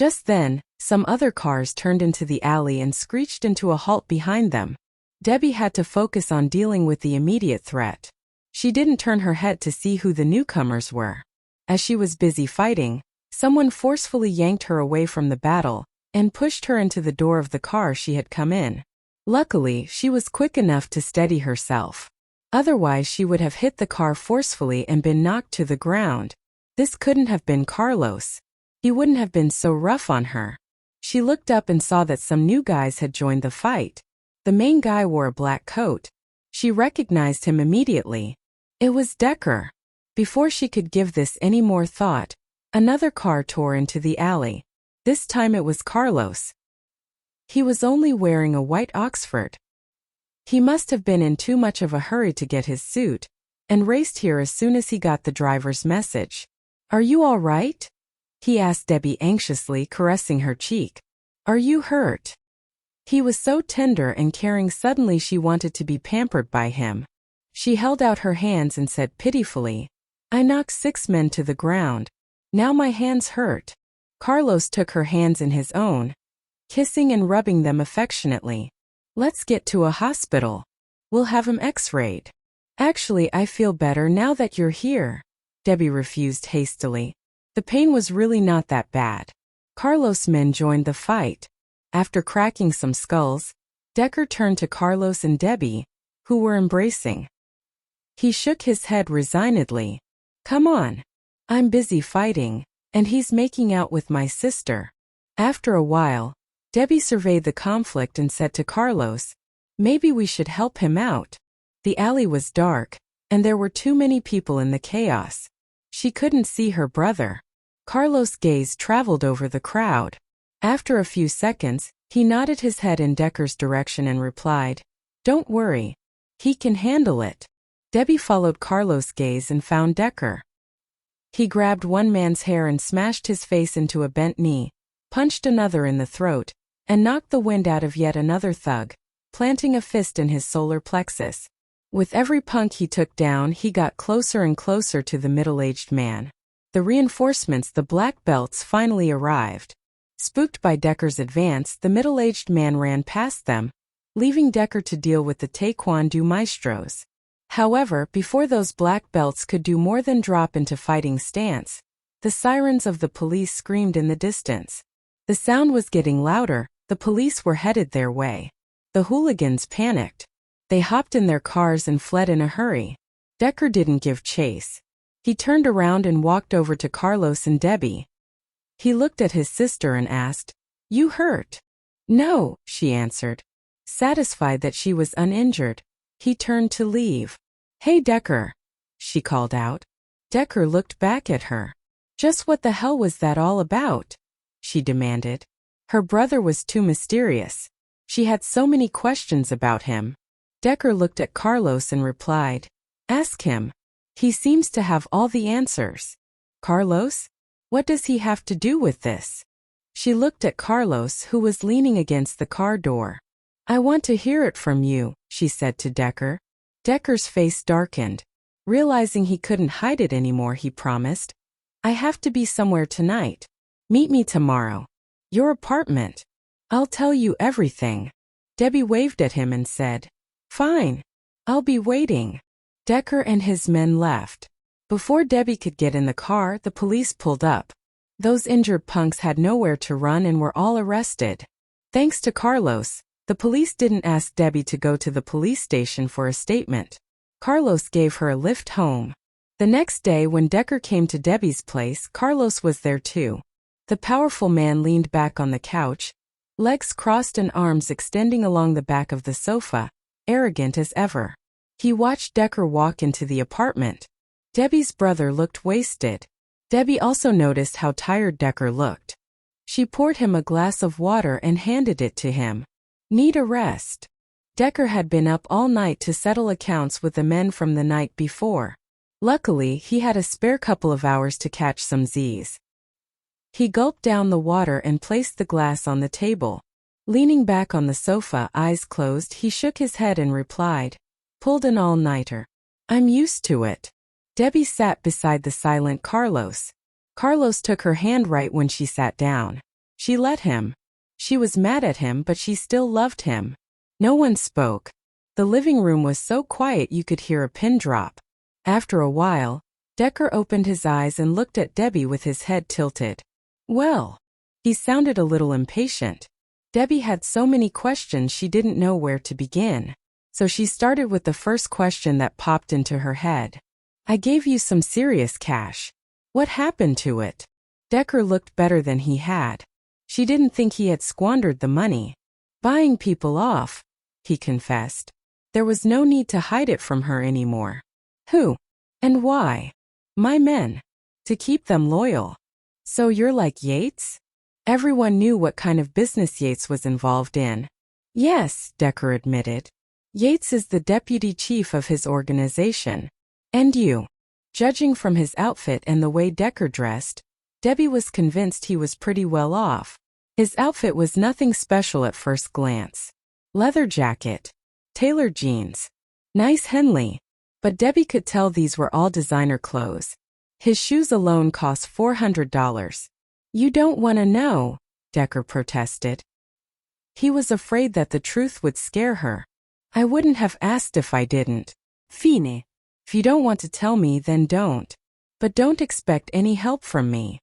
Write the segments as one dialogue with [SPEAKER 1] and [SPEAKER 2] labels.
[SPEAKER 1] Just then, some other cars turned into the alley and screeched into a halt behind them. Debbie had to focus on dealing with the immediate threat. She didn't turn her head to see who the newcomers were. As she was busy fighting, someone forcefully yanked her away from the battle and pushed her into the door of the car she had come in. Luckily, she was quick enough to steady herself. Otherwise, she would have hit the car forcefully and been knocked to the ground. This couldn't have been Carlos. He wouldn't have been so rough on her. She looked up and saw that some new guys had joined the fight. The main guy wore a black coat. She recognized him immediately. It was Decker. Before she could give this any more thought, another car tore into the alley. This time it was Carlos. He was only wearing a white Oxford. He must have been in too much of a hurry to get his suit, and raced here as soon as he got the driver's message. "Are you all right?" he asked Debbie anxiously, caressing her cheek. "Are you hurt?" He was so tender and caring, suddenly she wanted to be pampered by him. She held out her hands and said pitifully, "I knocked 6 men to the ground. Now my hands hurt." Carlos took her hands in his own, kissing and rubbing them affectionately. "Let's get to a hospital. We'll have him x-rayed." "Actually, I feel better now that you're here," Debbie refused hastily. The pain was really not that bad. Carlos' men joined the fight. After cracking some skulls, Decker turned to Carlos and Debbie, who were embracing. He shook his head resignedly. "Come on. I'm busy fighting, and he's making out with my sister." After a while, Debbie surveyed the conflict and said to Carlos, "Maybe we should help him out." The alley was dark, and there were too many people in the chaos. She couldn't see her brother. Carlos' gaze traveled over the crowd. After a few seconds, he nodded his head in Decker's direction and replied, "Don't worry. He can handle it." Debbie followed Carlos' gaze and found Decker. He grabbed one man's hair and smashed his face into a bent knee, punched another in the throat, and knocked the wind out of yet another thug, planting a fist in his solar plexus. With every punk he took down, he got closer and closer to the middle-aged man. The reinforcements, the black belts, finally arrived. Spooked by Decker's advance, the middle-aged man ran past them, leaving Decker to deal with the taekwondo maestros. However, before those black belts could do more than drop into fighting stance, the sirens of the police screamed in the distance. The sound was getting louder. The police were headed their way. The hooligans panicked. They hopped in their cars and fled in a hurry. Decker didn't give chase. He turned around and walked over to Carlos and Debbie. He looked at his sister and asked, "You hurt?" "No," she answered. Satisfied that she was uninjured, he turned to leave. "Hey, Decker," she called out. Decker looked back at her. "Just what the hell was that all about?" she demanded. Her brother was too mysterious. She had so many questions about him. Decker looked at Carlos and replied, "Ask him. He seems to have all the answers." "Carlos? What does he have to do with this?" She looked at Carlos, who was leaning against the car door. "I want to hear it from you," she said to Decker. Decker's face darkened. Realizing he couldn't hide it anymore, he promised, "I have to be somewhere tonight. Meet me tomorrow. Your apartment. I'll tell you everything." Debbie waved at him and said, "Fine. I'll be waiting." Decker and his men left. Before Debbie could get in the car, the police pulled up. Those injured punks had nowhere to run and were all arrested. Thanks to Carlos, the police didn't ask Debbie to go to the police station for a statement. Carlos gave her a lift home. The next day, when Decker came to Debbie's place, Carlos was there too. The powerful man leaned back on the couch, legs crossed and arms extending along the back of the sofa, arrogant as ever. He watched Decker walk into the apartment. Debbie's brother looked wasted. Debbie also noticed how tired Decker looked. She poured him a glass of water and handed it to him. "Need a rest." Decker had been up all night to settle accounts with the men from the night before. Luckily, he had a spare couple of hours to catch some Z's. He gulped down the water and placed the glass on the table. Leaning back on the sofa, eyes closed, he shook his head and replied, "Pulled an all-nighter. I'm used to it." Debbie sat beside the silent Carlos. Carlos took her hand right when she sat down. She let him. She was mad at him, but she still loved him. No one spoke. The living room was so quiet you could hear a pin drop. After a while, Decker opened his eyes and looked at Debbie with his head tilted. Well, he sounded a little impatient. Debbie had so many questions she didn't know where to begin. So she started with the first question that popped into her head. I gave you some serious cash. What happened to it? Decker looked better than he had. She didn't think he had squandered the money. Buying people off, he confessed. There was no need to hide it from her anymore. Who? And why? My men. To keep them loyal. So you're like Yates? Everyone knew what kind of business Yates was involved in. Yes, Decker admitted. Yates is the deputy chief of his organization. And you. Judging from his outfit and the way Decker dressed, Debbie was convinced he was pretty well off. His outfit was nothing special at first glance. Leather jacket. Tailored jeans. Nice Henley. But Debbie could tell these were all designer clothes. His shoes alone cost $400. You don't want to know, Decker protested. He was afraid that the truth would scare her. I wouldn't have asked if I didn't. Fine. If you don't want to tell me, then don't. But don't expect any help from me.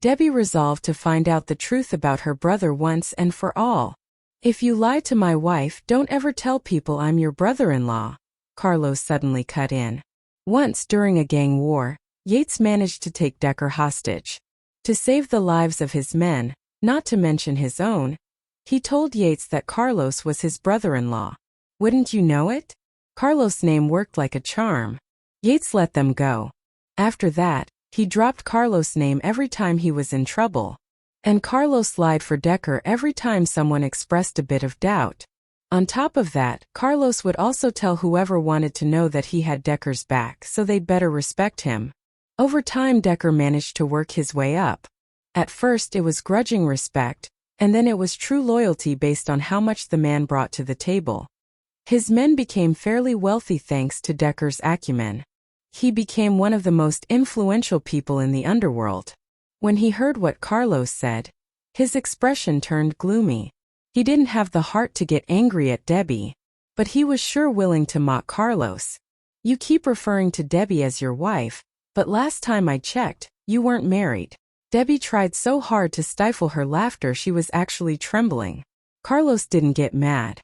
[SPEAKER 1] Debbie resolved to find out the truth about her brother once and for all. If you lie to my wife, don't ever tell people I'm your brother-in-law, Carlos suddenly cut in. Once during a gang war, Yates managed to take Decker hostage. To save the lives of his men, not to mention his own, he told Yates that Carlos was his brother-in-law. Wouldn't you know it? Carlos' name worked like a charm. Yates let them go. After that, he dropped Carlos' name every time he was in trouble. And Carlos lied for Decker every time someone expressed a bit of doubt. On top of that, Carlos would also tell whoever wanted to know that he had Decker's back, so they'd better respect him. Over time, Decker managed to work his way up. At first it was grudging respect, and then it was true loyalty based on how much the man brought to the table. His men became fairly wealthy thanks to Decker's acumen. He became one of the most influential people in the underworld. When he heard what Carlos said, his expression turned gloomy. He didn't have the heart to get angry at Debbie, but he was sure willing to mock Carlos. You keep referring to Debbie as your wife, but last time I checked, you weren't married. Debbie tried so hard to stifle her laughter she was actually trembling. Carlos didn't get mad.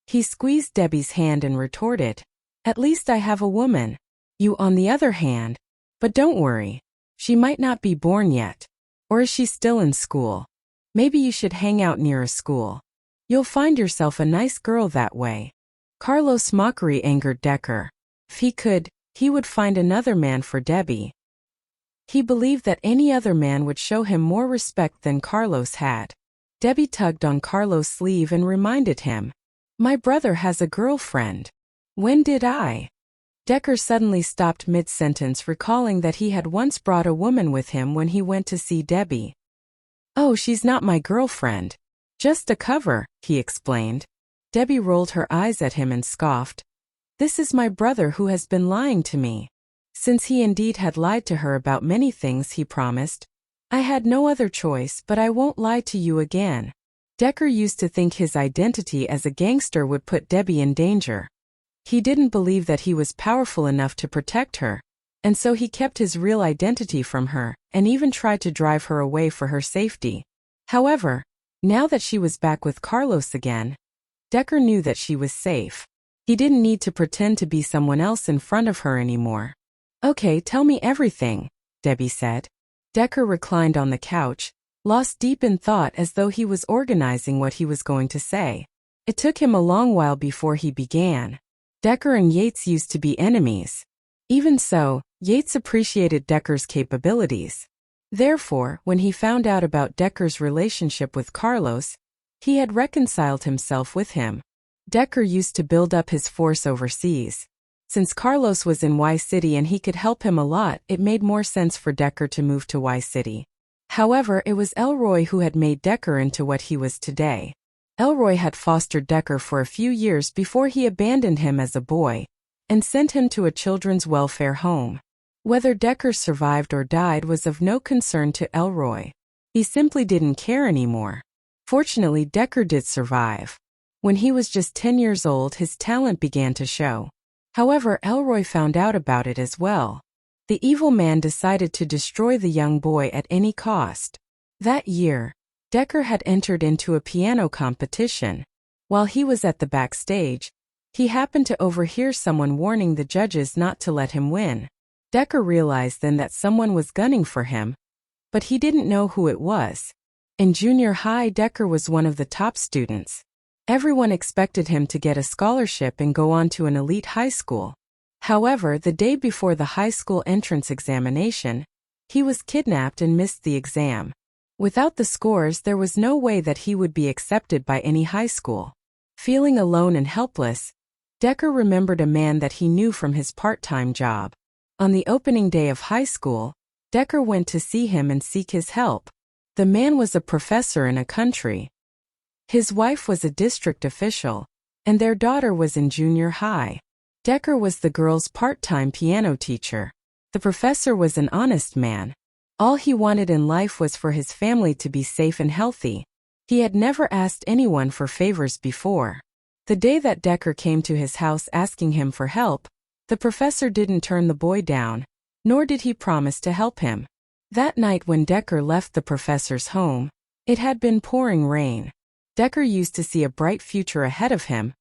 [SPEAKER 1] He squeezed Debbie's hand and retorted, At least I have a woman. You on the other hand. But don't worry. She might not be born yet. Or is she still in school? Maybe you should hang out near a school. You'll find yourself a nice girl that way. Carlos' mockery angered Decker. If he could, he would find another man for Debbie. He believed that any other man would show him more respect than Carlos had. Debbie tugged on Carlos' sleeve and reminded him, My brother has a girlfriend. When did I? Decker suddenly stopped mid-sentence, recalling that he had once brought a woman with him when he went to see Debbie. Oh, she's not my girlfriend. Just a cover, he explained. Debbie rolled her eyes at him and scoffed. This is my brother who has been lying to me. Since he indeed had lied to her about many things he promised. I had no other choice, but I won't lie to you again. Decker used to think his identity as a gangster would put Debbie in danger. He didn't believe that he was powerful enough to protect her, and so he kept his real identity from her, and even tried to drive her away for her safety. However, now that she was back with Carlos again, Decker knew that she was safe. He didn't need to pretend to be someone else in front of her anymore. Okay, tell me everything, Debbie said. Decker reclined on the couch, lost deep in thought as though he was organizing what he was going to say. It took him a long while before he began. Decker and Yates used to be enemies. Even so, Yates appreciated Decker's capabilities. Therefore, when he found out about Decker's relationship with Carlos, he had reconciled himself with him. Decker used to build up his force overseas. Since Carlos was in Y City and he could help him a lot, it made more sense for Decker to move to Y City. However, it was Elroy who had made Decker into what he was today. Elroy had fostered Decker for a few years before he abandoned him as a boy and sent him to a children's welfare home. Whether Decker survived or died was of no concern to Elroy. He simply didn't care anymore. Fortunately, Decker did survive. When he was just 10 years old, his talent began to show. However, Elroy found out about it as well. The evil man decided to destroy the young boy at any cost. That year, Decker had entered into a piano competition. While he was at the backstage, he happened to overhear someone warning the judges not to let him win. Decker realized then that someone was gunning for him, but he didn't know who it was. In junior high, Decker was one of the top students. Everyone expected him to get a scholarship and go on to an elite high school. However, the day before the high school entrance examination, he was kidnapped and missed the exam. Without the scores, there was no way that he would be accepted by any high school. Feeling alone and helpless, Decker remembered a man that he knew from his part-time job. On the opening day of high school, Decker went to see him and seek his help. The man was a professor in a country. His wife was a district official, and their daughter was in junior high. Decker was the girl's part-time piano teacher. The professor was an honest man. All he wanted in life was for his family to be safe and healthy. He had never asked anyone for favors before. The day that Decker came to his house asking him for help, the professor didn't turn the boy down, nor did he promise to help him. That night when Decker left the professor's home, it had been pouring rain. Decker used to see a bright future ahead of him,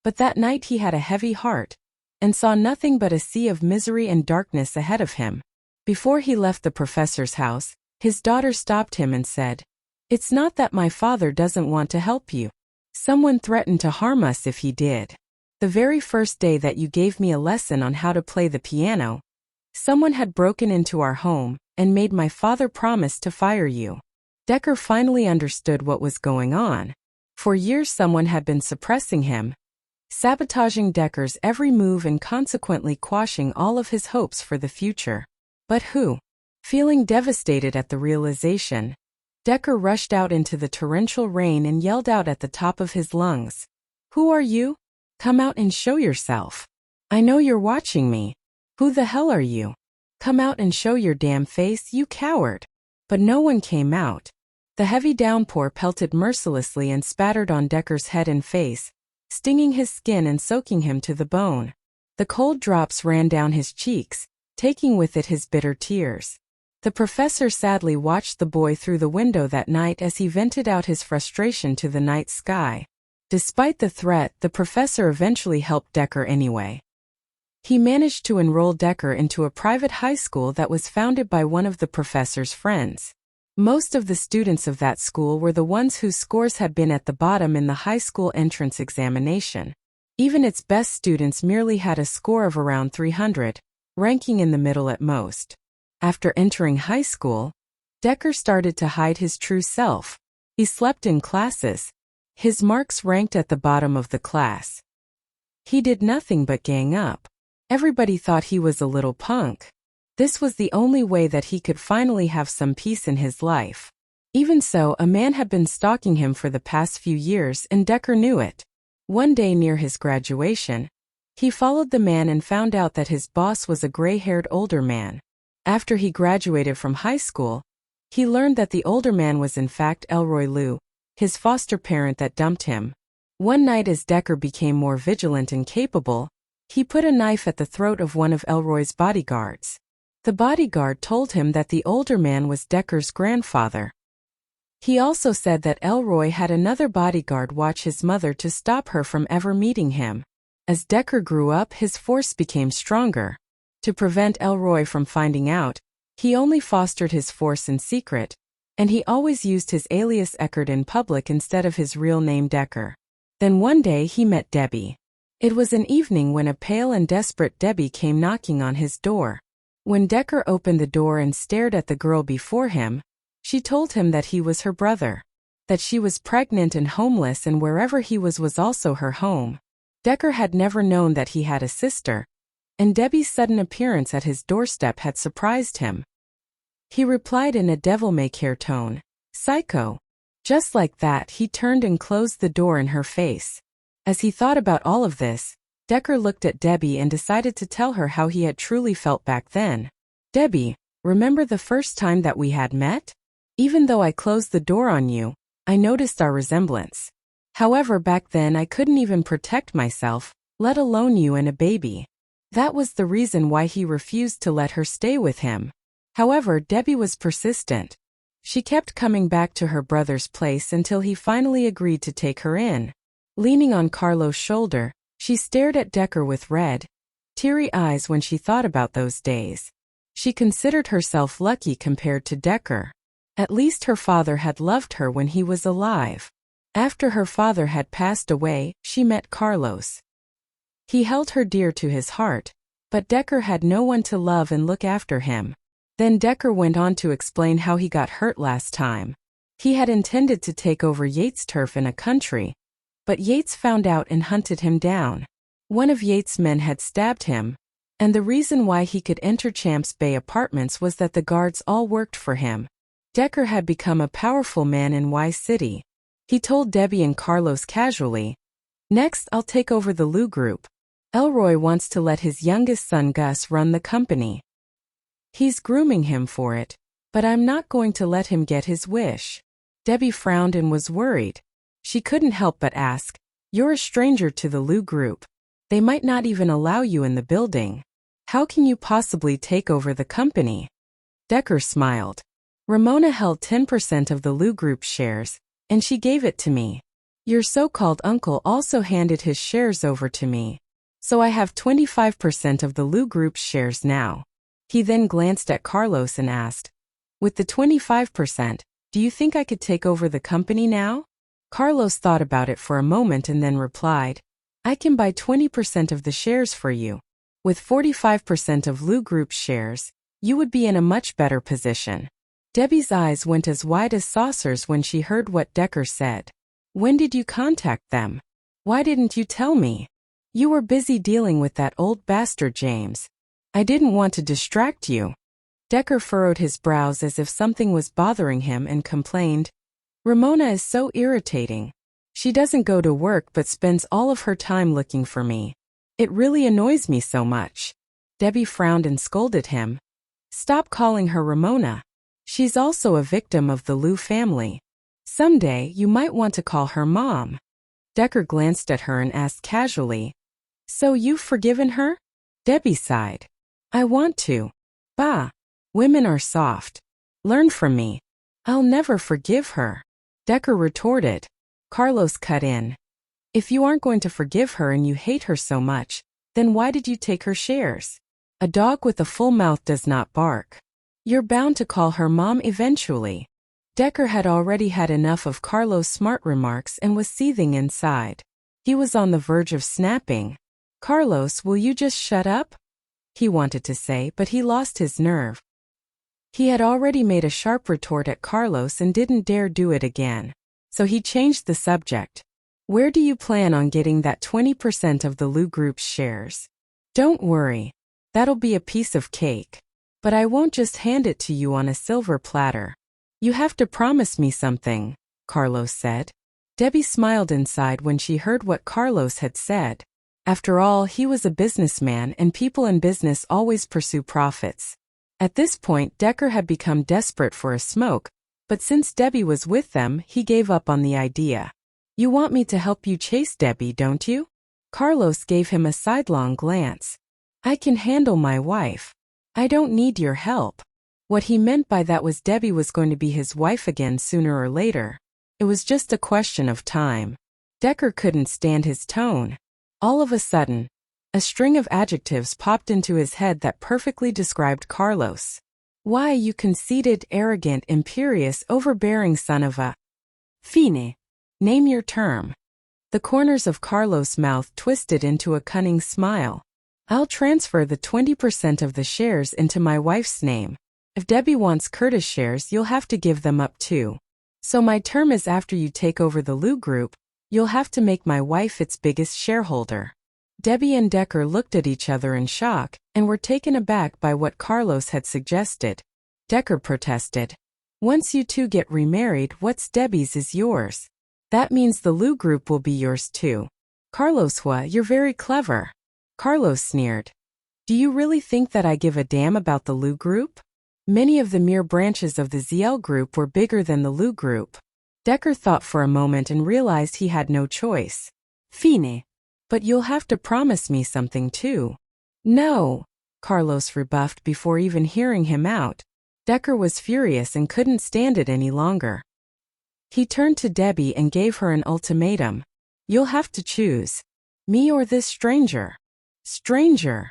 [SPEAKER 1] but that night he had a heavy heart and saw nothing but a sea of misery and darkness ahead of him. Before he left the professor's house, his daughter stopped him and said, "It's not that my father doesn't want to help you. Someone threatened to harm us if he did. The very first day that you gave me a lesson on how to play the piano, someone had broken into our home and made my father promise to fire you." Decker finally understood what was going on. For years someone had been suppressing him, sabotaging Decker's every move and consequently quashing all of his hopes for the future. But who? Feeling devastated at the realization, Decker rushed out into the torrential rain and yelled out at the top of his lungs, "Who are you? Come out and show yourself. I know you're watching me. Who the hell are you? Come out and show your damn face, you coward." But no one came out. The heavy downpour pelted mercilessly and spattered on Decker's head and face, stinging his skin and soaking him to the bone. The cold drops ran down his cheeks, taking with it his bitter tears. The professor sadly watched the boy through the window that night as he vented out his frustration to the night sky. Despite the threat, the professor eventually helped Decker anyway. He managed to enroll Decker into a private high school that was founded by one of the professor's friends. Most of the students of that school were the ones whose scores had been at the bottom in the high school entrance examination. Even its best students merely had a score of around 300, ranking in the middle at most. After entering high school, Decker started to hide his true self. He slept in classes. His marks ranked at the bottom of the class. He did nothing but gang up. Everybody thought he was a little punk. This was the only way that he could finally have some peace in his life. Even so, a man had been stalking him for the past few years and Decker knew it. One day near his graduation, he followed the man and found out that his boss was a gray-haired older man. After he graduated from high school, he learned that the older man was in fact Elroy Liu, his foster parent that dumped him. One night as Decker became more vigilant and capable, he put a knife at the throat of one of Elroy's bodyguards. The bodyguard told him that the older man was Decker's grandfather. He also said that Elroy had another bodyguard watch his mother to stop her from ever meeting him. As Decker grew up, his force became stronger. To prevent Elroy from finding out, he only fostered his force in secret, and he always used his alias Eckert in public instead of his real name Decker. Then one day he met Debbie. It was an evening when a pale and desperate Debbie came knocking on his door. When Decker opened the door and stared at the girl before him, she told him that he was her brother, that she was pregnant and homeless and wherever he was also her home. Decker had never known that he had a sister, and Debbie's sudden appearance at his doorstep had surprised him. He replied in a devil-may-care tone, "Psycho." Just like that, he turned and closed the door in her face. As he thought about all of this, Decker looked at Debbie and decided to tell her how he had truly felt back then. "Debbie, remember the first time that we had met? Even though I closed the door on you, I noticed our resemblance. However, back then I couldn't even protect myself, let alone you and a baby. That was the reason why he refused to let her stay with him. However, Debbie was persistent. She kept coming back to her brother's place until he finally agreed to take her in. Leaning on Carlos' shoulder, she stared at Decker with red, teary eyes when she thought about those days. She considered herself lucky compared to Decker. At least her father had loved her when he was alive. After her father had passed away, she met Carlos. He held her dear to his heart, but Decker had no one to love and look after him. Then Decker went on to explain how he got hurt last time. He had intended to take over Yates' turf in a country, but Yates found out and hunted him down. One of Yates' men had stabbed him, and the reason why he could enter Champs Bay Apartments was that the guards all worked for him. Decker had become a powerful man in Y City. He told Debbie and Carlos casually, "Next, I'll take over the Lou Group. Elroy wants to let his youngest son Gus run the company. He's grooming him for it, but I'm not going to let him get his wish." Debbie frowned and was worried. She couldn't help but ask, "You're a stranger to the Lou Group. They might not even allow you in the building. How can you possibly take over the company?" Decker smiled. "Ramona held 10% of the Lou Group shares, and she gave it to me. Your so-called uncle also handed his shares over to me. So I have 25% of the Lou Group's shares now." He then glanced at Carlos and asked, "With the 25%, do you think I could take over the company now?" Carlos thought about it for a moment and then replied, "I can buy 20% of the shares for you. With 45% of Lou Group's shares, you would be in a much better position." Debbie's eyes went as wide as saucers when she heard what Decker said. "When did you contact them? Why didn't you tell me? You were busy dealing with that old bastard James. I didn't want to distract you." Decker furrowed his brows as if something was bothering him and complained, "Ramona is so irritating. She doesn't go to work but spends all of her time looking for me. It really annoys me so much." Debbie frowned and scolded him. "Stop calling her Ramona. She's also a victim of the Lou family. Someday you might want to call her Mom." Decker glanced at her and asked casually, "So you've forgiven her?" Debbie sighed. "I want to. Bah. Women are soft. Learn from me." "I'll never forgive her," Decker retorted. Carlos cut in. "If you aren't going to forgive her and you hate her so much, then why did you take her shares? A dog with a full mouth does not bark. You're bound to call her Mom eventually." Decker had already had enough of Carlos' smart remarks and was seething inside. He was on the verge of snapping. "Carlos, will you just shut up?" he wanted to say, but he lost his nerve. He had already made a sharp retort at Carlos and didn't dare do it again. So he changed the subject. "Where do you plan on getting that 20% of the Lou Group's shares?" "Don't worry. That'll be a piece of cake. But I won't just hand it to you on a silver platter. You have to promise me something," Carlos said. Debbie smiled inside when she heard what Carlos had said. After all, he was a businessman and people in business always pursue profits. At this point, Decker had become desperate for a smoke, but since Debbie was with them, he gave up on the idea. "You want me to help you chase Debbie, don't you?" Carlos gave him a sidelong glance. "I can handle my wife. I don't need your help." What he meant by that was Debbie was going to be his wife again sooner or later. It was just a question of time. Decker couldn't stand his tone. All of a sudden, a string of adjectives popped into his head that perfectly described Carlos. "Why, you conceited, arrogant, imperious, overbearing son of a... Fine. Name your term." The corners of Carlos' mouth twisted into a cunning smile. "I'll transfer the 20% of the shares into my wife's name. If Debbie wants Curtis shares, you'll have to give them up too. So my term is after you take over the Lou Group, you'll have to make my wife its biggest shareholder." Debbie and Decker looked at each other in shock and were taken aback by what Carlos had suggested. Decker protested. "Once you two get remarried, what's Debbie's is yours. That means the Lou Group will be yours too." "Carlos Huo, you're very clever." Carlos sneered. "Do you really think that I give a damn about the Lou Group? Many of the mere branches of the ZL group were bigger than the Lu group. Decker thought for a moment and realized he had no choice. Fine. But you'll have to promise me something too. No, Carlos rebuffed before even hearing him out. Decker was furious and couldn't stand it any longer. He turned to Debbie and gave her an ultimatum. You'll have to choose. Me or this stranger? Stranger?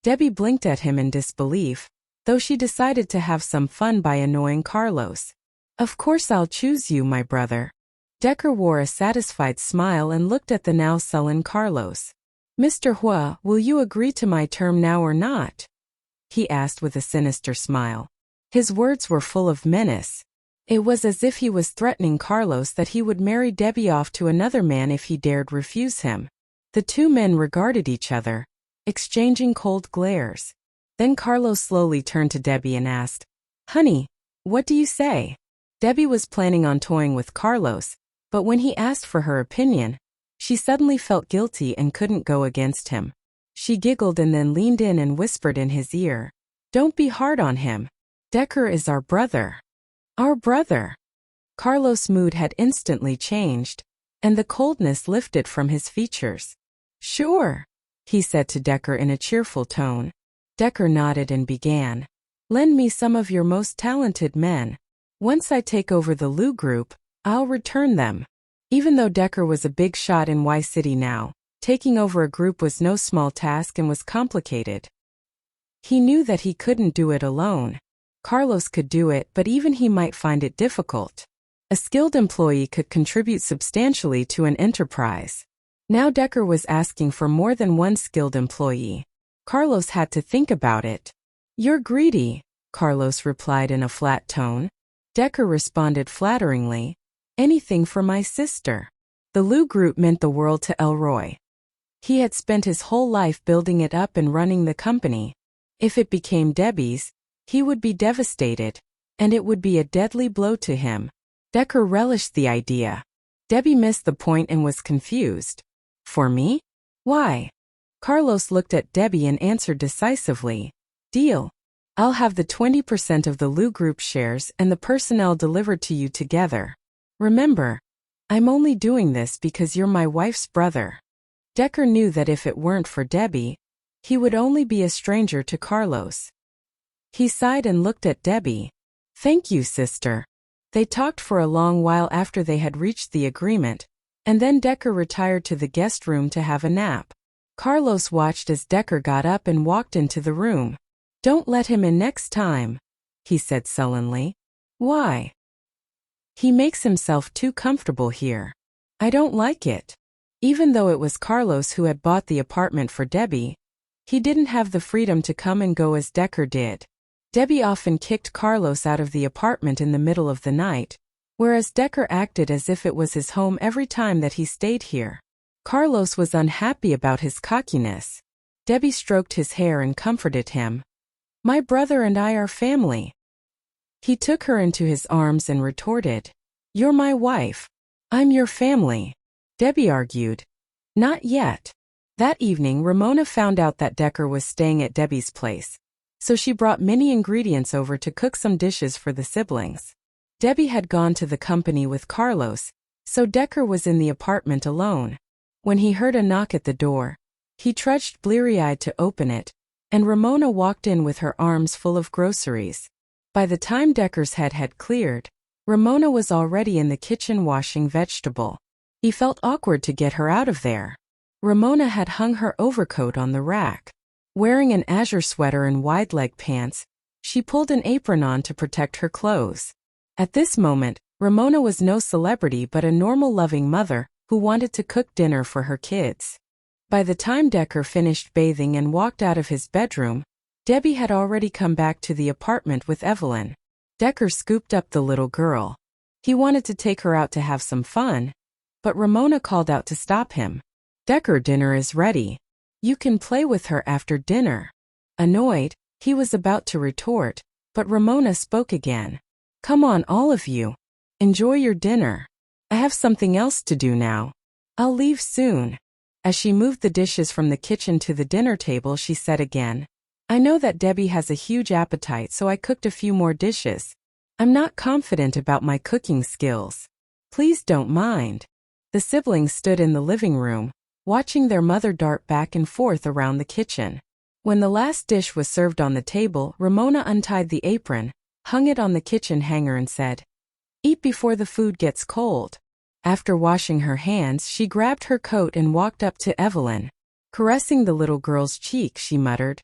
[SPEAKER 1] Debbie blinked at him in disbelief, though she decided to have some fun by annoying Carlos. Of course I'll choose you, my brother. Decker wore a satisfied smile and looked at the now sullen Carlos. Mr. Huo, will you agree to my term now or not? He asked with a sinister smile. His words were full of menace. It was as if he was threatening Carlos that he would marry Debbie off to another man if he dared refuse him. The two men regarded each other, exchanging cold glares. Then Carlos slowly turned to Debbie and asked, Honey, what do you say? Debbie was planning on toying with Carlos, but when he asked for her opinion, she suddenly felt guilty and couldn't go against him. She giggled and then leaned in and whispered in his ear, Don't be hard on him. Decker is our brother. Our brother. Carlos' mood had instantly changed, and the coldness lifted from his features. Sure, he said to Decker in a cheerful tone. Decker nodded and began. Lend me some of your most talented men. Once I take over the Lu group, I'll return them. Even though Decker was a big shot in Y City now, taking over a group was no small task and was complicated. He knew that he couldn't do it alone. Carlos could do it, but even he might find it difficult. A skilled employee could contribute substantially to an enterprise. Now Decker was asking for more than one skilled employee. Carlos had to think about it. You're greedy, Carlos replied in a flat tone. Decker responded flatteringly. Anything for my sister. The Lu group meant the world to Elroy. He had spent his whole life building it up and running the company. If it became Debbie's, he would be devastated, and it would be a deadly blow to him. Decker relished the idea. Debbie missed the point and was confused. For me? Why? Carlos looked at Debbie and answered decisively. Deal. I'll have the 20% of the Lu group shares and the personnel delivered to you together. Remember, I'm only doing this because you're my wife's brother. Decker knew that if it weren't for Debbie, he would only be a stranger to Carlos. He sighed and looked at Debbie. Thank you, sister. They talked for a long while after they had reached the agreement, and then Decker retired to the guest room to have a nap. Carlos watched as Decker got up and walked into the room. Don't let him in next time, he said sullenly. Why? He makes himself too comfortable here. I don't like it. Even though it was Carlos who had bought the apartment for Debbie, he didn't have the freedom to come and go as Decker did. Debbie often kicked Carlos out of the apartment in the middle of the night, whereas Decker acted as if it was his home every time that he stayed here. Carlos was unhappy about his cockiness. Debbie stroked his hair and comforted him. My brother and I are family. He took her into his arms and retorted, You're my wife. I'm your family. Debbie argued. Not yet. That evening, Ramona found out that Decker was staying at Debbie's place, so she brought many ingredients over to cook some dishes for the siblings. Debbie had gone to the company with Carlos, so Decker was in the apartment alone. When he heard a knock at the door, he trudged bleary-eyed to open it, and Ramona walked in with her arms full of groceries. By the time Decker's head had cleared, Ramona was already in the kitchen washing vegetable. He felt awkward to get her out of there. Ramona had hung her overcoat on the rack. Wearing an azure sweater and wide leg pants, she pulled an apron on to protect her clothes. At this moment, Ramona was no celebrity but a normal loving mother who wanted to cook dinner for her kids. By the time Decker finished bathing and walked out of his bedroom, Debbie had already come back to the apartment with Evelyn. Decker scooped up the little girl. He wanted to take her out to have some fun, but Ramona called out to stop him. Decker, dinner is ready. You can play with her after dinner. Annoyed, he was about to retort, but Ramona spoke again. Come on, all of you. Enjoy your dinner. I have something else to do now. I'll leave soon. As she moved the dishes from the kitchen to the dinner table, she said again, I know that Debbie has a huge appetite, so I cooked a few more dishes. I'm not confident about my cooking skills. Please don't mind. The siblings stood in the living room, watching their mother dart back and forth around the kitchen. When the last dish was served on the table, Ramona untied the apron, hung it on the kitchen hanger and said, "Eat before the food gets cold." After washing her hands, she grabbed her coat and walked up to Evelyn. Caressing the little girl's cheek, she muttered,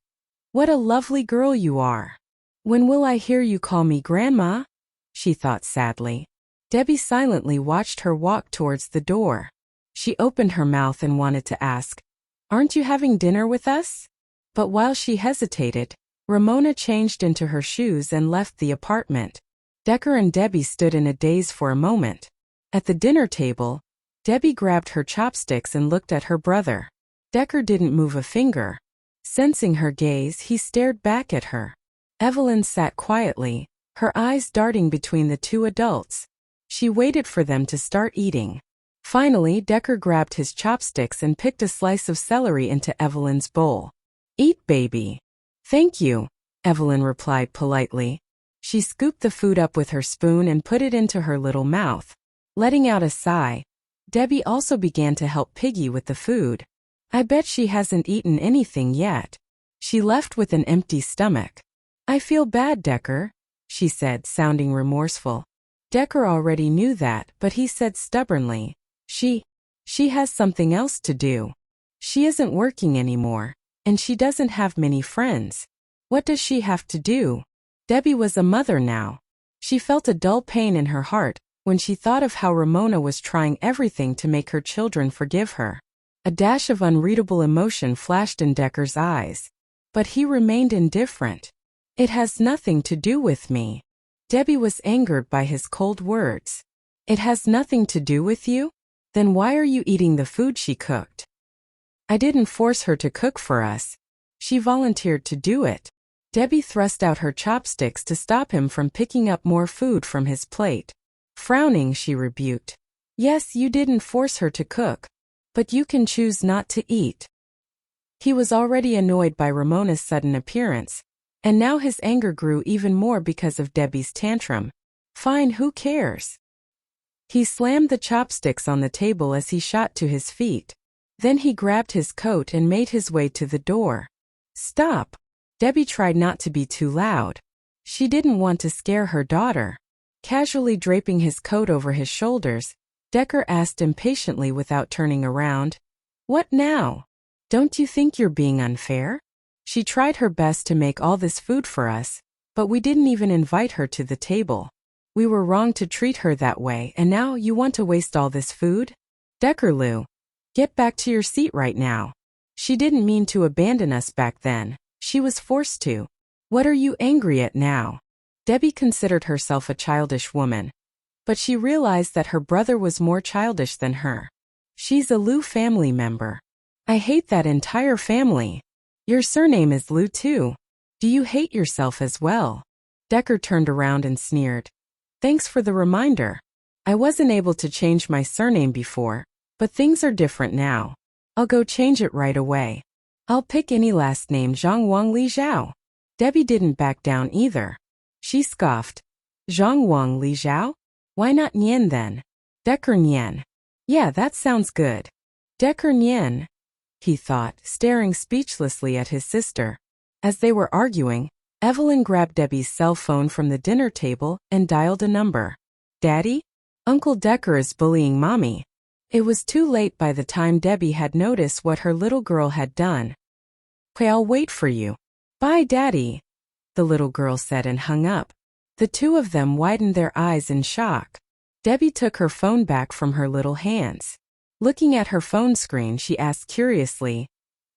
[SPEAKER 1] "What a lovely girl you are. When will I hear you call me Grandma?" she thought sadly. Debbie silently watched her walk towards the door. She opened her mouth and wanted to ask, "Aren't you having dinner with us?" But while she hesitated, Ramona changed into her shoes and left the apartment. Decker and Debbie stood in a daze for a moment. At the dinner table, Debbie grabbed her chopsticks and looked at her brother. Decker didn't move a finger. Sensing her gaze, he stared back at her. Evelyn sat quietly, her eyes darting between the two adults. She waited for them to start eating. Finally, Decker grabbed his chopsticks and picked a slice of celery into Evelyn's bowl. "Eat, baby." "Thank you," Evelyn replied politely. She scooped the food up with her spoon and put it into her little mouth. Letting out a sigh, Debbie also began to help Piggy with the food. "I bet she hasn't eaten anything yet." She left with an empty stomach. "I feel bad, Decker," she said, sounding remorseful. Decker already knew that, but he said stubbornly, She has something else to do. She isn't working anymore, and she doesn't have many friends. What does she have to do?" Debbie was a mother now. She felt a dull pain in her heart when she thought of how Ramona was trying everything to make her children forgive her. A dash of unreadable emotion flashed in Decker's eyes. But he remained indifferent. "It has nothing to do with me." Debbie was angered by his cold words. "It has nothing to do with you? Then why are you eating the food she cooked?" "I didn't force her to cook for us. She volunteered to do it." Debbie thrust out her chopsticks to stop him from picking up more food from his plate. Frowning, she rebuked, "Yes, you didn't force her to cook. But you can choose not to eat." He was already annoyed by Ramona's sudden appearance, and now his anger grew even more because of Debbie's tantrum. "Fine, who cares?" He slammed the chopsticks on the table as he shot to his feet. Then he grabbed his coat and made his way to the door. "Stop!" Debbie tried not to be too loud. She didn't want to scare her daughter. Casually draping his coat over his shoulders, Decker asked impatiently without turning around, "What now? Don't you think you're being unfair? She tried her best to make all this food for us, but we didn't even invite her to the table. We were wrong to treat her that way, and now you want to waste all this food? Deckerloo, get back to your seat right now. She didn't mean to abandon us back then. She was forced to. What are you angry at now?" Debbie considered herself a childish woman, but she realized that her brother was more childish than her. "She's a Liu family member. I hate that entire family. Your surname is Liu too. Do you hate yourself as well?" Decker turned around and sneered. "Thanks for the reminder. I wasn't able to change my surname before, but things are different now. I'll go change it right away. I'll pick any last name, Zhang Wang Li Zhao." Debbie didn't back down either. She scoffed. "Zhang Wang Li Zhao? Why not Nian then?" "Decker Nian. Yeah, that sounds good." "Decker Nian," he thought, staring speechlessly at his sister. As they were arguing, Evelyn grabbed Debbie's cell phone from the dinner table and dialed a number. "Daddy? Uncle Decker is bullying Mommy." It was too late by the time Debbie had noticed what her little girl had done. "Okay, I'll wait for you." "Bye, Daddy," the little girl said and hung up. The two of them widened their eyes in shock. Debbie took her phone back from her little hands. Looking at her phone screen, she asked curiously,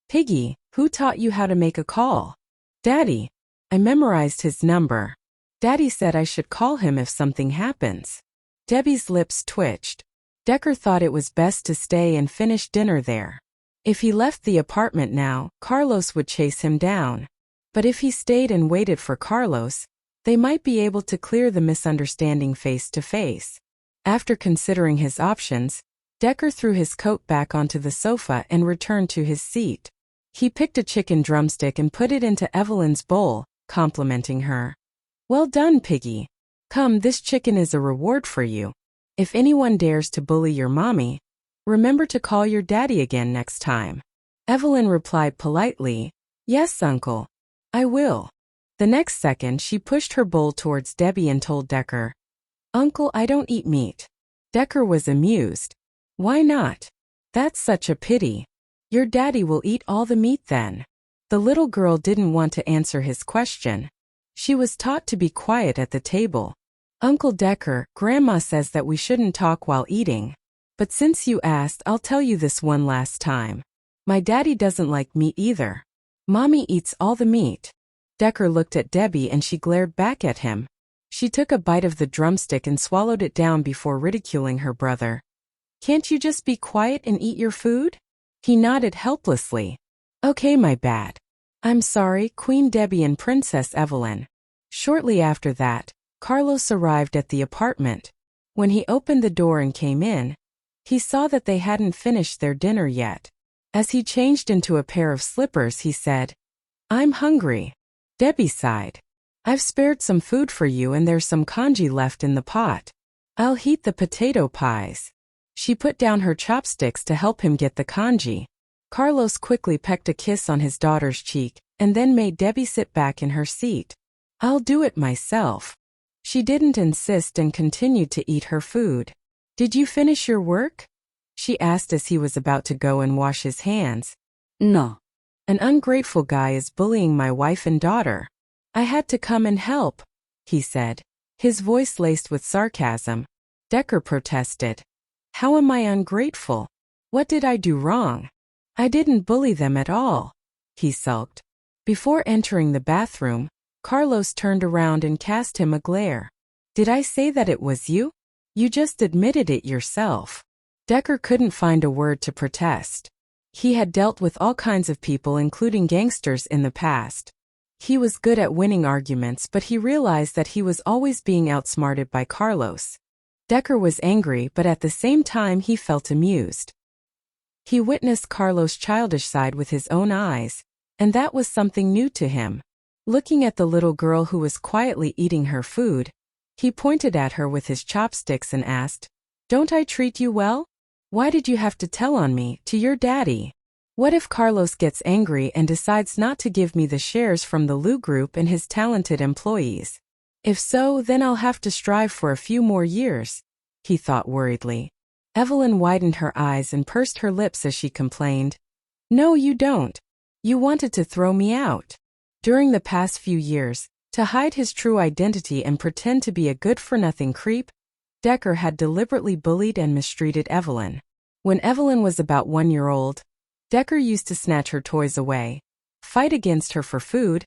[SPEAKER 1] "Piggy, who taught you how to make a call?" "Daddy. I memorized his number. Daddy said I should call him if something happens." Debbie's lips twitched. Decker thought it was best to stay and finish dinner there. If he left the apartment now, Carlos would chase him down. But if he stayed and waited for Carlos, they might be able to clear the misunderstanding face to face. After considering his options, Decker threw his coat back onto the sofa and returned to his seat. He picked a chicken drumstick and put it into Evelyn's bowl, complimenting her. "Well done, Piggy. Come, this chicken is a reward for you. If anyone dares to bully your mommy, remember to call your daddy again next time." Evelyn replied politely, "Yes, uncle. I will." The next second, she pushed her bowl towards Debbie and told Decker, "Uncle, I don't eat meat." Decker was amused. "Why not? That's such a pity. Your daddy will eat all the meat then." The little girl didn't want to answer his question. She was taught to be quiet at the table. "Uncle Decker, Grandma says that we shouldn't talk while eating. But since you asked, I'll tell you this one last time. My daddy doesn't like meat either. Mommy eats all the meat." Decker looked at Debbie and she glared back at him. She took a bite of the drumstick and swallowed it down before ridiculing her brother. "Can't you just be quiet and eat your food?" He nodded helplessly. "Okay, my bad. I'm sorry, Queen Debbie and Princess Evelyn." Shortly after that, Carlos arrived at the apartment. When he opened the door and came in, he saw that they hadn't finished their dinner yet. As he changed into a pair of slippers, he said, "I'm hungry." Debbie sighed. "I've spared some food for you and there's some congee left in the pot. I'll heat the potato pies." She put down her chopsticks to help him get the congee. Carlos quickly pecked a kiss on his daughter's cheek and then made Debbie sit back in her seat. "I'll do it myself." She didn't insist and continued to eat her food. "Did you finish your work?" she asked as he was about to go and wash his hands. "No. An ungrateful guy is bullying my wife and daughter. I had to come and help," he said, his voice laced with sarcasm. Decker protested. "How am I ungrateful? What did I do wrong? I didn't bully them at all," he sulked. Before entering the bathroom, Carlos turned around and cast him a glare. "Did I say that it was you? You just admitted it yourself." Decker couldn't find a word to protest. He had dealt with all kinds of people, including gangsters, in the past. He was good at winning arguments, but he realized that he was always being outsmarted by Carlos. Decker was angry, but at the same time he felt amused. He witnessed Carlos' childish side with his own eyes, and that was something new to him. Looking at the little girl who was quietly eating her food, he pointed at her with his chopsticks and asked, "Don't I treat you well? Why did you have to tell on me to your daddy? What if Carlos gets angry and decides not to give me the shares from the Lu Group and his talented employees? If so, then I'll have to strive for a few more years," he thought worriedly. Evelyn widened her eyes and pursed her lips as she complained, "No, you don't. You wanted to throw me out." During the past few years, to hide his true identity and pretend to be a good-for-nothing creep, Decker had deliberately bullied and mistreated Evelyn. When Evelyn was about 1 year old, Decker used to snatch her toys away, fight against her for food,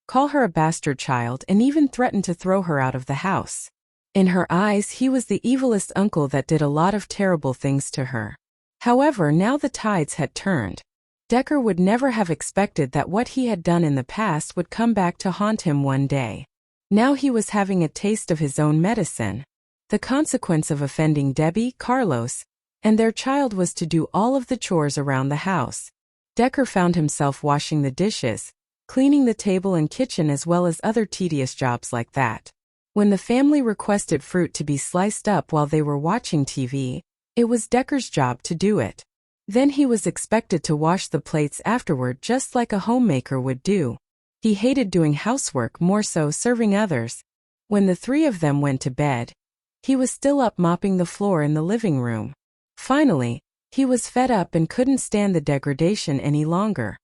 [SPEAKER 1] call her a bastard child, and even threaten to throw her out of the house. In her eyes, he was the evilest uncle that did a lot of terrible things to her. However, now the tides had turned. Decker would never have expected that what he had done in the past would come back to haunt him one day. Now he was having a taste of his own medicine. The consequence of offending Debbie, Carlos, and their child was to do all of the chores around the house. Decker found himself washing the dishes, cleaning the table and kitchen, as well as other tedious jobs like that. When the family requested fruit to be sliced up while they were watching TV, it was Decker's job to do it. Then he was expected to wash the plates afterward, just like a homemaker would do. He hated doing housework, more so serving others. When the three of them went to bed, he was still up mopping the floor in the living room. Finally, he was fed up and couldn't stand the degradation any longer.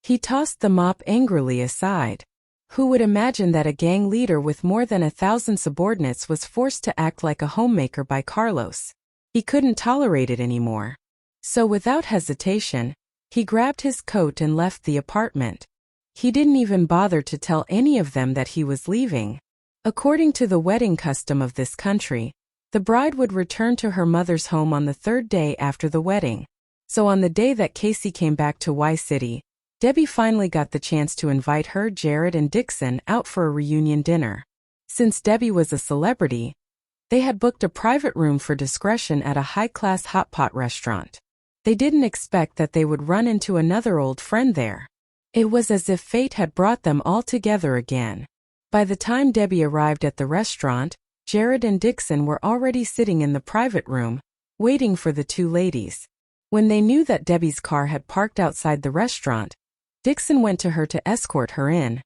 [SPEAKER 1] He tossed the mop angrily aside. Who would imagine that a gang leader with more than 1,000 subordinates was forced to act like a homemaker by Carlos? He couldn't tolerate it anymore. So without hesitation, he grabbed his coat and left the apartment. He didn't even bother to tell any of them that he was leaving. According to the wedding custom of this country, the bride would return to her mother's home on the 3rd day after the wedding. So on the day that Casey came back to Y-City, Debbie finally got the chance to invite her, Jared, and Dixon out for a reunion dinner. Since Debbie was a celebrity, they had booked a private room for discretion at a high-class hot pot restaurant. They didn't expect that they would run into another old friend there. It was as if fate had brought them all together again. By the time Debbie arrived at the restaurant, Jared and Dixon were already sitting in the private room, waiting for the two ladies. When they knew that Debbie's car had parked outside the restaurant, Dixon went to her to escort her in,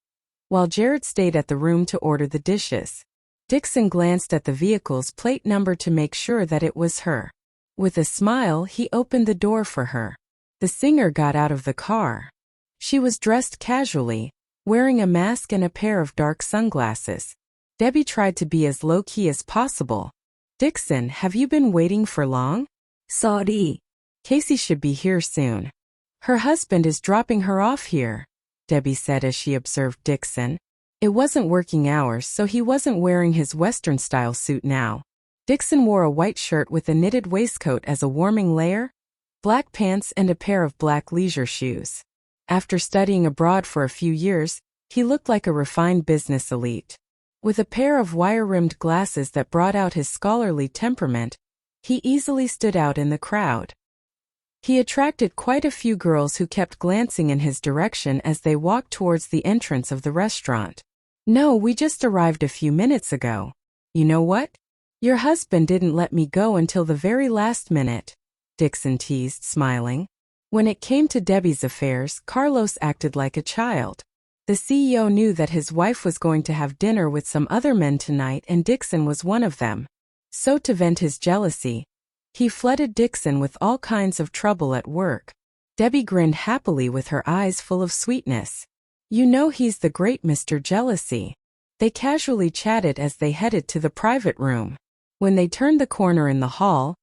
[SPEAKER 1] while Jared stayed at the room to order the dishes. Dixon glanced at the vehicle's plate number to make sure that it was her. With a smile, he opened the door for her. The singer got out of the car. She was dressed casually, wearing a mask and a pair of dark sunglasses. Debbie tried to be as low-key as possible. "Dixon, have you been waiting for long?"
[SPEAKER 2] "Sorry.
[SPEAKER 1] "Casey should be here soon." "Her husband is dropping her off here," Debbie said as she observed Dixon. It wasn't working hours, so he wasn't wearing his Western-style suit now. Dixon wore a white shirt with a knitted waistcoat as a warming layer, black pants and a pair of black leisure shoes. After studying abroad for a few years, he looked like a refined business elite. With a pair of wire-rimmed glasses that brought out his scholarly temperament, he easily stood out in the crowd. He attracted quite a few girls who kept glancing in his direction as they walked towards the entrance of the restaurant. "No, we just arrived a few minutes ago. You know what? Your husband didn't let me go until the very last minute," Dixon teased, smiling. When it came to Debbie's affairs, Carlos acted like a child. The CEO knew that his wife was going to have dinner with some other men tonight and Dixon was one of them. So to vent his jealousy, he flooded Dixon with all kinds of trouble at work. Debbie grinned happily with her eyes full of sweetness. "You know he's the great Mr. Jealousy." They casually chatted as they headed to the private room. When they turned the corner in the hall,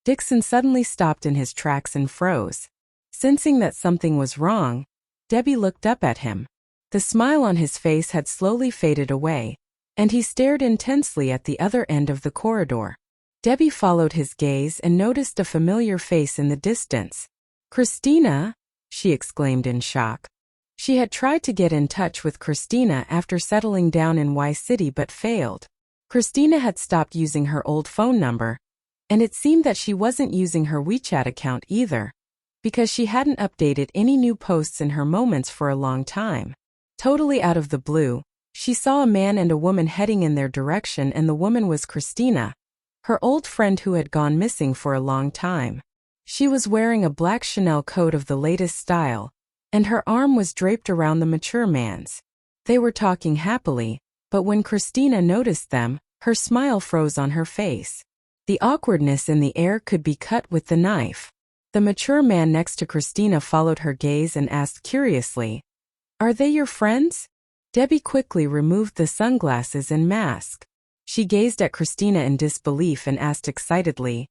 [SPEAKER 1] Dixon suddenly stopped in his tracks and froze. Sensing that something was wrong, Debbie looked up at him. The smile on his face had slowly faded away, and he stared intensely at the other end of the corridor. Debbie followed his gaze and noticed a familiar face in the distance. "Christina!" she exclaimed in shock. She had tried to get in touch with Christina after settling down in Y City but failed. Christina had stopped using her old phone number, and it seemed that she wasn't using her WeChat account either, because she hadn't updated any new posts in her moments for a long time. Totally out of the blue, she saw a man and a woman heading in their direction, and the woman was Christina, her old friend who had gone missing for a long time. She was wearing a black Chanel coat of the latest style, and her arm was draped around the mature man's. They were talking happily, but when Christina noticed them, her smile froze on her face. The awkwardness in the air could be cut with the knife. The mature man next to Christina followed her gaze and asked curiously, "Are they your friends?" Debbie quickly removed the sunglasses and mask. She gazed at Christina in disbelief and asked excitedly,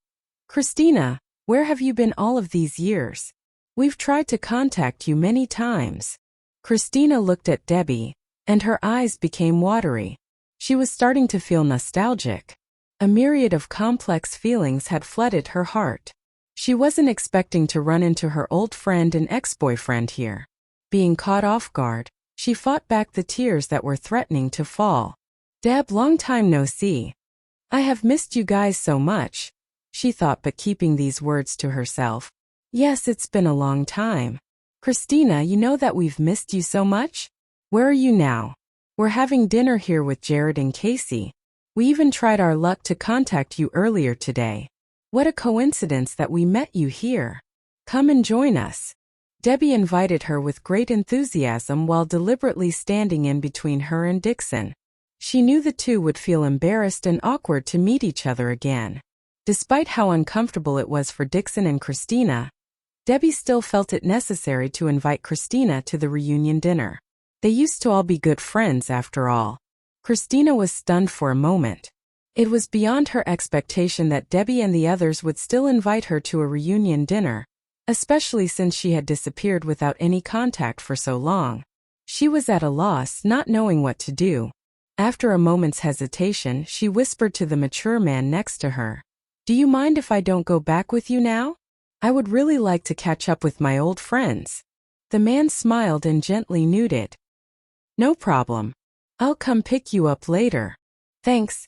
[SPEAKER 1] "Christina, where have you been all of these years? We've tried to contact you many times." Christina looked at Debbie, and her eyes became watery. She was starting to feel nostalgic. A myriad of complex feelings had flooded her heart. She wasn't expecting to run into her old friend and ex-boyfriend here. Being caught off guard, she fought back the tears that were threatening to fall. "Deb, long time no see. I have missed you guys so much," she thought, but keeping these words to herself. "Yes, it's been a long time. Christina, you know that we've missed you so much? Where are you now? We're having dinner here with Jared and Casey. We even tried our luck to contact you earlier today. What a coincidence that we met you here. Come and join us." Debbie invited her with great enthusiasm while deliberately standing in between her and Dixon. She knew the two would feel embarrassed and awkward to meet each other again. Despite how uncomfortable it was for Dixon and Christina, Debbie still felt it necessary to invite Christina to the reunion dinner. They used to all be good friends after all. Christina was stunned for a moment. It was beyond her expectation that Debbie and the others would still invite her to a reunion dinner, especially since she had disappeared without any contact for so long. She was at a loss, not knowing what to do. After a moment's hesitation, she whispered to the mature man next to her, "Do you mind if I don't go back with you now? I would really like to catch up with my old friends." The man smiled and gently nodded. "No problem. I'll come pick you up later." "Thanks.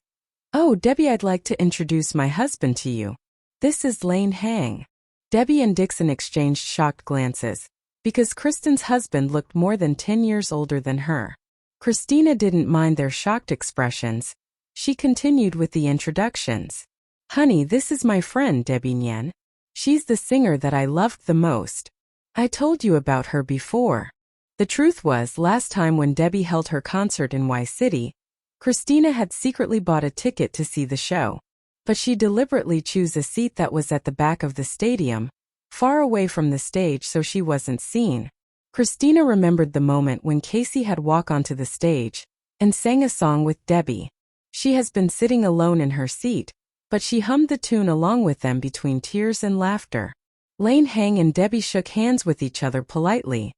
[SPEAKER 1] Oh, Debbie, I'd like to introduce my husband to you. This is Lane Hang." Debbie and Dixon exchanged shocked glances, because Kristen's husband looked more than 10 years older than her. Christina didn't mind their shocked expressions. She continued with the introductions. Honey, this is my friend Debbie Nian. She's the singer that I loved the most. I told you about her before. The truth was, last time when Debbie held her concert in Y City, Christina had secretly bought a ticket to see the show. But she deliberately chose a seat that was at the back of the stadium, far away from the stage so she wasn't seen. Christina remembered the moment when Casey had walked onto the stage and sang a song with Debbie. She has been sitting alone in her seat, but she hummed the tune along with them between tears and laughter. Lane Hang and Debbie shook hands with each other politely.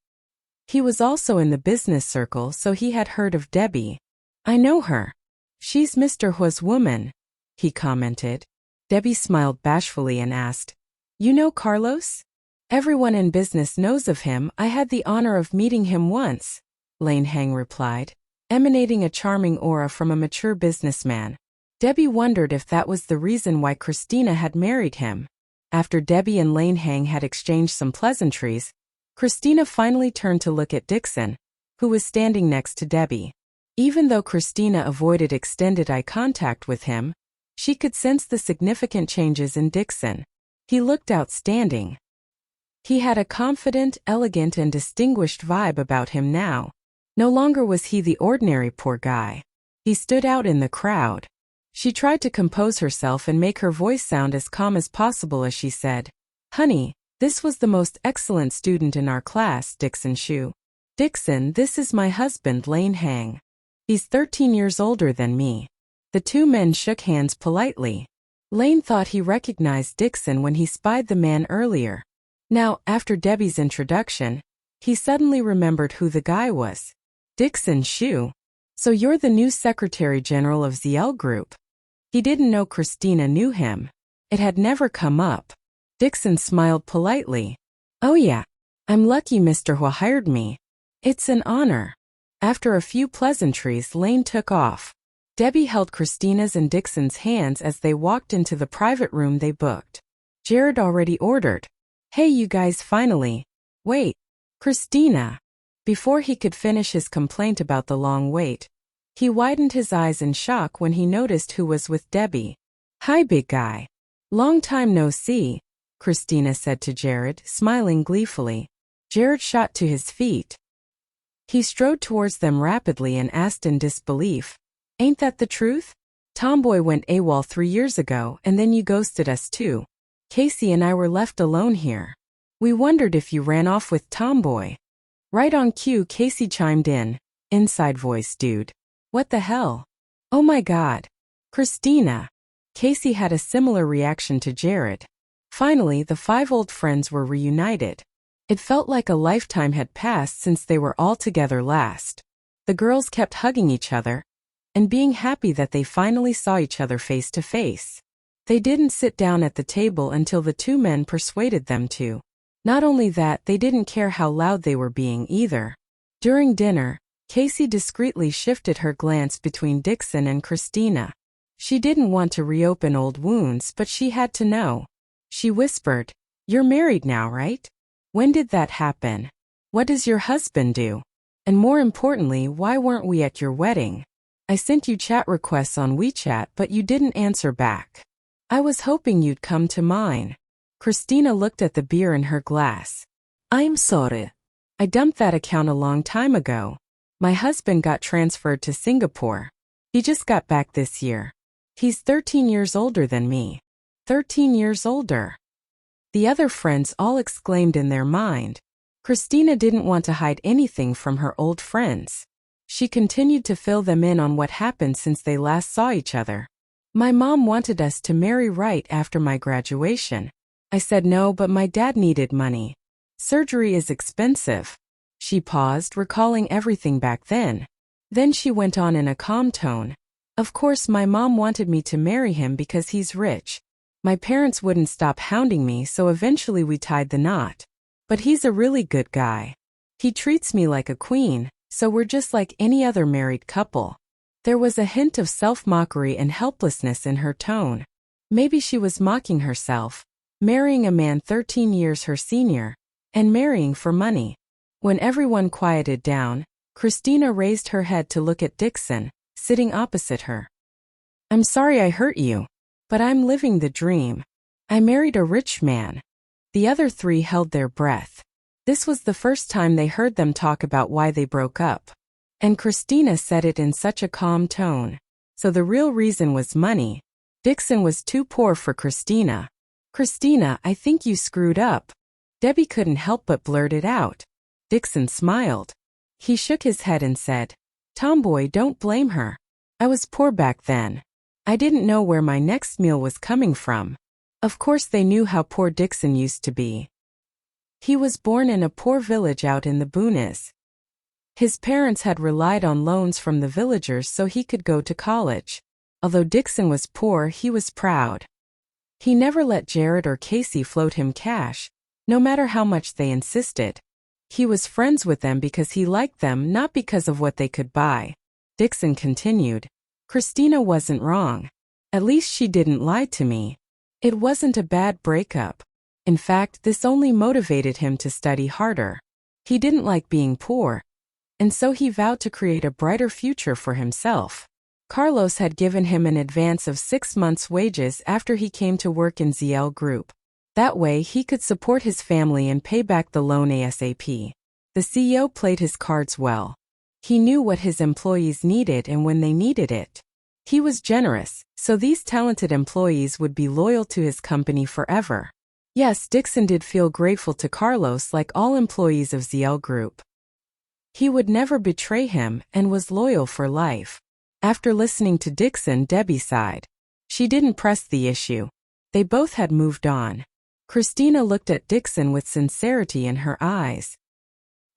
[SPEAKER 1] He was also in the business circle, so he had heard of Debbie. I know her. She's Mr. Huo's woman, he commented. Debbie smiled bashfully and asked, You know Carlos? Everyone in business knows of him. I had the honor of meeting him once, Lane Hang replied, emanating a charming aura from a mature businessman. Debbie wondered if that was the reason why Christina had married him. After Debbie and Lane Hang had exchanged some pleasantries, Christina finally turned to look at Dixon, who was standing next to Debbie. Even though Christina avoided extended eye contact with him, she could sense the significant changes in Dixon. He looked outstanding. He had a confident, elegant, and distinguished vibe about him now. No longer was he the ordinary poor guy. He stood out in the crowd. She tried to compose herself and make her voice sound as calm as possible as she said, Honey, this was the most excellent student in our class, Dixon Shu. Dixon, this is my husband, Lane Hang. He's 13 years older than me. The two men shook hands politely. Lane thought he recognized Dixon when he spied the man earlier. Now, after Debbie's introduction, he suddenly remembered who the guy was. Dixon Shu. So you're the new Secretary General of ZL Group. He didn't know Christina knew him. It had never come up. Dixon smiled politely. Oh yeah. I'm lucky Mr. Huo hired me. It's an honor. After a few pleasantries, Lane took off. Debbie held Christina's and Dixon's hands as they walked into the private room they booked. Jared already ordered. Hey you guys, finally. Wait. Christina. Before he could finish his complaint about the long wait, he widened his eyes in shock when he noticed who was with Debbie. Hi big guy. Long time no see, Christina said to Jared, smiling gleefully. Jared shot to his feet. He strode towards them rapidly and asked in disbelief, Ain't that the truth? Tomboy went AWOL 3 years ago and then you ghosted us too. Casey and I were left alone here. We wondered if you ran off with Tomboy. Right on cue, Casey chimed in. Inside voice, dude. What the hell? Oh my god. Christina. Casey had a similar reaction to Jared. Finally, the 5 old friends were reunited. It felt like a lifetime had passed since they were all together last. The girls kept hugging each other and being happy that they finally saw each other face to face. They didn't sit down at the table until the 2 men persuaded them to. Not only that, they didn't care how loud they were being either. During dinner, Casey discreetly shifted her glance between Dixon and Christina. She didn't want to reopen old wounds, but she had to know. She whispered, You're married now, right? When did that happen? What does your husband do? And more importantly, why weren't we at your wedding? I sent you chat requests on WeChat, but you didn't answer back. I was hoping you'd come to mine. Christina looked at the beer in her glass. I'm sorry. I dumped that account a long time ago. My husband got transferred to Singapore. He just got back this year. He's 13 years older than me. 13 years older. The other friends all exclaimed in their mind. Christina didn't want to hide anything from her old friends. She continued to fill them in on what happened since they last saw each other. My mom wanted us to marry right after my graduation. I said no, but my dad needed money. Surgery is expensive. She paused, recalling everything back then. Then she went on in a calm tone. Of course, my mom wanted me to marry him because he's rich. My parents wouldn't stop hounding me, so eventually we tied the knot. But he's a really good guy. He treats me like a queen, so we're just like any other married couple. There was a hint of self-mockery and helplessness in her tone. Maybe she was mocking herself, marrying a man 13 years her senior, and marrying for money. When everyone quieted down, Christina raised her head to look at Dixon, sitting opposite her. "I'm sorry I hurt you, but I'm living the dream. I married a rich man." The other three held their breath. This was the first time they heard them talk about why they broke up. And Christina said it in such a calm tone. So the real reason was money. Dixon was too poor for Christina. "Christina, I think you screwed up." Debbie couldn't help but blurt it out. Dixon smiled. He shook his head and said, "Tomboy, don't blame her. I was poor back then. I didn't know where my next meal was coming from." Of course they knew how poor Dixon used to be. He was born in a poor village out in the boonies. His parents had relied on loans from the villagers so he could go to college. Although Dixon was poor, he was proud. He never let Jared or Casey float him cash, no matter how much they insisted. He was friends with them because he liked them, not because of what they could buy. Dixon continued, "Christina wasn't wrong. At least she didn't lie to me. It wasn't a bad breakup. In fact, this only motivated him to study harder. He didn't like being poor, and so he vowed to create a brighter future for himself. Carlos had given him an advance of 6 months' wages after he came to work in ZL Group. That way he could support his family and pay back the loan ASAP. The CEO played his cards well. He knew what his employees needed and when they needed it. He was generous, so these talented employees would be loyal to his company forever. Yes, Dixon did feel grateful to Carlos like all employees of ZL Group. He would never betray him and was loyal for life. After listening to Dixon, Debbie sighed. She didn't press the issue. They both had moved on. Christina looked at Dixon with sincerity in her eyes.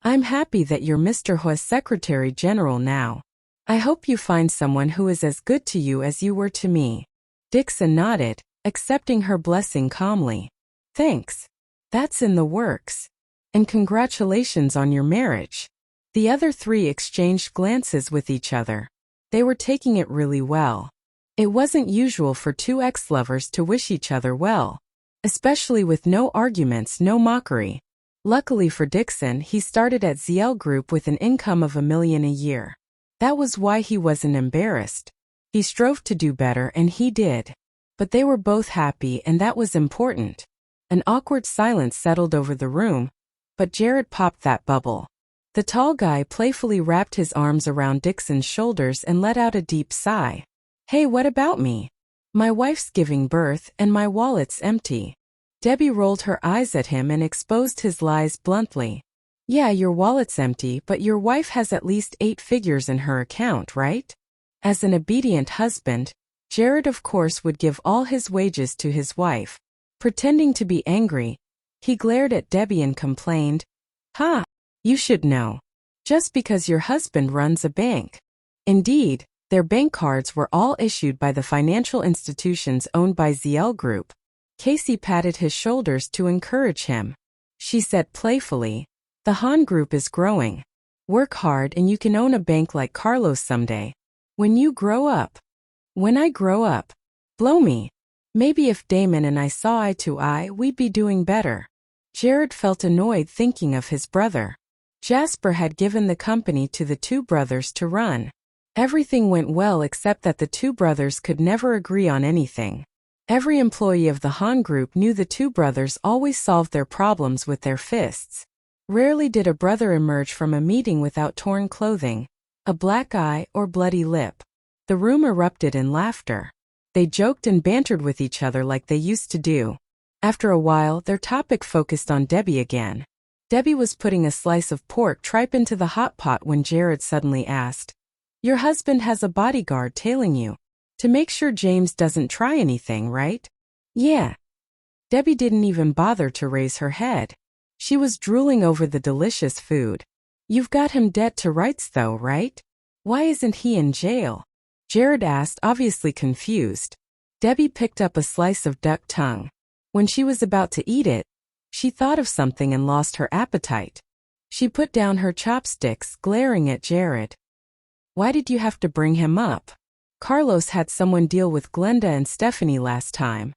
[SPEAKER 1] "I'm happy that you're Mr. Huo's Secretary General now. I hope you find someone who is as good to you as you were to me." Dixon nodded, accepting her blessing calmly. "Thanks. That's in the works. And congratulations on your marriage." The other three exchanged glances with each other. They were taking it really well. It wasn't usual for two ex-lovers to wish each other well, especially with no arguments, no mockery. Luckily for Dixon, he started at ZL Group with an income of $1 million a year. That was why he wasn't embarrassed. He strove to do better and he did. But they were both happy and that was important. An awkward silence settled over the room, but Jared popped that bubble. The tall guy playfully wrapped his arms around Dixon's shoulders and let out a deep sigh. "Hey, what about me? My wife's giving birth and my wallet's empty." Debbie rolled her eyes at him and exposed his lies bluntly. "Yeah, your wallet's empty, but your wife has at least 8 figures in her account, right?" As an obedient husband, Jared of course would give all his wages to his wife. Pretending to be angry, he glared at Debbie and complained, "Ha! You should know. Just because your husband runs a bank." Indeed, their bank cards were all issued by the financial institutions owned by ZL Group. Casey patted his shoulders to encourage him. She said playfully, "The Han Group is growing. Work hard and you can own a bank like Carlos someday. When you grow up." "When I grow up? Blow me. Maybe if Damon and I saw eye to eye, we'd be doing better." Jared felt annoyed thinking of his brother. Jasper had given the company to the two brothers to run. Everything went well except that the two brothers could never agree on anything. Every employee of the Han Group knew the two brothers always solved their problems with their fists. Rarely did a brother emerge from a meeting without torn clothing, a black eye, or bloody lip. The room erupted in laughter. They joked and bantered with each other like they used to do. After a while, their topic focused on Debbie again. Debbie was putting a slice of pork tripe into the hot pot when Jared suddenly asked, "Your husband has a bodyguard tailing you to make sure James doesn't try anything, right?" "Yeah." Debbie didn't even bother to raise her head. She was drooling over the delicious food. "You've got him dead to rights though, right? Why isn't he in jail?" Jared asked, obviously confused. Debbie picked up a slice of duck tongue. When she was about to eat it, she thought of something and lost her appetite. She put down her chopsticks, glaring at Jared. "Why did you have to bring him up? Carlos had someone deal with Glenda and Stephanie last time."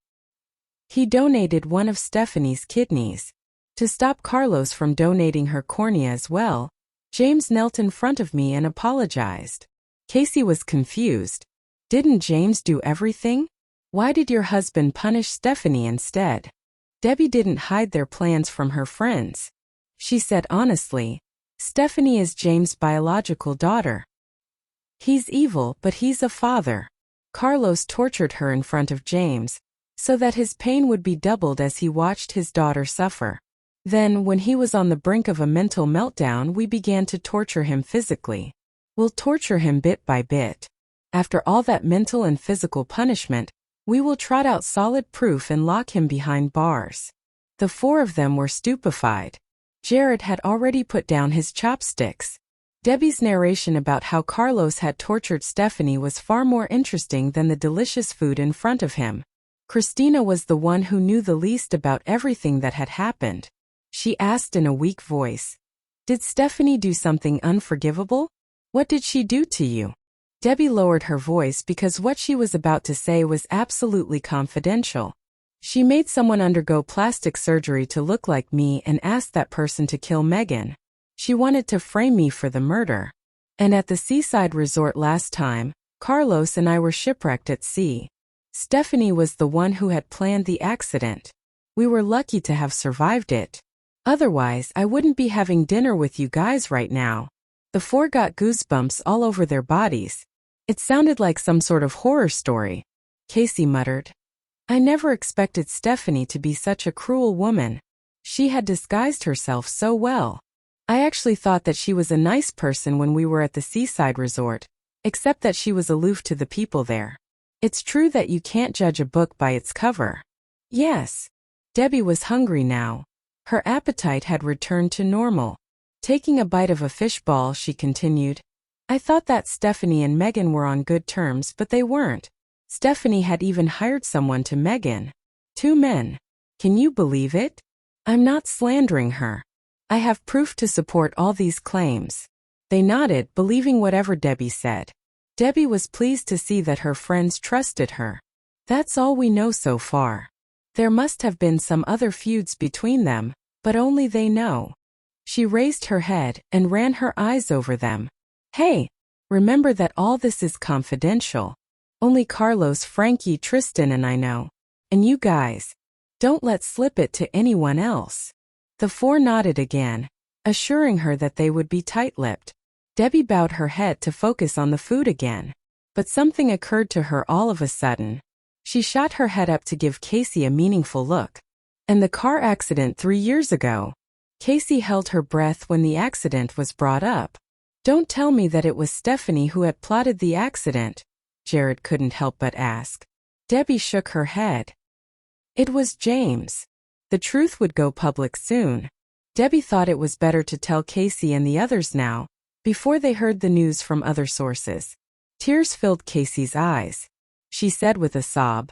[SPEAKER 1] He donated one of Stephanie's kidneys. To stop Carlos from donating her cornea as well, James knelt in front of me and apologized. Casey was confused. Didn't James do everything? Why did your husband punish Stephanie instead? Debbie didn't hide their plans from her friends. She said honestly, Stephanie is James' biological daughter. He's evil, but he's a father. Carlos tortured her in front of James, so that his pain would be doubled as he watched his daughter suffer. Then, when he was on the brink of a mental meltdown, we began to torture him physically. We'll torture him bit by bit. After all that mental and physical punishment, we will trot out solid proof and lock him behind bars. The four of them were stupefied. Jared had already put down his chopsticks. Debbie's narration about how Carlos had tortured Stephanie was far more interesting than the delicious food in front of him. Christina was the one who knew the least about everything that had happened. She asked in a weak voice, "Did Stephanie do something unforgivable? What did she do to you?" Debbie lowered her voice because what she was about to say was absolutely confidential. She made someone undergo plastic surgery to look like me and asked that person to kill Megan. She wanted to frame me for the murder. And at the seaside resort last time, Carlos and I were shipwrecked at sea. Stephanie was the one who had planned the accident. We were lucky to have survived it. Otherwise, I wouldn't be having dinner with you guys right now. The four got goosebumps all over their bodies. It sounded like some sort of horror story. Casey muttered. I never expected Stephanie to be such a cruel woman. She had disguised herself so well. I actually thought that she was a nice person when we were at the seaside resort, except that she was aloof to the people there. It's true that you can't judge a book by its cover. Yes. Debbie was hungry now. Her appetite had returned to normal. Taking a bite of a fish ball, she continued, I thought that Stephanie and Megan were on good terms, but they weren't. Stephanie had even hired someone to Megan. 2 men. Can you believe it? I'm not slandering her. I have proof to support all these claims. They nodded, believing whatever Debbie said. Debbie was pleased to see that her friends trusted her. That's all we know so far. There must have been some other feuds between them, but only they know. She raised her head and ran her eyes over them. Hey, remember that all this is confidential. Only Carlos, Frankie, Tristan and I know. And you guys, don't let slip it to anyone else. The four nodded again, assuring her that they would be tight-lipped. Debbie bowed her head to focus on the food again. But something occurred to her all of a sudden. She shot her head up to give Casey a meaningful look. And the car accident 3 years ago. Casey held her breath when the accident was brought up. Don't tell me that it was Stephanie who had plotted the accident, Jared couldn't help but ask. Debbie shook her head. It was James. The truth would go public soon. Debbie thought it was better to tell Casey and the others now, before they heard the news from other sources. Tears filled Casey's eyes. She said with a sob,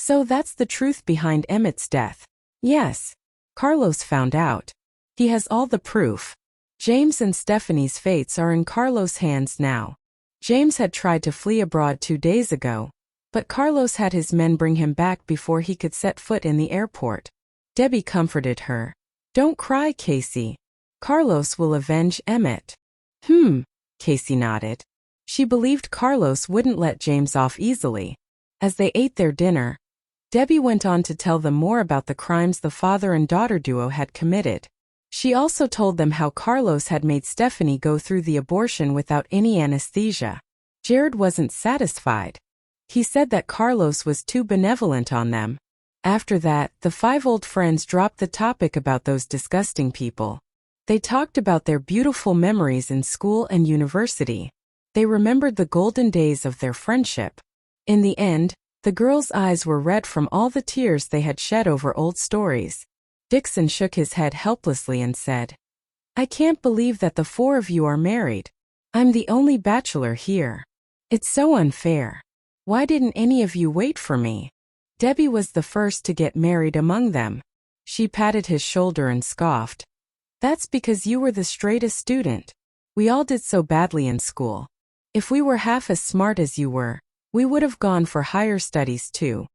[SPEAKER 1] So that's the truth behind Emmett's death. Yes. Carlos found out. He has all the proof. James and Stephanie's fates are in Carlos' hands now. James had tried to flee abroad 2 days ago, but Carlos had his men bring him back before he could set foot in the airport. Debbie comforted her. Don't cry, Casey. Carlos will avenge Emmett. Casey nodded. She believed Carlos wouldn't let James off easily. As they ate their dinner, Debbie went on to tell them more about the crimes the father and daughter duo had committed. She also told them how Carlos had made Stephanie go through the abortion without any anesthesia. Jared wasn't satisfied. He said that Carlos was too benevolent on them. After that, the 5 old friends dropped the topic about those disgusting people. They talked about their beautiful memories in school and university. They remembered the golden days of their friendship. In the end, the girls' eyes were red from all the tears they had shed over old stories. Dixon shook his head helplessly and said, I can't believe that the 4 of you are married. I'm the only bachelor here. It's so unfair. Why didn't any of you wait for me? Debbie was the first to get married among them. She patted his shoulder and scoffed. That's because you were the straightest student. We all did so badly in school. If we were half as smart as you were, we would have gone for higher studies too.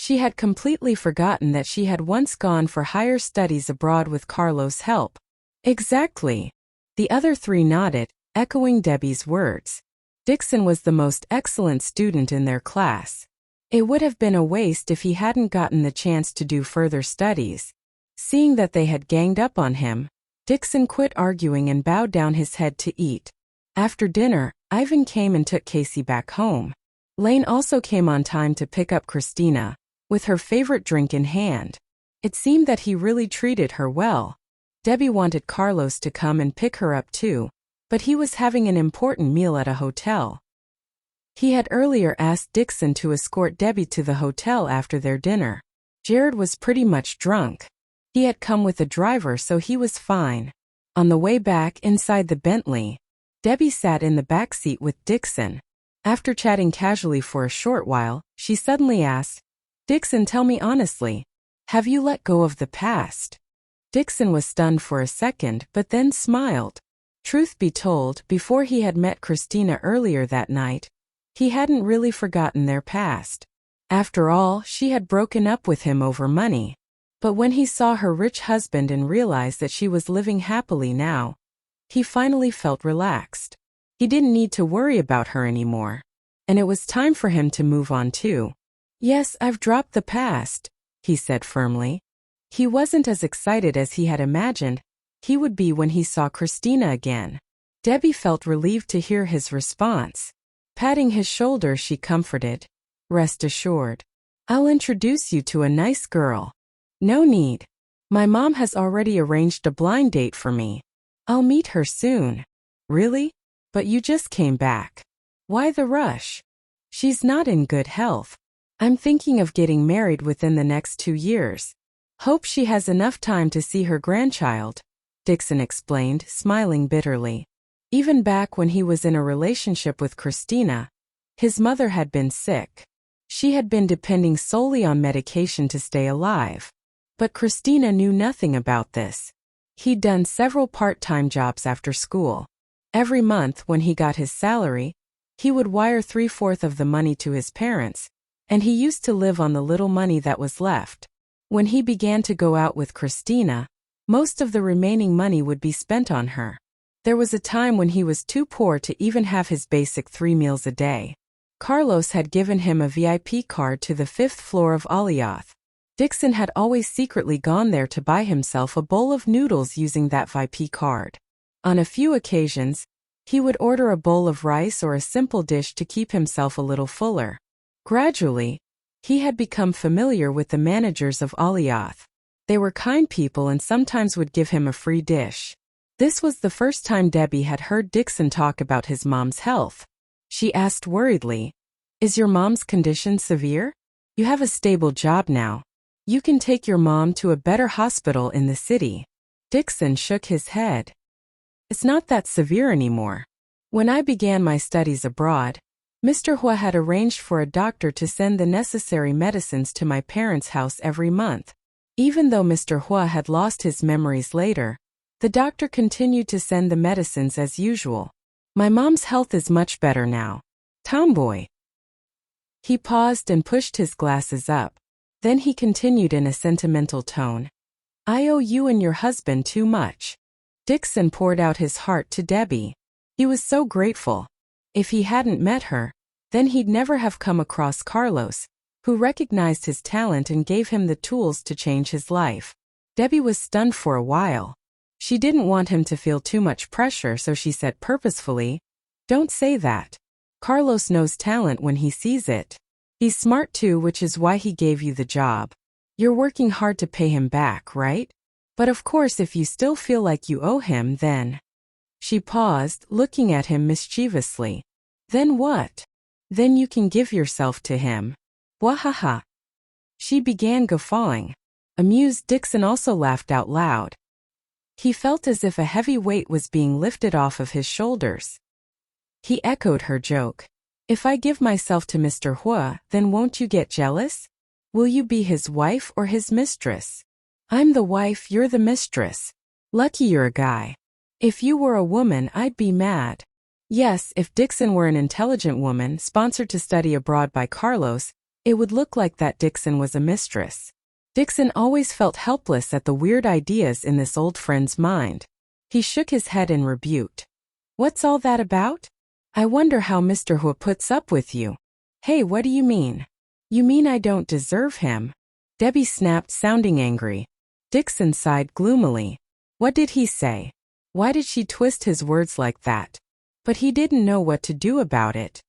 [SPEAKER 1] She had completely forgotten that she had once gone for higher studies abroad with Carlos' help. Exactly. The other three nodded, echoing Debbie's words. Dixon was the most excellent student in their class. It would have been a waste if he hadn't gotten the chance to do further studies. Seeing that they had ganged up on him, Dixon quit arguing and bowed down his head to eat. After dinner, Ivan came and took Casey back home. Lane also came on time to pick up Christina, with her favorite drink in hand. It seemed that he really treated her well. Debbie wanted Carlos to come and pick her up too, but he was having an important meal at a hotel. He had earlier asked Dixon to escort Debbie to the hotel after their dinner. Jared was pretty much drunk. He had come with a driver, so he was fine. On the way back inside the Bentley, Debbie sat in the back seat with Dixon. After chatting casually for a short while, she suddenly asked, "Dixon, tell me honestly, have you let go of the past?" Dixon was stunned for a second but then smiled. Truth be told, before he had met Christina earlier that night, he hadn't really forgotten their past. After all, she had broken up with him over money. But when he saw her rich husband and realized that she was living happily now, he finally felt relaxed. He didn't need to worry about her anymore. And it was time for him to move on too. "Yes, I've dropped the past," he said firmly. He wasn't as excited as he had imagined he would be when he saw Christina again. Debbie felt relieved to hear his response. Patting his shoulder, she comforted, "Rest assured. I'll introduce you to a nice girl." "No need. My mom has already arranged a blind date for me. I'll meet her soon." "Really? But you just came back. Why the rush?" "She's not in good health. I'm thinking of getting married within the next 2 years. Hope she has enough time to see her grandchild," Dixon explained, smiling bitterly. Even back when he was in a relationship with Christina, his mother had been sick. She had been depending solely on medication to stay alive. But Christina knew nothing about this. He'd done several part-time jobs after school. Every month when he got his salary, he would wire 3/4 of the money to his parents, and he used to live on the little money that was left. When he began to go out with Christina, most of the remaining money would be spent on her. There was a time when he was too poor to even have his basic 3 meals a day. Carlos had given him a VIP card to the 5th floor of Alioth. Dixon had always secretly gone there to buy himself a bowl of noodles using that VIP card. On a few occasions, he would order a bowl of rice or a simple dish to keep himself a little fuller. Gradually, he had become familiar with the managers of Alioth. They were kind people and sometimes would give him a free dish. This was the first time Debbie had heard Dixon talk about his mom's health. She asked worriedly, "Is your mom's condition severe? You have a stable job now. You can take your mom to a better hospital in the city." Dixon shook his head. "It's not that severe anymore. When I began my studies abroad, Mr. Huo had arranged for a doctor to send the necessary medicines to my parents' house every month. Even though Mr. Huo had lost his memories later, the doctor continued to send the medicines as usual. My mom's health is much better now. Tomboy." He paused and pushed his glasses up. Then he continued in a sentimental tone, "I owe you and your husband too much." Dixon poured out his heart to Debbie. He was so grateful. If he hadn't met her, then he'd never have come across Carlos, who recognized his talent and gave him the tools to change his life. Debbie was stunned for a while. She didn't want him to feel too much pressure, so she said purposefully, "Don't say that. Carlos knows talent when he sees it. He's smart too, which is why he gave you the job. You're working hard to pay him back, right? But of course if you still feel like you owe him, then..." She paused, looking at him mischievously. "Then what? Then you can give yourself to him. Wahaha." She began guffawing. Amused, Dixon also laughed out loud. He felt as if a heavy weight was being lifted off of his shoulders. He echoed her joke. "If I give myself to Mr. Huo, then won't you get jealous? Will you be his wife or his mistress?" "I'm the wife, you're the mistress. Lucky you're a guy. If you were a woman, I'd be mad." Yes, if Dixon were an intelligent woman sponsored to study abroad by Carlos, It would look like that Dixon was a mistress. Dixon always felt helpless at the weird ideas in this old friend's mind. He shook his head and rebuked. What's all that about? I wonder how Mr. Huo puts up with you. Hey, what do you mean? You mean I don't deserve him? Debbie snapped, sounding angry. Dixon sighed gloomily. What did he say? Why did she twist his words like that? But he didn't know what to do about it.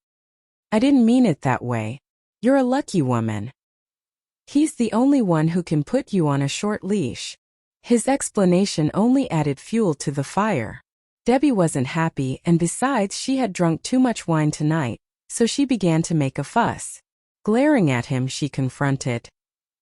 [SPEAKER 1] I didn't mean it that way. You're a lucky woman. He's the only one who can put you on a short leash. His explanation only added fuel to the fire. Debbie wasn't happy, and besides she had drunk too much wine tonight, so she began to make a fuss. Glaring at him, she confronted.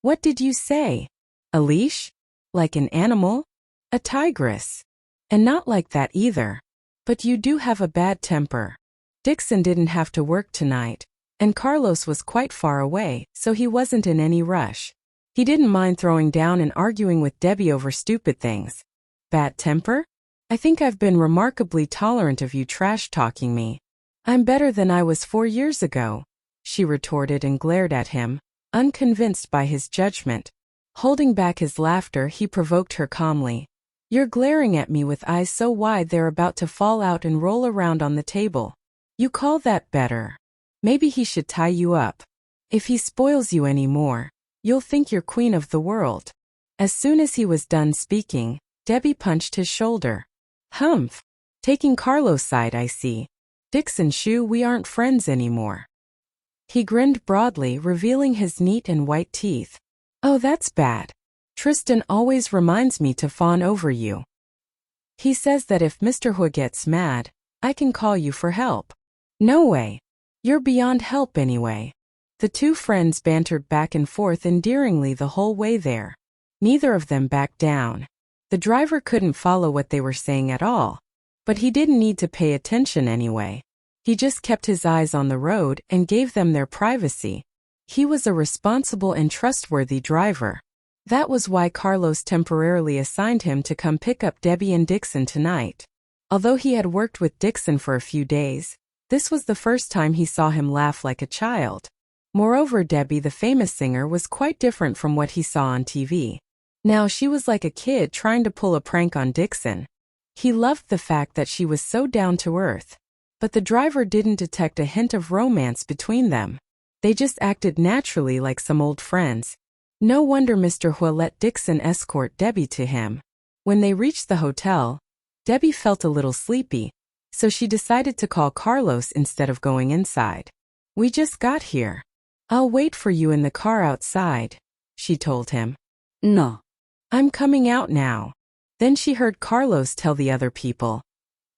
[SPEAKER 1] What did you say? A leash? Like an animal? A tigress? And not like that either. But you do have a bad temper. Dixon didn't have to work tonight, and Carlos was quite far away, so he wasn't in any rush. He didn't mind throwing down and arguing with Debbie over stupid things. Bad temper? I think I've been remarkably tolerant of you trash-talking me. I'm better than I was 4 years ago, she retorted and glared at him, unconvinced by his judgment. Holding back his laughter, he provoked her calmly. You're glaring at me with eyes so wide they're about to fall out and roll around on the table. You call that better? Maybe he should tie you up. If he spoils you any more, you'll think you're queen of the world. As soon as he was done speaking, Debbie punched his shoulder. Humph. Taking Carlos' side, I see. Dixon Shu, we aren't friends anymore. He grinned broadly, revealing his neat and white teeth. Oh, that's bad. Tristan always reminds me to fawn over you. He says that if Mr. Huo gets mad, I can call you for help. No way. You're beyond help anyway. The two friends bantered back and forth endearingly the whole way there. Neither of them backed down. The driver couldn't follow what they were saying at all. But he didn't need to pay attention anyway. He just kept his eyes on the road and gave them their privacy. He was a responsible and trustworthy driver. That was why Carlos temporarily assigned him to come pick up Debbie and Dixon tonight. Although he had worked with Dixon for a few days, this was the first time he saw him laugh like a child. Moreover, Debbie, the famous singer, was quite different from what he saw on TV. Now she was like a kid trying to pull a prank on Dixon. He loved the fact that she was so down to earth. But the driver didn't detect a hint of romance between them. They just acted naturally like some old friends. No wonder Mr. Huo let Dixon escort Debbie to him. When they reached the hotel, Debbie felt a little sleepy, so she decided to call Carlos instead of going inside. We just got here. I'll wait for you in the car outside, she told him. No. I'm coming out now. Then she heard Carlos tell the other people.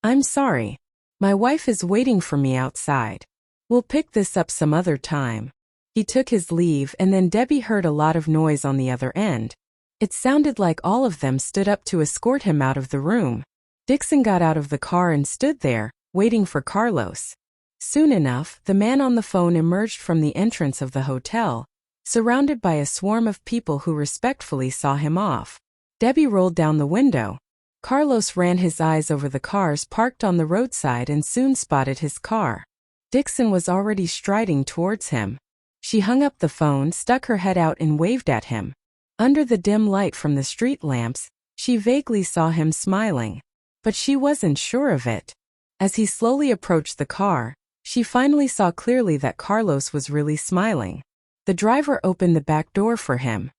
[SPEAKER 1] I'm sorry. My wife is waiting for me outside. We'll pick this up some other time. He took his leave, and then Debbie heard a lot of noise on the other end. It sounded like all of them stood up to escort him out of the room. Dixon got out of the car and stood there, waiting for Carlos. Soon enough, the man on the phone emerged from the entrance of the hotel, surrounded by a swarm of people who respectfully saw him off. Debbie rolled down the window. Carlos ran his eyes over the cars parked on the roadside and soon spotted his car. Dixon was already striding towards him. She hung up the phone, stuck her head out and waved at him. Under the dim light from the street lamps, she vaguely saw him smiling. But she wasn't sure of it. As he slowly approached the car, she finally saw clearly that Carlos was really smiling. The driver opened the back door for him.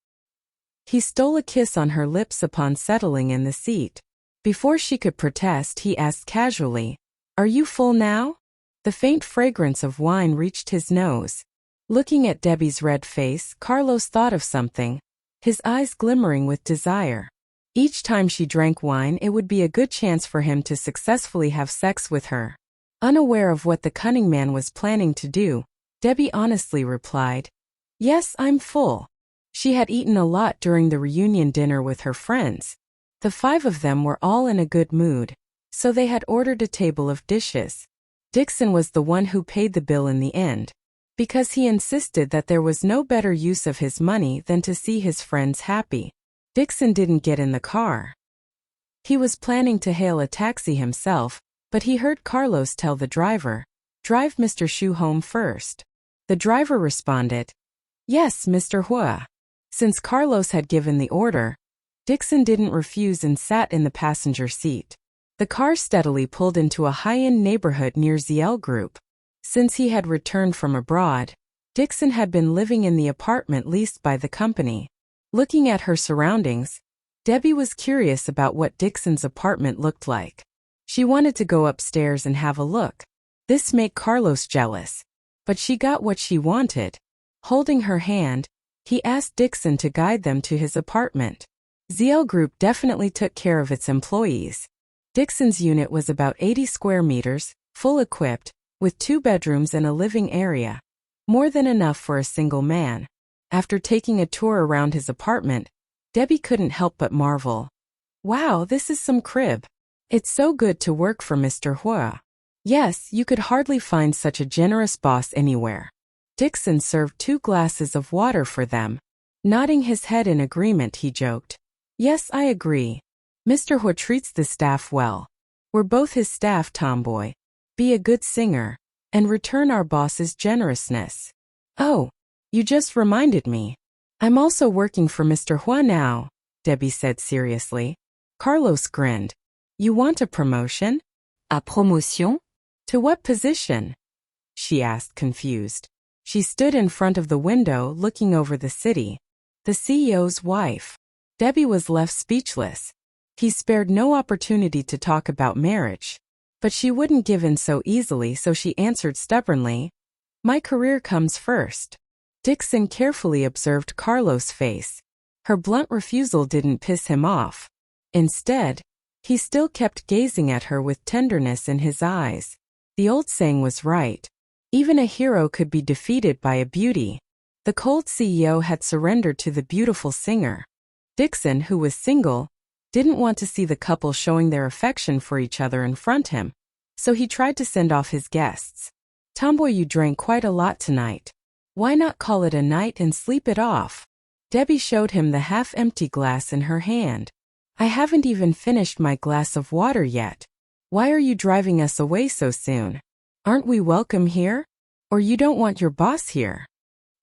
[SPEAKER 1] He stole a kiss on her lips upon settling in the seat. Before she could protest, he asked casually, "Are you full now?" The faint fragrance of wine reached his nose. Looking at Debbie's red face, Carlos thought of something, his eyes glimmering with desire. Each time she drank wine, it would be a good chance for him to successfully have sex with her. Unaware of what the cunning man was planning to do, Debbie honestly replied, "Yes, I'm full." She had eaten a lot during the reunion dinner with her friends. The 5 of them were all in a good mood, so they had ordered a table of dishes. Dixon was the one who paid the bill in the end, because he insisted that there was no better use of his money than to see his friends happy. Dixon didn't get in the car. He was planning to hail a taxi himself, but he heard Carlos tell the driver, "Drive Mr. Shu home first." The driver responded, Yes, Mr. Huo. Since Carlos had given the order, Dixon didn't refuse and sat in the passenger seat. The car steadily pulled into a high-end neighborhood near ZL Group. Since he had returned from abroad, Dixon had been living in the apartment leased by the company. Looking at her surroundings, Debbie was curious about what Dixon's apartment looked like. She wanted to go upstairs and have a look. This made Carlos jealous, but she got what she wanted. Holding her hand, he asked Dixon to guide them to his apartment. ZL Group definitely took care of its employees. Dixon's unit was about 80 square meters, full equipped, with 2 bedrooms and a living area. More than enough for a single man. After taking a tour around his apartment, Debbie couldn't help but marvel. Wow, this is some crib. It's so good to work for Mr. Huo. Yes, you could hardly find such a generous boss anywhere. Dixon served 2 glasses of water for them. Nodding his head in agreement, he joked. Yes, I agree. Mr. Huo treats the staff well. We're both his staff, tomboy. Be a good singer, and return our boss's generousness. Oh, you just reminded me. I'm also working for Mr. Huo now, Debbie said seriously. Carlos grinned. You want a promotion? A promotion? To what position? She asked, confused. She stood in front of the window looking over the city. The CEO's wife. Debbie was left speechless. He spared no opportunity to talk about marriage. But she wouldn't give in so easily, so she answered stubbornly, My career comes first. Dixon carefully observed Carlos' face. Her blunt refusal didn't piss him off. Instead, he still kept gazing at her with tenderness in his eyes. The old saying was right. Even a hero could be defeated by a beauty. The cold CEO had surrendered to the beautiful singer. Dixon, who was single, didn't want to see the couple showing their affection for each other in front him, so he tried to send off his guests. Tomboy, you drank quite a lot tonight. Why not call it a night and sleep it off? Debbie showed him the half-empty glass in her hand. I haven't even finished my glass of water yet. Why are you driving us away so soon? Aren't we welcome here? Or you don't want your boss here?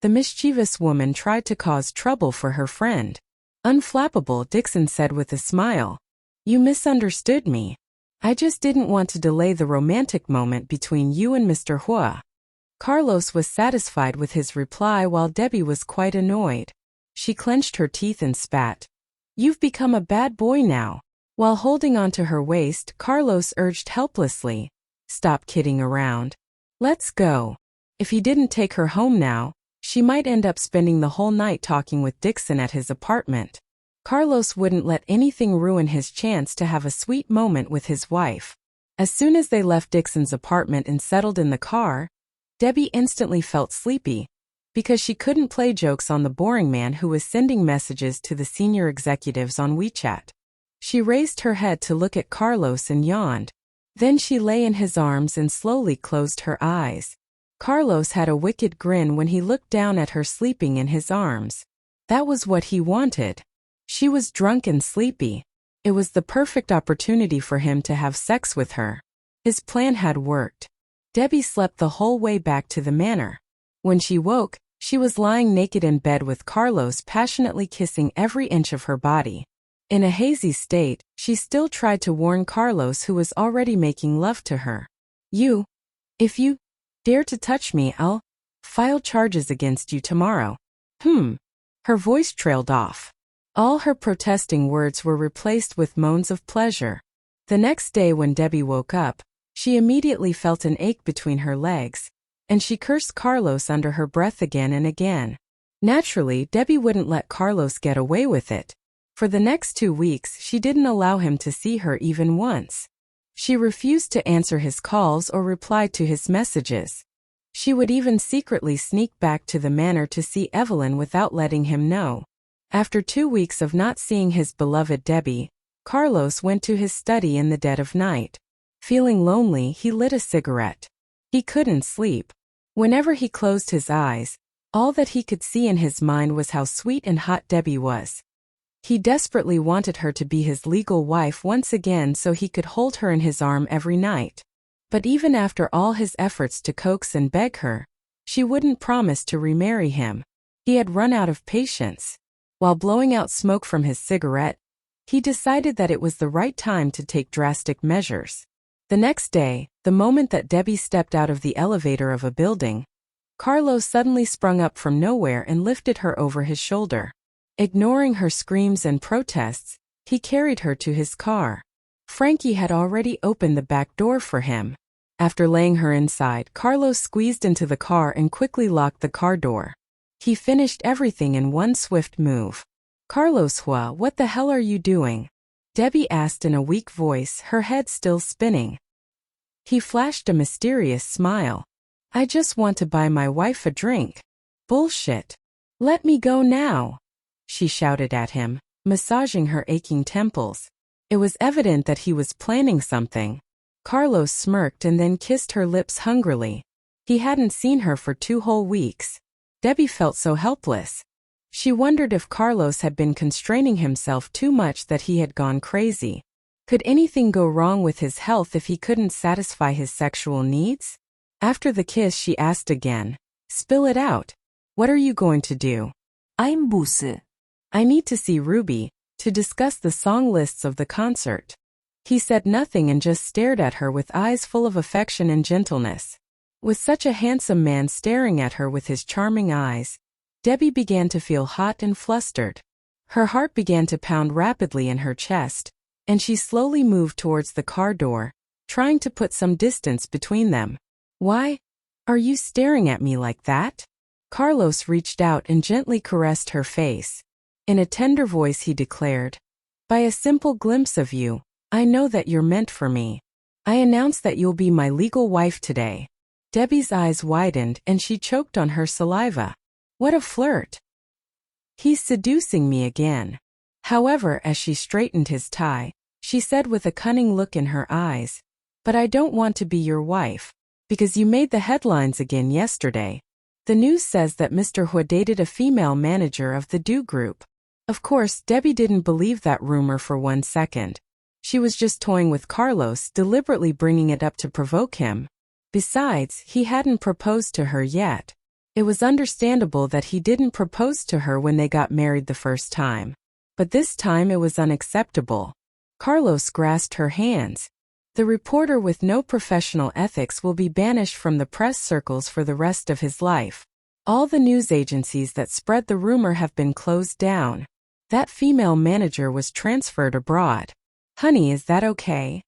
[SPEAKER 1] The mischievous woman tried to cause trouble for her friend. Unflappable, Dixon said with a smile. You misunderstood me. I just didn't want to delay the romantic moment between you and Mr. Huo. Carlos was satisfied with his reply while Debbie was quite annoyed. She clenched her teeth and spat. You've become a bad boy now. While holding onto her waist, Carlos urged helplessly. Stop kidding around. Let's go. If he didn't take her home now, she might end up spending the whole night talking with Dixon at his apartment. Carlos wouldn't let anything ruin his chance to have a sweet moment with his wife. As soon as they left Dixon's apartment and settled in the car, Debbie instantly felt sleepy, because she couldn't play jokes on the boring man who was sending messages to the senior executives on WeChat. She raised her head to look at Carlos and yawned. Then she lay in his arms and slowly closed her eyes. Carlos had a wicked grin when he looked down at her sleeping in his arms. That was what he wanted. She was drunk and sleepy. It was the perfect opportunity for him to have sex with her. His plan had worked. Debbie slept the whole way back to the manor. When she woke, she was lying naked in bed with Carlos passionately kissing every inch of her body. In a hazy state, she still tried to warn Carlos, who was already making love to her. If you dare to touch me, I'll file charges against you tomorrow. Her voice trailed off. All her protesting words were replaced with moans of pleasure. The next day when Debbie woke up, she immediately felt an ache between her legs, and she cursed Carlos under her breath again and again. Naturally, Debbie wouldn't let Carlos get away with it. For the next 2 weeks, she didn't allow him to see her even once. She refused to answer his calls or reply to his messages. She would even secretly sneak back to the manor to see Evelyn without letting him know. After 2 weeks of not seeing his beloved Debbie, Carlos went to his study in the dead of night. Feeling lonely, he lit a cigarette. He couldn't sleep. Whenever he closed his eyes, all that he could see in his mind was how sweet and hot Debbie was. He desperately wanted her to be his legal wife once again so he could hold her in his arm every night. But even after all his efforts to coax and beg her, she wouldn't promise to remarry him. He had run out of patience. While blowing out smoke from his cigarette, he decided that it was the right time to take drastic measures. The next day, the moment that Debbie stepped out of the elevator of a building, Carlos suddenly sprung up from nowhere and lifted her over his shoulder. Ignoring her screams and protests, he carried her to his car. Frankie had already opened the back door for him. After laying her inside, Carlos squeezed into the car and quickly locked the car door. He finished everything in one swift move. Carlos Huo, what the hell are you doing? Debbie asked in a weak voice, her head still spinning. He flashed a mysterious smile. I just want to buy my wife a drink. Bullshit. Let me go now, she shouted at him, massaging her aching temples. It was evident that he was planning something. Carlos smirked and then kissed her lips hungrily. He hadn't seen her for 2 whole weeks. Debbie felt so helpless. She wondered if Carlos had been constraining himself too much, that he had gone crazy. Could anything go wrong with his health if he couldn't satisfy his sexual needs? After the kiss, she asked again, spill it out. What are you going to do?
[SPEAKER 2] I'm Busse.
[SPEAKER 1] I need to see Ruby, to discuss the song lists of the concert. He said nothing and just stared at her with eyes full of affection and gentleness. With such a handsome man staring at her with his charming eyes, Debbie began to feel hot and flustered. Her heart began to pound rapidly in her chest, and she slowly moved towards the car door, trying to put some distance between them. Why are you staring at me like that? Carlos reached out and gently caressed her face. In a tender voice he declared, by a simple glimpse of you, I know that you're meant for me. I announce that you'll be my legal wife today. Debbie's eyes widened and she choked on her saliva. What a flirt. He's seducing me again. However, as she straightened his tie, she said with a cunning look in her eyes, but I don't want to be your wife, because you made the headlines again yesterday. The news says that Mr. Huo dated a female manager of the Do Group. Of course, Debbie didn't believe that rumor for 1 second. She was just toying with Carlos, deliberately bringing it up to provoke him. Besides, he hadn't proposed to her yet. It was understandable that he didn't propose to her when they got married the first time. But this time it was unacceptable. Carlos grasped her hands. The reporter with no professional ethics will be banished from the press circles for the rest of his life. All the news agencies that spread the rumor have been closed down. That female manager was transferred abroad. Honey, is that okay?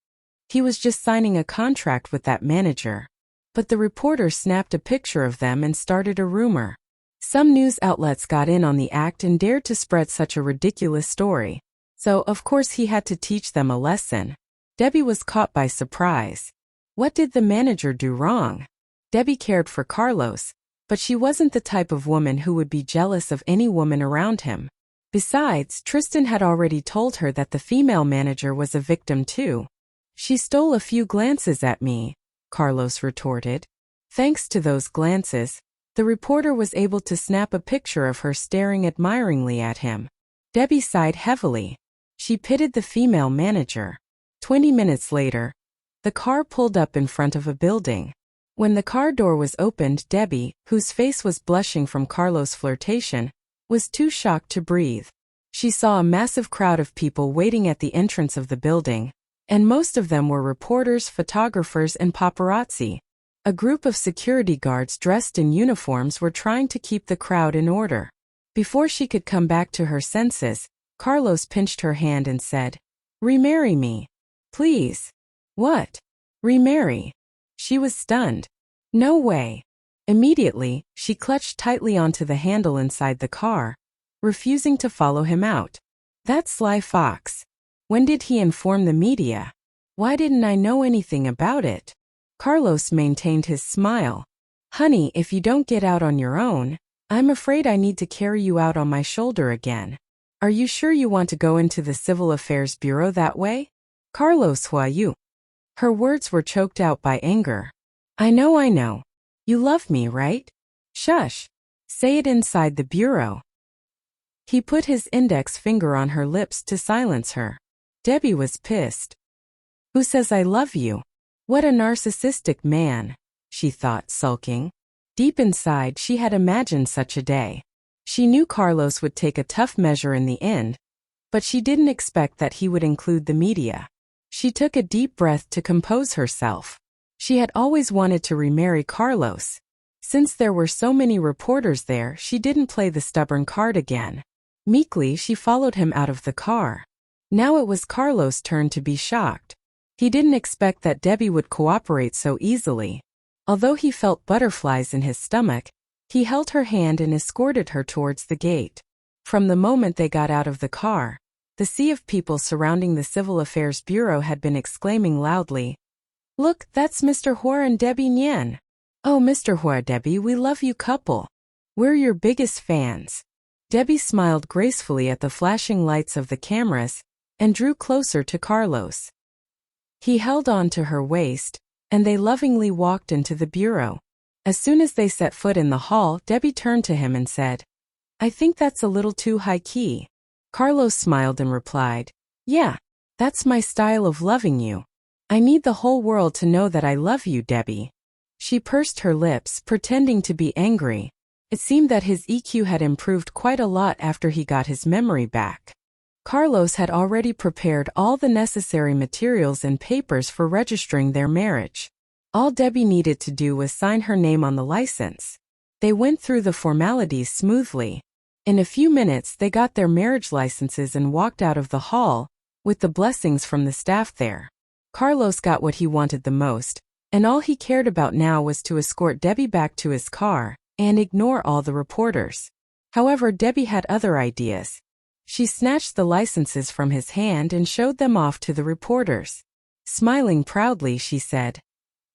[SPEAKER 1] He was just signing a contract with that manager. But the reporter snapped a picture of them and started a rumor. Some news outlets got in on the act and dared to spread such a ridiculous story. So, of course, he had to teach them a lesson. Debbie was caught by surprise. What did the manager do wrong? Debbie cared for Carlos, but she wasn't the type of woman who would be jealous of any woman around him. Besides, Tristan had already told her that the female manager was a victim too. She stole a few glances at me, Carlos retorted. Thanks to those glances, the reporter was able to snap a picture of her staring admiringly at him. Debbie sighed heavily. She pitied the female manager. 20 minutes later, the car pulled up in front of a building. When the car door was opened, Debbie, whose face was blushing from Carlos' flirtation, was too shocked to breathe. She saw a massive crowd of people waiting at the entrance of the building, and most of them were reporters, photographers, and paparazzi. A group of security guards dressed in uniforms were trying to keep the crowd in order. Before she could come back to her senses, Carlos pinched her hand and said, "Remarry me. Please." "What? Remarry?" She was stunned. "No way." Immediately, she clutched tightly onto the handle inside the car, refusing to follow him out. That sly fox. When did he inform the media? Why didn't I know anything about it? Carlos maintained his smile. "Honey, if you don't get out on your own, I'm afraid I need to carry you out on my shoulder again. Are you sure you want to go into the Civil Affairs Bureau that way?" "Carlos Huo, you." Her words were choked out by anger. I know. You love me, right? Shush. Say it inside the bureau." He put his index finger on her lips to silence her. Debbie was pissed. "Who says I love you? What a narcissistic man," she thought, sulking. Deep inside, she had imagined such a day. She knew Carlos would take a tough measure in the end, but she didn't expect that he would include the media. She took a deep breath to compose herself. She had always wanted to remarry Carlos. Since there were so many reporters there, she didn't play the stubborn card again. Meekly, she followed him out of the car. Now it was Carlos' turn to be shocked. He didn't expect that Debbie would cooperate so easily. Although he felt butterflies in his stomach, he held her hand and escorted her towards the gate. From the moment they got out of the car, the sea of people surrounding the Civil Affairs Bureau had been exclaiming loudly, "Look, that's Mr. Huo and Debbie Nian. Oh, Mr. Huo, Debbie, we love you couple. We're your biggest fans." Debbie smiled gracefully at the flashing lights of the cameras and drew closer to Carlos. He held on to her waist, and they lovingly walked into the bureau. As soon as they set foot in the hall, Debbie turned to him and said, "I think that's a little too high-key." Carlos smiled and replied, "Yeah, that's my style of loving you. I need the whole world to know that I love you, Debbie." She pursed her lips, pretending to be angry. It seemed that his EQ had improved quite a lot after he got his memory back. Carlos had already prepared all the necessary materials and papers for registering their marriage. All Debbie needed to do was sign her name on the license. They went through the formalities smoothly. In a few minutes they got their marriage licenses and walked out of the hall, with the blessings from the staff there. Carlos got what he wanted the most, and all he cared about now was to escort Debbie back to his car and ignore all the reporters. However, Debbie had other ideas. She snatched the licenses from his hand and showed them off to the reporters. Smiling proudly, she said,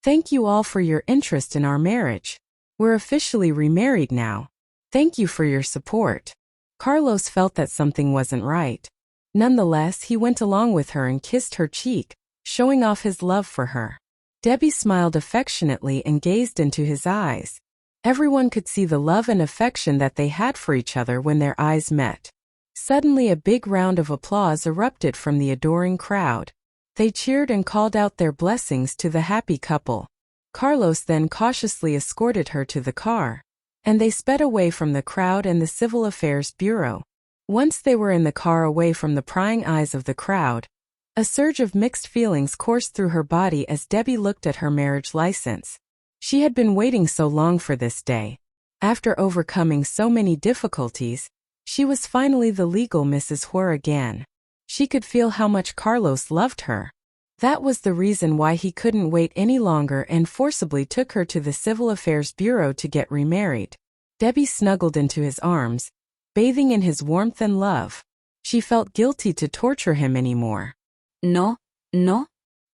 [SPEAKER 1] "Thank you all for your interest in our marriage. We're officially remarried now. Thank you for your support." Carlos felt that something wasn't right. Nonetheless, he went along with her and kissed her cheek, showing off his love for her. Debbie smiled affectionately and gazed into his eyes. Everyone could see the love and affection that they had for each other when their eyes met. Suddenly a big round of applause erupted from the adoring crowd. They cheered and called out their blessings to the happy couple. Carlos then cautiously escorted her to the car, and they sped away from the crowd and the Civil Affairs Bureau. Once they were in the car away from the prying eyes of the crowd, a surge of mixed feelings coursed through her body as Debbie looked at her marriage license. She had been waiting so long for this day. After overcoming so many difficulties, she was finally the legal Mrs. Huo again. She could feel how much Carlos loved her. That was the reason why he couldn't wait any longer and forcibly took her to the Civil Affairs Bureau to get remarried. Debbie snuggled into his arms, bathing in his warmth and love. She felt guilty to torture him anymore.
[SPEAKER 2] No.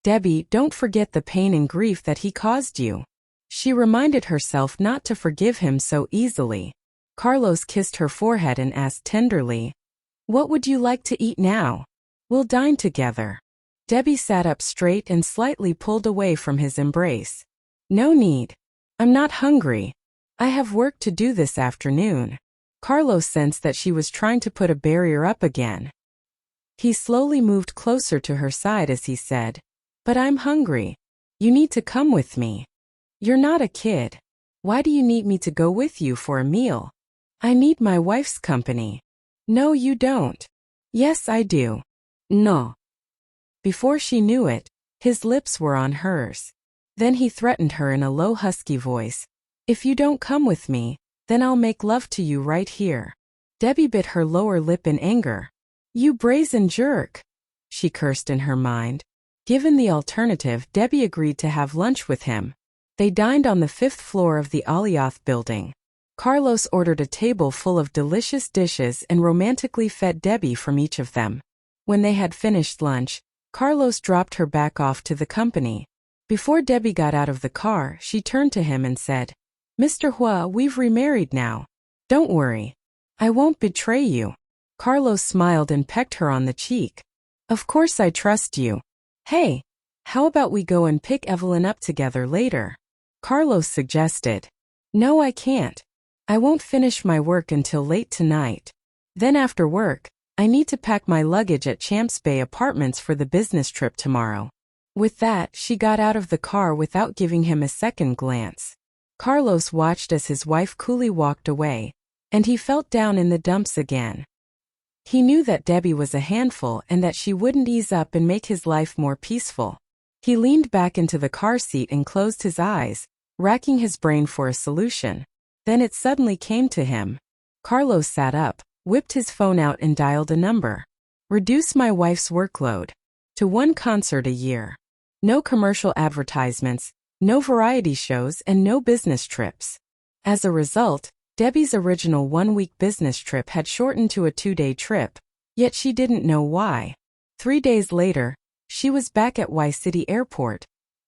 [SPEAKER 1] Debbie, don't forget the pain and grief that he caused you. She reminded herself not to forgive him so easily. Carlos kissed her forehead and asked tenderly, "What would you like to eat now? We'll dine together." Debbie sat up straight and slightly pulled away from his embrace. "No need. I'm not hungry. I have work to do this afternoon." Carlos sensed that she was trying to put a barrier up again. He slowly moved closer to her side as he said, "But I'm hungry. You need to come with me. You're not a kid. Why do you need me to go with you for a meal? I need my wife's company." "No, you don't." "Yes, I do." "No." Before she knew it, his lips were on hers. Then he threatened her in a low husky voice, "If you don't come with me, then I'll make love to you right here." Debbie bit her lower lip in anger. "You brazen jerk," she cursed in her mind. Given the alternative, Debbie agreed to have lunch with him. They dined on the 5th floor of the Alioth building. Carlos ordered a table full of delicious dishes and romantically fed Debbie from each of them. When they had finished lunch, Carlos dropped her back off to the company. Before Debbie got out of the car, she turned to him and said, "Mr. Huo, we've remarried now. Don't worry. I won't betray you." Carlos smiled and pecked her on the cheek. "Of course I trust you. Hey, how about we go and pick Evelyn up together later?" Carlos suggested. "No, I can't. I won't finish my work until late tonight. Then after work, I need to pack my luggage at Champs Bay Apartments for the business trip tomorrow." With that, she got out of the car without giving him a second glance. Carlos watched as his wife coolly walked away, and he felt down in the dumps again. He knew that Debbie was a handful and that she wouldn't ease up and make his life more peaceful. He leaned back into the car seat and closed his eyes, racking his brain for a solution. Then it suddenly came to him. Carlos sat up, whipped his phone out and dialed a number. Reduce my wife's workload to one concert a year. No commercial advertisements, no variety shows, and no business trips. As a result, Debbie's original one-week business trip had shortened to a 2-day trip, yet she didn't know why. 3 days later, she was back at Y City Airport,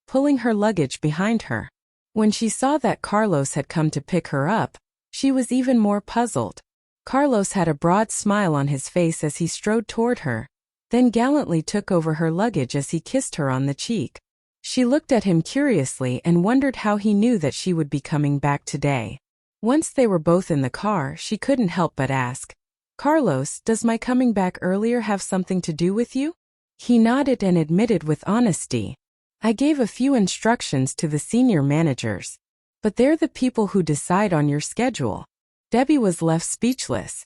[SPEAKER 1] pulling her luggage behind her. When she saw that Carlos had come to pick her up, she was even more puzzled. Carlos had a broad smile on his face as he strode toward her, then gallantly took over her luggage as he kissed her on the cheek. She looked at him curiously and wondered how he knew that she would be coming back today. Once they were both in the car, she couldn't help but ask, Carlos, does my coming back earlier have something to do with you? He nodded and admitted with honesty, I gave a few instructions to the senior managers, but they're the people who decide on your schedule. Debbie was left speechless.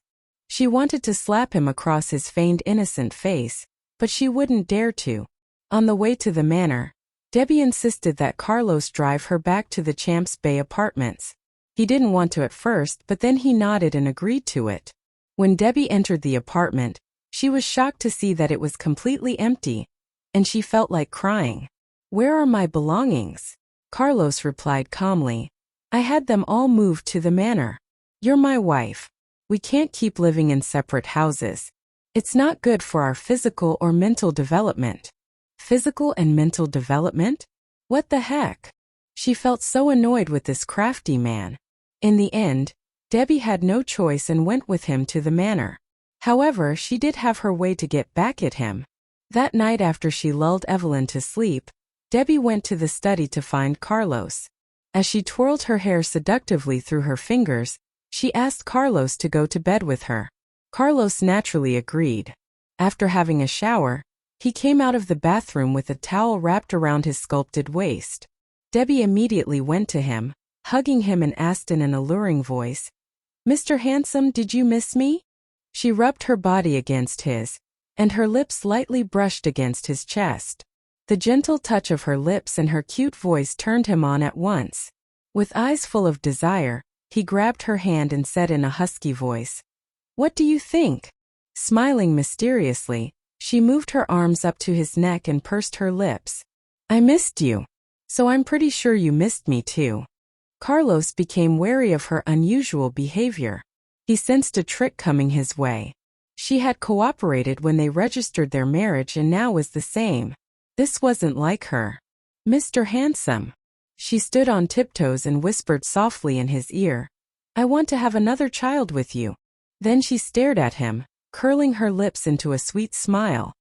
[SPEAKER 1] She wanted to slap him across his feigned innocent face, but she wouldn't dare to. On the way to the manor, Debbie insisted that Carlos drive her back to the Champs Bay apartments. He didn't want to at first, but then he nodded and agreed to it. When Debbie entered the apartment, she was shocked to see that it was completely empty, and she felt like crying. Where are my belongings? Carlos replied calmly. I had them all moved to the manor. You're my wife. We can't keep living in separate houses. It's not good for our physical or mental development. Physical and mental development? What the heck? She felt so annoyed with this crafty man. In the end, Debbie had no choice and went with him to the manor. However, she did have her way to get back at him. That night after she lulled Evelyn to sleep, Debbie went to the study to find Carlos. As she twirled her hair seductively through her fingers, she asked Carlos to go to bed with her. Carlos naturally agreed. After having a shower, he came out of the bathroom with a towel wrapped around his sculpted waist. Debbie immediately went to him, hugging him and asked in an alluring voice, Mr. Handsome, did you miss me? She rubbed her body against his, and her lips lightly brushed against his chest. The gentle touch of her lips and her cute voice turned him on at once. With eyes full of desire, he grabbed her hand and said in a husky voice, What do you think? Smiling mysteriously, she moved her arms up to his neck and pursed her lips. I missed you. So I'm pretty sure you missed me too. Carlos became wary of her unusual behavior. He sensed a trick coming his way. She had cooperated when they registered their marriage and now was the same. This wasn't like her. Mr. Handsome. She stood on tiptoes and whispered softly in his ear, I want to have another child with you. Then she stared at him, curling her lips into a sweet smile.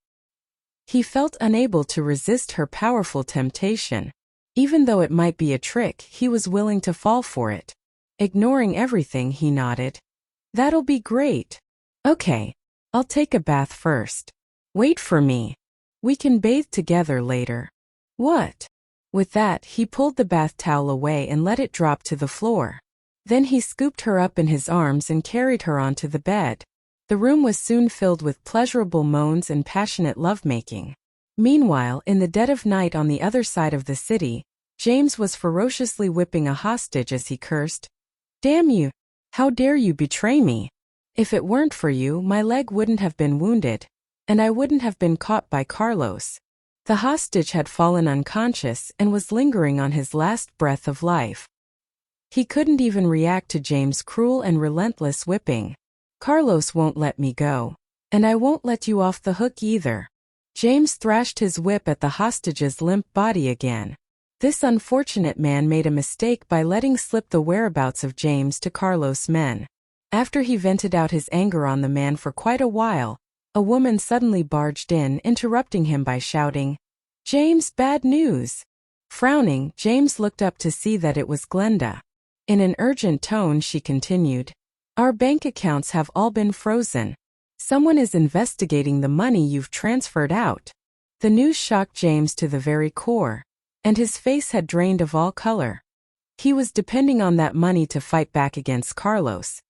[SPEAKER 1] He felt unable to resist her powerful temptation. Even though it might be a trick, he was willing to fall for it. Ignoring everything, he nodded. That'll be great. Okay, I'll take a bath first. Wait for me. We can bathe together later. What? With that, he pulled the bath towel away and let it drop to the floor. Then he scooped her up in his arms and carried her onto the bed. The room was soon filled with pleasurable moans and passionate lovemaking. Meanwhile, in the dead of night on the other side of the city, James was ferociously whipping a hostage as he cursed, Damn you! How dare you betray me? If it weren't for you, my leg wouldn't have been wounded, and I wouldn't have been caught by Carlos. The hostage had fallen unconscious and was lingering on his last breath of life. He couldn't even react to James' cruel and relentless whipping. Carlos won't let me go, and I won't let you off the hook either. James thrashed his whip at the hostage's limp body again. This unfortunate man made a mistake by letting slip the whereabouts of James to Carlos' men. After he vented out his anger on the man for quite a while, a woman suddenly barged in, interrupting him by shouting, James, bad news! Frowning, James looked up to see that it was Glenda. In an urgent tone, she continued, Our bank accounts have all been frozen. Someone is investigating the money you've transferred out. The news shocked James to the very core, and his face had drained of all color. He was depending on that money to fight back against Carlos.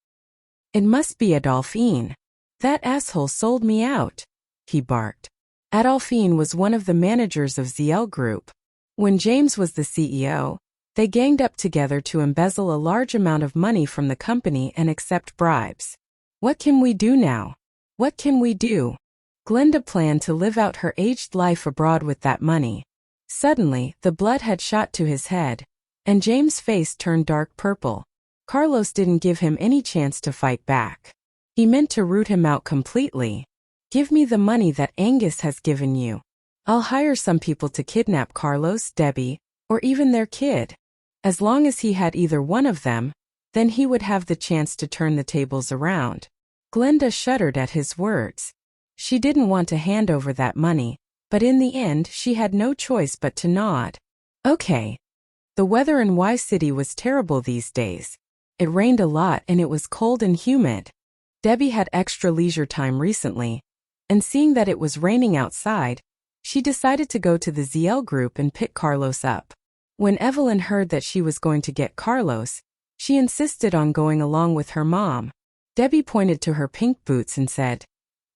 [SPEAKER 1] It must be Adolphine. That asshole sold me out, he barked. Adolphine was one of the managers of ZL Group. When James was the CEO, they ganged up together to embezzle a large amount of money from the company and accept bribes. What can we do now? What can we do? Glenda planned to live out her aged life abroad with that money. Suddenly, the blood had shot to his head, and James' face turned dark purple. Carlos didn't give him any chance to fight back. He meant to root him out completely. Give me the money that Angus has given you. I'll hire some people to kidnap Carlos, Debbie, or even their kid. As long as he had either one of them, then he would have the chance to turn the tables around. Glenda shuddered at his words. She didn't want to hand over that money, but in the end she had no choice but to nod. Okay. The weather in Y City was terrible these days. It rained a lot and it was cold and humid. Debbie had extra leisure time recently, and seeing that it was raining outside, she decided to go to the ZL Group and pick Carlos up. When Evelyn heard that she was going to get Carlos, she insisted on going along with her mom. Debbie pointed to her pink boots and said,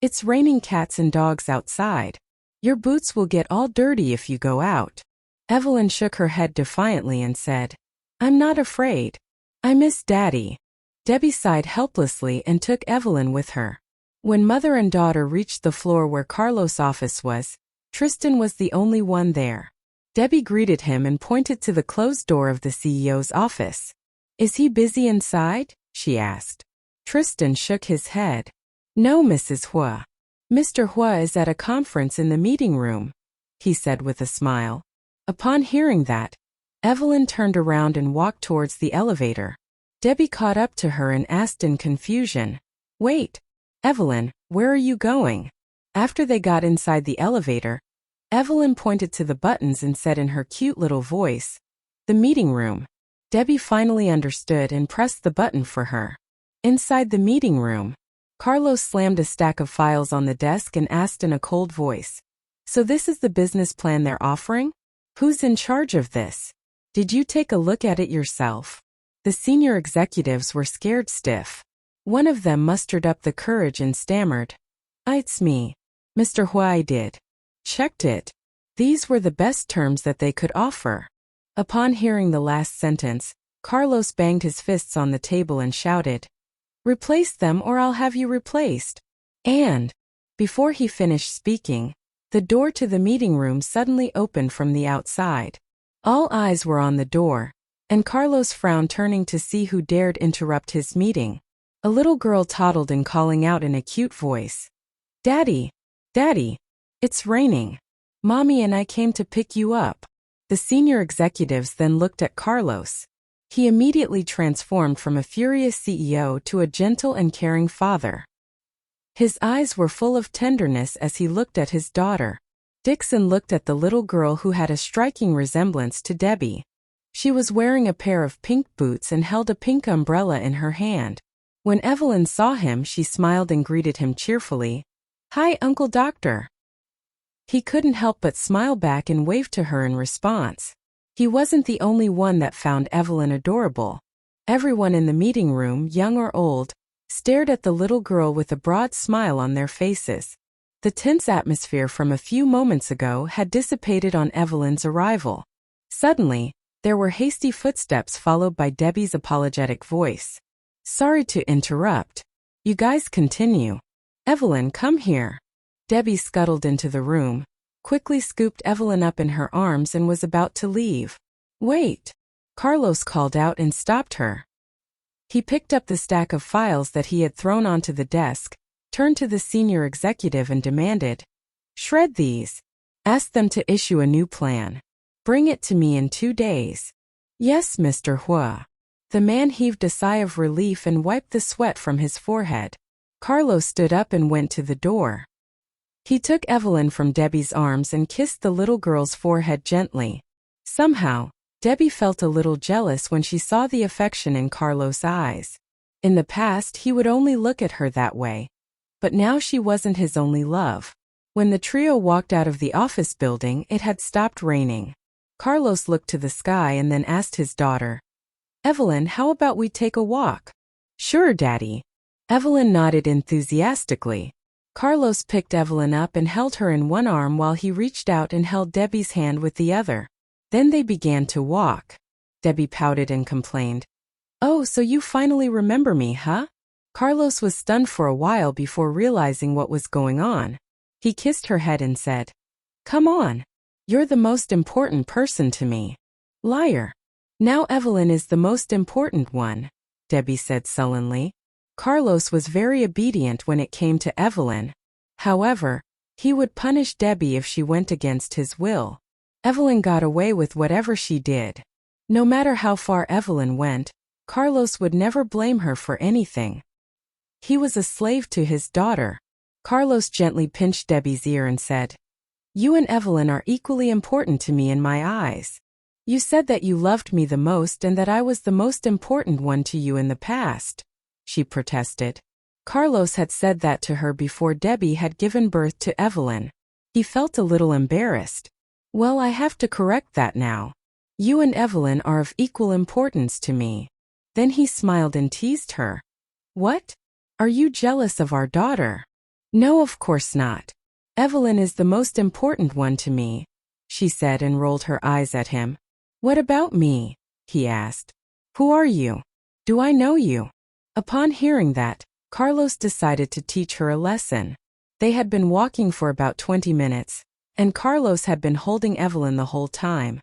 [SPEAKER 1] "It's raining cats and dogs outside. Your boots will get all dirty if you go out." Evelyn shook her head defiantly and said, "I'm not afraid. I miss Daddy." Debbie sighed helplessly and took Evelyn with her. When mother and daughter reached the floor where Carlos' office was, Tristan was the only one there. Debbie greeted him and pointed to the closed door of the CEO's office. "Is he busy inside?" she asked. Tristan shook his head. "No, Mrs. Huo. Mr. Huo is at a conference in the meeting room," he said with a smile. Upon hearing that, Evelyn turned around and walked towards the elevator. Debbie caught up to her and asked in confusion, "Wait, Evelyn, where are you going?" After they got inside the elevator, Evelyn pointed to the buttons and said in her cute little voice, "The meeting room." Debbie finally understood and pressed the button for her. Inside the meeting room, Carlos slammed a stack of files on the desk and asked in a cold voice, "So this is the business plan they're offering? Who's in charge of this? Did you take a look at it yourself?" The senior executives were scared stiff. One of them mustered up the courage and stammered, "It's me, Mr. Huo. I did. Checked it. These were the best terms that they could offer." Upon hearing the last sentence, Carlos banged his fists on the table and shouted, "Replace them or I'll have you replaced." And, before he finished speaking, the door to the meeting room suddenly opened from the outside. All eyes were on the door, and Carlos frowned, turning to see who dared interrupt his meeting. A little girl toddled in, calling out in a cute voice, "Daddy, Daddy, it's raining. Mommy and I came to pick you up." The senior executives then looked at Carlos. He immediately transformed from a furious CEO to a gentle and caring father. His eyes were full of tenderness as he looked at his daughter. Dixon looked at the little girl who had a striking resemblance to Debbie. She was wearing a pair of pink boots and held a pink umbrella in her hand. When Evelyn saw him, she smiled and greeted him cheerfully. "Hi, Uncle Doctor." He couldn't help but smile back and wave to her in response. He wasn't the only one that found Evelyn adorable. Everyone in the meeting room, young or old, stared at the little girl with a broad smile on their faces. The tense atmosphere from a few moments ago had dissipated on Evelyn's arrival. Suddenly, there were hasty footsteps followed by Debbie's apologetic voice. "Sorry to interrupt. You guys continue. Evelyn, come here." Debbie scuttled into the room, quickly scooped Evelyn up in her arms and was about to leave. "Wait," Carlos called out and stopped her. He picked up the stack of files that he had thrown onto the desk, turned to the senior executive and demanded, "Shred these. Ask them to issue a new plan. Bring it to me in 2 days." "Yes, Mr. Huo." The man heaved a sigh of relief and wiped the sweat from his forehead. Carlos stood up and went to the door. He took Evelyn from Debbie's arms and kissed the little girl's forehead gently. Somehow, Debbie felt a little jealous when she saw the affection in Carlos' eyes. In the past, he would only look at her that way. But now she wasn't his only love. When the trio walked out of the office building, it had stopped raining. Carlos looked to the sky and then asked his daughter, "Evelyn, how about we take a walk?" "Sure, Daddy." Evelyn nodded enthusiastically. Carlos picked Evelyn up and held her in one arm while he reached out and held Debbie's hand with the other. Then they began to walk. Debbie pouted and complained. "Oh, so you finally remember me, huh?" Carlos was stunned for a while before realizing what was going on. He kissed her head and said, "Come on. You're the most important person to me." "Liar. Now Evelyn is the most important one," Debbie said sullenly. Carlos was very obedient when it came to Evelyn. However, he would punish Debbie if she went against his will. Evelyn got away with whatever she did. No matter how far Evelyn went, Carlos would never blame her for anything. He was a slave to his daughter. Carlos gently pinched Debbie's ear and said, "You and Evelyn are equally important to me in my eyes. You said that you loved me the most and that I was the most important one to you in the past," she protested. Carlos had said that to her before Debbie had given birth to Evelyn. He felt a little embarrassed. "Well, I have to correct that now. You and Evelyn are of equal importance to me." Then he smiled and teased her. "What? Are you jealous of our daughter?" "No, of course not. Evelyn is the most important one to me," she said and rolled her eyes at him. "What about me?" he asked. "Who are you? Do I know you?" Upon hearing that, Carlos decided to teach her a lesson. They had been walking for about 20 minutes, and Carlos had been holding Evelyn the whole time.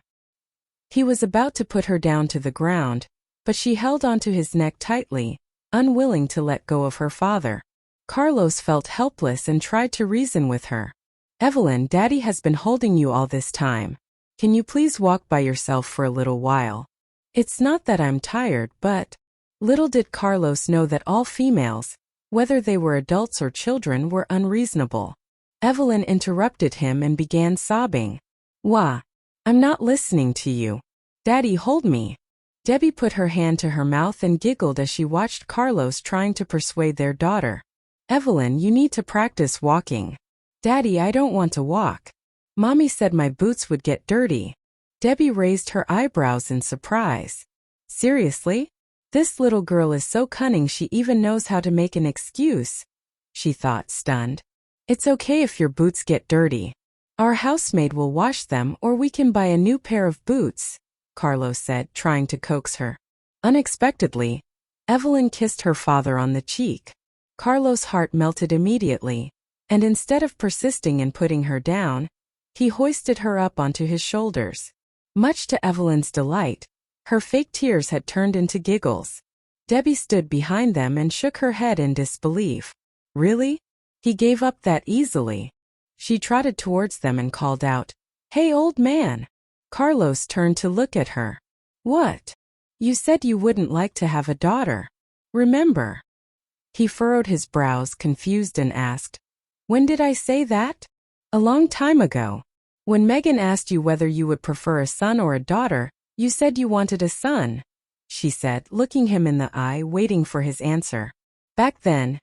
[SPEAKER 1] He was about to put her down to the ground, but she held onto his neck tightly, unwilling to let go of her father. Carlos felt helpless and tried to reason with her. "Evelyn, Daddy has been holding you all this time. Can you please walk by yourself for a little while?" "It's not that I'm tired, but..." Little did Carlos know that all females, whether they were adults or children, were unreasonable. Evelyn interrupted him and began sobbing. "Wah! I'm not listening to you. Daddy, hold me." Debbie put her hand to her mouth and giggled as she watched Carlos trying to persuade their daughter. "Evelyn, you need to practice walking." "Daddy, I don't want to walk. Mommy said my boots would get dirty." Debbie raised her eyebrows in surprise. "Seriously? This little girl is so cunning she even knows how to make an excuse," she thought, stunned. "It's okay if your boots get dirty. Our housemaid will wash them or we can buy a new pair of boots," Carlos said, trying to coax her. Unexpectedly, Evelyn kissed her father on the cheek. Carlos' heart melted immediately, and instead of persisting in putting her down, he hoisted her up onto his shoulders. Much to Evelyn's delight, her fake tears had turned into giggles. Debbie stood behind them and shook her head in disbelief. "Really? He gave up that easily?" She trotted towards them and called out, "Hey, old man!" Carlos turned to look at her. "What? You said you wouldn't like to have a daughter. Remember?" He furrowed his brows, confused, and asked, "When did I say that?" "A long time ago. When Megan asked you whether you would prefer a son or a daughter, you said you wanted a son," she said, looking him in the eye, waiting for his answer. Back then,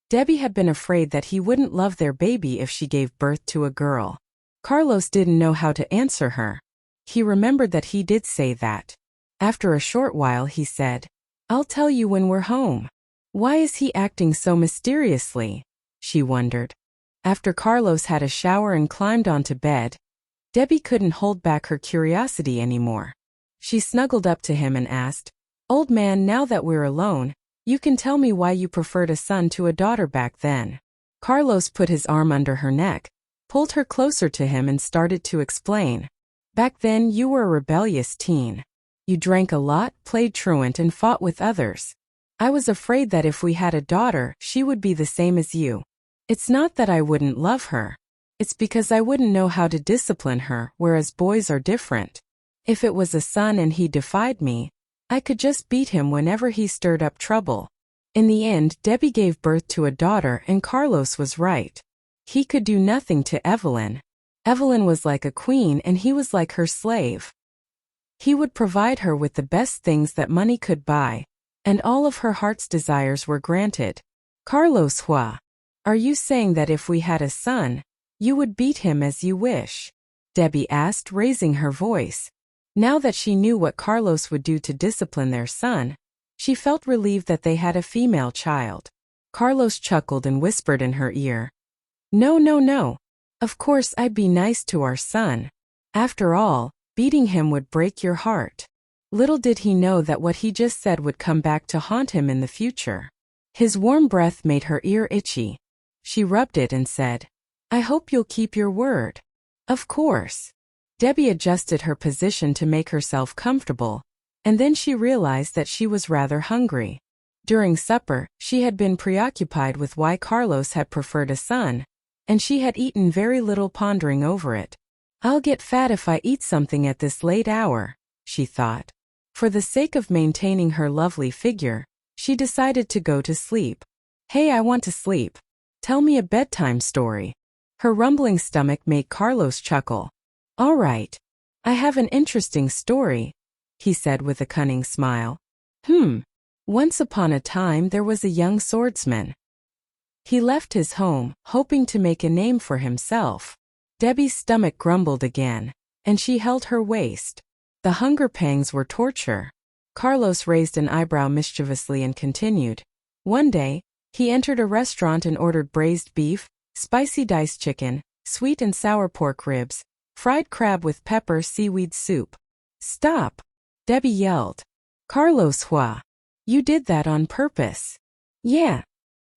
[SPEAKER 1] Debbie had been afraid that he wouldn't love their baby if she gave birth to a girl. Carlos didn't know how to answer her. He remembered that he did say that. After a short while he said, "I'll tell you when we're home." Why is he acting so mysteriously? She wondered. After Carlos had a shower and climbed onto bed, Debbie couldn't hold back her curiosity anymore. She snuggled up to him and asked, "Old man, now that we're alone, you can tell me why you preferred a son to a daughter back then." Carlos put his arm under her neck, pulled her closer to him and started to explain. "Back then you were a rebellious teen. You drank a lot, played truant, and fought with others. I was afraid that if we had a daughter, she would be the same as you. It's not that I wouldn't love her. It's because I wouldn't know how to discipline her, whereas boys are different. If it was a son and he defied me, I could just beat him whenever he stirred up trouble." In the end, Debbie gave birth to a daughter and Carlos was right. He could do nothing to Evelyn. Evelyn was like a queen and he was like her slave. He would provide her with the best things that money could buy, and all of her heart's desires were granted. "Carlos Huo, are you saying that if we had a son, you would beat him as you wish?" Debbie asked, raising her voice. Now that she knew what Carlos would do to discipline their son, she felt relieved that they had a female child. Carlos chuckled and whispered in her ear. No, no, no. Of course I'd be nice to our son. After all, beating him would break your heart. Little did he know that what he just said would come back to haunt him in the future. His warm breath made her ear itchy. She rubbed it and said, I hope you'll keep your word. Of course. Debbie adjusted her position to make herself comfortable, and then she realized that she was rather hungry. During supper, she had been preoccupied with why Carlos had preferred a son, and she had eaten very little pondering over it. I'll get fat if I eat something at this late hour, she thought. For the sake of maintaining her lovely figure, she decided to go to sleep. Hey, I want to sleep. Tell me a bedtime story. Her rumbling stomach made Carlos chuckle. All right. I have an interesting story, he said with a cunning smile. Once upon a time there was a young swordsman. He left his home, hoping to make a name for himself. Debbie's stomach grumbled again, and she held her waist. The hunger pangs were torture. Carlos raised an eyebrow mischievously and continued. One day, he entered a restaurant and ordered braised beef, spicy diced chicken, sweet and sour pork ribs, fried crab with pepper seaweed soup. Stop! Debbie yelled. Carlos Huo. You did that on purpose. Yeah.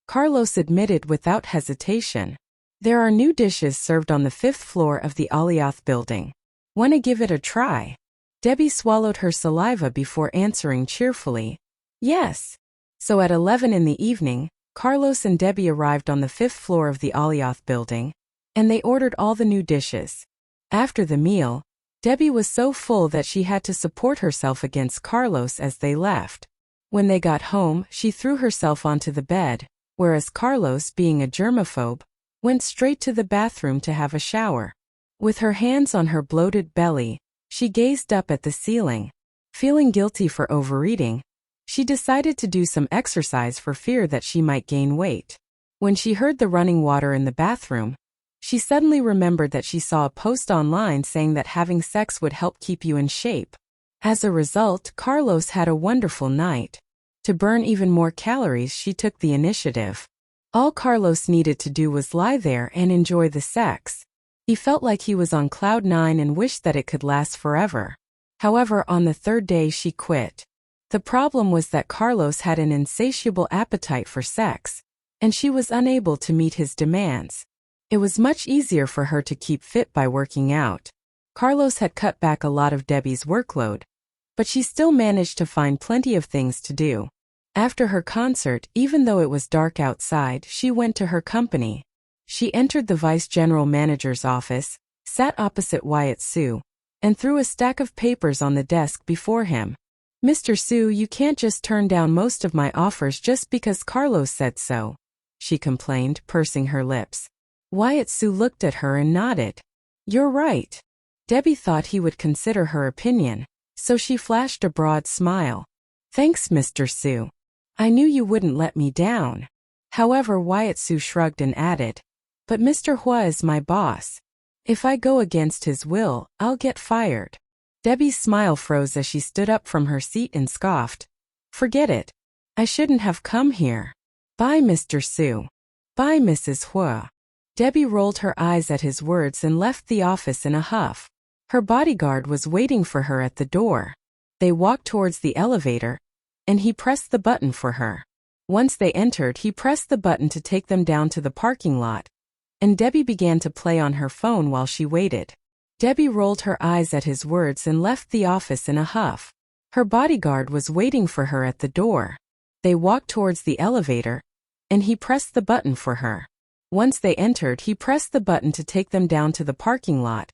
[SPEAKER 1] Carlos admitted without hesitation. There are new dishes served on the 5th floor of the Audiobook building. Wanna give it a try? Debbie swallowed her saliva before answering cheerfully. Yes. So at 11 in the evening, Carlos and Debbie arrived on the 5th floor of the Audiobook building, and they ordered all the new dishes. After the meal, Debbie was so full that she had to support herself against Carlos as they left. When they got home, she threw herself onto the bed, whereas Carlos, being a germaphobe, went straight to the bathroom to have a shower. With her hands on her bloated belly, she gazed up at the ceiling. Feeling guilty for overeating, she decided to do some exercise for fear that she might gain weight. When she heard the running water in the bathroom, she suddenly remembered that she saw a post online saying that having sex would help keep you in shape. As a result, Carlos had a wonderful night. To burn even more calories, she took the initiative. All Carlos needed to do was lie there and enjoy the sex. He felt like he was on cloud 9 and wished that it could last forever. However, on the 3rd day she quit. The problem was that Carlos had an insatiable appetite for sex, and she was unable to meet his demands. It was much easier for her to keep fit by working out. Carlos had cut back a lot of Debbie's workload, but she still managed to find plenty of things to do. After her concert, even though it was dark outside, she went to her company. She entered the vice general manager's office, sat opposite Wyatt Sue, and threw a stack of papers on the desk before him. Mr. Sue, you can't just turn down most of my offers just because Carlos said so, she complained, pursing her lips. Wyatt Sue looked at her and nodded. You're right. Debbie thought he would consider her opinion, so she flashed a broad smile. Thanks, Mr. Sue. I knew you wouldn't let me down. However, Wyatt Sue shrugged and added, but Mr. Huo is my boss. If I go against his will, I'll get fired. Debbie's smile froze as she stood up from her seat and scoffed. Forget it. I shouldn't have come here. Bye, Mr. Sue. Bye, Mrs. Huo. Debbie rolled her eyes at his words and left the office in a huff. Her bodyguard was waiting for her at the door. They walked towards the elevator, and he pressed the button for her. Once they entered, he pressed the button to take them down to the parking lot, and Debbie began to play on her phone while she waited. Debbie rolled her eyes at his words and left the office in a huff. Her bodyguard was waiting for her at the door. They walked towards the elevator, and he pressed the button for her. Once they entered, he pressed the button to take them down to the parking lot,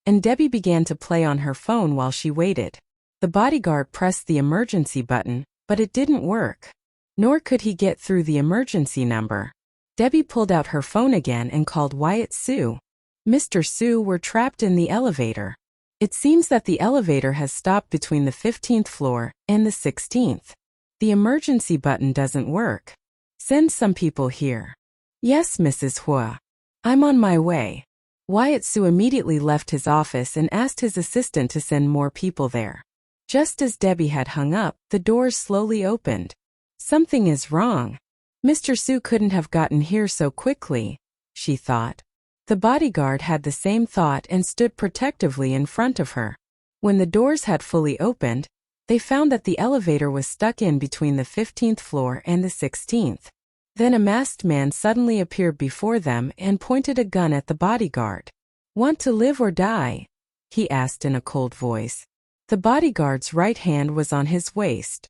[SPEAKER 1] and Debbie began to play on her phone while she waited. The bodyguard pressed the emergency button, but it didn't work. Nor could he get through the emergency number. Debbie pulled out her phone again and called Wyatt Sue. Mr. Sue, we're trapped in the elevator. It seems that the elevator has stopped between the 15th floor and the 16th. The emergency button doesn't work. Send some people here. Yes, Mrs. Huo. I'm on my way. Wyatt Sue immediately left his office and asked his assistant to send more people there. Just as Debbie had hung up, the doors slowly opened. Something is wrong. Mr. Su couldn't have gotten here so quickly, she thought. The bodyguard had the same thought and stood protectively in front of her. When the doors had fully opened, they found that the elevator was stuck in between the 15th floor and the 16th. Then a masked man suddenly appeared before them and pointed a gun at the bodyguard. "Want to live or die?" he asked in a cold voice. The bodyguard's right hand was on his waist.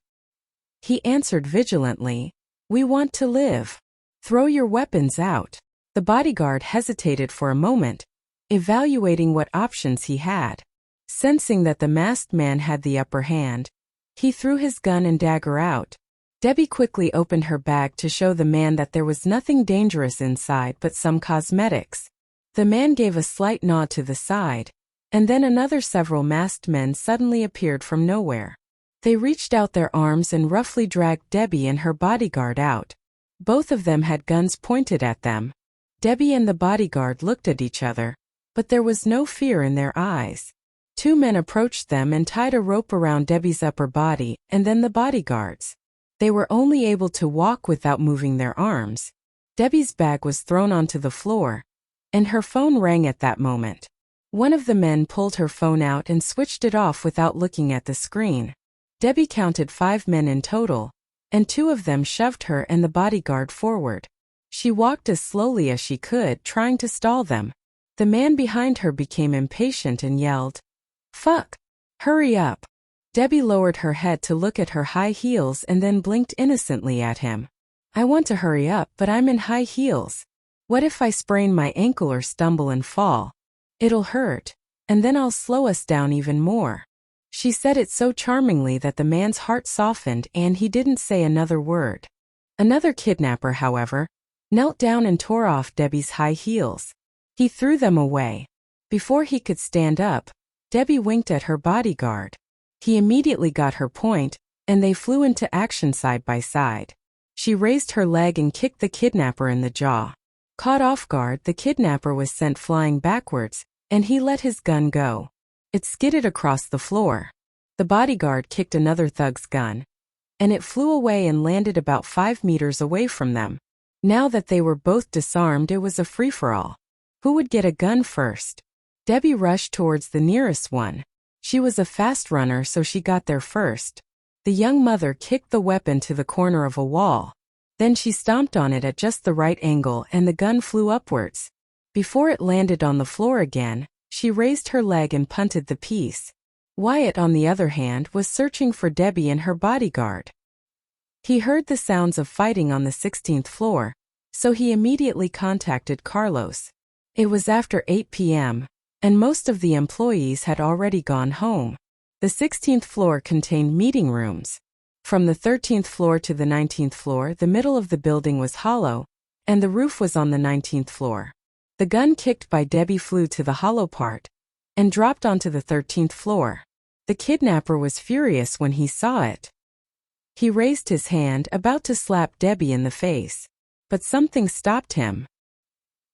[SPEAKER 1] He answered vigilantly, "We want to live. Throw your weapons out." The bodyguard hesitated for a moment, evaluating what options he had. Sensing that the masked man had the upper hand, he threw his gun and dagger out. Debbie quickly opened her bag to show the man that there was nothing dangerous inside but some cosmetics. The man gave a slight nod to the side, and then another several masked men suddenly appeared from nowhere. They reached out their arms and roughly dragged Debbie and her bodyguard out. Both of them had guns pointed at them. Debbie and the bodyguard looked at each other, but there was no fear in their eyes. Two men approached them and tied a rope around Debbie's upper body and then the bodyguards. They were only able to walk without moving their arms. Debbie's bag was thrown onto the floor, and her phone rang at that moment. One of the men pulled her phone out and switched it off without looking at the screen. Debbie counted 5 men in total, and 2 of them shoved her and the bodyguard forward. She walked as slowly as she could, trying to stall them. The man behind her became impatient and yelled, "Fuck! Hurry up!" Debbie lowered her head to look at her high heels and then blinked innocently at him. "I want to hurry up, but I'm in high heels. What if I sprain my ankle or stumble and fall? It'll hurt, and then I'll slow us down even more." She said it so charmingly that the man's heart softened and he didn't say another word. Another kidnapper, however, knelt down and tore off Debbie's high heels. He threw them away. Before he could stand up, Debbie winked at her bodyguard. He immediately got her point, and they flew into action side by side. She raised her leg and kicked the kidnapper in the jaw. Caught off guard, the kidnapper was sent flying backwards, and he let his gun go. It skidded across the floor. The bodyguard kicked another thug's gun, and it flew away and landed about 5 meters away from them. Now that they were both disarmed, it was a free-for-all. Who would get a gun first? Debbie rushed towards the nearest one. She was a fast runner, so she got there first. The young mother kicked the weapon to the corner of a wall. Then she stomped on it at just the right angle and the gun flew upwards. Before it landed on the floor again, she raised her leg and punted the piece. Wyatt, on the other hand, was searching for Debbie and her bodyguard. He heard the sounds of fighting on the 16th floor, so he immediately contacted Carlos. It was after 8 p.m., and most of the employees had already gone home. The 16th floor contained meeting rooms. From the 13th floor to the 19th floor, the middle of the building was hollow, and the roof was on the 19th floor. The gun kicked by Debbie flew to the hollow part and dropped onto the 13th floor. The kidnapper was furious when he saw it. He raised his hand, about to slap Debbie in the face, but something stopped him.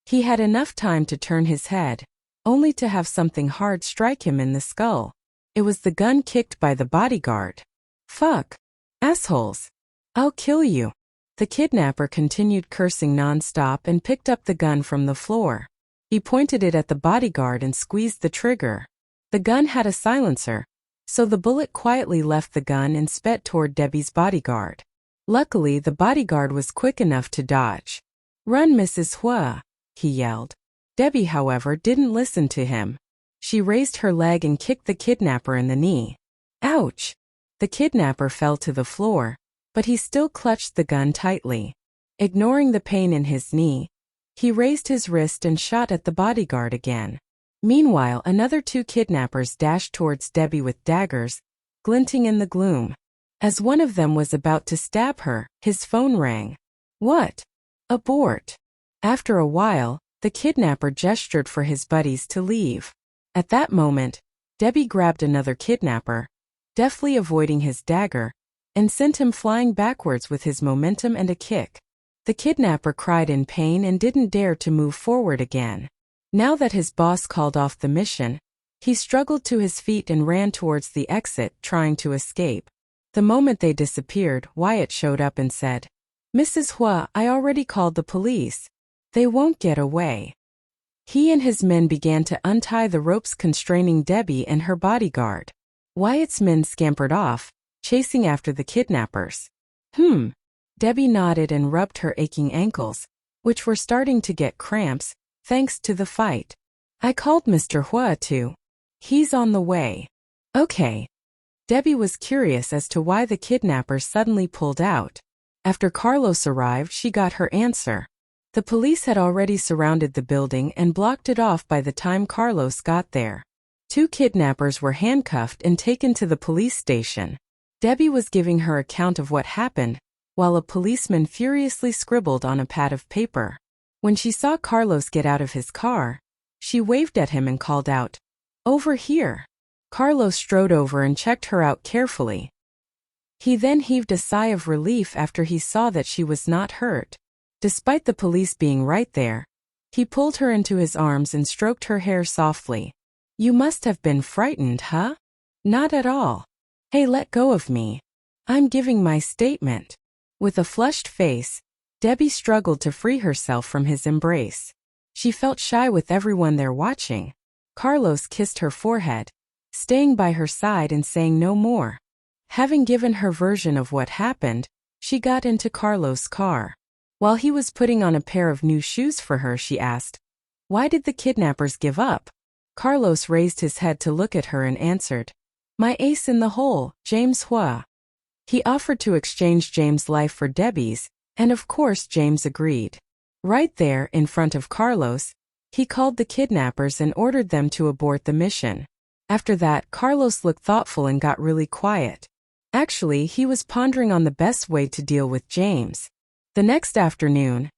[SPEAKER 1] He had enough time to turn his head, only to have something hard strike him in the skull. It was the gun kicked by the bodyguard. "Fuck! Assholes! I'll kill you!" The kidnapper continued cursing non-stop and picked up the gun from the floor. He pointed it at the bodyguard and squeezed the trigger. The gun had a silencer, so the bullet quietly left the gun and sped toward Debbie's bodyguard. Luckily, the bodyguard was quick enough to dodge. "Run, Mrs. Huo," he yelled. Debbie, however, didn't listen to him. She raised her leg and kicked the kidnapper in the knee. Ouch! The kidnapper fell to the floor, but he still clutched the gun tightly. Ignoring the pain in his knee, he raised his wrist and shot at the bodyguard again. Meanwhile, another 2 kidnappers dashed towards Debbie with daggers, glinting in the gloom. As one of them was about to stab her, his phone rang. "What? Abort." After a while, the kidnapper gestured for his buddies to leave. At that moment, Debbie grabbed another kidnapper, deftly avoiding his dagger, and sent him flying backwards with his momentum and a kick. The kidnapper cried in pain and didn't dare to move forward again. Now that his boss called off the mission, he struggled to his feet and ran towards the exit, trying to escape. The moment they disappeared, Wyatt showed up and said, Mrs. Huo, I already called the police. They won't get away. He and his men began to untie the ropes constraining Debbie and her bodyguard. Wyatt's men scampered off, chasing after the kidnappers. Debbie nodded and rubbed her aching ankles, which were starting to get cramps, thanks to the fight. I called Mr. Huo too. He's on the way. Okay. Debbie was curious as to why the kidnappers suddenly pulled out. After Carlos arrived, she got her answer. The police had already surrounded the building and blocked it off by the time Carlos got there. 2 kidnappers were handcuffed and taken to the police station. Debbie was giving her account of what happened, while a policeman furiously scribbled on a pad of paper. When she saw Carlos get out of his car, she waved at him and called out, "Over here." Carlos strode over and checked her out carefully. He then heaved a sigh of relief after he saw that she was not hurt. Despite the police being right there, he pulled her into his arms and stroked her hair softly. "You must have been frightened, huh?" "Not at all. Hey, let go of me. I'm giving my statement." With a flushed face, Debbie struggled to free herself from his embrace. She felt shy with everyone there watching. Carlos kissed her forehead, staying by her side and saying no more. Having given her version of what happened, she got into Carlos' car. While he was putting on a pair of new shoes for her, she asked, "Why did the kidnappers give up?" Carlos raised his head to look at her and answered, "My ace in the hole, James Huo." He offered to exchange James' life for Debbie's, and of course James agreed. Right there, in front of Carlos, he called the kidnappers and ordered them to abort the mission. After that, Carlos looked thoughtful and got really quiet. Actually, he was pondering on the best way to deal with James. The next afternoon,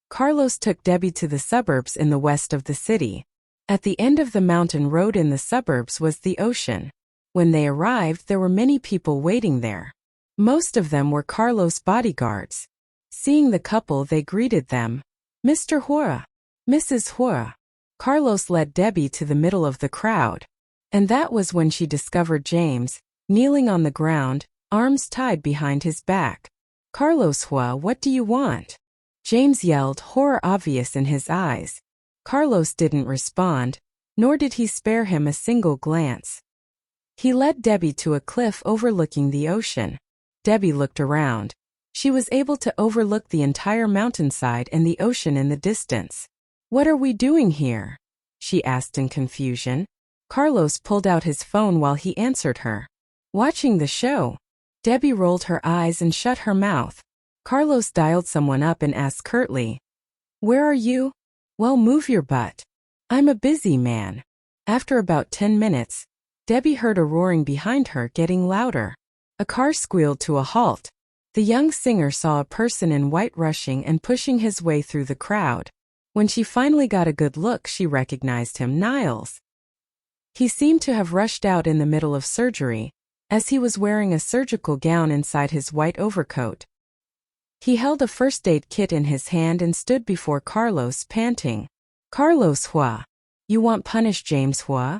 [SPEAKER 1] Carlos took Debbie to the suburbs in the west of the city. At the end of the mountain road in the suburbs was the ocean. When they arrived, there were many people waiting there. Most of them were Carlos' bodyguards. Seeing the couple, they greeted them. "Mr. Huo, Mrs. Huo." Carlos led Debbie to the middle of the crowd. And that was when she discovered James, kneeling on the ground, arms tied behind his back. "Carlos Huo, what do you want?" James yelled, horror obvious in his eyes. Carlos didn't respond, nor did he spare him a single glance. He led Debbie to a cliff overlooking the ocean. Debbie looked around. She was able to overlook the entire mountainside and the ocean in the distance. "What are we doing here?" she asked in confusion. Carlos pulled out his phone while he answered her. "Watching the show." Debbie rolled her eyes and shut her mouth. Carlos dialed someone up and asked curtly, "Where are you?" "Well, move your butt. I'm a busy man." After about 10 minutes, Debbie heard a roaring behind her getting louder. A car squealed to a halt. The young singer saw a person in white rushing and pushing his way through the crowd. When she finally got a good look, she recognized him, Niles. He seemed to have rushed out in the middle of surgery, as he was wearing a surgical gown inside his white overcoat. He held a first aid kit in his hand and stood before Carlos, panting. "Carlos Huo, you want punish James Huo?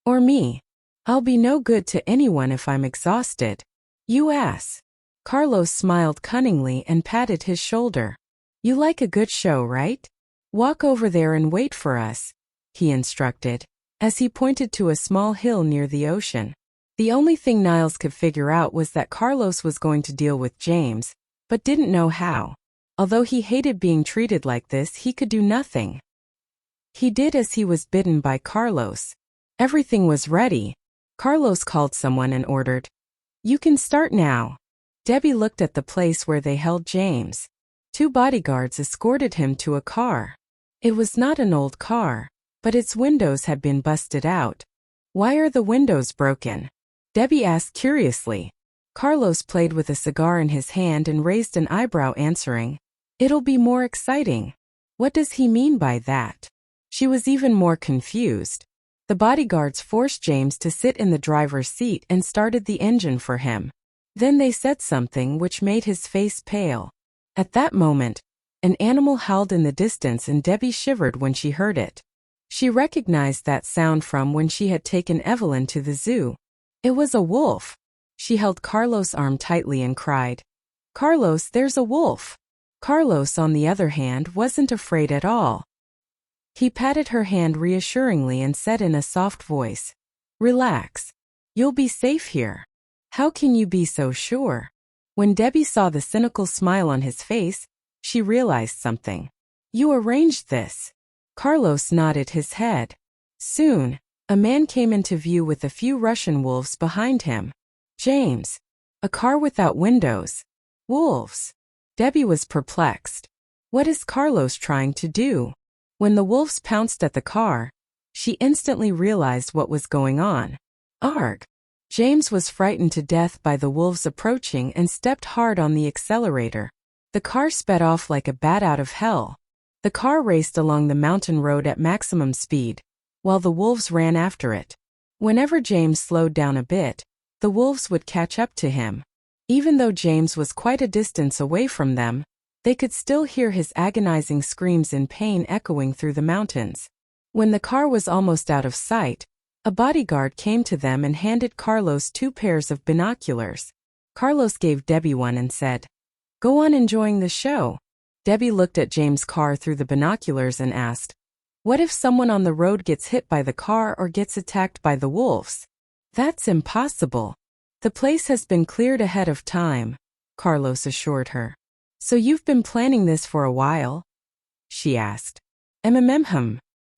[SPEAKER 1] Or me? I'll be no good to anyone if I'm exhausted. You ass." Carlos smiled cunningly and patted his shoulder. "You like a good show, right? Walk over there and wait for us," he instructed, as he pointed to a small hill near the ocean. The only thing Niles could figure out was that Carlos was going to deal with James, but didn't know how. Although he hated being treated like this, he could do nothing. He did as he was bidden by Carlos. Everything was ready. Carlos called someone and ordered, "You can start now." Debbie looked at the place where they held James. 2 bodyguards escorted him to a car. It was not an old car, but its windows had been busted out. "Why are the windows broken?" Debbie asked curiously. Carlos played with a cigar in his hand and raised an eyebrow, answering, "It'll be more exciting." What does he mean by that? She was even more confused. The bodyguards forced James to sit in the driver's seat and started the engine for him. Then they said something which made his face pale. At that moment, an animal howled in the distance and Debbie shivered when she heard it. She recognized that sound from when she had taken Evelyn to the zoo. It was a wolf. She held Carlos' arm tightly and cried, "Carlos, there's a wolf." Carlos, on the other hand, wasn't afraid at all. He patted her hand reassuringly and said in a soft voice, "Relax. You'll be safe here." "How can you be so sure?" When Debbie saw the cynical smile on his face, she realized something. "You arranged this." Carlos nodded his head. Soon, a man came into view with a few Russian wolves behind him. James. A car without windows. Wolves. Debbie was perplexed. What is Carlos trying to do? When the wolves pounced at the car, she instantly realized what was going on. Arg! James was frightened to death by the wolves approaching and stepped hard on the accelerator. The car sped off like a bat out of hell. The car raced along the mountain road at maximum speed, while the wolves ran after it. Whenever James slowed down a bit, the wolves would catch up to him. Even though James was quite a distance away from them, they could still hear his agonizing screams in pain echoing through the mountains. When the car was almost out of sight, a bodyguard came to them and handed Carlos 2 pairs of binoculars. Carlos gave Debbie one and said, "Go on enjoying the show." Debbie looked at James' car through the binoculars and asked, "What if someone on the road gets hit by the car or gets attacked by the wolves?" "That's impossible. The place has been cleared ahead of time," Carlos assured her. "So you've been planning this for a while?" she asked.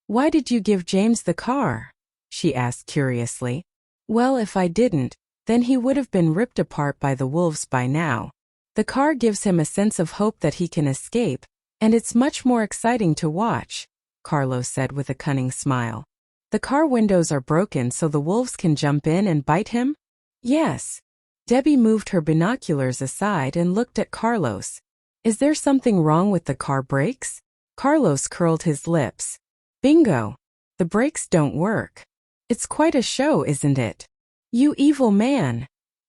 [SPEAKER 1] Why did you give James the car?" she asked curiously. "Well, if I didn't, then he would have been ripped apart by the wolves by now. The car gives him a sense of hope that he can escape, and it's much more exciting to watch," Carlos said with a cunning smile. "The car windows are broken so the wolves can jump in and bite him?" "Yes." Debbie moved her binoculars aside and looked at Carlos. "Is there something wrong with the car brakes?" Carlos curled his lips. "Bingo! The brakes don't work. It's quite a show, isn't it?" "You evil man!"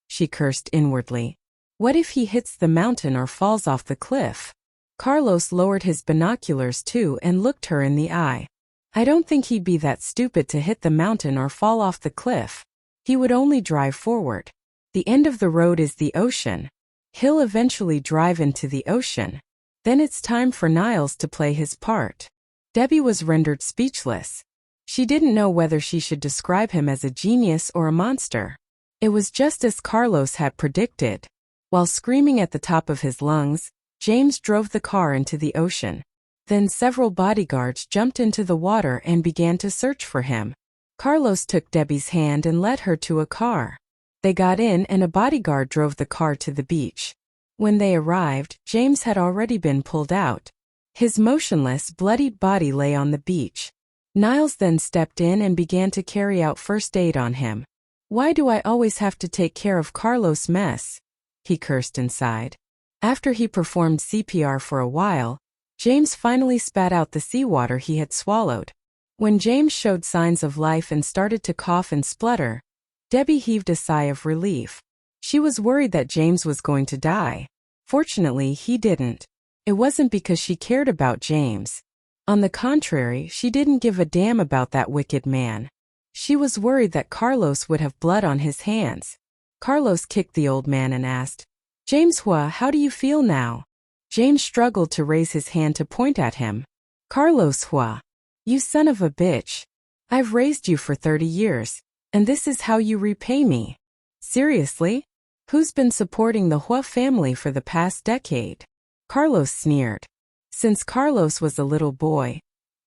[SPEAKER 1] she cursed inwardly. "What if he hits the mountain or falls off the cliff?" Carlos lowered his binoculars too and looked her in the eye. "I don't think he'd be that stupid to hit the mountain or fall off the cliff. He would only drive forward. The end of the road is the ocean. He'll eventually drive into the ocean. Then it's time for Niles to play his part." Debbie was rendered speechless. She didn't know whether she should describe him as a genius or a monster. It was just as Carlos had predicted. While screaming at the top of his lungs, James drove the car into the ocean. Then several bodyguards jumped into the water and began to search for him. Carlos took Debbie's hand and led her to a car. They got in and a bodyguard drove the car to the beach. When they arrived, James had already been pulled out. His motionless, bloodied body lay on the beach. Niles then stepped in and began to carry out first aid on him. "Why do I always have to take care of Carlos' mess?" he cursed inside. After he performed CPR for a while, James finally spat out the seawater he had swallowed. When James showed signs of life and started to cough and splutter, Debbie heaved a sigh of relief. She was worried that James was going to die. Fortunately, he didn't. It wasn't because she cared about James. On the contrary, she didn't give a damn about that wicked man. She was worried that Carlos would have blood on his hands. Carlos kicked the old man and asked, "James Huo, how do you feel now?" James struggled to raise his hand to point at him. "Carlos Huo, you son of a bitch. I've raised you for 30 years, and this is how you repay me. Seriously? Who's been supporting the Huo family for the past decade?" Carlos sneered. Since Carlos was a little boy,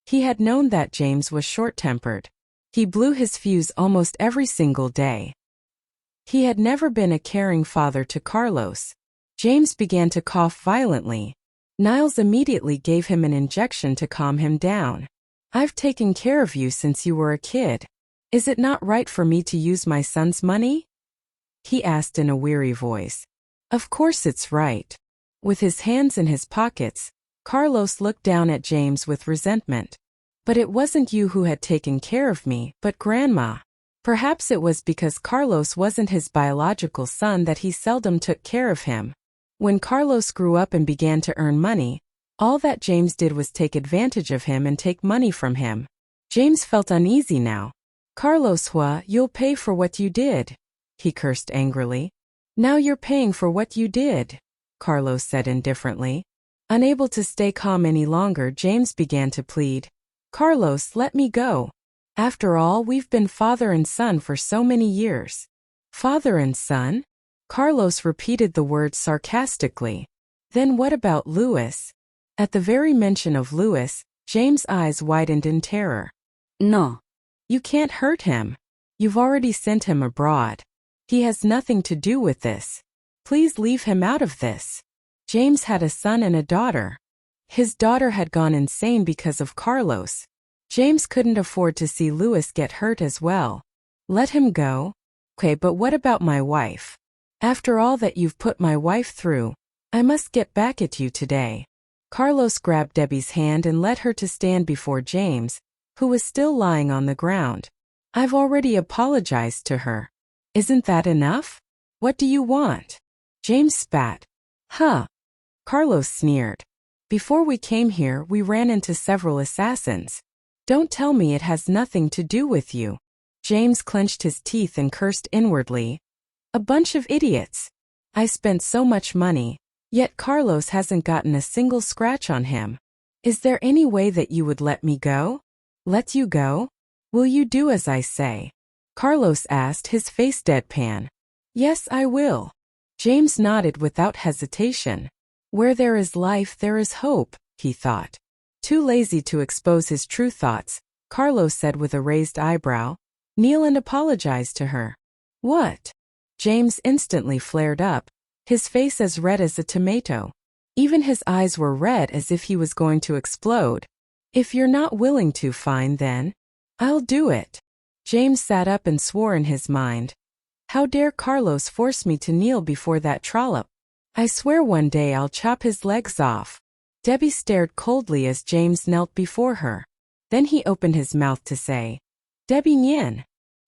[SPEAKER 1] he had known that James was short-tempered. He blew his fuse almost every single day. He had never been a caring father to Carlos. James began to cough violently. Niles immediately gave him an injection to calm him down. "I've taken care of you since you were a kid. Is it not right for me to use my son's money?" he asked in a weary voice. "Of course it's right." With his hands in his pockets, Carlos looked down at James with resentment. "But it wasn't you who had taken care of me, but Grandma." Perhaps it was because Carlos wasn't his biological son that he seldom took care of him. When Carlos grew up and began to earn money, all that James did was take advantage of him and take money from him. James felt uneasy now. "Carlos Huo, you'll pay for what you did," he cursed angrily. "Now you're paying for what you did," Carlos said indifferently. Unable to stay calm any longer, James began to plead. Carlos, let me go. After all, we've been father and son for so many years. Father and son? Carlos repeated the words sarcastically. Then what about Louis? At the very mention of Louis, James' eyes widened in terror. No. You can't hurt him. You've already sent him abroad. He has nothing to do with this. Please leave him out of this. James had a son and a daughter. His daughter had gone insane because of Carlos. James couldn't afford to see Louis get hurt as well. Let him go? Okay, but what about my wife? After all that you've put my wife through, I must get back at you today. Carlos grabbed Debbie's hand and led her to stand before James, who was still lying on the ground. I've already apologized to her. Isn't that enough? What do you want? James spat. Huh. Carlos sneered. Before we came here, we ran into several assassins. Don't tell me it has nothing to do with you. James clenched his teeth and cursed inwardly. A bunch of idiots. I spent so much money, yet Carlos hasn't gotten a single scratch on him. Is there any way that you would let me go? Let you go? Will you do as I say? Carlos asked, his face deadpan. Yes, I will. James nodded without hesitation. Where there is life, there is hope, he thought. Too lazy to expose his true thoughts, Carlos said with a raised eyebrow. Kneel and apologize to her. What? James instantly flared up, his face as red as a tomato. Even his eyes were red as if he was going to explode. If you're not willing to, fine then. I'll do it. James sat up and swore in his mind. How dare Carlos force me to kneel before that trollop? I swear one day I'll chop his legs off. Debbie stared coldly as James knelt before her. Then he opened his mouth to say, Debbie Nian.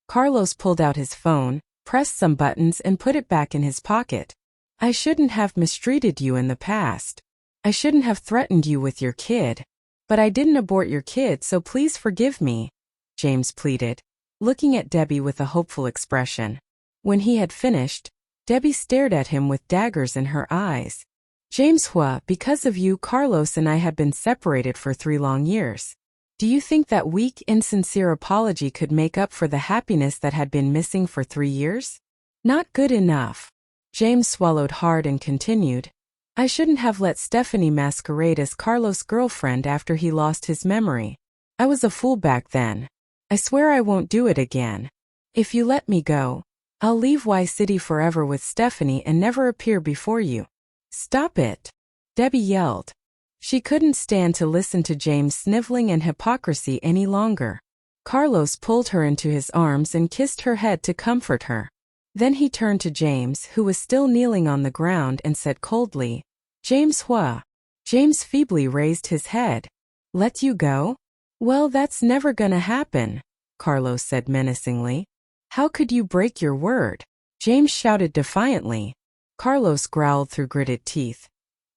[SPEAKER 1] Carlos pulled out his phone, pressed some buttons and put it back in his pocket. I shouldn't have mistreated you in the past. I shouldn't have threatened you with your kid. But I didn't abort your kid, so please forgive me, James pleaded, looking at Debbie with a hopeful expression. When he had finished, Debbie stared at him with daggers in her eyes. James Huo, because of you, Carlos and I had been separated for 3 long years. Do you think that weak, insincere apology could make up for the happiness that had been missing for 3 years? Not good enough. James swallowed hard and continued. I shouldn't have let Stephanie masquerade as Carlos' girlfriend after he lost his memory. I was a fool back then. I swear I won't do it again. If you let me go, I'll leave Y City forever with Stephanie and never appear before you. Stop it, Debbie yelled. She couldn't stand to listen to James' sniveling and hypocrisy any longer. Carlos pulled her into his arms and kissed her head to comfort her. Then he turned to James, who was still kneeling on the ground, and said coldly, James Huo. James feebly raised his head. Let you go? Well, that's never gonna happen, Carlos said menacingly. How could you break your word? James shouted defiantly. Carlos growled through gritted teeth.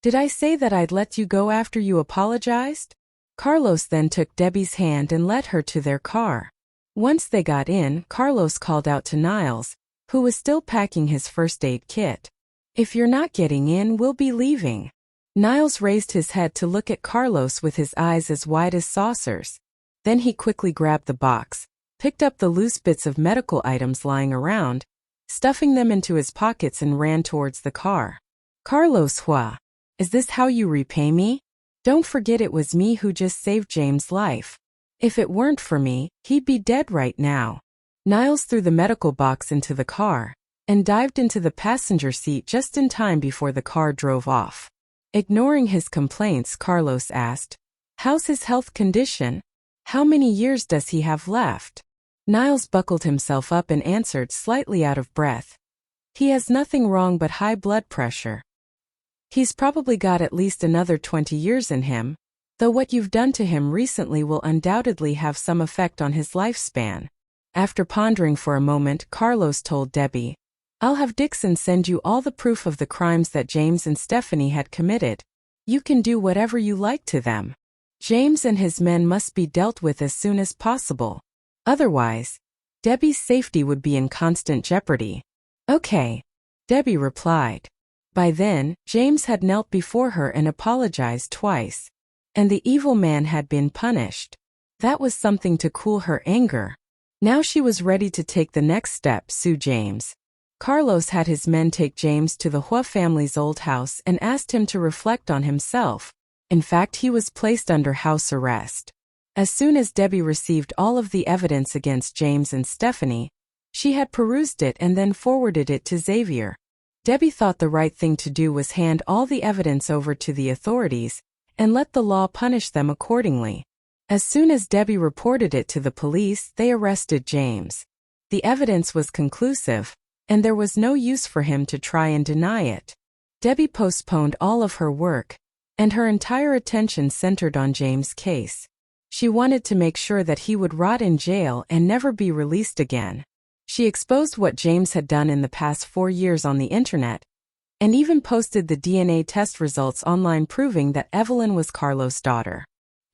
[SPEAKER 1] Did I say that I'd let you go after you apologized? Carlos then took Debbie's hand and led her to their car. Once they got in, Carlos called out to Niles, who was still packing his first aid kit. If you're not getting in, we'll be leaving. Niles raised his head to look at Carlos with his eyes as wide as saucers. Then he quickly grabbed the box, picked up the loose bits of medical items lying around, stuffing them into his pockets and ran towards the car. Carlos Huo, is this how you repay me? Don't forget it was me who just saved James' life. If it weren't for me, he'd be dead right now. Niles threw the medical box into the car and dived into the passenger seat just in time before the car drove off. Ignoring his complaints, Carlos asked, How's his health condition? How many years does he have left? Niles buckled himself up and answered, slightly out of breath. He has nothing wrong but high blood pressure. He's probably got at least another 20 years in him, though what you've done to him recently will undoubtedly have some effect on his lifespan. After pondering for a moment, Carlos told Debbie, I'll have Dixon send you all the proof of the crimes that James and Stephanie had committed. You can do whatever you like to them. James and his men must be dealt with as soon as possible. Otherwise, Debbie's safety would be in constant jeopardy. Okay, Debbie replied. By then, James had knelt before her and apologized twice. And the evil man had been punished. That was something to cool her anger. Now she was ready to take the next step, sue James. Carlos had his men take James to the Huo family's old house and asked him to reflect on himself. In fact, he was placed under house arrest. As soon as Debbie received all of the evidence against James and Stephanie, she had perused it and then forwarded it to Xavier. Debbie thought the right thing to do was hand all the evidence over to the authorities and let the law punish them accordingly. As soon as Debbie reported it to the police, they arrested James. The evidence was conclusive, and there was no use for him to try and deny it. Debbie postponed all of her work, and her entire attention centered on James' case. She wanted to make sure that he would rot in jail and never be released again. She exposed what James had done in the past 4 years on the internet, and even posted the DNA test results online proving that Evelyn was Carlos' daughter.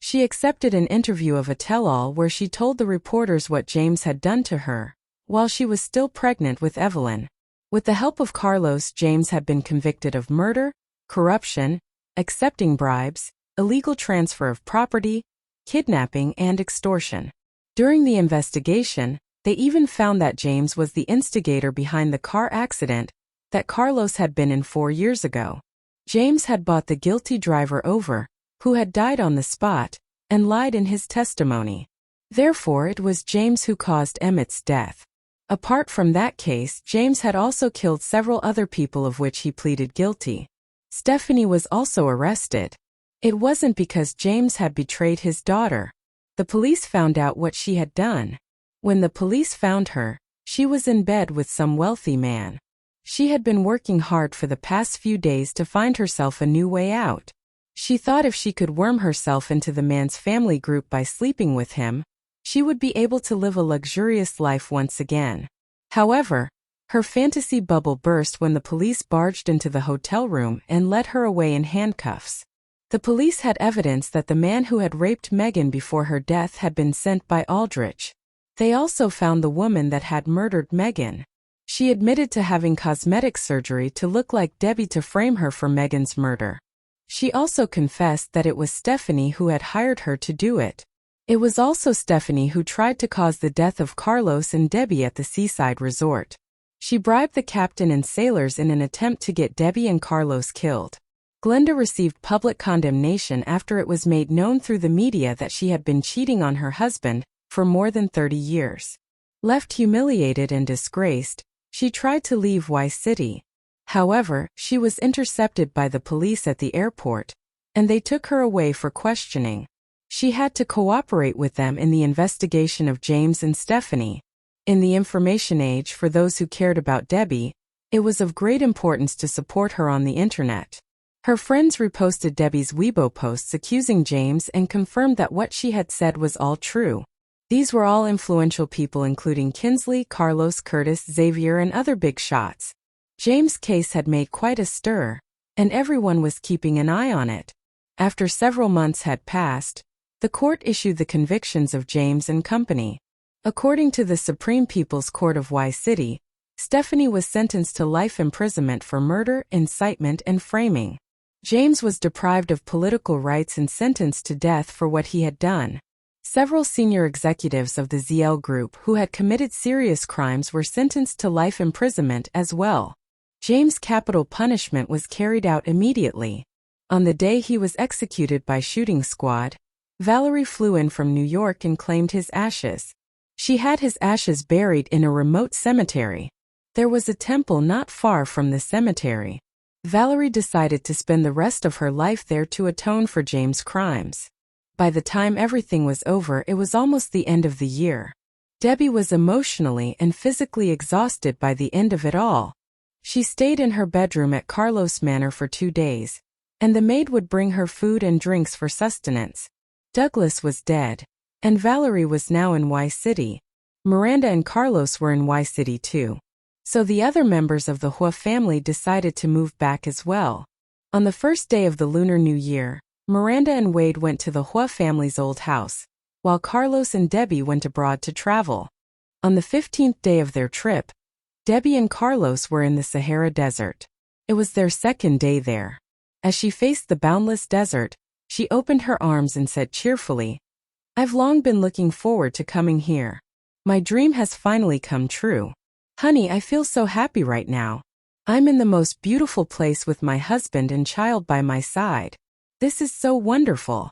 [SPEAKER 1] She accepted an interview of a tell-all where she told the reporters what James had done to her, while she was still pregnant with Evelyn. With the help of Carlos, James had been convicted of murder, corruption, accepting bribes, illegal transfer of property, kidnapping, and extortion. During the investigation, they even found that James was the instigator behind the car accident that Carlos had been in 4 years ago. James had bought the guilty driver over, who had died on the spot, and lied in his testimony. Therefore, it was James who caused Emmett's death. Apart from that case, James had also killed several other people of which he pleaded guilty. Stephanie was also arrested. It wasn't because James had betrayed his daughter. The police found out what she had done. When the police found her, she was in bed with some wealthy man. She had been working hard for the past few days to find herself a new way out. She thought if she could worm herself into the man's family group by sleeping with him, she would be able to live a luxurious life once again. However, her fantasy bubble burst when the police barged into the hotel room and led her away in handcuffs. The police had evidence that the man who had raped Megan before her death had been sent by Aldrich. They also found the woman that had murdered Megan. She admitted to having cosmetic surgery to look like Debbie to frame her for Megan's murder. She also confessed that it was Stephanie who had hired her to do it. It was also Stephanie who tried to cause the death of Carlos and Debbie at the seaside resort. She bribed the captain and sailors in an attempt to get Debbie and Carlos killed. Glenda received public condemnation after it was made known through the media that she had been cheating on her husband for more than 30 years. Left humiliated and disgraced, she tried to leave Y City. However, she was intercepted by the police at the airport, and they took her away for questioning. She had to cooperate with them in the investigation of James and Stephanie. In the information age, for those who cared about Debbie, it was of great importance to support her on the internet. Her friends reposted Debbie's Weibo posts accusing James and confirmed that what she had said was all true. These were all influential people including Kinsley, Carlos, Curtis, Xavier, and other big shots. James' case had made quite a stir, and everyone was keeping an eye on it. After several months had passed, the court issued the convictions of James and company. According to the Supreme People's Court of Y City, Stephanie was sentenced to life imprisonment for murder, incitement, and framing. James was deprived of political rights and sentenced to death for what he had done. Several senior executives of the ZL Group who had committed serious crimes were sentenced to life imprisonment as well. James' capital punishment was carried out immediately. On the day he was executed by shooting squad, Valerie flew in from New York and claimed his ashes. She had his ashes buried in a remote cemetery. There was a temple not far from the cemetery. Valerie decided to spend the rest of her life there to atone for James' crimes. By the time everything was over, it was almost the end of the year. Debbie was emotionally and physically exhausted by the end of it all. She stayed in her bedroom at Carlos Manor for 2 days, and the maid would bring her food and drinks for sustenance. Douglas was dead, and Valerie was now in Y City. Miranda and Carlos were in Y City too. So the other members of the Huo family decided to move back as well. On the first day of the Lunar New Year, Miranda and Wade went to the Huo family's old house, while Carlos and Debbie went abroad to travel. On the 15th day of their trip, Debbie and Carlos were in the Sahara Desert. It was their second day there. As she faced the boundless desert, she opened her arms and said cheerfully, "I've long been looking forward to coming here. My dream has finally come true. Honey, I feel so happy right now. I'm in the most beautiful place with my husband and child by my side. This is so wonderful."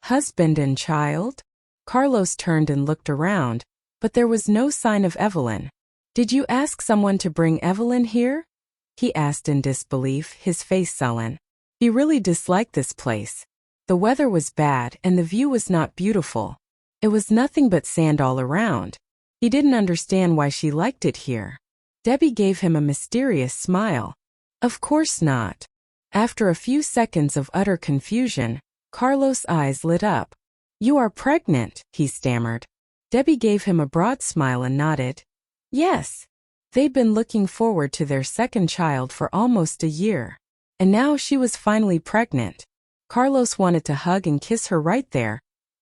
[SPEAKER 1] Husband and child? Carlos turned and looked around, but there was no sign of Evelyn. "Did you ask someone to bring Evelyn here?" he asked in disbelief, his face sullen. He really disliked this place. The weather was bad and the view was not beautiful. It was nothing but sand all around. He didn't understand why she liked it here. Debbie gave him a mysterious smile. "Of course not." After a few seconds of utter confusion, Carlos' eyes lit up. "You are pregnant," he stammered. Debbie gave him a broad smile and nodded. Yes. They'd been looking forward to their second child for almost a year. And now she was finally pregnant. Carlos wanted to hug and kiss her right there,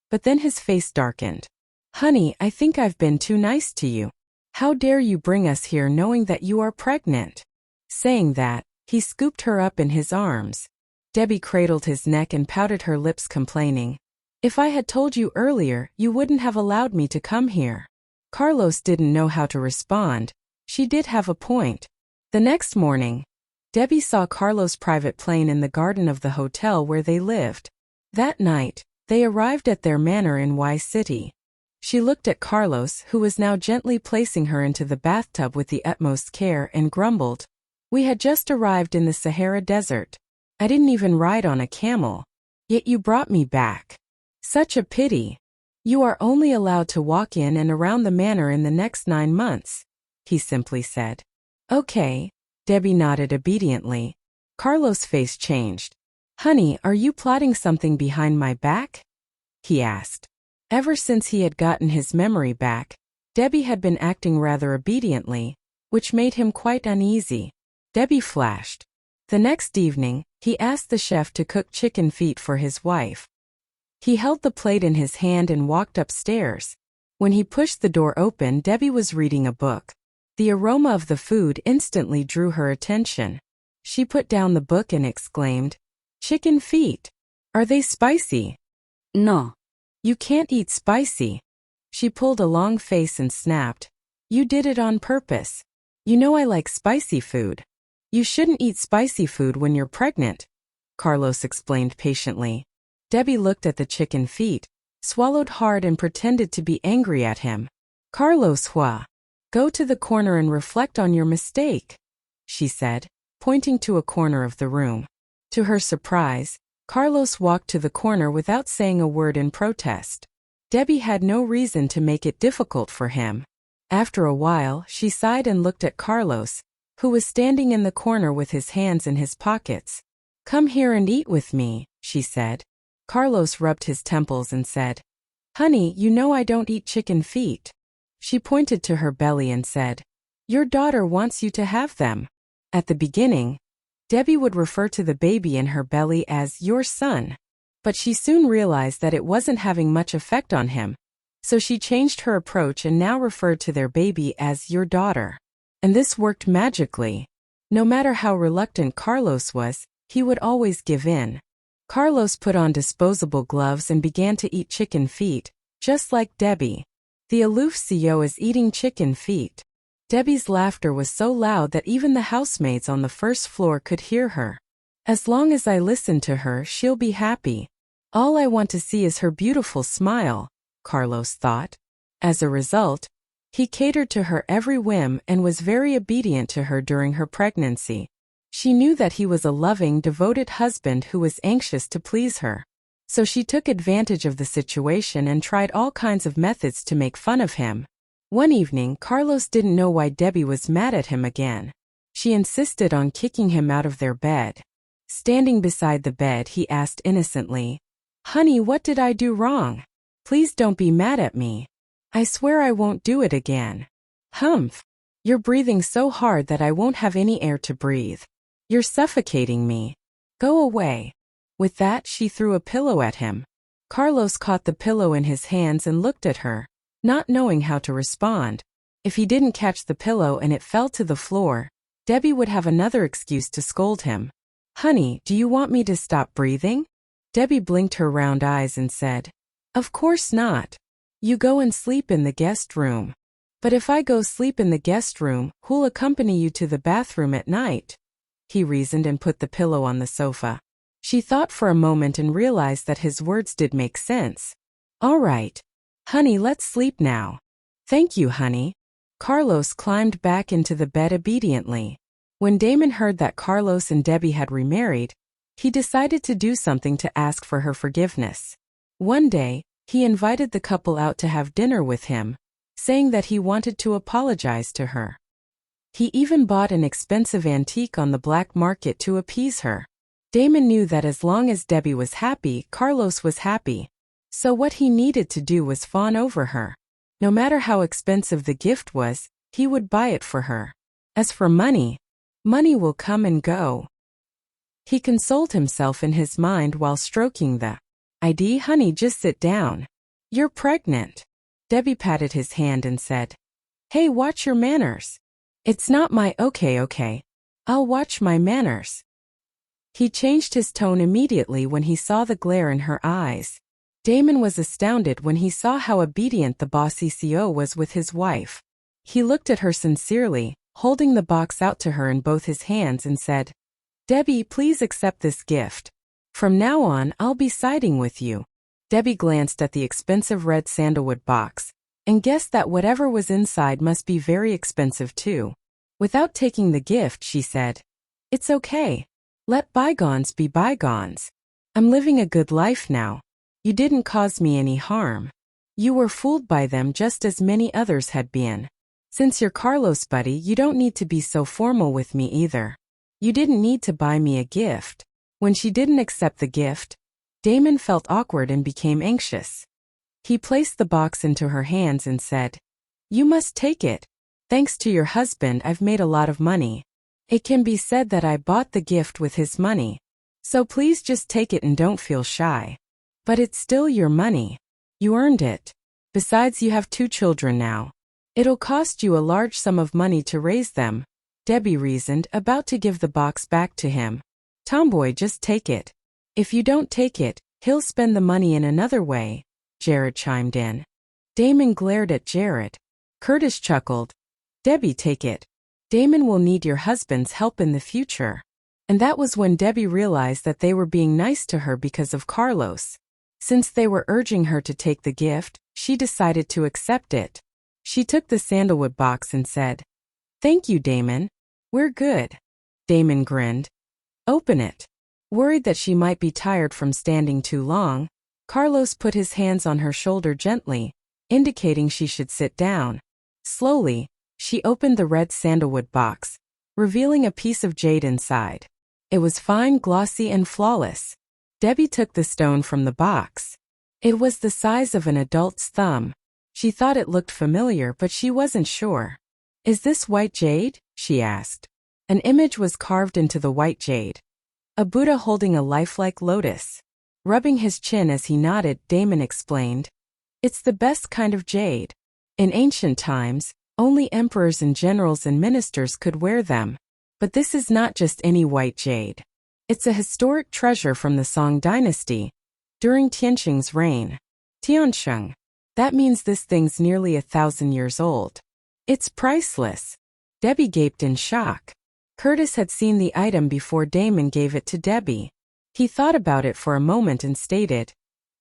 [SPEAKER 1] but then his face darkened. "Honey, I think I've been too nice to you. How dare you bring us here knowing that you are pregnant?" Saying that, he scooped her up in his arms. Debbie cradled his neck and pouted her lips complaining, "If I had told you earlier, you wouldn't have allowed me to come here." Carlos didn't know how to respond. She did have a point. The next morning, Debbie saw Carlos' private plane in the garden of the hotel where they lived. That night, they arrived at their manor in Y City. She looked at Carlos, who was now gently placing her into the bathtub with the utmost care, and grumbled, "We had just arrived in the Sahara Desert. I didn't even ride on a camel. Yet you brought me back. Such a pity. You are only allowed to walk in and around the manor in the next 9 months, he simply said. Okay. Debbie nodded obediently. Carlos' face changed. Honey, are you plotting something behind my back? He asked. Ever since he had gotten his memory back, Debbie had been acting rather obediently, which made him quite uneasy. Debbie flashed. The next evening, he asked the chef to cook chicken feet for his wife. He held the plate in his hand and walked upstairs. When he pushed the door open, Debbie was reading a book. The aroma of the food instantly drew her attention. She put down the book and exclaimed, "Chicken feet. Are they spicy?" "No. You can't eat spicy." She pulled a long face and snapped, "You did it on purpose. You know I like spicy food. You shouldn't eat spicy food when you're pregnant," Carlos explained patiently. Debbie looked at the chicken feet, swallowed hard and pretended to be angry at him. "Carlos Huo, go to the corner and reflect on your mistake," she said, pointing to a corner of the room. To her surprise, Carlos walked to the corner without saying a word in protest. Debbie had no reason to make it difficult for him. After a while, she sighed and looked at Carlos, who was standing in the corner with his hands in his pockets. "Come here and eat with me," she said. Carlos rubbed his temples and said, "Honey, you know I don't eat chicken feet." She pointed to her belly and said, "Your daughter wants you to have them." At the beginning, Debbie would refer to the baby in her belly as your son, but she soon realized that it wasn't having much effect on him, so she changed her approach and now referred to their baby as your daughter. And this worked magically. No matter how reluctant Carlos was, he would always give in. Carlos put on disposable gloves and began to eat chicken feet, just like Debbie. The aloof CEO is eating chicken feet. Debbie's laughter was so loud that even the housemaids on the first floor could hear her. As long as I listen to her, she'll be happy. All I want to see is her beautiful smile, Carlos thought. As a result, he catered to her every whim and was very obedient to her during her pregnancy. She knew that he was a loving, devoted husband who was anxious to please her. So she took advantage of the situation and tried all kinds of methods to make fun of him. One evening, Carlos didn't know why Debbie was mad at him again. She insisted on kicking him out of their bed. Standing beside the bed, he asked innocently, "Honey, what did I do wrong? Please don't be mad at me. I swear I won't do it again." "Humph. You're breathing so hard that I won't have any air to breathe. You're suffocating me. Go away." With that, she threw a pillow at him. Carlos caught the pillow in his hands and looked at her, not knowing how to respond. If he didn't catch the pillow and it fell to the floor, Debbie would have another excuse to scold him. "Honey, do you want me to stop breathing?" Debbie blinked her round eyes and said, "Of course not. You go and sleep in the guest room." "But if I go sleep in the guest room, who'll accompany you to the bathroom at night?" he reasoned and put the pillow on the sofa. She thought for a moment and realized that his words did make sense. "All right. Honey, let's sleep now." "Thank you, honey." Carlos climbed back into the bed obediently. When Damon heard that Carlos and Debbie had remarried, he decided to do something to ask for her forgiveness. One day, he invited the couple out to have dinner with him, saying that he wanted to apologize to her. He even bought an expensive antique on the black market to appease her. Damon knew that as long as Debbie was happy, Carlos was happy. So what he needed to do was fawn over her. No matter how expensive the gift was, he would buy it for her. As for money, money will come and go. He consoled himself in his mind while stroking the ID. "Honey, just sit down. You're pregnant." Debbie patted his hand and said, "Hey, watch your manners." "It's not my okay. I'll watch my manners." He changed his tone immediately when he saw the glare in her eyes. Damon was astounded when he saw how obedient the bossy CO was with his wife. He looked at her sincerely, holding the box out to her in both his hands and said, "Debbie, please accept this gift. From now on, I'll be siding with you." Debbie glanced at the expensive red sandalwood box and guessed that whatever was inside must be very expensive too. Without taking the gift, she said, "It's okay. Let bygones be bygones. I'm living a good life now. You didn't cause me any harm. You were fooled by them just as many others had been. Since you're Carlos' buddy, you don't need to be so formal with me either. You didn't need to buy me a gift." When she didn't accept the gift, Damon felt awkward and became anxious. He placed the box into her hands and said, "You must take it. Thanks to your husband, I've made a lot of money. It can be said that I bought the gift with his money. So please just take it and don't feel shy. But it's still your money. You earned it. Besides, you have 2 children now. It'll cost you a large sum of money to raise them," Debbie reasoned, about to give the box back to him. "Tomboy, just take it. If you don't take it, he'll spend the money in another way," Jared chimed in. Damon glared at Jared. Curtis chuckled. "Debbie, take it. Damon will need your husband's help in the future." And that was when Debbie realized that they were being nice to her because of Carlos. Since they were urging her to take the gift, she decided to accept it. She took the sandalwood box and said, "Thank you, Damon. We're good." Damon grinned. "Open it." Worried that she might be tired from standing too long, Carlos put his hands on her shoulder gently, indicating she should sit down. Slowly, she opened the red sandalwood box, revealing a piece of jade inside. It was fine, glossy, and flawless. Debbie took the stone from the box. It was the size of an adult's thumb. She thought it looked familiar, but she wasn't sure. "Is this white jade?" she asked. An image was carved into the white jade. A Buddha holding a lifelike lotus. Rubbing his chin as he nodded, Damon explained, "It's the best kind of jade. In ancient times, only emperors and generals and ministers could wear them. But this is not just any white jade. It's a historic treasure from the Song dynasty, during Tianqing's reign." Tianqing. That means this thing's nearly 1,000 years old. "It's priceless." Debbie gaped in shock. Curtis had seen the item before Damon gave it to Debbie. He thought about it for a moment and stated,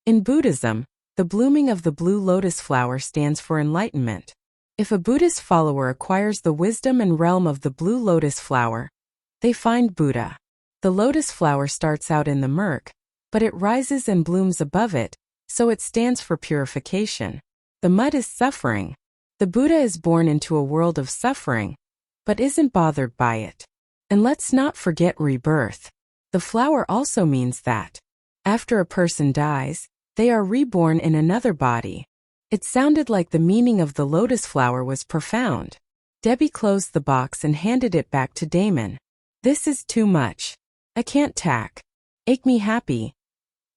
[SPEAKER 1] "In Buddhism, the blooming of the blue lotus flower stands for enlightenment. If a Buddhist follower acquires the wisdom and realm of the blue lotus flower, they find Buddha. The lotus flower starts out in the murk, but it rises and blooms above it, so it stands for purification. The mud is suffering. The Buddha is born into a world of suffering, but isn't bothered by it. And let's not forget rebirth. The flower also means that, after a person dies, they are reborn in another body." It sounded like the meaning of the lotus flower was profound. Debbie closed the box and handed it back to Damon. "This is too much. I can't tack. Make me happy.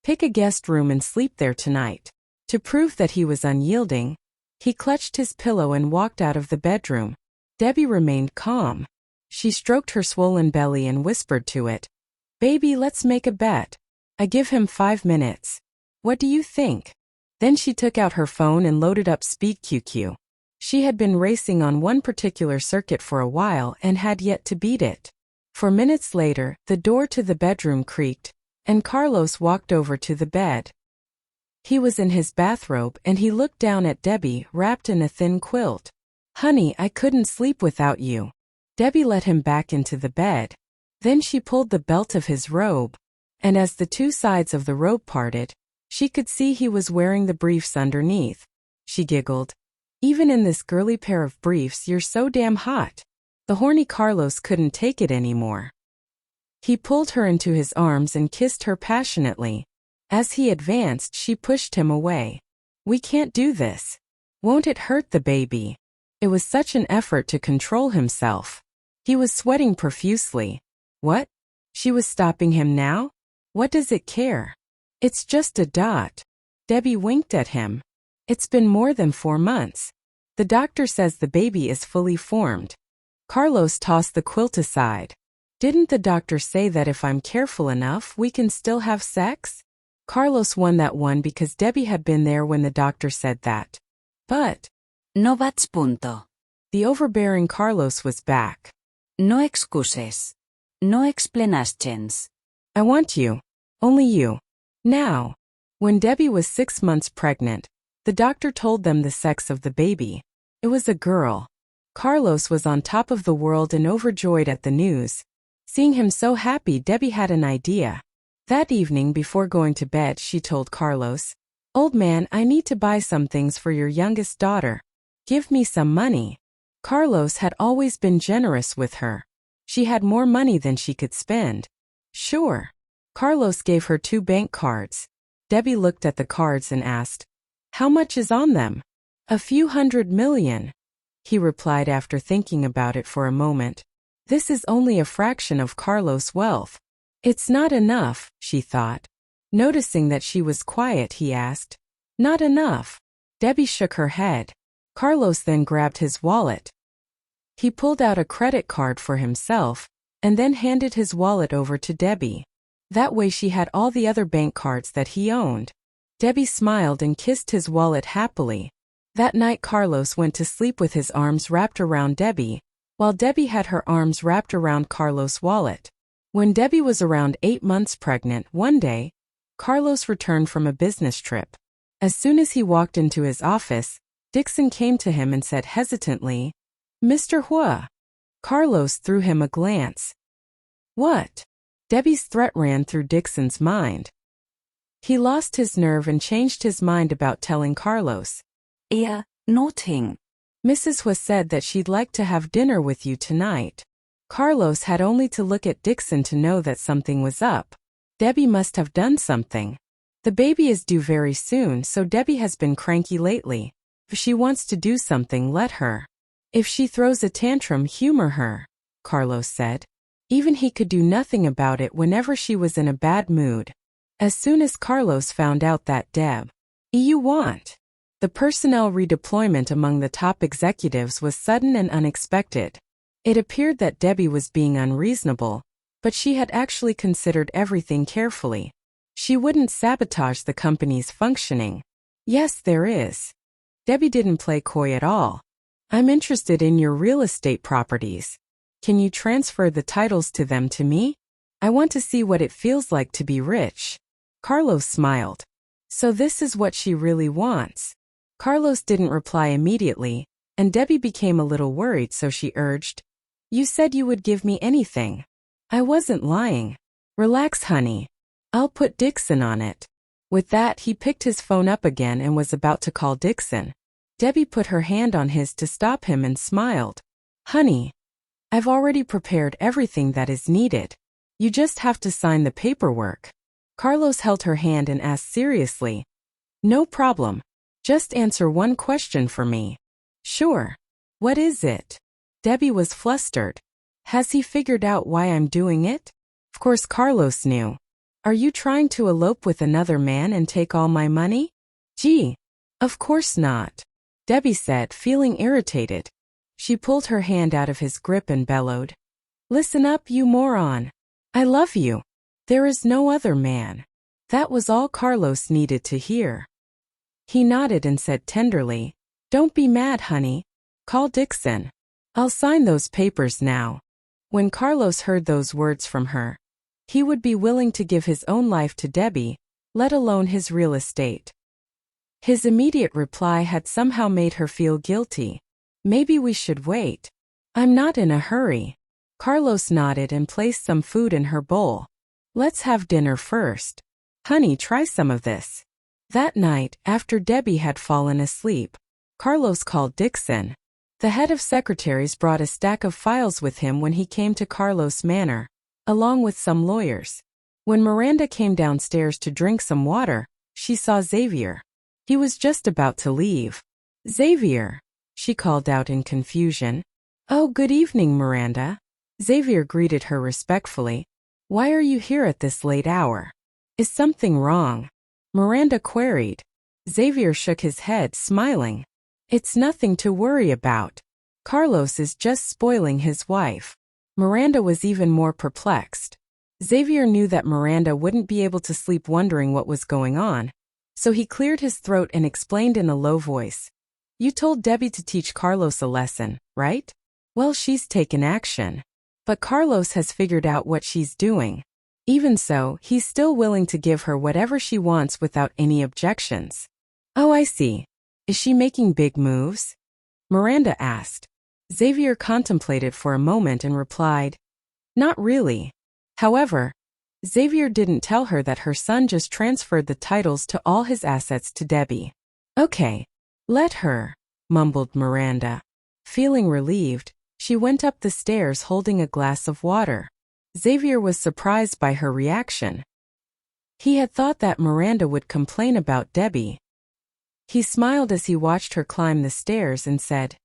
[SPEAKER 1] Pick a guest room and sleep there tonight." To prove that he was unyielding, he clutched his pillow and walked out of the bedroom. Debbie remained calm. She stroked her swollen belly and whispered to it. Baby, let's make a bet. I give him 5 minutes. What do you think? Then she took out her phone and loaded up Speed QQ. She had been racing on one particular circuit for a while and had yet to beat it. 4 minutes later, the door to the bedroom creaked, and Carlos walked over to the bed. He was in his bathrobe and he looked down at Debbie wrapped in a thin quilt. Honey, I couldn't sleep without you. Debbie let him back into the bed. Then she pulled the belt of his robe, and as the two sides of the robe parted, she could see he was wearing the briefs underneath. She giggled. Even in this girly pair of briefs, you're so damn hot. The horny Carlos couldn't take it anymore. He pulled her into his arms and kissed her passionately. As he advanced, she pushed him away. We can't do this. Won't it hurt the baby? It was such an effort to control himself. He was sweating profusely. What? She was stopping him now? What does it care? It's just a dot. Debbie winked at him. It's been more than 4 months. The doctor says the baby is fully formed. Carlos tossed the quilt aside. Didn't the doctor say that if I'm careful enough, we can still have sex? Carlos won that one because Debbie had been there when the doctor said that. But
[SPEAKER 2] No vaig punto.
[SPEAKER 1] the overbearing Carlos was back.
[SPEAKER 2] No excuses. No explanations.
[SPEAKER 1] I want you. Only you. Now. When Debbie was 6 months pregnant, the doctor told them the sex of the baby. It was a girl. Carlos was on top of the world and overjoyed at the news. Seeing him so happy, Debbie had an idea. That evening before going to bed, she told Carlos, Old man, I need to buy some things for your youngest daughter. Give me some money. Carlos had always been generous with her. She had more money than she could spend. Sure. Carlos gave her 2 bank cards. Debbie looked at the cards and asked, How much is on them? A few $100 million. He replied after thinking about it for a moment. This is only a fraction of Carlos' wealth. It's not enough, she thought. Noticing that she was quiet, he asked, Not enough. Debbie shook her head. Carlos then grabbed his wallet. He pulled out a credit card for himself, and then handed his wallet over to Debbie. That way she had all the other bank cards that he owned. Debbie smiled and kissed his wallet happily. That night Carlos went to sleep with his arms wrapped around Debbie, while Debbie had her arms wrapped around Carlos' wallet. When Debbie was around 8 months pregnant, one day, Carlos returned from a business trip. As soon as he walked into his office, Dixon came to him and said hesitantly, Mr. Huo. Carlos threw him a glance. What? Debbie's threat ran through Dixon's mind. He lost his nerve and changed his mind about telling Carlos.
[SPEAKER 2] Nothing.
[SPEAKER 1] Mrs. Huo said that she'd like to have dinner with you tonight. Carlos had only to look at Dixon to know that something was up. Debbie must have done something. The baby is due very soon, so Debbie has been cranky lately. If she wants to do something, let her. If she throws a tantrum, humor her, Carlos said. Even he could do nothing about it whenever she was in a bad mood. As soon as Carlos found out that you want. The personnel redeployment among the top executives was sudden and unexpected. It appeared that Debbie was being unreasonable, but she had actually considered everything carefully. She wouldn't sabotage the company's functioning. Yes, there is. Debbie didn't play coy at all. I'm interested in your real estate properties. Can you transfer the titles to them to me? I want to see what it feels like to be rich. Carlos smiled. So this is what she really wants. Carlos didn't reply immediately, and Debbie became a little worried, so she urged, You said you would give me anything. I wasn't lying. Relax, honey. I'll put Dixon on it. With that, he picked his phone up again and was about to call Dixon. Debbie put her hand on his to stop him and smiled. Honey, I've already prepared everything that is needed. You just have to sign the paperwork. Carlos held her hand and asked seriously, No problem. Just answer one question for me. Sure. What is it? Debbie was flustered. Has he figured out why I'm doing it? Of course Carlos knew. Are you trying to elope with another man and take all my money? Gee, of course not. Debbie said, feeling irritated. She pulled her hand out of his grip and bellowed. Listen up, you moron. I love you. There is no other man. That was all Carlos needed to hear. He nodded and said tenderly, Don't be mad, honey. Call Dixon. I'll sign those papers now. When Carlos heard those words from her, he would be willing to give his own life to Debbie, let alone his real estate. His immediate reply had somehow made her feel guilty. Maybe we should wait. I'm not in a hurry. Carlos nodded and placed some food in her bowl. Let's have dinner first. Honey, try some of this. That night, after Debbie had fallen asleep, Carlos called Dixon. The head of secretaries brought a stack of files with him when he came to Carlos Manor, along with some lawyers. When Miranda came downstairs to drink some water, she saw Xavier. He was just about to leave. Xavier, she called out in confusion. Oh, good evening, Miranda. Xavier greeted her respectfully. Why are you here at this late hour? Is something wrong? Miranda queried. Xavier shook his head, smiling. It's nothing to worry about. Carlos is just spoiling his wife. Miranda was even more perplexed. Xavier knew that Miranda wouldn't be able to sleep wondering what was going on, so he cleared his throat and explained in a low voice. You told Debbie to teach Carlos a lesson, right? Well, she's taken action. But Carlos has figured out what she's doing. Even so, he's still willing to give her whatever she wants without any objections. Oh, I see. Is she making big moves? Miranda asked. Xavier contemplated for a moment and replied, Not really. However, Xavier didn't tell her that her son just transferred the titles to all his assets to Debbie. Okay, let her, mumbled Miranda. Feeling relieved, she went up the stairs holding a glass of water. Xavier was surprised by her reaction. He had thought that Miranda would complain about Debbie. He smiled as he watched her climb the stairs and said,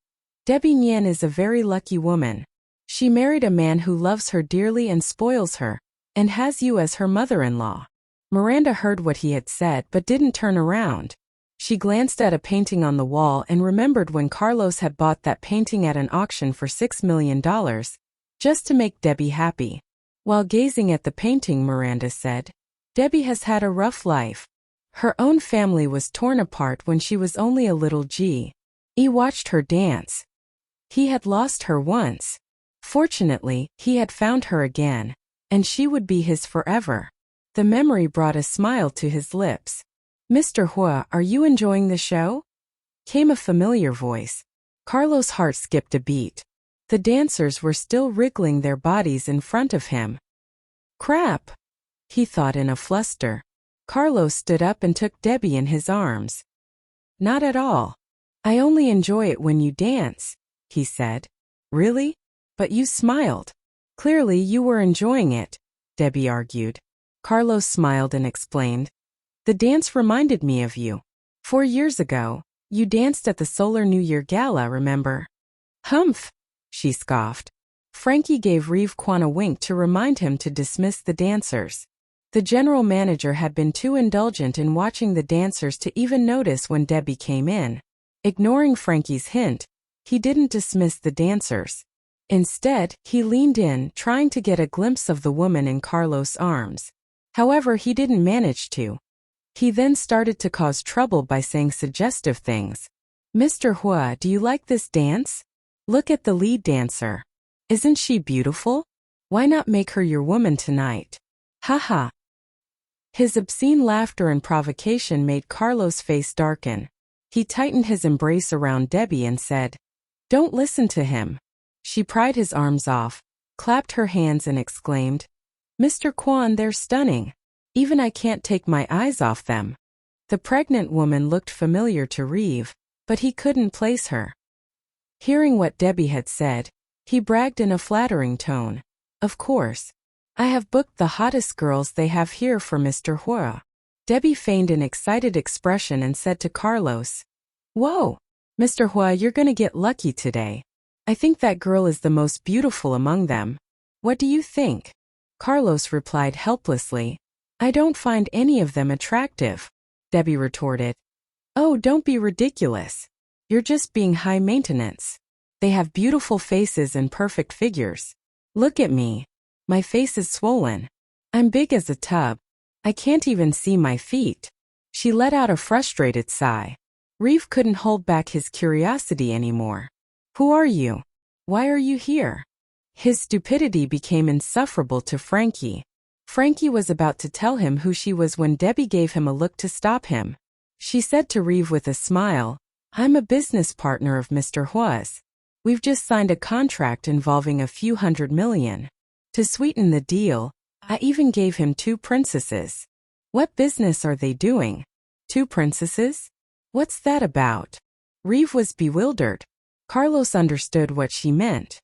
[SPEAKER 1] Debbie Nian is a very lucky woman. She married a man who loves her dearly and spoils her, and has you as her mother-in-law. Miranda heard what he had said but didn't turn around. She glanced at a painting on the wall and remembered when Carlos had bought that painting at an auction for $6 million, just to make Debbie happy. While gazing at the painting, Miranda said, Debbie has had a rough life. Her own family was torn apart when she was only a little G. He watched her dance. He had lost her once. Fortunately, he had found her again, and she would be his forever. The memory brought a smile to his lips. Mr. Huo, are you enjoying the show? Came a familiar voice. Carlos' heart skipped a beat. The dancers were still wriggling their bodies in front of him. Crap! He thought in a fluster. Carlos stood up and took Debbie in his arms. Not at all. I only enjoy it when you dance, he said. Really? But you smiled. Clearly you were enjoying it, Debbie argued. Carlos smiled and explained. The dance reminded me of you. 4 years ago, you danced at the Solar New Year Gala, remember? Humph, she scoffed. Frankie gave Reeve Kwan a wink to remind him to dismiss the dancers. The general manager had been too indulgent in watching the dancers to even notice when Debbie came in. Ignoring Frankie's hint, he didn't dismiss the dancers. Instead, he leaned in, trying to get a glimpse of the woman in Carlos' arms. However, he didn't manage to. He then started to cause trouble by saying suggestive things. Mr. Huo, do you like this dance? Look at the lead dancer. Isn't she beautiful? Why not make her your woman tonight? Haha. His obscene laughter and provocation made Carlos' face darken. He tightened his embrace around Debbie and said, Don't listen to him. She pried his arms off, clapped her hands and exclaimed, Mr. Kwan, they're stunning. Even I can't take my eyes off them. The pregnant woman looked familiar to Reeve, but he couldn't place her. Hearing what Debbie had said, he bragged in a flattering tone. Of course. I have booked the hottest girls they have here for Mr. Huo. Debbie feigned an excited expression and said to Carlos, Whoa, Mr. Huo, you're gonna get lucky today. I think that girl is the most beautiful among them. What do you think? Carlos replied helplessly, I don't find any of them attractive. Debbie retorted, Oh, don't be ridiculous. You're just being high maintenance. They have beautiful faces and perfect figures. Look at me. My face is swollen. I'm big as a tub. I can't even see my feet. She let out a frustrated sigh. Reeve couldn't hold back his curiosity anymore. Who are you? Why are you here? His stupidity became insufferable to Frankie. Frankie was about to tell him who she was when Debbie gave him a look to stop him. She said to Reeve with a smile, I'm a business partner of Mr. Huo's. We've just signed a contract involving a few $100 million. To sweeten the deal, I even gave him 2 princesses. What business are they doing? 2 princesses? What's that about? Reeve was bewildered. Carlos understood what she meant.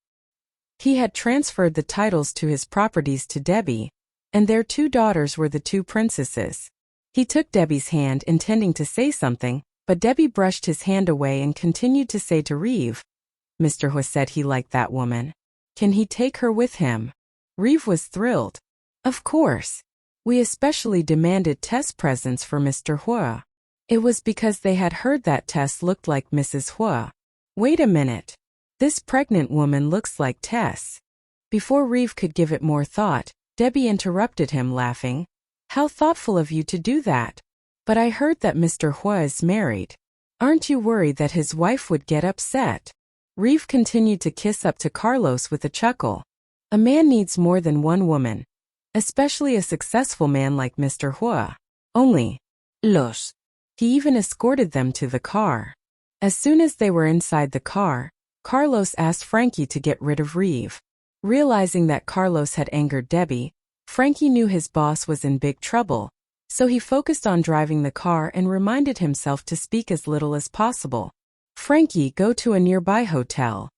[SPEAKER 1] He had transferred the titles to his properties to Debbie, and their 2 daughters were the 2 princesses. He took Debbie's hand intending to say something, but Debbie brushed his hand away and continued to say to Reeve, Mr. Huo said he liked that woman. Can he take her with him? Reeve was thrilled. Of course. We especially demanded Tess' presence for Mr. Huo. It was because they had heard that Tess looked like Mrs. Huo. Wait a minute. This pregnant woman looks like Tess. Before Reeve could give it more thought, Debbie interrupted him, laughing. How thoughtful of you to do that. But I heard that Mr. Huo is married. Aren't you worried that his wife would get upset? Reeve continued to kiss up to Carlos with a chuckle. A man needs more than one woman, especially a successful man like Mr. Huo. Only.
[SPEAKER 2] Los.
[SPEAKER 1] He even escorted them to the car. As soon as they were inside the car, Carlos asked Frankie to get rid of Reeve. Realizing that Carlos had angered Debbie, Frankie knew his boss was in big trouble, so he focused on driving the car and reminded himself to speak as little as possible. Frankie, go to a nearby hotel,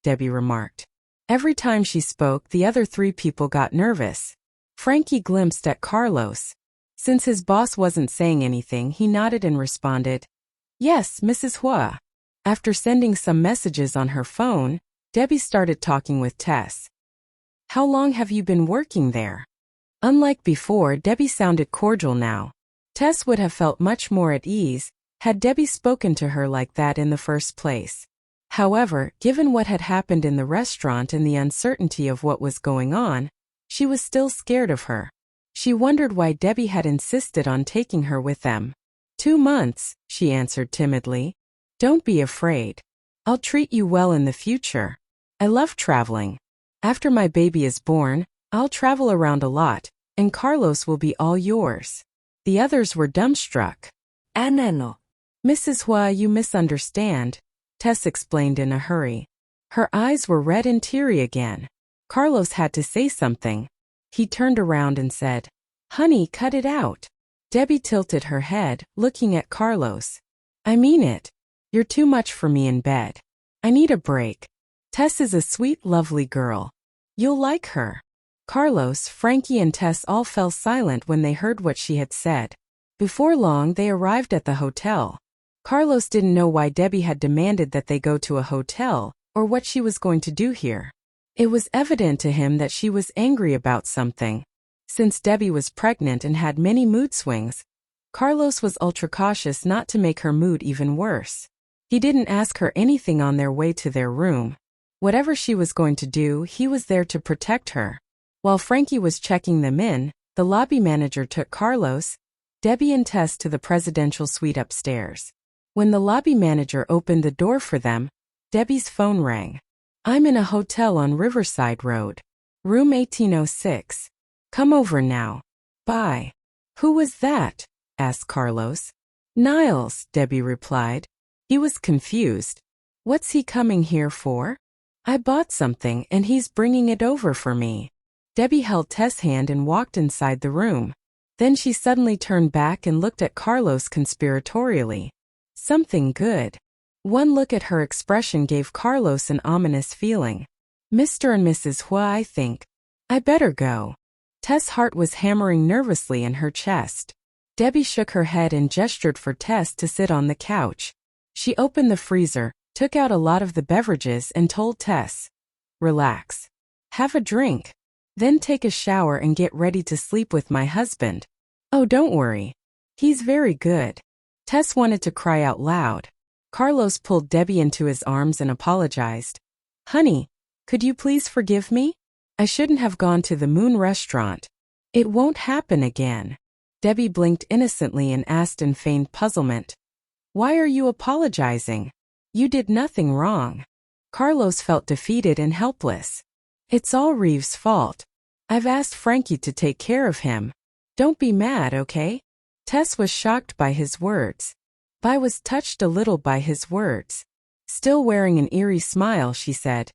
[SPEAKER 1] Debbie remarked. Every time she spoke, the other 3 people got nervous. Frankie glimpsed at Carlos. Since his boss wasn't saying anything, he nodded and responded, Yes, Mrs. Huo. After sending some messages on her phone, Debbie started talking with Tess. How long have you been working there? Unlike before, Debbie sounded cordial now. Tess would have felt much more at ease had Debbie spoken to her like that in the first place. However, given what had happened in the restaurant and the uncertainty of what was going on, she was still scared of her. She wondered why Debbie had insisted on taking her with them. 2 months, she answered timidly. Don't be afraid. I'll treat you well in the future. I love traveling. After my baby is born, I'll travel around a lot, and Carlos will be all yours. The others were dumbstruck.
[SPEAKER 2] Anano.
[SPEAKER 1] Mrs. Huo, you misunderstand, Tess explained in a hurry. Her eyes were red and teary again. Carlos had to say something. He turned around and said, Honey, cut it out. Debbie tilted her head, looking at Carlos. I mean it. You're too much for me in bed. I need a break. Tess is a sweet, lovely girl. You'll like her. Carlos, Frankie and Tess all fell silent when they heard what she had said. Before long, they arrived at the hotel. Carlos didn't know why Debbie had demanded that they go to a hotel, or what she was going to do here. It was evident to him that she was angry about something. Since Debbie was pregnant and had many mood swings, Carlos was ultra cautious not to make her mood even worse. He didn't ask her anything on their way to their room. Whatever she was going to do, he was there to protect her. While Frankie was checking them in, the lobby manager took Carlos, Debbie and Tess to the presidential suite upstairs. When the lobby manager opened the door for them, Debbie's phone rang. I'm in a hotel on Riverside Road. Room 1806. Come over now. Bye. Who was that? Asked Carlos. Niles, Debbie replied. He was confused. What's he coming here for? I bought something and he's bringing it over for me. Debbie held Tess' hand and walked inside the room. Then she suddenly turned back and looked at Carlos conspiratorially. Something good. One look at her expression gave Carlos an ominous feeling. Mr. and Mrs. Huo, I think. I better go. Tess' heart was hammering nervously in her chest. Debbie shook her head and gestured for Tess to sit on the couch. She opened the freezer, took out a lot of the beverages and told Tess, Relax. Have a drink. Then take a shower and get ready to sleep with my husband. Oh, don't worry. He's very good. Tess wanted to cry out loud. Carlos pulled Debbie into his arms and apologized. Honey, could you please forgive me? I shouldn't have gone to the Moon restaurant. It won't happen again. Debbie blinked innocently and asked in feigned puzzlement. Why are you apologizing? You did nothing wrong. Carlos felt defeated and helpless. It's all Reeves' fault. I've asked Frankie to take care of him. Don't be mad, okay? Tess was shocked by his words. Bai was touched a little by his words. Still wearing an eerie smile, she said,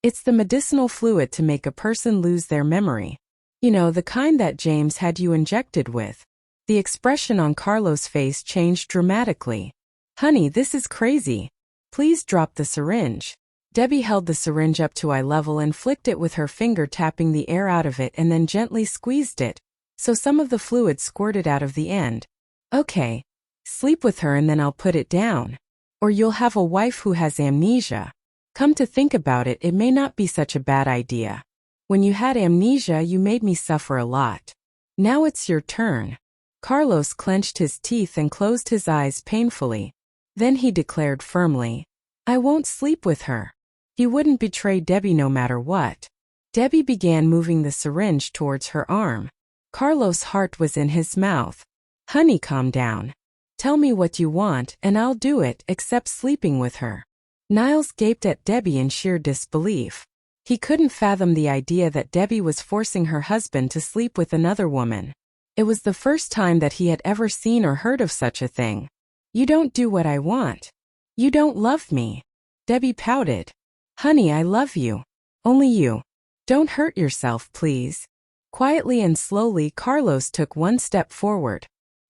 [SPEAKER 1] It's the medicinal fluid to make a person lose their memory. You know, the kind that James had you injected with. The expression on Carlos' face changed dramatically. Honey, this is crazy. Please drop the syringe. Debbie held the syringe up to eye level and flicked it with her finger, tapping the air out of it, and then gently squeezed it, so some of the fluid squirted out of the end. Okay. Sleep with her and then I'll put it down. Or you'll have a wife who has amnesia. Come to think about it, it may not be such a bad idea. When you had amnesia, you made me suffer a lot. Now it's your turn. Carlos clenched his teeth and closed his eyes painfully. Then he declared firmly, I won't sleep with her. He wouldn't betray Debbie no matter what. Debbie began moving the syringe towards her arm. Carlos' heart was in his mouth. Honey, calm down. Tell me what you want and I'll do it, except sleeping with her. Niles gaped at Debbie in sheer disbelief. He couldn't fathom the idea that Debbie was forcing her husband to sleep with another woman. It was the first time that he had ever seen or heard of such a thing. You don't do what I want. You don't love me. Debbie pouted. Honey, I love you. Only you. Don't hurt yourself, please. Quietly and slowly, Carlos took one step forward.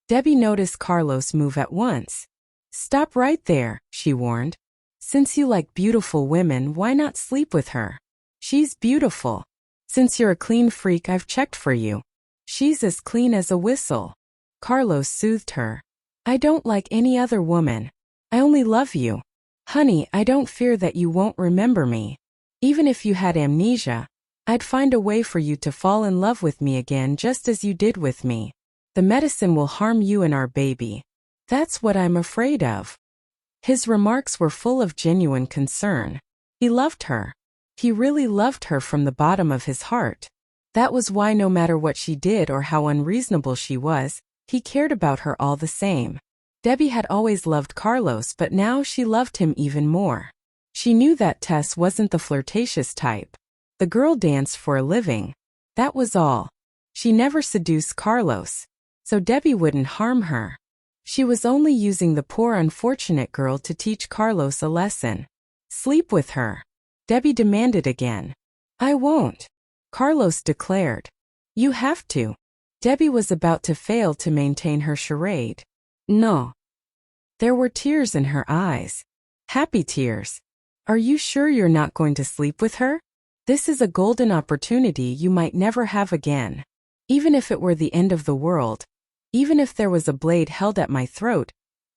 [SPEAKER 1] Debbie noticed Carlos move at once. Stop right there, she warned. Since you like beautiful women, why not sleep with her? She's beautiful. Since you're a clean freak, I've checked for you. She's as clean as a whistle. Carlos soothed her. I don't like any other woman. I only love you. Honey, I don't fear that you won't remember me. Even if you had amnesia, I'd find a way for you to fall in love with me again, just as you did with me. The medicine will harm you and our baby. That's what I'm afraid of. His remarks were full of genuine concern. He loved her. He really loved her from the bottom of his heart. That was why no matter what she did or how unreasonable she was, he cared about her all the same. Debbie had always loved Carlos, but now she loved him even more. She knew that Tess wasn't the flirtatious type. The girl danced for a living. That was all. She never seduced Carlos, so Debbie wouldn't harm her. She was only using the poor unfortunate girl to teach Carlos a lesson. Sleep with her. Debbie demanded again. I won't. Carlos declared. You have to. Debbie was about to fail to maintain her charade. No. There were tears in her eyes. Happy tears. Are you sure you're not going to sleep with her? This is a golden opportunity you might never have again. Even if it were the end of the world, even if there was a blade held at my throat,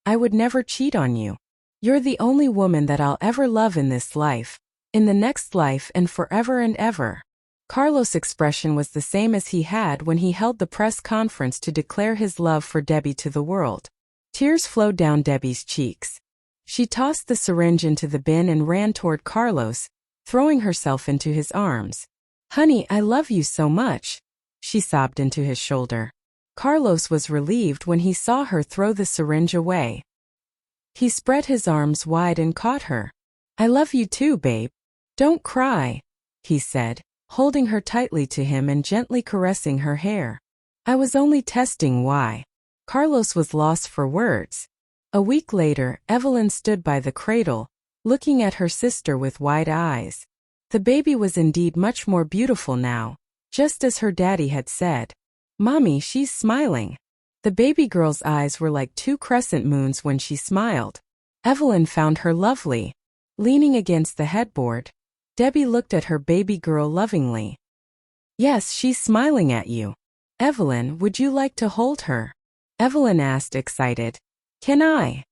[SPEAKER 1] I would never cheat on you. You're the only woman that I'll ever love in this life, in the next life, and forever and ever. Carlos' expression was the same as he had when he held the press conference to declare his love for Debbie to the world. Tears flowed down Debbie's cheeks. She tossed the syringe into the bin and ran toward Carlos, throwing herself into his arms. Honey, I love you so much, she sobbed into his shoulder. Carlos was relieved when he saw her throw the syringe away. He spread his arms wide and caught her. I love you too, babe. Don't cry, he said, holding her tightly to him and gently caressing her hair. I was only testing why. Carlos was lost for words. A week later, Evelyn stood by the cradle, looking at her sister with wide eyes. The baby was indeed much more beautiful now, just as her daddy had said. Mommy, she's smiling. The baby girl's eyes were like two crescent moons when she smiled. Evelyn found her lovely. Leaning against the headboard, Debbie looked at her baby girl lovingly. Yes, she's smiling at you. Evelyn, would you like to hold her? Evelyn asked, excited. Can I?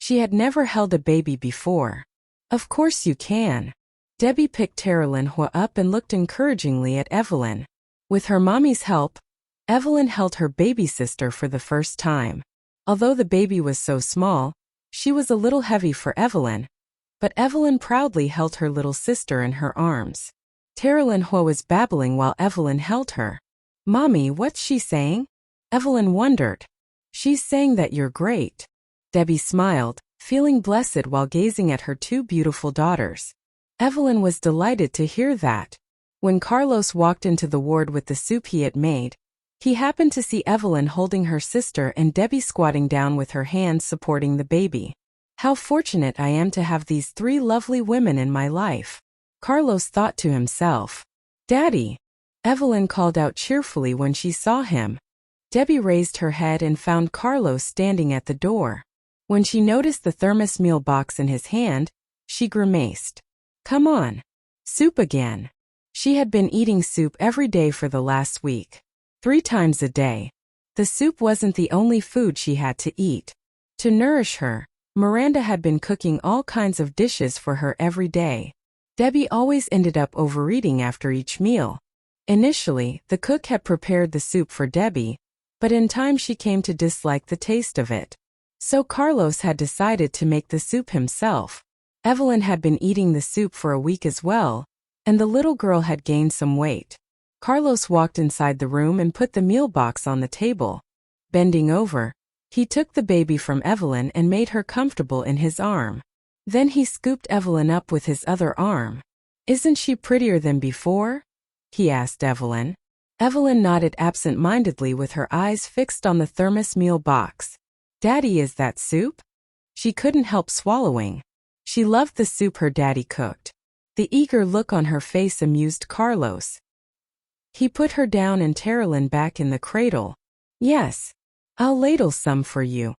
[SPEAKER 1] She had never held a baby before. Of course you can. Debbie picked Carolyn Huo up and looked encouragingly at Evelyn. With her mommy's help, Evelyn held her baby sister for the first time. Although the baby was so small, she was a little heavy for Evelyn, but Evelyn proudly held her little sister in her arms. Carolyn Huo was babbling while Evelyn held her. Mommy, what's she saying? Evelyn wondered. She's saying that you're great. Debbie smiled, feeling blessed while gazing at her two beautiful daughters. Evelyn was delighted to hear that. When Carlos walked into the ward with the soup he had made, he happened to see Evelyn holding her sister and Debbie squatting down with her hands supporting the baby. How fortunate I am to have these three lovely women in my life. Carlos thought to himself. Daddy! Evelyn called out cheerfully when she saw him. Debbie raised her head and found Carlos standing at the door. When she noticed the thermos meal box in his hand, she grimaced. Come on. Soup again. She had been eating soup every day for the last week. 3 times a day. The soup wasn't the only food she had to eat. To nourish her, Miranda had been cooking all kinds of dishes for her every day. Debbie always ended up overeating after each meal. Initially, the cook had prepared the soup for Debbie, but in time she came to dislike the taste of it. So Carlos had decided to make the soup himself. Evelyn had been eating the soup for a week as well, and the little girl had gained some weight. Carlos walked inside the room and put the meal box on the table. Bending over, he took the baby from Evelyn and made her comfortable in his arm. Then he scooped Evelyn up with his other arm. Isn't she prettier than before? He asked Evelyn. Evelyn nodded absent-mindedly with her eyes fixed on the thermos meal box. Daddy, is that soup? She couldn't help swallowing. She loved the soup her daddy cooked. The eager look on her face amused Carlos. He put her down and Carolyn back in the cradle. Yes. I'll ladle some for you.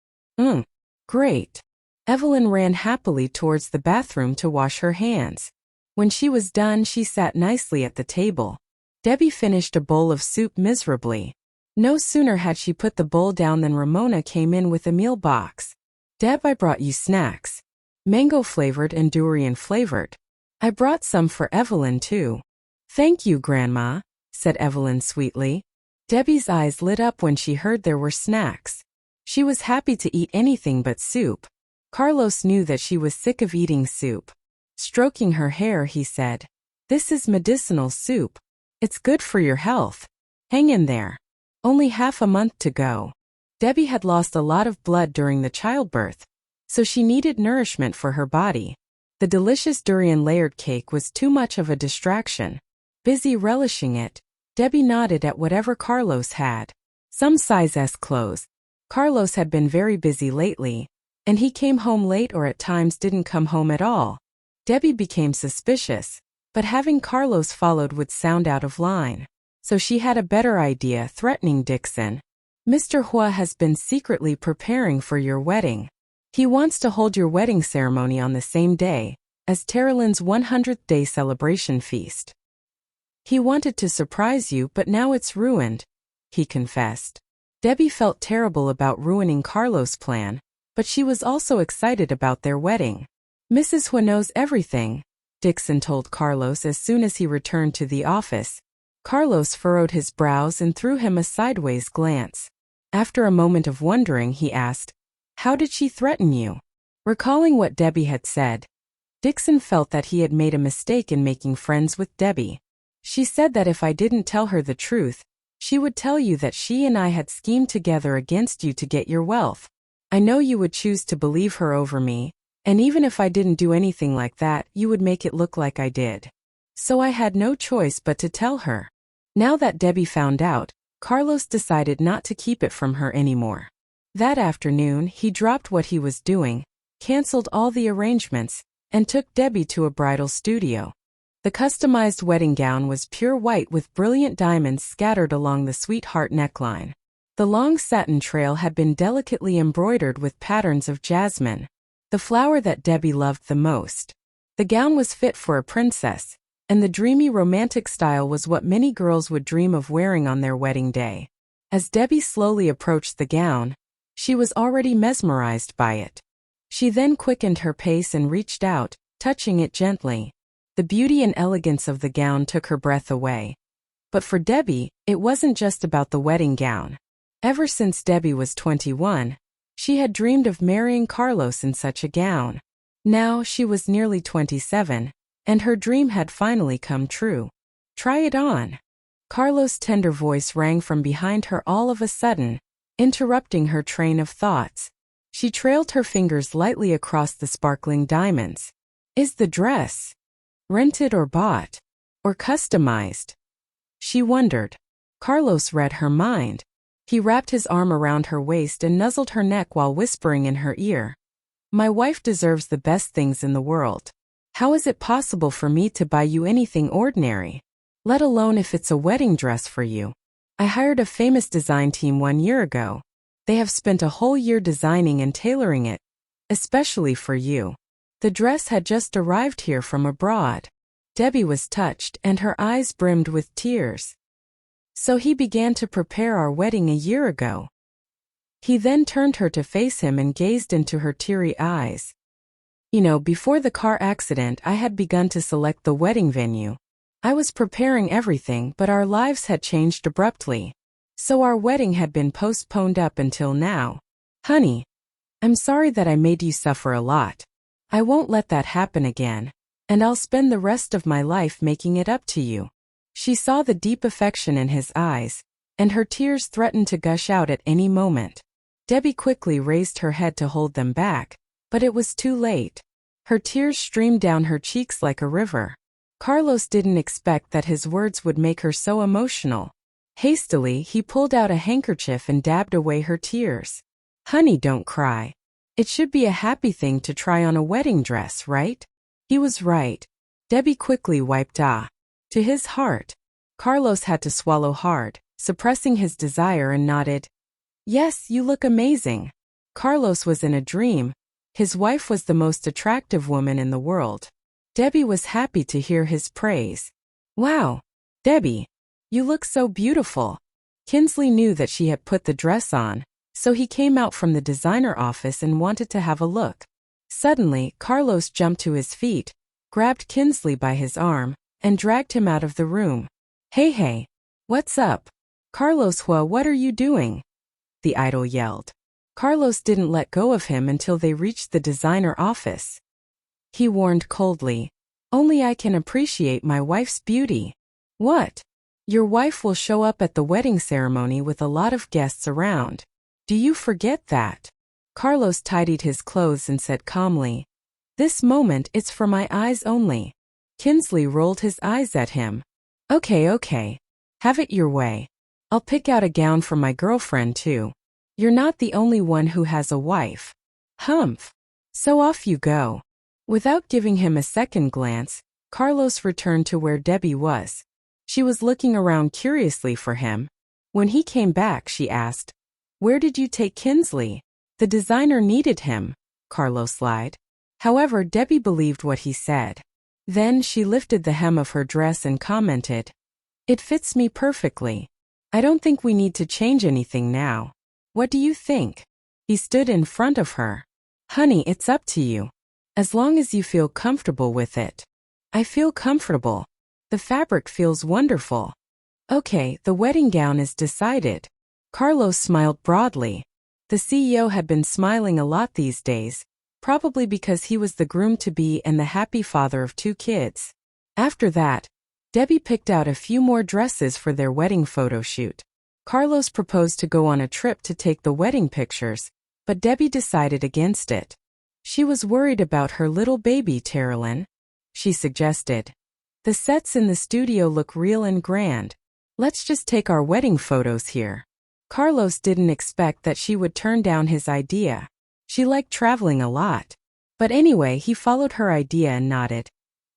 [SPEAKER 1] Great. Evelyn ran happily towards the bathroom to wash her hands. When she was done, she sat nicely at the table. Debbie finished a bowl of soup miserably. No sooner had she put the bowl down than Ramona came in with a meal box. Deb, I brought you snacks. Mango-flavored and durian-flavored. I brought some for Evelyn, too. Thank you, Grandma, said Evelyn sweetly. Debbie's eyes lit up when she heard there were snacks. She was happy to eat anything but soup. Carlos knew that she was sick of eating soup. Stroking her hair, he said, This is medicinal soup. It's good for your health. Hang in there. Only half a month to go. Debbie had lost a lot of blood during the childbirth, so she needed nourishment for her body. The delicious durian layered cake was too much of a distraction. Busy relishing it, Debbie nodded at whatever Carlos had. Some size S clothes. Carlos had been very busy lately, and he came home late or at times didn't come home at all. Debbie became suspicious, but having Carlos followed would sound out of line. So she had a better idea, threatening Dixon. Mr. Huo has been secretly preparing for your wedding. He wants to hold your wedding ceremony on the same day as Carolyn's 100th day celebration feast. He wanted to surprise you, but now it's ruined, he confessed. Debbie felt terrible about ruining Carlos' plan, but she was also excited about their wedding. Mrs. Huo knows everything, Dixon told Carlos as soon as he returned to the office. Carlos furrowed his brows and threw him a sideways glance. After a moment of wondering, he asked, How did she threaten you? Recalling what Debbie had said, Dixon felt that he had made a mistake in making friends with Debbie. She said that if I didn't tell her the truth, she would tell you that she and I had schemed together against you to get your wealth. I know you would choose to believe her over me, and even if I didn't do anything like that, you would make it look like I did. So I had no choice but to tell her. Now that Debbie found out, Carlos decided not to keep it from her anymore. That afternoon, he dropped what he was doing, canceled all the arrangements, and took Debbie to a bridal studio. The customized wedding gown was pure white with brilliant diamonds scattered along the sweetheart neckline. The long satin trail had been delicately embroidered with patterns of jasmine, the flower that Debbie loved the most. The gown was fit for a princess, and the dreamy romantic style was what many girls would dream of wearing on their wedding day. As Debbie slowly approached the gown, she was already mesmerized by it. She then quickened her pace and reached out, touching it gently. The beauty and elegance of the gown took her breath away. But for Debbie, it wasn't just about the wedding gown. Ever since Debbie was 21, she had dreamed of marrying Carlos in such a gown. Now she was nearly 27, and her dream had finally come true. Try it on. Carlos' tender voice rang from behind her all of a sudden, interrupting her train of thoughts. She trailed her fingers lightly across the sparkling diamonds. Is the dress rented or bought? Or customized? She wondered. Carlos read her mind. He wrapped his arm around her waist and nuzzled her neck while whispering in her ear. My wife deserves the best things in the world. How is it possible for me to buy you anything ordinary? Let alone if it's a wedding dress for you. I hired a famous design team 1 year ago. They have spent a whole year designing and tailoring it, especially for you. The dress had just arrived here from abroad. Debbie was touched and her eyes brimmed with tears. So he began to prepare our wedding a year ago. He then turned her to face him and gazed into her teary eyes. You know, before the car accident, I had begun to select the wedding venue. I was preparing everything, but our lives had changed abruptly. So our wedding had been postponed up until now. Honey, I'm sorry that I made you suffer a lot. I won't let that happen again, and I'll spend the rest of my life making it up to you. She saw the deep affection in his eyes, and her tears threatened to gush out at any moment. Debbie quickly raised her head to hold them back, but it was too late. Her tears streamed down her cheeks like a river. Carlos didn't expect that his words would make her so emotional. Hastily, he pulled out a handkerchief and dabbed away her tears. Honey, don't cry. It should be a happy thing to try on a wedding dress, right? He was right. Debbie quickly wiped to his heart. Carlos had to swallow hard, suppressing his desire, and nodded. Yes, you look amazing. Carlos was in a dream. His wife was the most attractive woman in the world. Debbie was happy to hear his praise. Wow, Debbie, you look so beautiful. Kinsley knew that she had put the dress on, so he came out from the designer office and wanted to have a look. Suddenly, Carlos jumped to his feet, grabbed Kinsley by his arm, and dragged him out of the room. Hey, what's up? Carlos Huo, what are you doing? The idol yelled. Carlos didn't let go of him until they reached the designer office. He warned coldly, only I can appreciate my wife's beauty. What? Your wife will show up at the wedding ceremony with a lot of guests around. Do you forget that? Carlos tidied his clothes and said calmly, this moment it's for my eyes only. Kinsley rolled his eyes at him. Okay. Have it your way. I'll pick out a gown for my girlfriend too. You're not the only one who has a wife. Humph. So off you go. Without giving him a second glance, Carlos returned to where Debbie was. She was looking around curiously for him. When he came back, she asked, where did you take Kinsley? The designer needed him, Carlos lied. However, Debbie believed what he said. Then she lifted the hem of her dress and commented, it fits me perfectly. I don't think we need to change anything now. What do you think? He stood in front of her. Honey, it's up to you. As long as you feel comfortable with it. I feel comfortable. The fabric feels wonderful. Okay, the wedding gown is decided. Carlos smiled broadly. The CEO had been smiling a lot these days, probably because he was the groom-to-be and the happy father of 2 kids. After that, Debbie picked out a few more dresses for their wedding photo shoot. Carlos proposed to go on a trip to take the wedding pictures, but Debbie decided against it. She was worried about her little baby Terrelyn. She suggested, the sets in the studio look real and grand. Let's just take our wedding photos here. Carlos didn't expect that she would turn down his idea. She liked traveling a lot. But anyway, he followed her idea and nodded.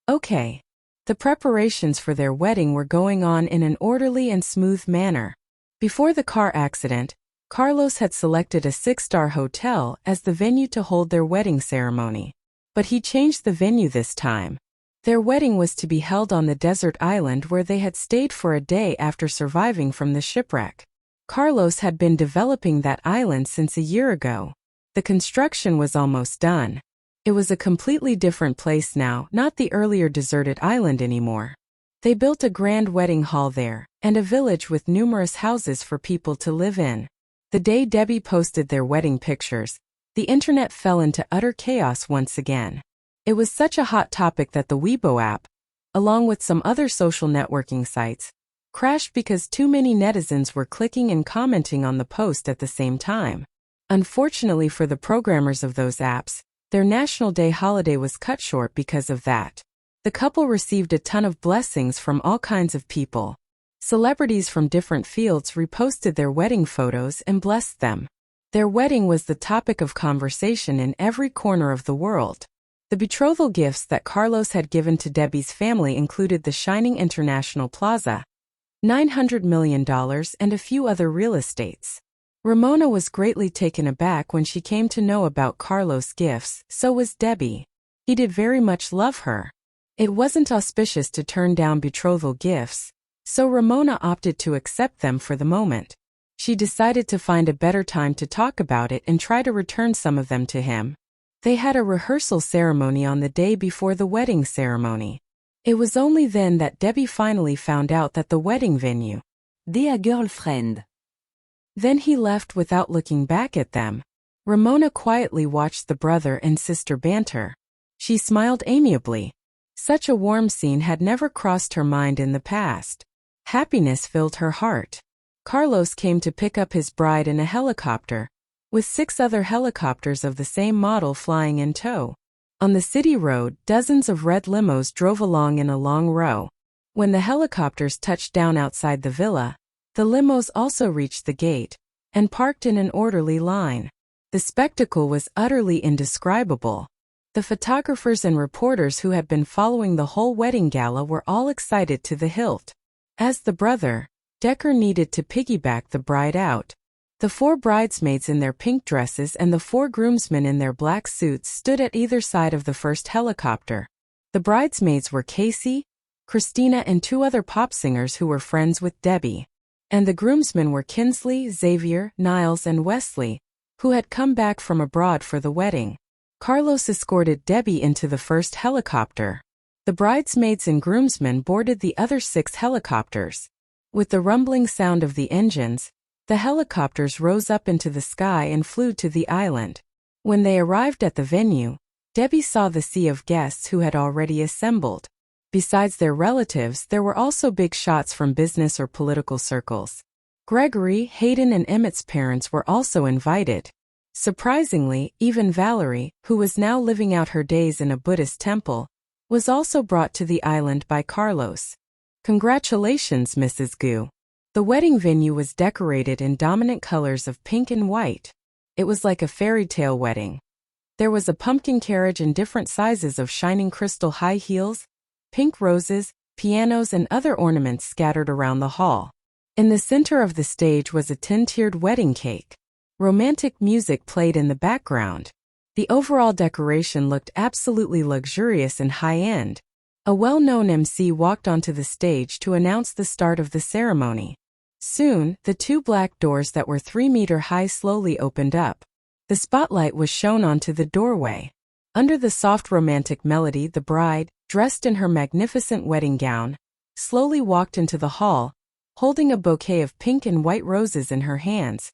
[SPEAKER 1] Okay. The preparations for their wedding were going on in an orderly and smooth manner. Before the car accident, Carlos had selected a 6-star hotel as the venue to hold their wedding ceremony. But he changed the venue this time. Their wedding was to be held on the desert island where they had stayed for a day after surviving from the shipwreck. Carlos had been developing that island since a year ago. The construction was almost done. It was a completely different place now, not the earlier deserted island anymore. They built a grand wedding hall there, and a village with numerous houses for people to live in. The day Debbie posted their wedding pictures, the internet fell into utter chaos once again. It was such a hot topic that the Weibo app, along with some other social networking sites, crashed because too many netizens were clicking and commenting on the post at the same time. Unfortunately for the programmers of those apps, their National Day holiday was cut short because of that. The couple received a ton of blessings from all kinds of people. Celebrities from different fields reposted their wedding photos and blessed them. Their wedding was the topic of conversation in every corner of the world. The betrothal gifts that Carlos had given to Debbie's family included the shining International Plaza, $900 million, and a few other real estates. Ramona was greatly taken aback when she came to know about Carlos' gifts, so was Debbie. He did very much love her. It wasn't auspicious to turn down betrothal gifts, so Ramona opted to accept them for the moment. She decided to find a better time to talk about it and try to return some of them to him. They had a rehearsal ceremony on the day before the wedding ceremony. It was only then that Debbie finally found out that the wedding venue,
[SPEAKER 2] Dear girlfriend.
[SPEAKER 1] Then he left without looking back at them. Ramona quietly watched the brother and sister banter. She smiled amiably. Such a warm scene had never crossed her mind in the past. Happiness filled her heart. Carlos came to pick up his bride in a helicopter, with 6 other helicopters of the same model flying in tow. On the city road, dozens of red limos drove along in a long row. When the helicopters touched down outside the villa, the limos also reached the gate and parked in an orderly line. The spectacle was utterly indescribable. The photographers and reporters who had been following the whole wedding gala were all excited to the hilt. As the brother, Decker needed to piggyback the bride out. The 4 bridesmaids in their pink dresses and the 4 groomsmen in their black suits stood at either side of the first helicopter. The bridesmaids were Casey, Christina, and 2 other pop singers who were friends with Debbie. And the groomsmen were Kinsley, Xavier, Niles, and Wesley, who had come back from abroad for the wedding. Carlos escorted Debbie into the first helicopter. The bridesmaids and groomsmen boarded the other 6 helicopters. With the rumbling sound of the engines, the helicopters rose up into the sky and flew to the island. When they arrived at the venue, Debbie saw the sea of guests who had already assembled. Besides their relatives, there were also big shots from business or political circles. Gregory, Hayden, and Emmett's parents were also invited. Surprisingly, even Valerie, who was now living out her days in a Buddhist temple, was also brought to the island by Carlos. Congratulations, Mrs. Gu. The wedding venue was decorated in dominant colors of pink and white. It was like a fairy tale wedding. There was a pumpkin carriage in different sizes of shining crystal high heels, pink roses, pianos, and other ornaments scattered around the hall. In the center of the stage was a tin-tiered wedding cake. Romantic music played in the background. The overall decoration looked absolutely luxurious and high-end. A well-known MC walked onto the stage to announce the start of the ceremony. Soon, the 2 black doors that were 3 meters high slowly opened up. The spotlight was shown onto the doorway. Under the soft romantic melody, the bride, dressed in her magnificent wedding gown, slowly walked into the hall, holding a bouquet of pink and white roses in her hands.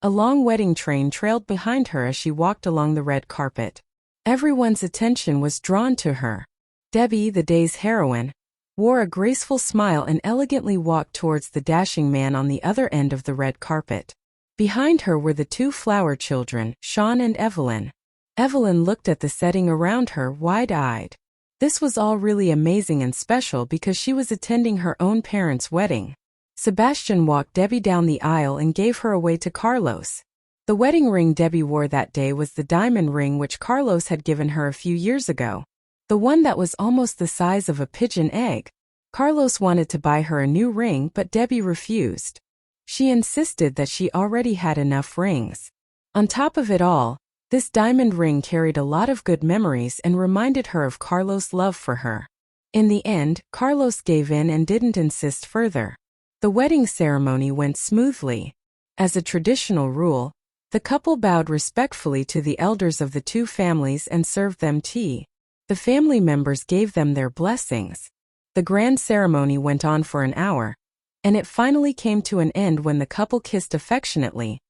[SPEAKER 1] A long wedding train trailed behind her as she walked along the red carpet. Everyone's attention was drawn to her. Debbie, the day's heroine, wore a graceful smile and elegantly walked towards the dashing man on the other end of the red carpet. Behind her were the 2 flower children, Sean and Evelyn. Evelyn looked at the setting around her, wide-eyed. This was all really amazing and special because she was attending her own parents' wedding. Sebastian walked Debbie down the aisle and gave her away to Carlos. The wedding ring Debbie wore that day was the diamond ring which Carlos had given her a few years ago. The one that was almost the size of a pigeon egg. Carlos wanted to buy her a new ring, but Debbie refused. She insisted that she already had enough rings. On top of it all, this diamond ring carried a lot of good memories and reminded her of Carlos' love for her. In the end, Carlos gave in and didn't insist further. The wedding ceremony went smoothly. As a traditional rule, the couple bowed respectfully to the elders of the 2 families and served them tea. The family members gave them their blessings. The grand ceremony went on for an hour, and it finally came to an end when the couple kissed affectionately,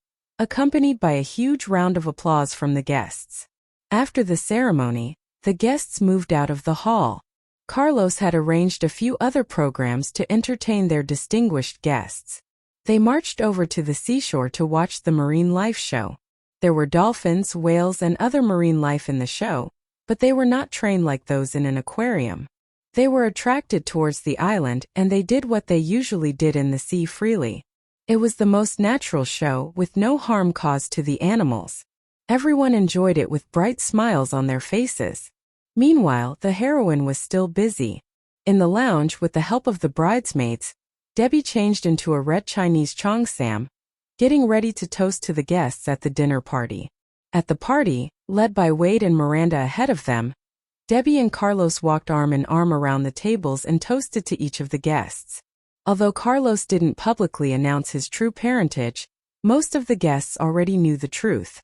[SPEAKER 1] accompanied by a huge round of applause from the guests. After the ceremony, the guests moved out of the hall. Carlos had arranged a few other programs to entertain their distinguished guests. They marched over to the seashore to watch the marine life show. There were dolphins, whales, and other marine life in the show, but they were not trained like those in an aquarium. They were attracted towards the island, and they did what they usually did in the sea freely. It was the most natural show, with no harm caused to the animals. Everyone enjoyed it with bright smiles on their faces. Meanwhile, the heroine was still busy. In the lounge, with the help of the bridesmaids, Debbie changed into a red Chinese cheongsam, getting ready to toast to the guests at the dinner party. At the party, led by Wade and Miranda ahead of them, Debbie and Carlos walked arm in arm around the tables and toasted to each of the guests. Although Carlos didn't publicly announce his true parentage, most of the guests already knew the truth.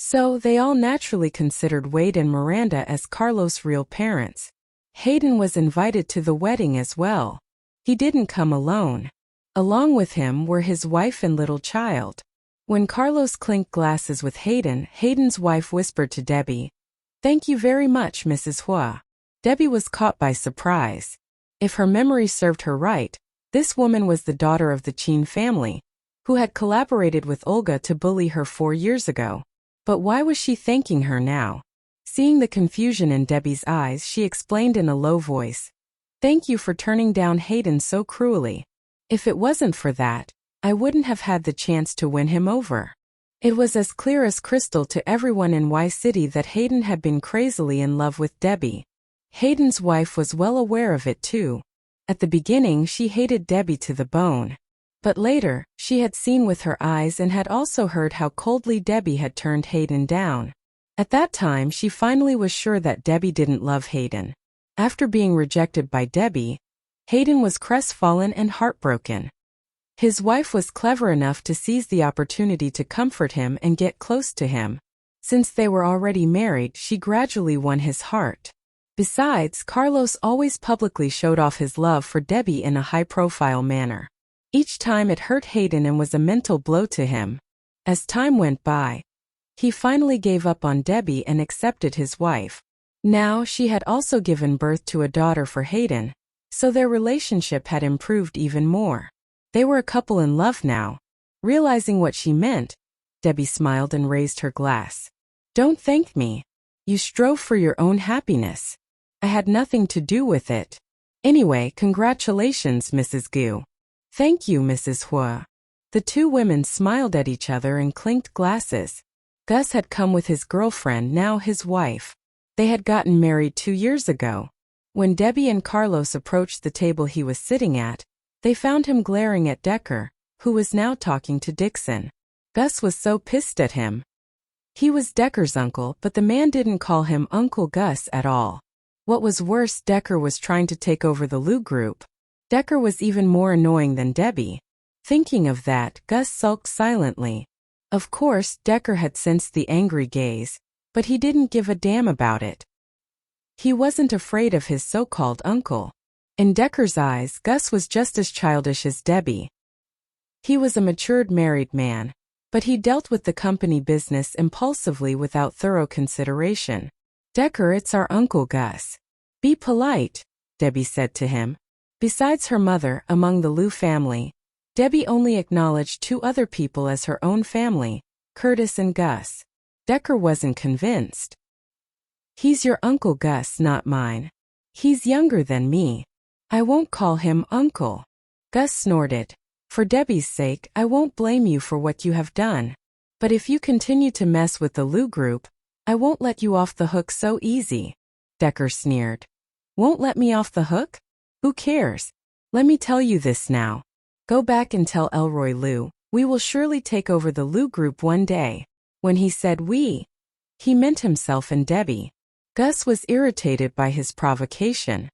[SPEAKER 1] So, they all naturally considered Wade and Miranda as Carlos' real parents. Hayden was invited to the wedding as well. He didn't come alone. Along with him were his wife and little child. When Carlos clinked glasses with Hayden, Hayden's wife whispered to Debbie, "Thank you very much, Mrs. Huo." Debbie was caught by surprise. If her memory served her right, this woman was the daughter of the Qin family, who had collaborated with Olga to bully her 4 years ago. But why was she thanking her now? Seeing the confusion in Debbie's eyes, she explained in a low voice, "Thank you for turning down Hayden so cruelly. If it wasn't for that, I wouldn't have had the chance to win him over." It was as clear as crystal to everyone in Y City that Hayden had been crazily in love with Debbie. Hayden's wife was well aware of it too. At the beginning, she hated Debbie to the bone. But later, she had seen with her eyes and had also heard how coldly Debbie had turned Hayden down. At that time, she finally was sure that Debbie didn't love Hayden. After being rejected by Debbie, Hayden was crestfallen and heartbroken. His wife was clever enough to seize the opportunity to comfort him and get close to him. Since they were already married, she gradually won his heart. Besides, Carlos always publicly showed off his love for Debbie in a high-profile manner. Each time it hurt Hayden and was a mental blow to him. As time went by, he finally gave up on Debbie and accepted his wife. Now she had also given birth to a daughter for Hayden, so their relationship had improved even more. They were a couple in love now. Realizing what she meant, Debbie smiled and raised her glass. "Don't thank me. You strove for your own happiness. I had nothing to do with it. Anyway, congratulations, Mrs. Gu." "Thank you, Mrs. Huo." The two women smiled at each other and clinked glasses. Gus had come with his girlfriend, now his wife. They had gotten married 2 years ago. When Debbie and Carlos approached the table he was sitting at, they found him glaring at Decker, who was now talking to Dixon. Gus was so pissed at him. He was Decker's uncle, but the man didn't call him Uncle Gus at all. What was worse, Decker was trying to take over the Lu group. Decker was even more annoying than Debbie. Thinking of that, Gus sulked silently. Of course, Decker had sensed the angry gaze, but he didn't give a damn about it. He wasn't afraid of his so-called uncle. In Decker's eyes, Gus was just as childish as Debbie. He was a matured married man, but he dealt with the company business impulsively without thorough consideration. "Decker, it's our Uncle Gus. Be polite," Debbie said to him. Besides her mother, among the Lu family, Debbie only acknowledged 2 other people as her own family, Curtis and Gus. Decker wasn't convinced. "He's your Uncle Gus, not mine. He's younger than me. I won't call him uncle." Gus snorted. "For Debbie's sake, I won't blame you for what you have done. But if you continue to mess with the Lu group, I won't let you off the hook so easy." Decker sneered. "Won't let me off the hook? Who cares? Let me tell you this now. Go back and tell Elroy Lu, we will surely take over the Lu group one day." When he said we, he meant himself and Debbie. Gus was irritated by his provocation.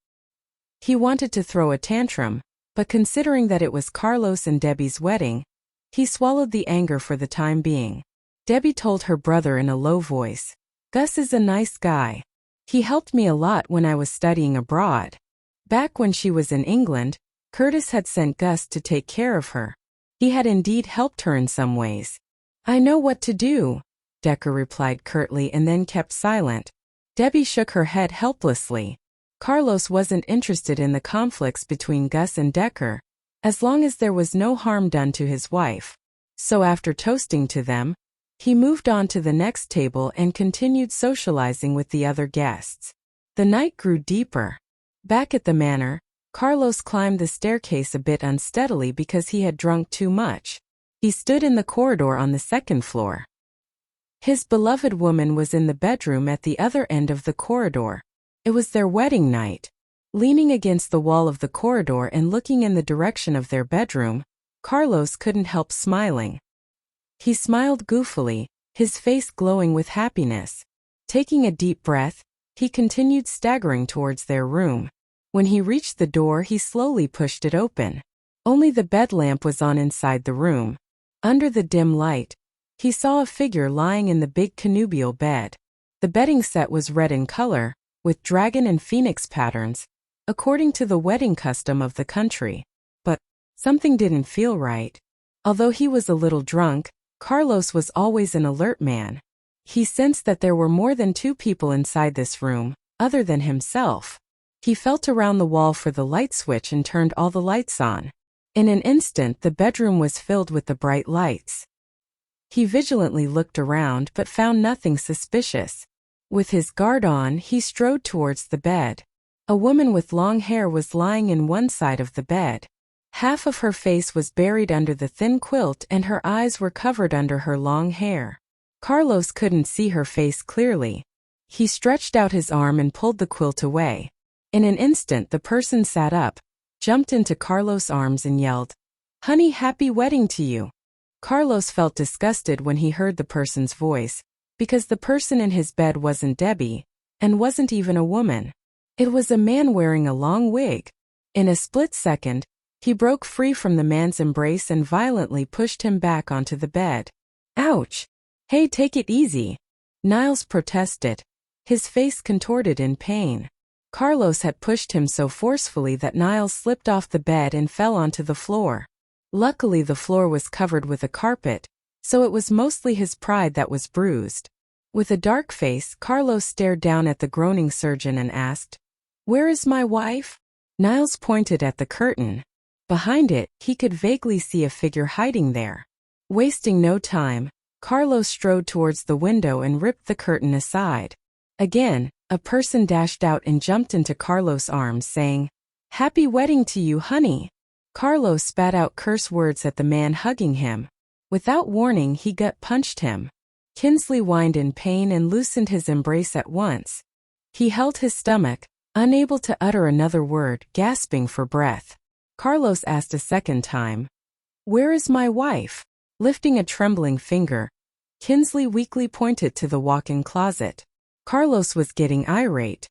[SPEAKER 1] He wanted to throw a tantrum, but considering that it was Carlos and Debbie's wedding, he swallowed the anger for the time being. Debbie told her brother in a low voice, "Gus is a nice guy. He helped me a lot when I was studying abroad." Back when she was in England, Curtis had sent Gus to take care of her. He had indeed helped her in some ways. "I know what to do," Decker replied curtly and then kept silent. Debbie shook her head helplessly. Carlos wasn't interested in the conflicts between Gus and Decker, as long as there was no harm done to his wife. So after toasting to them, he moved on to the next table and continued socializing with the other guests. The night grew deeper. Back at the manor, Carlos climbed the staircase a bit unsteadily because he had drunk too much. He stood in the corridor on the second floor. His beloved woman was in the bedroom at the other end of the corridor. It was their wedding night. Leaning against the wall of the corridor and looking in the direction of their bedroom, Carlos couldn't help smiling. He smiled goofily, his face glowing with happiness. Taking a deep breath, he continued staggering towards their room. When he reached the door, he slowly pushed it open. Only the bed lamp was on inside the room. Under the dim light, he saw a figure lying in the big connubial bed. The bedding set was red in color, with dragon and phoenix patterns, according to the wedding custom of the country. But something didn't feel right. Although he was a little drunk, Carlos was always an alert man. He sensed that there were more than two people inside this room, other than himself. He felt around the wall for the light switch and turned all the lights on. In an instant, the bedroom was filled with the bright lights. He vigilantly looked around but found nothing suspicious. With his guard on, he strode towards the bed. A woman with long hair was lying in one side of the bed. Half of her face was buried under the thin quilt and her eyes were covered under her long hair. Carlos couldn't see her face clearly. He stretched out his arm and pulled the quilt away. In an instant, the person sat up, jumped into Carlos' arms and yelled, "Honey, happy wedding to you." Carlos felt disgusted when he heard the person's voice, because the person in his bed wasn't Debbie, and wasn't even a woman. It was a man wearing a long wig. In a split second, he broke free from the man's embrace and violently pushed him back onto the bed. "Ouch! Hey, take it easy," Niles protested, his face contorted in pain. Carlos had pushed him so forcefully that Niles slipped off the bed and fell onto the floor. Luckily, the floor was covered with a carpet, so it was mostly his pride that was bruised. With a dark face, Carlos stared down at the groaning surgeon and asked, "Where is my wife?" Niles pointed at the curtain. Behind it, he could vaguely see a figure hiding there. Wasting no time, Carlos strode towards the window and ripped the curtain aside. Again, a person dashed out and jumped into Carlos' arms, saying, "Happy wedding to you, honey." Carlos spat out curse words at the man hugging him. Without warning, he gut-punched him. Kinsley whined in pain and loosened his embrace at once. He held his stomach, unable to utter another word, gasping for breath. Carlos asked a second time, "Where is my wife?" Lifting a trembling finger, Kinsley weakly pointed to the walk-in closet. Carlos was getting irate.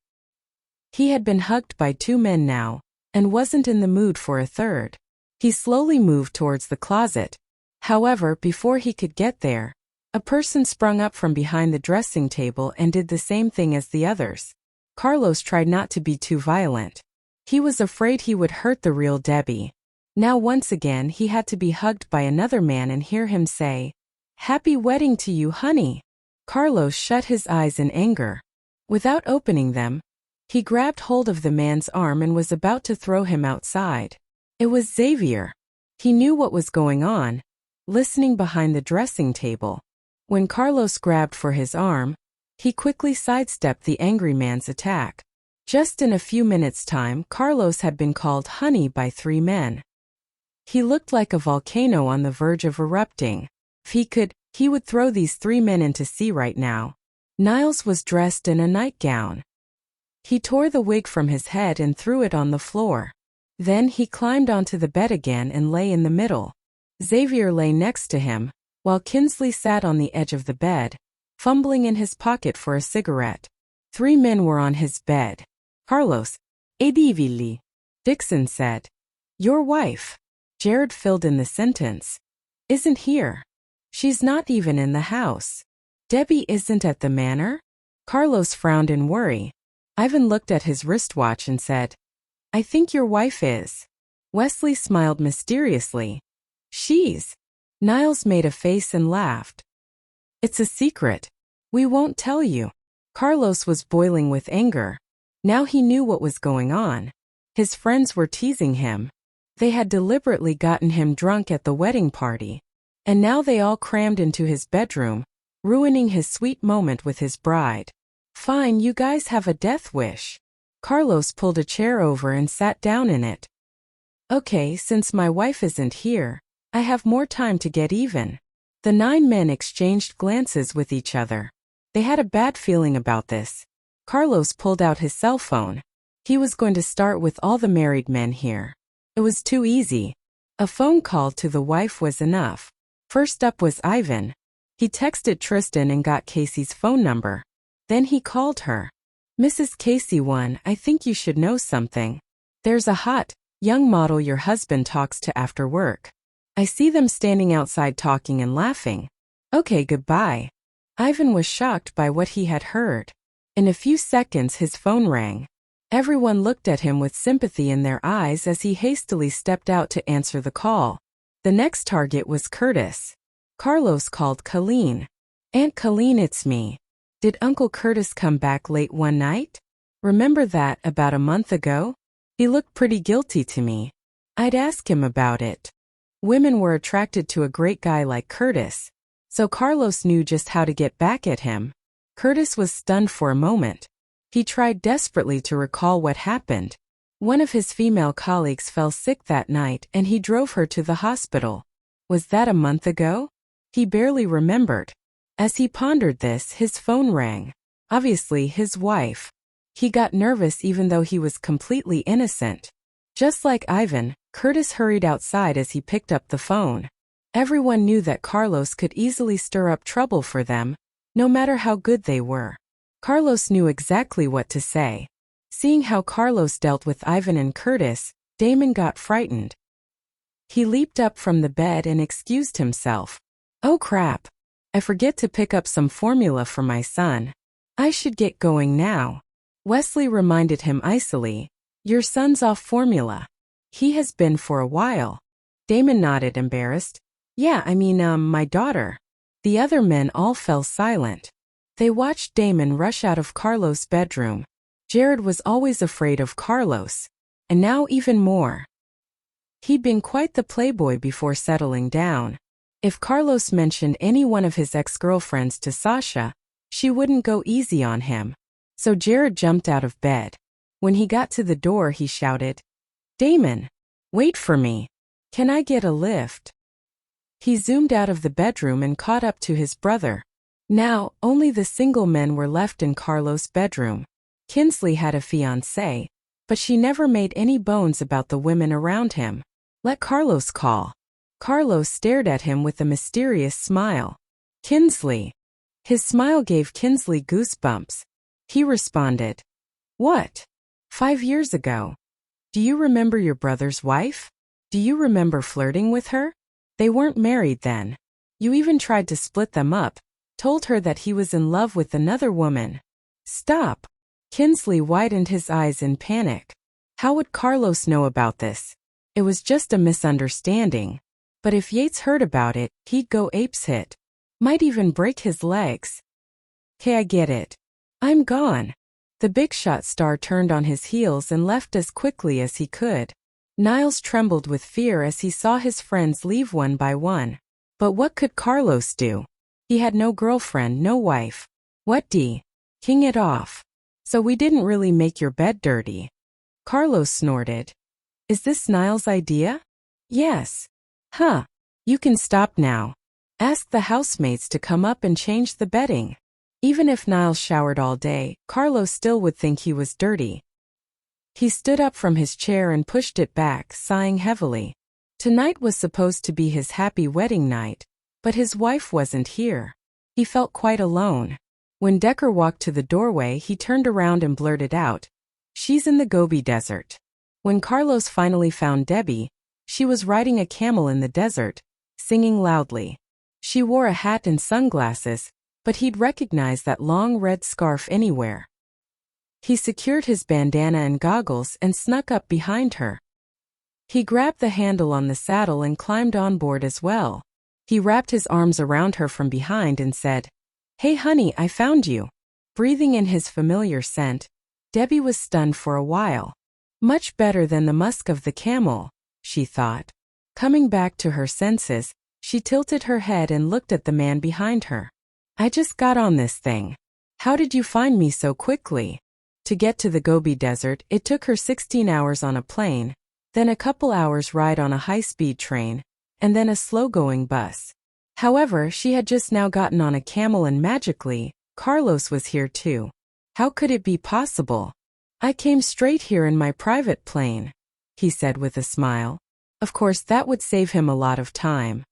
[SPEAKER 1] He had been hugged by two men now, and wasn't in the mood for a third. He slowly moved towards the closet. However, before he could get there, a person sprung up from behind the dressing table and did the same thing as the others. Carlos tried not to be too violent. He was afraid he would hurt the real Debbie. Now once again he had to be hugged by another man and hear him say, "Happy wedding to you, honey." Carlos shut his eyes in anger. Without opening them, he grabbed hold of the man's arm and was about to throw him outside. It was Xavier. He knew what was going on, listening behind the dressing table. When Carlos grabbed for his arm, he quickly sidestepped the angry man's attack. Just in a few minutes' time, Carlos had been called honey by three men. He looked like a volcano on the verge of erupting. If he could, he would throw these three men into sea right now. Niles was dressed in a nightgown. He tore the wig from his head and threw it on the floor. Then he climbed onto the bed again and lay in the middle. Xavier lay next to him, while Kinsley sat on the edge of the bed, fumbling in his pocket for a cigarette. Three men were on his bed. "Carlos, Edivilli," Dixon said. "Your wife," Jared filled in the sentence, "isn't here. She's not even in the house." "Debbie isn't at the manor?" Carlos frowned in worry. Ivan looked at his wristwatch and said, "I think your wife is." Wesley smiled mysteriously. "She's." Niles made a face and laughed. "It's a secret. We won't tell you." Carlos was boiling with anger. Now he knew what was going on. His friends were teasing him. They had deliberately gotten him drunk at the wedding party. And now they all crammed into his bedroom, ruining his sweet moment with his bride. Fine, you guys have a death wish. Carlos pulled a chair over and sat down in it. Okay, since my wife isn't here, I have more time to get even. The 9 men exchanged glances with each other. They had a bad feeling about this. Carlos pulled out his cell phone. He was going to start with all the married men here. It was too easy. A phone call to the wife was enough. First up was Ivan. He texted Tristan and got Casey's phone number. Then he called her. Mrs. Casey 1, I think you should know something. There's a hot, young model your husband talks to after work. I see them standing outside talking and laughing. Okay, goodbye. Ivan was shocked by what he had heard. In a few seconds his phone rang. Everyone looked at him with sympathy in their eyes as he hastily stepped out to answer the call. The next target was Curtis. Carlos called Colleen. Aunt Colleen, it's me. Did Uncle Curtis come back late one night? Remember that about a month ago? He looked pretty guilty to me. I'd ask him about it. Women were attracted to a great guy like Curtis, so Carlos knew just how to get back at him. Curtis was stunned for a moment. He tried desperately to recall what happened. One of his female colleagues fell sick that night and he drove her to the hospital. Was that a month ago? He barely remembered. As he pondered this, his phone rang. Obviously his wife. He got nervous even though he was completely innocent. Just like Ivan, Curtis hurried outside as he picked up the phone. Everyone knew that Carlos could easily stir up trouble for them, no matter how good they were. Carlos knew exactly what to say. Seeing how Carlos dealt with Ivan and Curtis, Damon got frightened. He leaped up from the bed and excused himself. Oh crap. I forget to pick up some formula for my son. I should get going now. Wesley reminded him icily. Your son's off formula. He has been for a while. Damon nodded, embarrassed. Yeah, my daughter. The other men all fell silent. They watched Damon rush out of Carlos' bedroom. Jared was always afraid of Carlos, and now even more. He'd been quite the playboy before settling down. If Carlos mentioned any one of his ex-girlfriends to Sasha, she wouldn't go easy on him. So Jared jumped out of bed. When he got to the door, he shouted, Damon, wait for me. Can I get a lift? He zoomed out of the bedroom and caught up to his brother. Now, only the single men were left in Carlos' bedroom. Kinsley had a fiancée, but she never made any bones about the women around him. Let Carlos call. Carlos stared at him with a mysterious smile. Kinsley. His smile gave Kinsley goosebumps. He responded, What? 5 years ago. Do you remember your brother's wife? Do you remember flirting with her? They weren't married then. You even tried to split them up, told her that he was in love with another woman. Stop. Kinsley widened his eyes in panic. How would Carlos know about this? It was just a misunderstanding. But if Yates heard about it, he'd go apeshit. Might even break his legs. Okay, I get it. I'm gone. The big shot star turned on his heels and left as quickly as he could. Niles trembled with fear as he saw his friends leave one by one. But what could Carlos do? He had no girlfriend, no wife. What d? King it off. So we didn't really make your bed dirty. Carlos snorted. Is this Niles' idea? Yes. Huh. You can stop now. Ask the housemates to come up and change the bedding. Even if Niles showered all day, Carlos still would think he was dirty. He stood up from his chair and pushed it back, sighing heavily. Tonight was supposed to be his happy wedding night, but his wife wasn't here. He felt quite alone. When Decker walked to the doorway, he turned around and blurted out, She's in the Gobi Desert. When Carlos finally found Debbie, she was riding a camel in the desert, singing loudly. She wore a hat and sunglasses, but he'd recognize that long red scarf anywhere. He secured his bandana and goggles and snuck up behind her. He grabbed the handle on the saddle and climbed on board as well. He wrapped his arms around her from behind and said, Hey honey, I found you. Breathing in his familiar scent, Debbie was stunned for a while. Much better than the musk of the camel, she thought. Coming back to her senses, she tilted her head and looked at the man behind her. I just got on this thing. How did you find me so quickly? To get to the Gobi Desert, it took her 16 hours on a plane, then a couple hours ride on a high-speed train, and then a slow-going bus. However, she had just now gotten on a camel and magically, Carlos was here too. How could it be possible? I came straight here in my private plane, he said with a smile. Of course, that would save him a lot of time.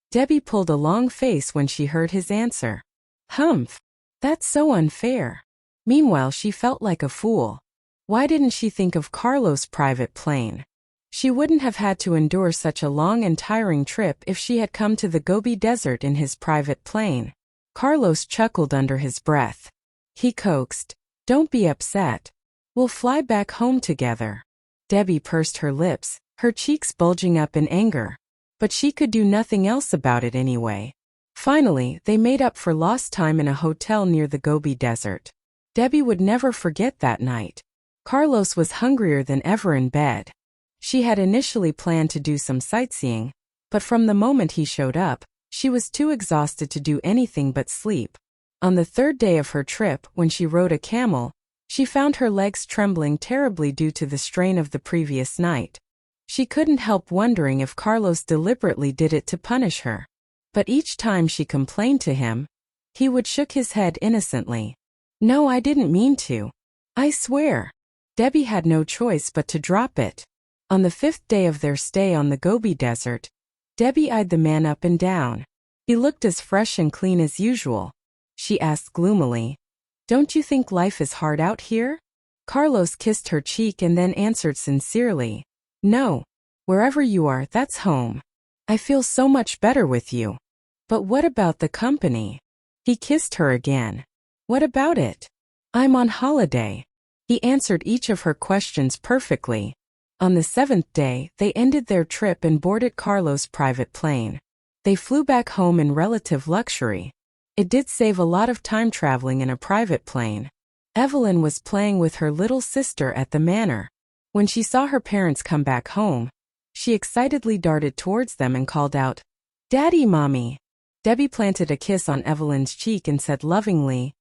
[SPEAKER 1] Debbie pulled a long face when she heard his answer. Humph! That's so unfair. Meanwhile, she felt like a fool. Why didn't she think of Carlos' private plane? She wouldn't have had to endure such a long and tiring trip if she had come to the Gobi Desert in his private plane. Carlos chuckled under his breath. He coaxed, Don't be upset. We'll fly back home together. Debbie pursed her lips, her cheeks bulging up in anger. But she could do nothing else about it anyway. Finally, they made up for lost time in a hotel near the Gobi Desert. Debbie would never forget that night. Carlos was hungrier than ever in bed. She had initially planned to do some sightseeing, but from the moment he showed up, she was too exhausted to do anything but sleep. On the third day of her trip, when she rode a camel, she found her legs trembling terribly due to the strain of the previous night. She couldn't help wondering if Carlos deliberately did it to punish her. But each time she complained to him, he would shook his head innocently. No, I didn't mean to. I swear. Debbie had no choice but to drop it. On the 5th day of their stay on the Gobi Desert, Debbie eyed the man up and down. He looked as fresh and clean as usual. She asked gloomily, Don't you think life is hard out here? Carlos kissed her cheek and then answered sincerely, No. Wherever you are, that's home. I feel so much better with you. But what about the company? He kissed her again. What about it? I'm on holiday. He answered each of her questions perfectly. On the 7th day, they ended their trip and boarded Carlos' private plane. They flew back home in relative luxury. It did save a lot of time traveling in a private plane. Evelyn was playing with her little sister at the manor. When she saw her parents come back home, she excitedly darted towards them and called out, Daddy, Mommy. Debbie planted a kiss on Evelyn's cheek and said lovingly,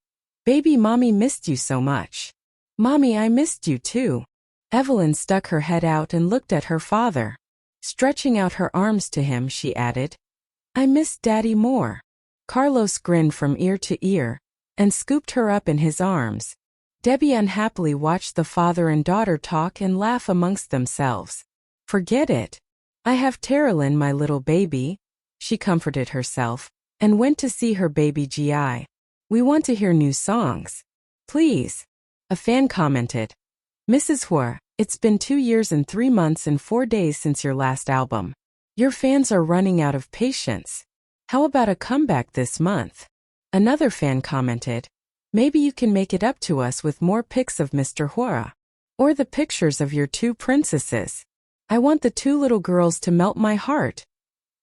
[SPEAKER 1] Baby, Mommy missed you so much. Mommy, I missed you too. Evelyn stuck her head out and looked at her father. Stretching out her arms to him, she added, I miss Daddy more. Carlos grinned from ear to ear and scooped her up in his arms. Debbie unhappily watched the father and daughter talk and laugh amongst themselves. Forget it. I have Terilyn, my little baby, she comforted herself, and went to see her baby GI. We want to hear new songs. Please. A fan commented, Mrs. Huo, it's been 2 years and 3 months and 4 days since your last album. Your fans are running out of patience. How about a comeback this month? Another fan commented, Maybe you can make it up to us with more pics of Mr. Huo. Or the pictures of your 2 princesses. I want the 2 little girls to melt my heart,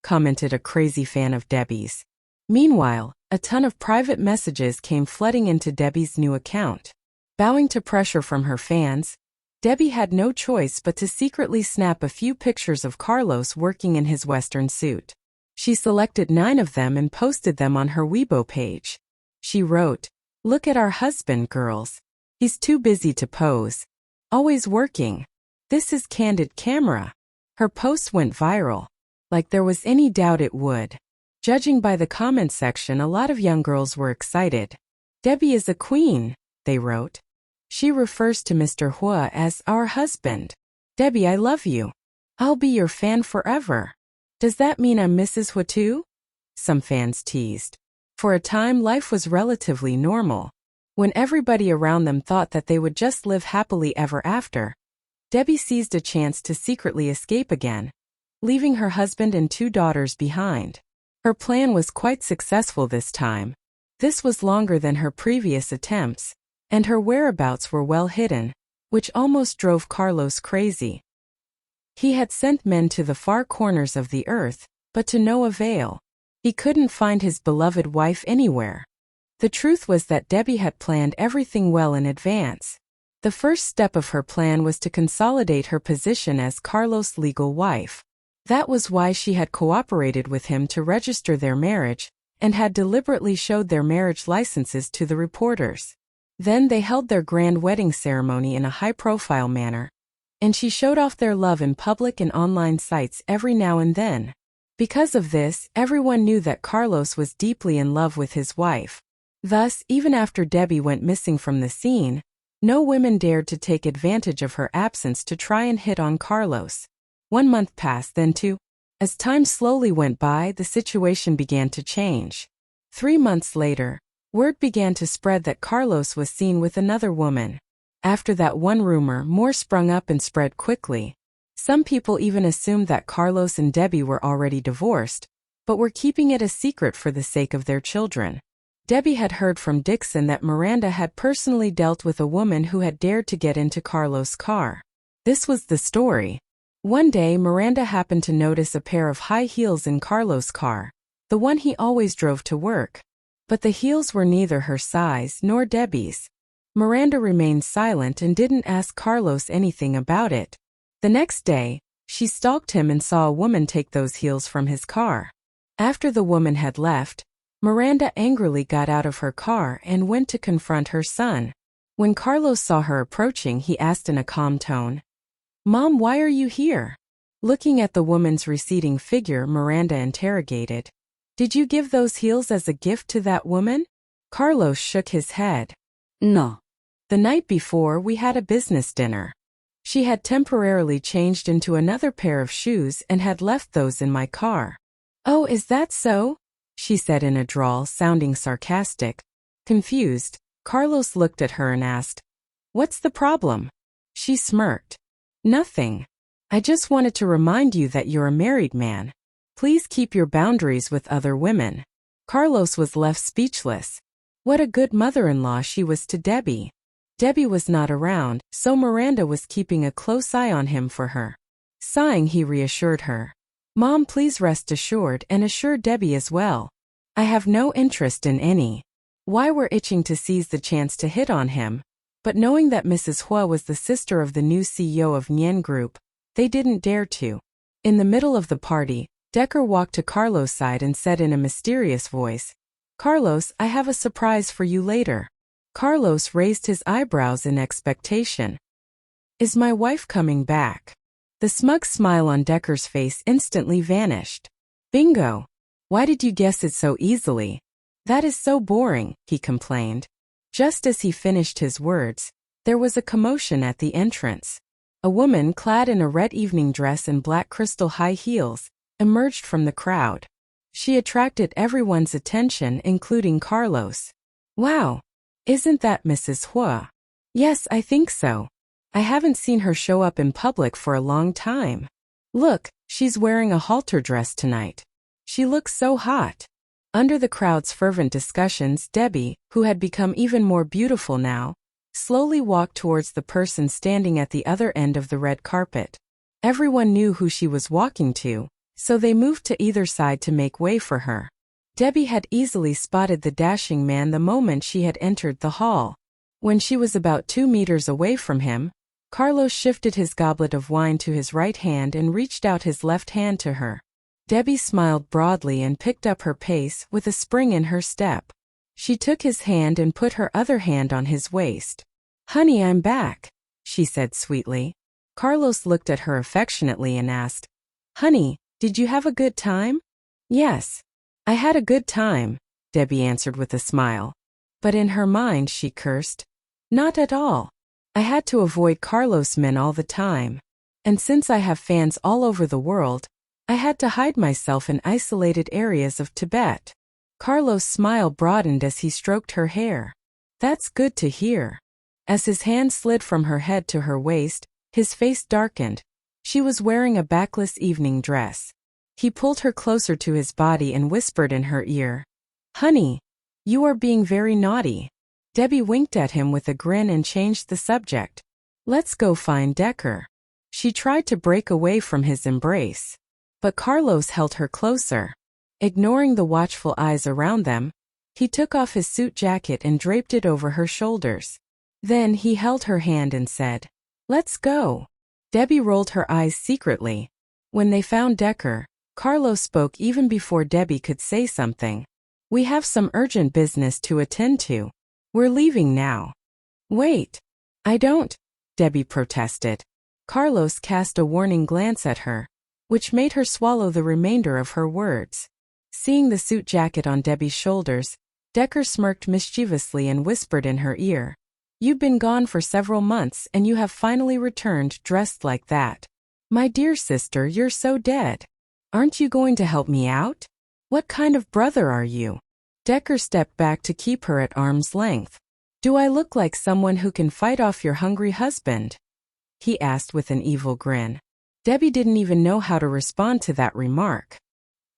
[SPEAKER 1] commented a crazy fan of Debbie's. Meanwhile, a ton of private messages came flooding into Debbie's new account. Bowing to pressure from her fans, Debbie had no choice but to secretly snap a few pictures of Carlos working in his Western suit. She selected 9 of them and posted them on her Weibo page. She wrote, Look at our husband, girls. He's too busy to pose. Always working. This is candid camera. Her post went viral. Like there was any doubt it would. Judging by the comment section, a lot of young girls were excited. Debbie is a queen, they wrote. She refers to Mr. Huo as our husband. Debbie, I love you. I'll be your fan forever. Does that mean I'm Mrs. Huo too? Some fans teased. For a time, life was relatively normal. When everybody around them thought that they would just live happily ever after, Debbie seized a chance to secretly escape again, leaving her husband and 2 daughters behind. Her plan was quite successful this time. This was longer than her previous attempts, and her whereabouts were well hidden, which almost drove Carlos crazy. He had sent men to the far corners of the earth, but to no avail. He couldn't find his beloved wife anywhere. The truth was that Debbie had planned everything well in advance. The first step of her plan was to consolidate her position as Carlos' legal wife. That was why she had cooperated with him to register their marriage, and had deliberately showed their marriage licenses to the reporters. Then they held their grand wedding ceremony in a high-profile manner, and she showed off their love in public and online sites every now and then. Because of this, everyone knew that Carlos was deeply in love with his wife. Thus, even after Debbie went missing from the scene, no women dared to take advantage of her absence to try and hit on Carlos. 1 month passed, then 2. As time slowly went by, the situation began to change. 3 months later, word began to spread that Carlos was seen with another woman. After that one rumor, more sprung up and spread quickly. Some people even assumed that Carlos and Debbie were already divorced, but were keeping it a secret for the sake of their children. Debbie had heard from Dixon that Miranda had personally dealt with a woman who had dared to get into Carlos' car. This was the story. One day, Miranda happened to notice a pair of high heels in Carlos' car, the one he always drove to work. But the heels were neither her size nor Debbie's. Miranda remained silent and didn't ask Carlos anything about it. The next day, she stalked him and saw a woman take those heels from his car. After the woman had left, Miranda angrily got out of her car and went to confront her son. When Carlos saw her approaching, he asked in a calm tone, "Mom, why are you here?" Looking at the woman's receding figure, Miranda interrogated, "Did you give those heels as a gift to that woman?" Carlos shook his head.
[SPEAKER 2] No.
[SPEAKER 1] "The night before, we had a business dinner. She had temporarily changed into another pair of shoes and had left those in my car." "Oh, is that so?" she said in a drawl, sounding sarcastic. Confused, Carlos looked at her and asked, "What's the problem?" She smirked. "Nothing. I just wanted to remind you that you're a married man. Please keep your boundaries with other women." Carlos was left speechless. What a good mother-in-law she was to Debbie. Debbie was not around, so Miranda was keeping a close eye on him for her. Sighing, he reassured her. "Mom, please rest assured, and assure Debbie as well. I have no interest in any." Why were itching to seize the chance to hit on him, but knowing that Mrs. Huo was the sister of the new CEO of Nian Group, they didn't dare to. In the middle of the party, Decker walked to Carlos' side and said in a mysterious voice, "Carlos, I have a surprise for you later." Carlos raised his eyebrows in expectation. "Is my wife coming back?" The smug smile on Decker's face instantly vanished. "Bingo! Why did you guess it so easily? That is so boring," he complained. Just as he finished his words, there was a commotion at the entrance. A woman clad in a red evening dress and black crystal high heels emerged from the crowd. She attracted everyone's attention, including Carlos. "Wow! Isn't that Mrs. Huo?" "Yes, I think so. I haven't seen her show up in public for a long time. Look, she's wearing a halter dress tonight. She looks so hot." Under the crowd's fervent discussions, Debbie, who had become even more beautiful now, slowly walked towards the person standing at the other end of the red carpet. Everyone knew who she was walking to, so they moved to either side to make way for her. Debbie had easily spotted the dashing man the moment she had entered the hall. When she was about 2 meters away from him, Carlos shifted his goblet of wine to his right hand and reached out his left hand to her. Debbie smiled broadly and picked up her pace with a spring in her step. She took his hand and put her other hand on his waist. "Honey, I'm back," she said sweetly. Carlos looked at her affectionately and asked, "Honey, did you have a good time?" "Yes. I had a good time," Debbie answered with a smile. But in her mind she cursed. "Not at all. I had to avoid Carlos men all the time. And since I have fans all over the world, I had to hide myself in isolated areas of Tibet." Carlos' smile broadened as he stroked her hair. "That's good to hear." As his hand slid from her head to her waist, his face darkened. She was wearing a backless evening dress. He pulled her closer to his body and whispered in her ear, "Honey, you are being very naughty." Debbie winked at him with a grin and changed the subject. "Let's go find Decker." She tried to break away from his embrace, but Carlos held her closer. Ignoring the watchful eyes around them, he took off his suit jacket and draped it over her shoulders. Then he held her hand and said, "Let's go." Debbie rolled her eyes secretly. When they found Decker, Carlos spoke even before Debbie could say something. "We have some urgent business to attend to. We're leaving now." "Wait. I don't," Debbie protested. Carlos cast a warning glance at her, which made her swallow the remainder of her words. Seeing the suit jacket on Debbie's shoulders, Decker smirked mischievously and whispered in her ear, "You've been gone for several months and you have finally returned dressed like that. My dear sister, you're so dead. Aren't you going to help me out? What kind of brother are you?" Decker stepped back to keep her at arm's length. "Do I look like someone who can fight off your hungry husband?" he asked with an evil grin. Debbie didn't even know how to respond to that remark.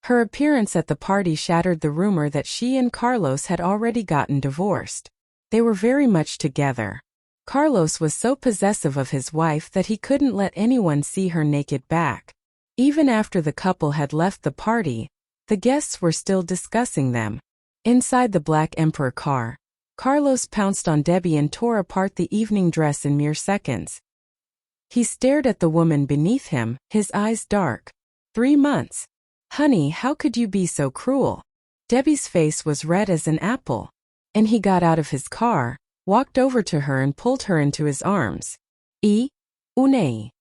[SPEAKER 1] Her appearance at the party shattered the rumor that she and Carlos had already gotten divorced. They were very much together. Carlos was so possessive of his wife that he couldn't let anyone see her naked back. Even after the couple had left the party, the guests were still discussing them. Inside the Black Emperor car, Carlos pounced on Debbie and tore apart the evening dress in mere seconds. He stared at the woman beneath him, his eyes dark. 3 months. Honey, how could you be so cruel? Debbie's face was red as an apple. And he got out of his car, walked over to her and pulled her into his arms. Une.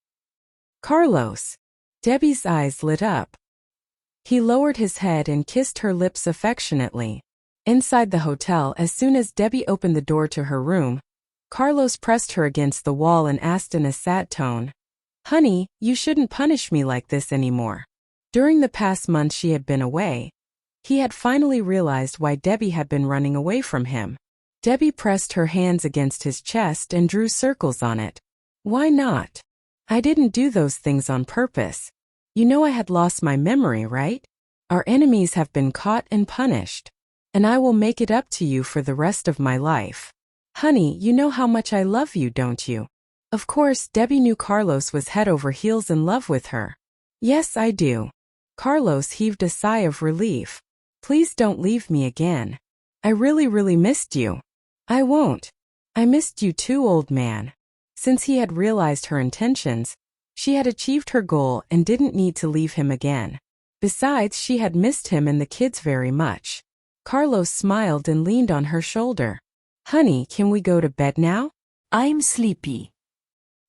[SPEAKER 1] Carlos. Debbie's eyes lit up. He lowered his head and kissed her lips affectionately. Inside the hotel, as soon as Debbie opened the door to her room, Carlos pressed her against the wall and asked in a sad tone, "Honey, you shouldn't punish me like this anymore." During the past month she had been away, he had finally realized why Debbie had been running away from him. Debbie pressed her hands against his chest and drew circles on it. "Why not? I didn't do those things on purpose. You know I had lost my memory, right? Our enemies have been caught and punished. And I will make it up to you for the rest of my life. Honey, you know how much I love you, don't you?" Of course, Debbie knew Carlos was head over heels in love with her. "Yes, I do." Carlos heaved a sigh of relief. "Please don't leave me again. I really missed you." "I won't. I missed you too, old man." Since he had realized her intentions, she had achieved her goal and didn't need to leave him again. Besides, she had missed him and the kids very much. Carlos smiled and leaned on her shoulder. "Honey, can we go to bed now?"
[SPEAKER 2] I'm sleepy.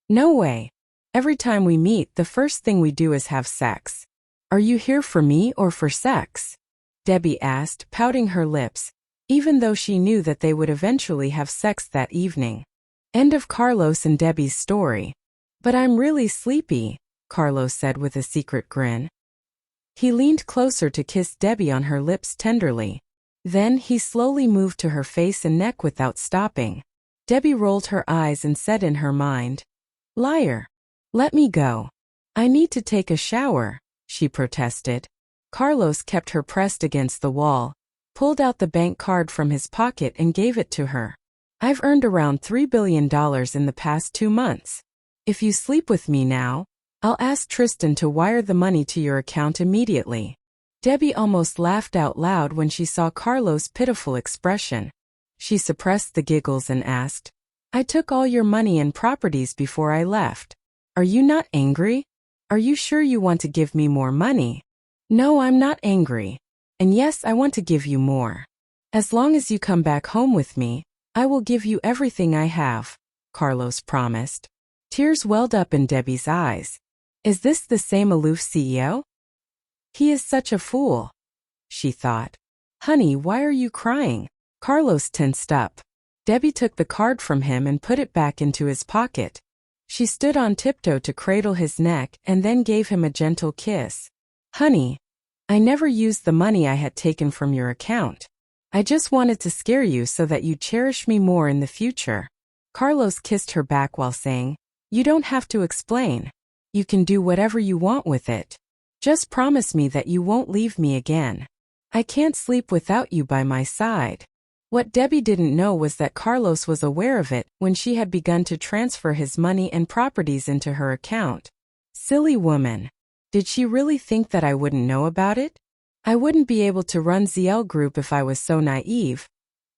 [SPEAKER 1] "No way. Every time we meet, the first thing we do is have sex. Are you here for me or for sex?" Debbie asked, pouting her lips, even though she knew that they would eventually have sex that evening. End of Carlos and Debbie's story. "But I'm really sleepy," Carlos said with a secret grin. He leaned closer to kiss Debbie on her lips tenderly. Then he slowly moved to her face and neck without stopping. Debbie rolled her eyes and said in her mind, "Liar. Let me go. I need to take a shower," she protested. Carlos kept her pressed against the wall, pulled out the bank card from his pocket and gave it to her. "I've earned around $3 billion in the past 2 months. If you sleep with me now, I'll ask Tristan to wire the money to your account immediately." Debbie almost laughed out loud when she saw Carlos' pitiful expression. She suppressed the giggles and asked, "I took all your money and properties before I left. Are you not angry? Are you sure you want to give me more money?" "No, I'm not angry. And yes, I want to give you more. As long as you come back home with me, I will give you everything I have," Carlos promised. Tears welled up in Debbie's eyes. Is this the same aloof CEO? He is such a fool, she thought. "Honey, why are you crying?" Carlos tensed up. Debbie took the card from him and put it back into his pocket. She stood on tiptoe to cradle his neck and then gave him a gentle kiss. "Honey, I never used the money I had taken from your account. I just wanted to scare you so that you'd cherish me more in the future." Carlos kissed her back while saying, "You don't have to explain. You can do whatever you want with it. Just promise me that you won't leave me again. I can't sleep without you by my side." What Debbie didn't know was that Carlos was aware of it when she had begun to transfer his money and properties into her account. Silly woman. Did she really think that I wouldn't know about it? I wouldn't be able to run ZL Group if I was so naive,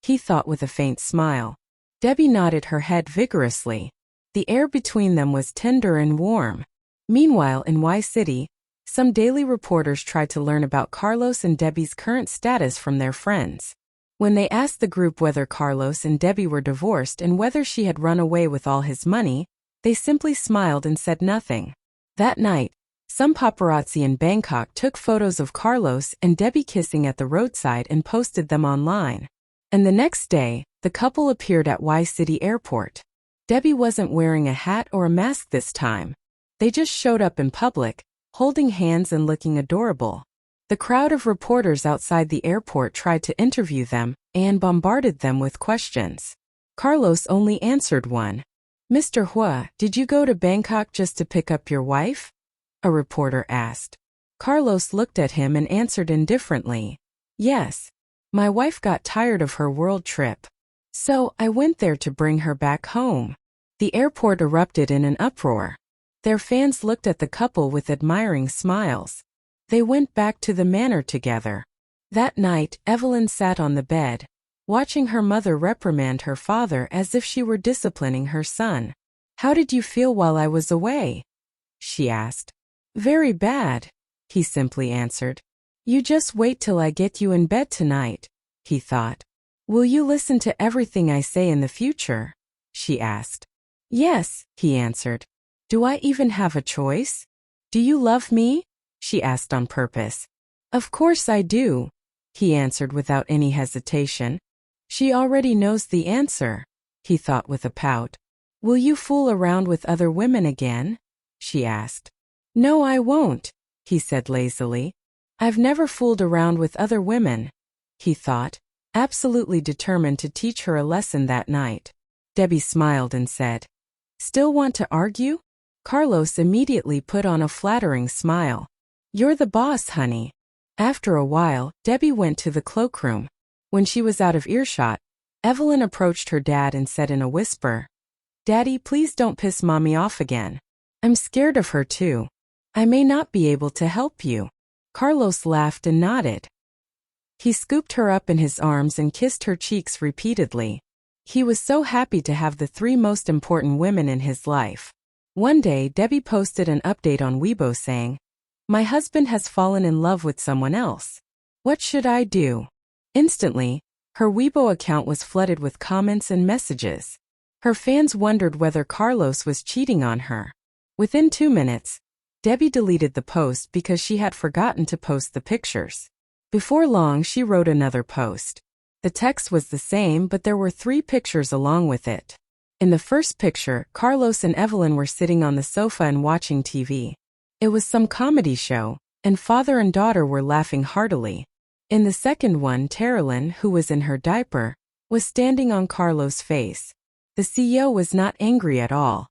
[SPEAKER 1] he thought with a faint smile. Debbie nodded her head vigorously. The air between them was tender and warm. Meanwhile, in Y City, some daily reporters tried to learn about Carlos and Debbie's current status from their friends. When they asked the group whether Carlos and Debbie were divorced and whether she had run away with all his money, they simply smiled and said nothing. That night, some paparazzi in Bangkok took photos of Carlos and Debbie kissing at the roadside and posted them online. And the next day, the couple appeared at Y City Airport. Debbie wasn't wearing a hat or a mask this time. They just showed up in public, holding hands and looking adorable. The crowd of reporters outside the airport tried to interview them and bombarded them with questions. Carlos only answered one. "Mr. Huo, did you go to Bangkok just to pick up your wife?" a reporter asked. Carlos looked at him and answered indifferently. "Yes. My wife got tired of her world trip. So I went there to bring her back home." The airport erupted in an uproar. Their fans looked at the couple with admiring smiles. They went back to the manor together. That night, Evelyn sat on the bed, watching her mother reprimand her father as if she were disciplining her son. "How did you feel while I was away?" she asked. "Very bad," he simply answered. "You just wait till I get you in bed tonight," he thought. "Will you listen to everything I say in the future?" she asked. "Yes," he answered. "Do I even have a choice?" "Do you love me?" she asked on purpose. "Of course I do," he answered without any hesitation. She already knows the answer, he thought with a pout. "Will you fool around with other women again?" she asked. "No, I won't," he said lazily. "I've never fooled around with other women," he thought, absolutely determined to teach her a lesson that night. Debbie smiled and said, "Still want to argue?" Carlos immediately put on a flattering smile. "You're the boss, honey." After a while, Debbie went to the cloakroom. When she was out of earshot, Evelyn approached her dad and said in a whisper, "Daddy, please don't piss Mommy off again. I'm scared of her too. I may not be able to help you." Carlos laughed and nodded. He scooped her up in his arms and kissed her cheeks repeatedly. He was so happy to have the three most important women in his life. One day, Debbie posted an update on Weibo saying, "My husband has fallen in love with someone else. What should I do?" Instantly, her Weibo account was flooded with comments and messages. Her fans wondered whether Carlos was cheating on her. Within 2 minutes, Debbie deleted the post because she had forgotten to post the pictures. Before long, she wrote another post. The text was the same, but there were 3 pictures along with it. In the first picture, Carlos and Evelyn were sitting on the sofa and watching TV. It was some comedy show, and father and daughter were laughing heartily. In the second one, Terilyn, who was in her diaper, was standing on Carlos' face. The CEO was not angry at all.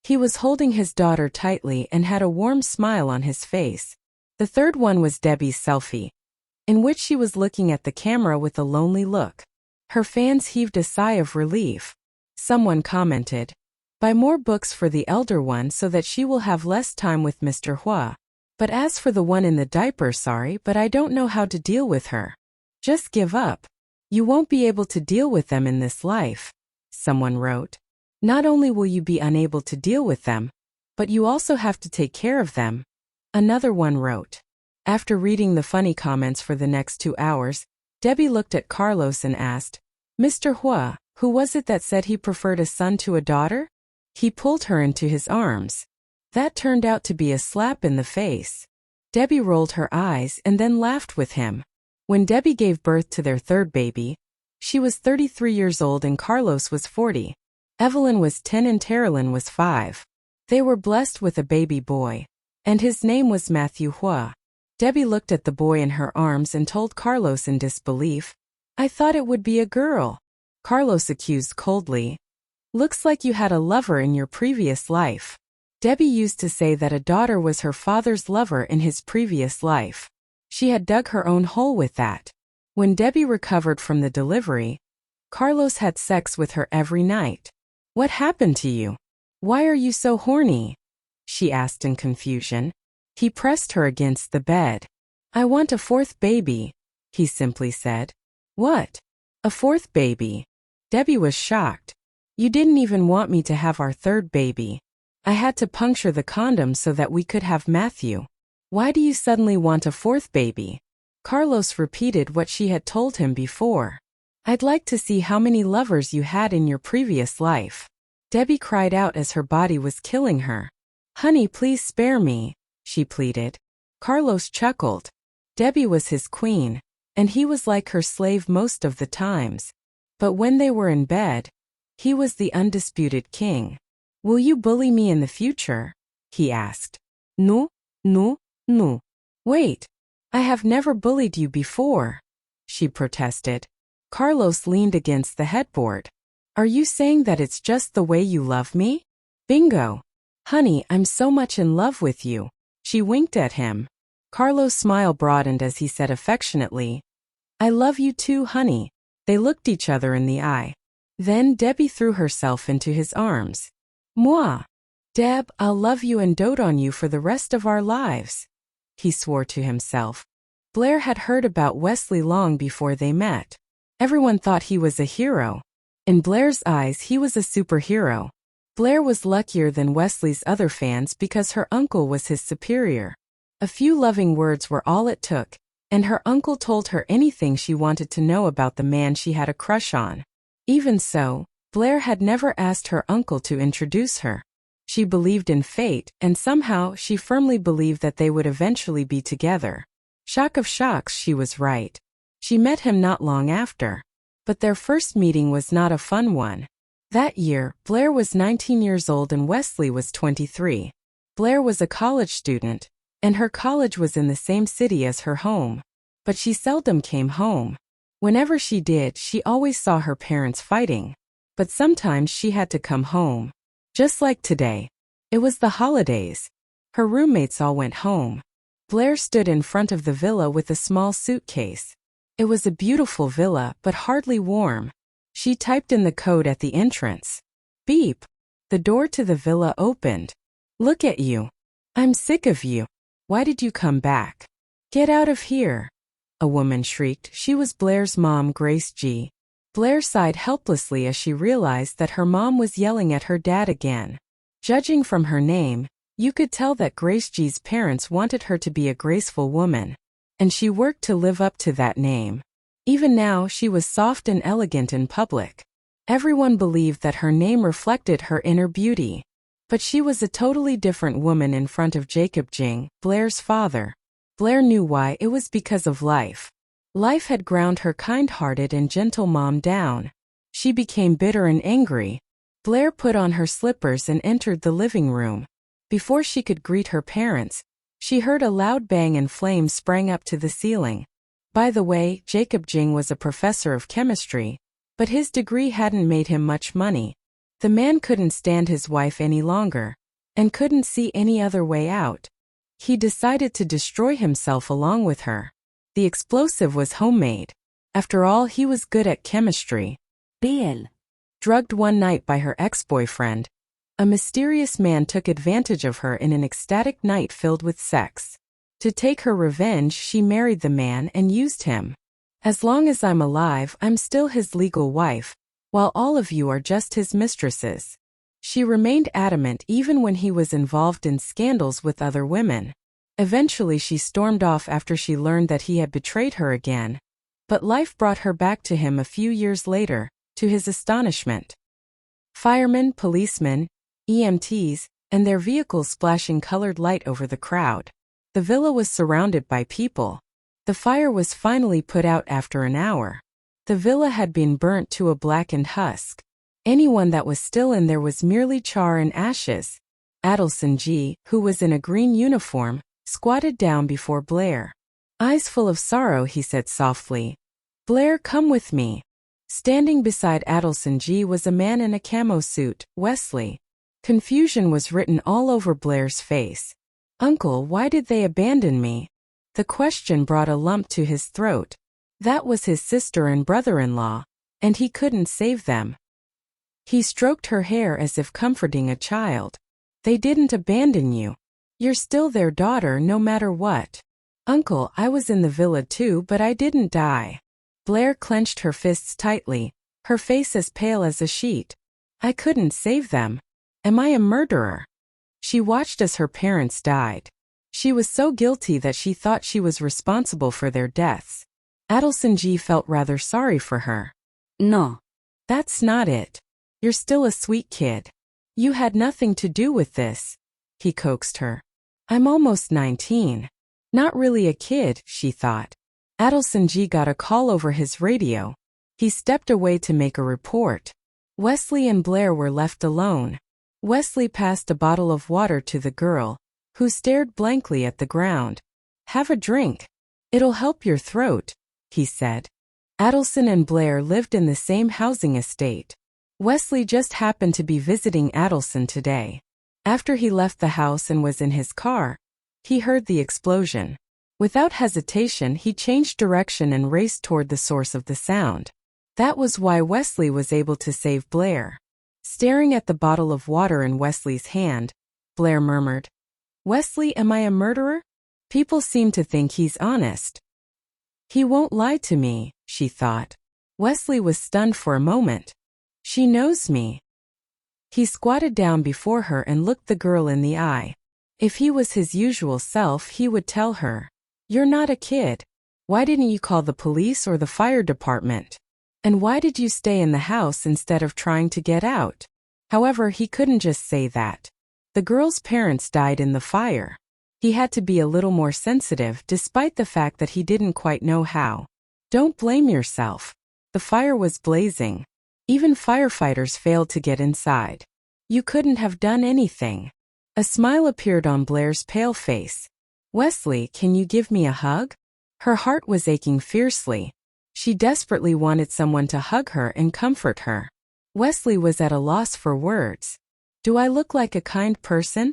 [SPEAKER 1] He was holding his daughter tightly and had a warm smile on his face. The third one was Debbie's selfie, in which she was looking at the camera with a lonely look. Her fans heaved a sigh of relief. Someone commented, "Buy more books for the elder one so that she will have less time with Mr. Huo. But as for the one in the diaper, sorry, but I don't know how to deal with her. Just give up. You won't be able to deal with them in this life," someone wrote. "Not only will you be unable to deal with them, but you also have to take care of them," another one wrote. After reading the funny comments for the next 2 hours, Debbie looked at Carlos and asked, "Mr. Huo, who was it that said he preferred a son to a daughter?" He pulled her into his arms. That turned out to be a slap in the face. Debbie rolled her eyes and then laughed with him. When Debbie gave birth to their third baby, she was 33 years old and Carlos was 40. Evelyn was 10 and Terilyn was 5. They were blessed with a baby boy, and his name was Matthew Huo. Debbie looked at the boy in her arms and told Carlos in disbelief, "I thought it would be a girl." Carlos accused coldly, "Looks like you had a lover in your previous life." Debbie used to say that a daughter was her father's lover in his previous life. She had dug her own hole with that. When Debbie recovered from the delivery, Carlos had sex with her every night. "What happened to you? Why are you so horny?" she asked in confusion. He pressed her against the bed. "I want a 4th baby," he simply said. "What? A 4th baby?" Debbie was shocked. You didn't even want me to have our third baby. I had to puncture the condom so that we could have Matthew. Why do you suddenly want a fourth baby? Carlos repeated what she had told him before. I'd like to see how many lovers you had in your previous life. Debbie cried out as her body was killing her. Honey, please spare me, she pleaded. Carlos chuckled. Debbie was his queen, and he was like her slave most of the times. But when they were in bed, he was the undisputed king. Will you bully me in the future? He asked. No, no, no. Wait, I have never bullied you before, she protested. Carlos leaned against the headboard. Are you saying that it's just the way you love me? Bingo. Honey, I'm so much in love with you. She winked at him. Carlos' smile broadened as he said affectionately, I love you too, honey. They looked each other in the eye. Then Debbie threw herself into his arms. Moi. Deb, I'll love you and dote on you for the rest of our lives, he swore to himself. Blair had heard about Wesley long before they met. Everyone thought he was a hero. In Blair's eyes, he was a superhero. Blair was luckier than Wesley's other fans because her uncle was his superior. A few loving words were all it took, and her uncle told her anything she wanted to know about the man she had a crush on. Even so, Blair had never asked her uncle to introduce her. She believed in fate, and somehow she firmly believed that they would eventually be together. Shock of shocks, she was right. She met him not long after. But their first meeting was not a fun one. That year, Blair was 19 years old and Wesley was 23. Blair was a college student, and her college was in the same city as her home. But she seldom came home. Whenever she did, she always saw her parents fighting. But sometimes she had to come home. Just like today. It was the holidays. Her roommates all went home. Blair stood in front of the villa with a small suitcase. It was a beautiful villa, but hardly warm. She typed in the code at the entrance. Beep. The door to the villa opened. Look at you. I'm sick of you. Why did you come back? Get out of here. A woman shrieked. She was Blair's mom, Grace G. Blair sighed helplessly as she realized that her mom was yelling at her dad again. Judging from her name, you could tell that Grace G's parents wanted her to be a graceful woman. And she worked to live up to that name. Even now, she was soft and elegant in public. Everyone believed that her name reflected her inner beauty. But she was a totally different woman in front of Jacob Jing, Blair's father. Blair knew why. It was because of life. Life had ground her kind-hearted and gentle mom down. She became bitter and angry. Blair put on her slippers and entered the living room. Before she could greet her parents, she heard a loud bang and flames sprang up to the ceiling. By the way, Jacob Jing was a professor of chemistry, but his degree hadn't made him much money. The man couldn't stand his wife any longer, and couldn't see any other way out. He decided to destroy himself along with her. The explosive was homemade. After all, he was good at chemistry.
[SPEAKER 2] BL.
[SPEAKER 1] Drugged one night by her ex-boyfriend, a mysterious man took advantage of her in an ecstatic night filled with sex. To take her revenge, she married the man and used him. As long as I'm alive, I'm still his legal wife, while all of you are just his mistresses. She remained adamant even when he was involved in scandals with other women. Eventually she stormed off after she learned that he had betrayed her again. But life brought her back to him a few years later, to his astonishment. Firemen, policemen, EMTs, and their vehicles splashing colored light over the crowd. The villa was surrounded by people. The fire was finally put out after an hour. The villa had been burnt to a blackened husk. Anyone that was still in there was merely char and ashes. Adelson G., who was in a green uniform, squatted down before Blair. Eyes full of sorrow, he said softly, Blair, come with me. Standing beside Adelson G. was a man in a camo suit, Wesley. Confusion was written all over Blair's face. Uncle, why did they abandon me? The question brought a lump to his throat. That was his sister and brother-in-law, and he couldn't save them. He stroked her hair as if comforting a child. They didn't abandon you. You're still their daughter no matter what. Uncle, I was in the villa too, but I didn't die. Blair clenched her fists tightly. her face as pale as a sheet. I couldn't save them. Am I a murderer? She watched as her parents died. She was so guilty that she thought she was responsible for their deaths. Adelson G felt rather sorry for her.
[SPEAKER 2] No.
[SPEAKER 1] That's not it. You're still a sweet kid. You had nothing to do with this, he coaxed her. I'm almost 19. Not really a kid, she thought. Adelson G got a call over his radio. He stepped away to make a report. Wesley and Blair were left alone. Wesley passed a bottle of water to the girl, who stared blankly at the ground. Have a drink. It'll help your throat, he said. Adelson and Blair lived in the same housing estate. Wesley just happened to be visiting Adelson today. After he left the house and was in his car, he heard the explosion. Without hesitation, he changed direction and raced toward the source of the sound. That was why Wesley was able to save Blair. Staring at the bottle of water in Wesley's hand, Blair murmured, Wesley, am I a murderer? People seem to think he's honest. He won't lie to me, she thought. Wesley was stunned for a moment. She knows me. He squatted down before her and looked the girl in the eye. If he was his usual self, he would tell her, You're not a kid. Why didn't you call the police or the fire department? And why did you stay in the house instead of trying to get out? However, he couldn't just say that. The girl's parents died in the fire. He had to be a little more sensitive despite the fact that he didn't quite know how. Don't blame yourself. The fire was blazing. Even firefighters failed to get inside. You couldn't have done anything. A smile appeared on Blair's pale face. Wesley, can you give me a hug? Her heart was aching fiercely. She desperately wanted someone to hug her and comfort her. Wesley was at a loss for words. Do I look like a kind person?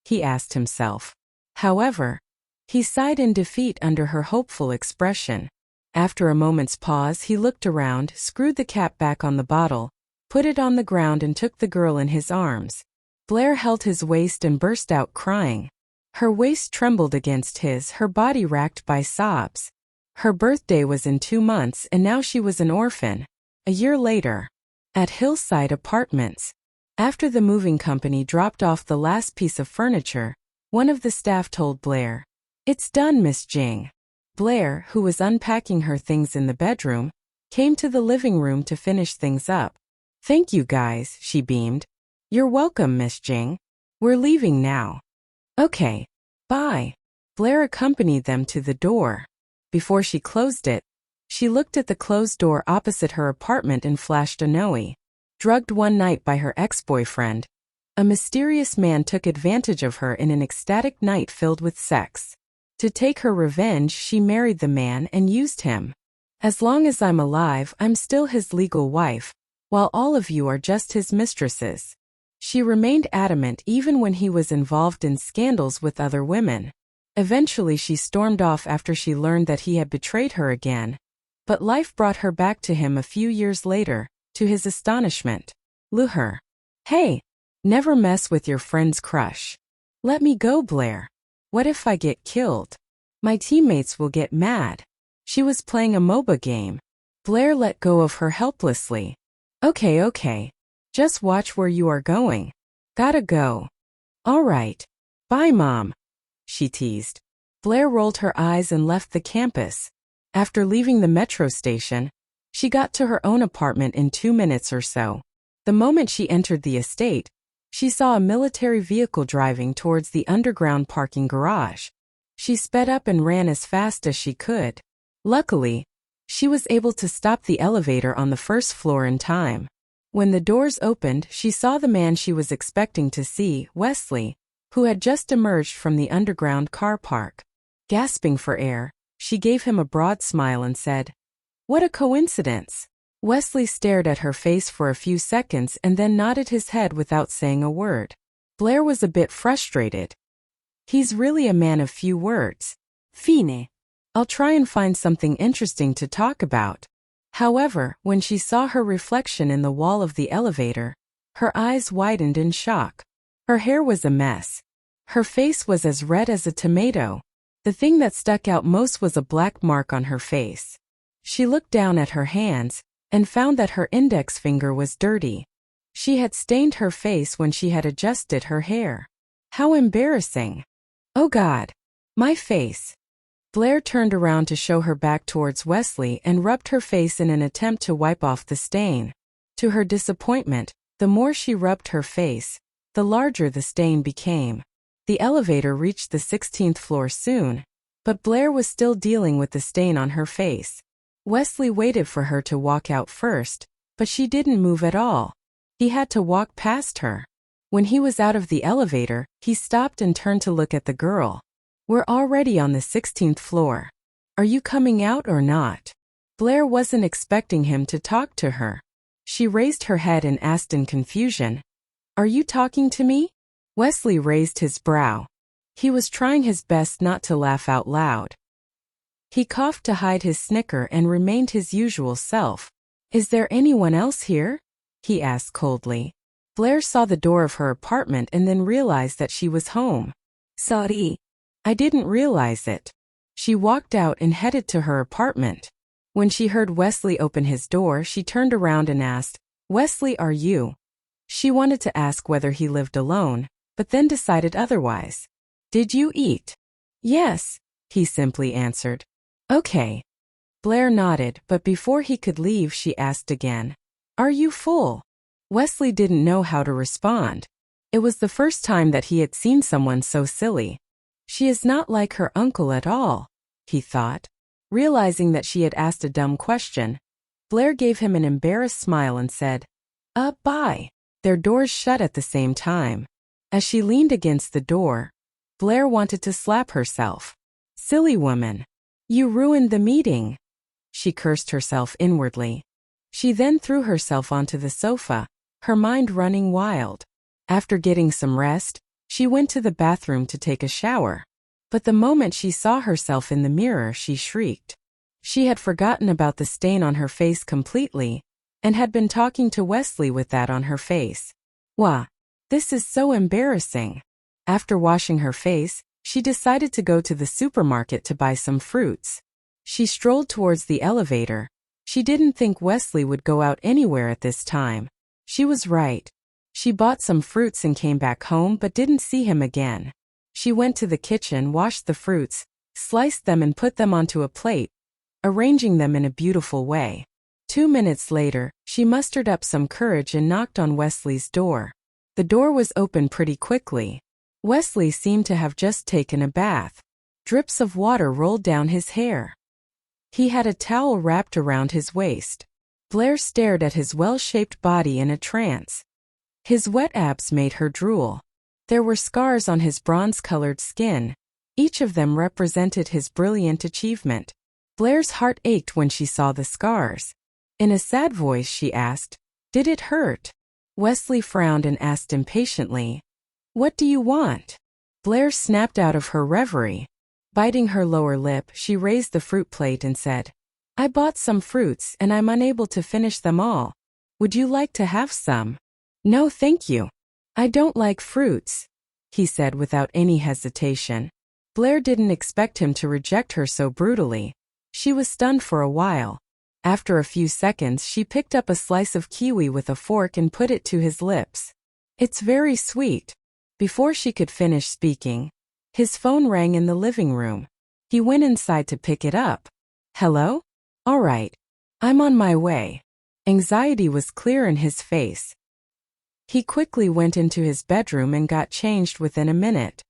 [SPEAKER 1] He asked himself. However, he sighed in defeat under her hopeful expression. After a moment's pause, he looked around, screwed the cap back on the bottle, put it on the ground and took the girl in his arms. Blair held his waist and burst out crying. Her waist trembled against his, her body racked by sobs. Her birthday was in 2 months and now she was an orphan. A year later, at Hillside Apartments, after the moving company dropped off the last piece of furniture, one of the staff told Blair, It's done, Miss Jing. Blair, who was unpacking her things in the bedroom, came to the living room to finish things up. Thank you guys, she beamed. You're welcome, Miss Jing. We're leaving now. Okay. Bye. Blair accompanied them to the door. Before she closed it, she looked at the closed door opposite her apartment and flashed a noe. Drugged one night by her ex-boyfriend, a mysterious man took advantage of her in an ecstatic night filled with sex. To take her revenge, she married the man and used him. As long as I'm alive, I'm still his legal wife, while all of you are just his mistresses. She remained adamant even when he was involved in scandals with other women. Eventually she stormed off after she learned that he had betrayed her again. But life brought her back to him a few years later, to his astonishment. Luher. Hey, never mess with your friend's crush. Let me go, Blair. What if I get killed? My teammates will get mad. She was playing a MOBA game. Blair let go of her helplessly. Okay. Just watch where you are going. Gotta go. All right. Bye, Mom. She teased. Blair rolled her eyes and left the campus. After leaving the metro station, she got to her own apartment in 2 minutes or so. The moment she entered the estate, she saw a military vehicle driving towards the underground parking garage. She sped up and ran as fast as she could. Luckily, she was able to stop the elevator on the first floor in time. When the doors opened, she saw the man she was expecting to see, Wesley, who had just emerged from the underground car park. Gasping for air, she gave him a broad smile and said, What a coincidence. Wesley stared at her face for a few seconds and then nodded his head without saying a word. Blair was a bit frustrated. He's really a man of few words. Fine. I'll try and find something interesting to talk about. However, when she saw her reflection in the wall of the elevator, her eyes widened in shock. Her hair was a mess. Her face was as red as a tomato. The thing that stuck out most was a black mark on her face. She looked down at her hands, and found that her index finger was dirty. She had stained her face when she had adjusted her hair. How embarrassing. Oh God. My face. Blair turned around to show her back towards Wesley and rubbed her face in an attempt to wipe off the stain. To her disappointment, the more she rubbed her face, the larger the stain became. The elevator reached the 16th floor soon, but Blair was still dealing with the stain on her face. Wesley waited for her to walk out first, but she didn't move at all. He had to walk past her. When he was out of the elevator, he stopped and turned to look at the girl. We're already on the 16th floor. Are you coming out or not? Blair wasn't expecting him to talk to her. She raised her head and asked in confusion, Are you talking to me? Wesley raised his brow. He was trying his best not to laugh out loud. He coughed to hide his snicker and remained his usual self. Is there anyone else here? He asked coldly. Blair saw the door of her apartment and then realized that she was home. Sorry. I didn't realize it. She walked out and headed to her apartment. When she heard Wesley open his door, she turned around and asked, Wesley, are you? She wanted to ask whether he lived alone, but then decided otherwise. Did you eat? Yes, he simply answered. Okay. Blair nodded, but before he could leave, she asked again, Are you full? Wesley didn't know how to respond. It was the first time that he had seen someone so silly. She is not like her uncle at all, he thought. Realizing that she had asked a dumb question, Blair gave him an embarrassed smile and said, bye. Their doors shut at the same time. As she leaned against the door, Blair wanted to slap herself. Silly woman. You ruined the meeting. She cursed herself inwardly. She then threw herself onto the sofa, her mind running wild. After getting some rest, she went to the bathroom to take a shower. But the moment she saw herself in the mirror, she shrieked. She had forgotten about the stain on her face completely, and had been talking to Wesley with that on her face. Wah! This is so embarrassing. After washing her face, she decided to go to the supermarket to buy some fruits. She strolled towards the elevator. She didn't think Wesley would go out anywhere at this time. She was right. She bought some fruits and came back home but didn't see him again. She went to the kitchen, washed the fruits, sliced them and put them onto a plate, arranging them in a beautiful way. 2 minutes later, she mustered up some courage and knocked on Wesley's door. The door was opened pretty quickly. Wesley seemed to have just taken a bath. Drips of water rolled down his hair. He had a towel wrapped around his waist. Blair stared at his well-shaped body in a trance. His wet abs made her drool. There were scars on his bronze-colored skin. Each of them represented his brilliant achievement. Blair's heart ached when she saw the scars. In a sad voice she asked, Did it hurt? Wesley frowned and asked impatiently, What do you want? Blair snapped out of her reverie. Biting her lower lip, she raised the fruit plate and said, I bought some fruits and I'm unable to finish them all. Would you like to have some? No, thank you. I don't like fruits, he said without any hesitation. Blair didn't expect him to reject her so brutally. She was stunned for a while. After a few seconds, she picked up a slice of kiwi with a fork and put it to his lips. It's very sweet. Before she could finish speaking, his phone rang in the living room. He went inside to pick it up. Hello? All right. I'm on my way. Anxiety was clear in his face. He quickly went into his bedroom and got changed within a minute.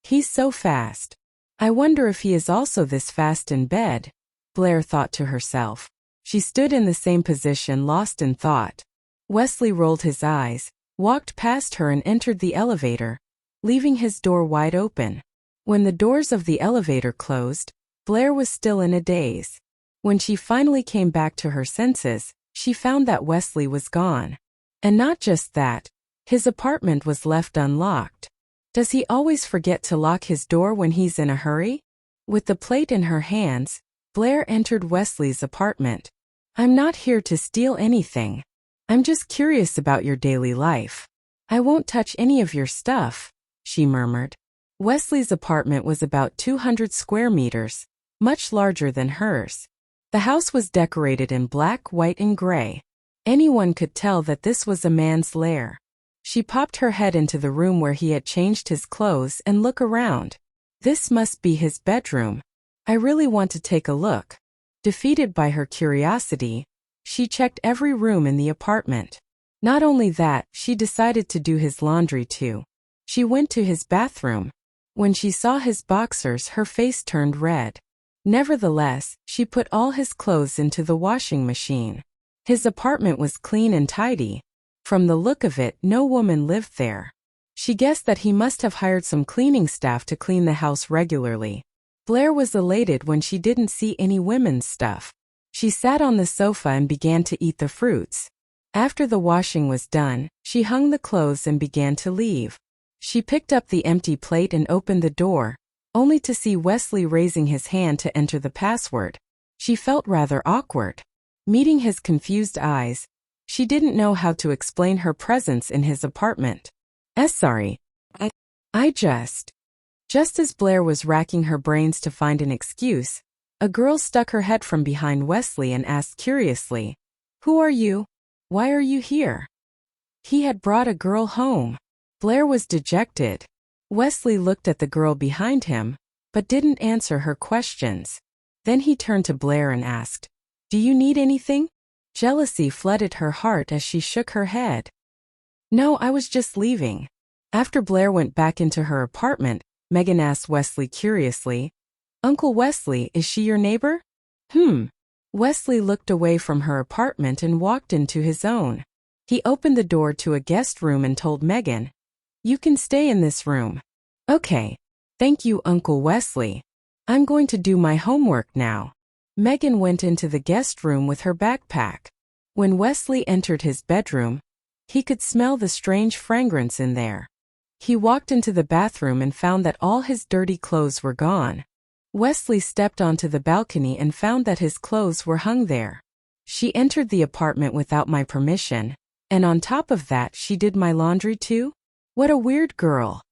[SPEAKER 1] He's so fast. I wonder if he is also this fast in bed, Blair thought to herself. She stood in the same position, lost in thought. Wesley rolled his eyes, walked past her and entered the elevator, leaving his door wide open. When the doors of the elevator closed, Blair was still in a daze. When she finally came back to her senses, she found that Wesley was gone. And not just that, his apartment was left unlocked. Does he always forget to lock his door when he's in a hurry? With the plate in her hands, Blair entered Wesley's apartment. I'm not here to steal anything. I'm just curious about your daily life. I won't touch any of your stuff, she murmured. Wesley's apartment was about 200 square meters, much larger than hers. The house was decorated in black, white, and gray. Anyone could tell that this was a man's lair. She popped her head into the room where he had changed his clothes and looked around. This must be his bedroom. I really want to take a look. Defeated by her curiosity, she checked every room in the apartment. Not only that, she decided to do his laundry too. She went to his bathroom. When she saw his boxers, her face turned red. Nevertheless, she put all his clothes into the washing machine. His apartment was clean and tidy. From the look of it, no woman lived there. She guessed that he must have hired some cleaning staff to clean the house regularly. Blair was elated when she didn't see any women's stuff. She sat on the sofa and began to eat the fruits. After the washing was done, she hung the clothes and began to leave. She picked up the empty plate and opened the door, only to see Wesley raising his hand to enter the password. She felt rather awkward. Meeting his confused eyes, she didn't know how to explain her presence in his apartment. Sorry. I just as Blair was racking her brains to find an excuse, a girl stuck her head from behind Wesley and asked curiously, "Who are you? Why are you here?" He had brought a girl home. Blair was dejected. Wesley looked at the girl behind him, but didn't answer her questions. Then he turned to Blair and asked, "Do you need anything?" Jealousy flooded her heart as she shook her head. "No, I was just leaving." After Blair went back into her apartment, Megan asked Wesley curiously, "Uncle Wesley, is she your neighbor?" Wesley looked away from her apartment and walked into his own. He opened the door to a guest room and told Megan, "You can stay in this room." "Okay. Thank you, Uncle Wesley. I'm going to do my homework now." Megan went into the guest room with her backpack. When Wesley entered his bedroom, he could smell the strange fragrance in there. He walked into the bathroom and found that all his dirty clothes were gone. Wesley stepped onto the balcony and found that his clothes were hung there. "She entered the apartment without my permission, and on top of that she did my laundry too? What a weird girl,"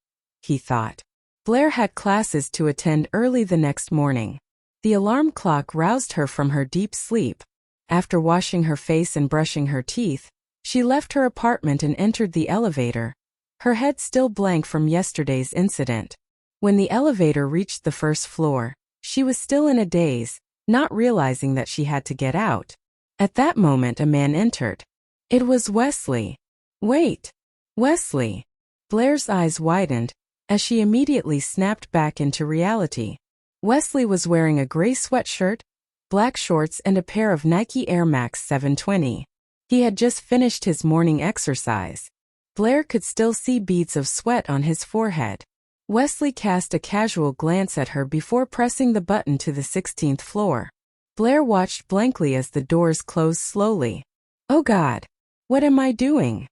[SPEAKER 1] he thought. Blair had classes to attend early the next morning. The alarm clock roused her from her deep sleep. After washing her face and brushing her teeth, she left her apartment and entered the elevator, her head still blank from yesterday's incident. When the elevator reached the first floor, she was still in a daze, not realizing that she had to get out. At that moment a man entered. It was Wesley. "Wait, Wesley." Blair's eyes widened, as she immediately snapped back into reality. Wesley was wearing a gray sweatshirt, black shorts and a pair of Nike Air Max 720. He had just finished his morning exercise. Blair could still see beads of sweat on his forehead. Wesley cast a casual glance at her before pressing the button to the 16th floor. Blair watched blankly as the doors closed slowly. "Oh God, what am I doing?"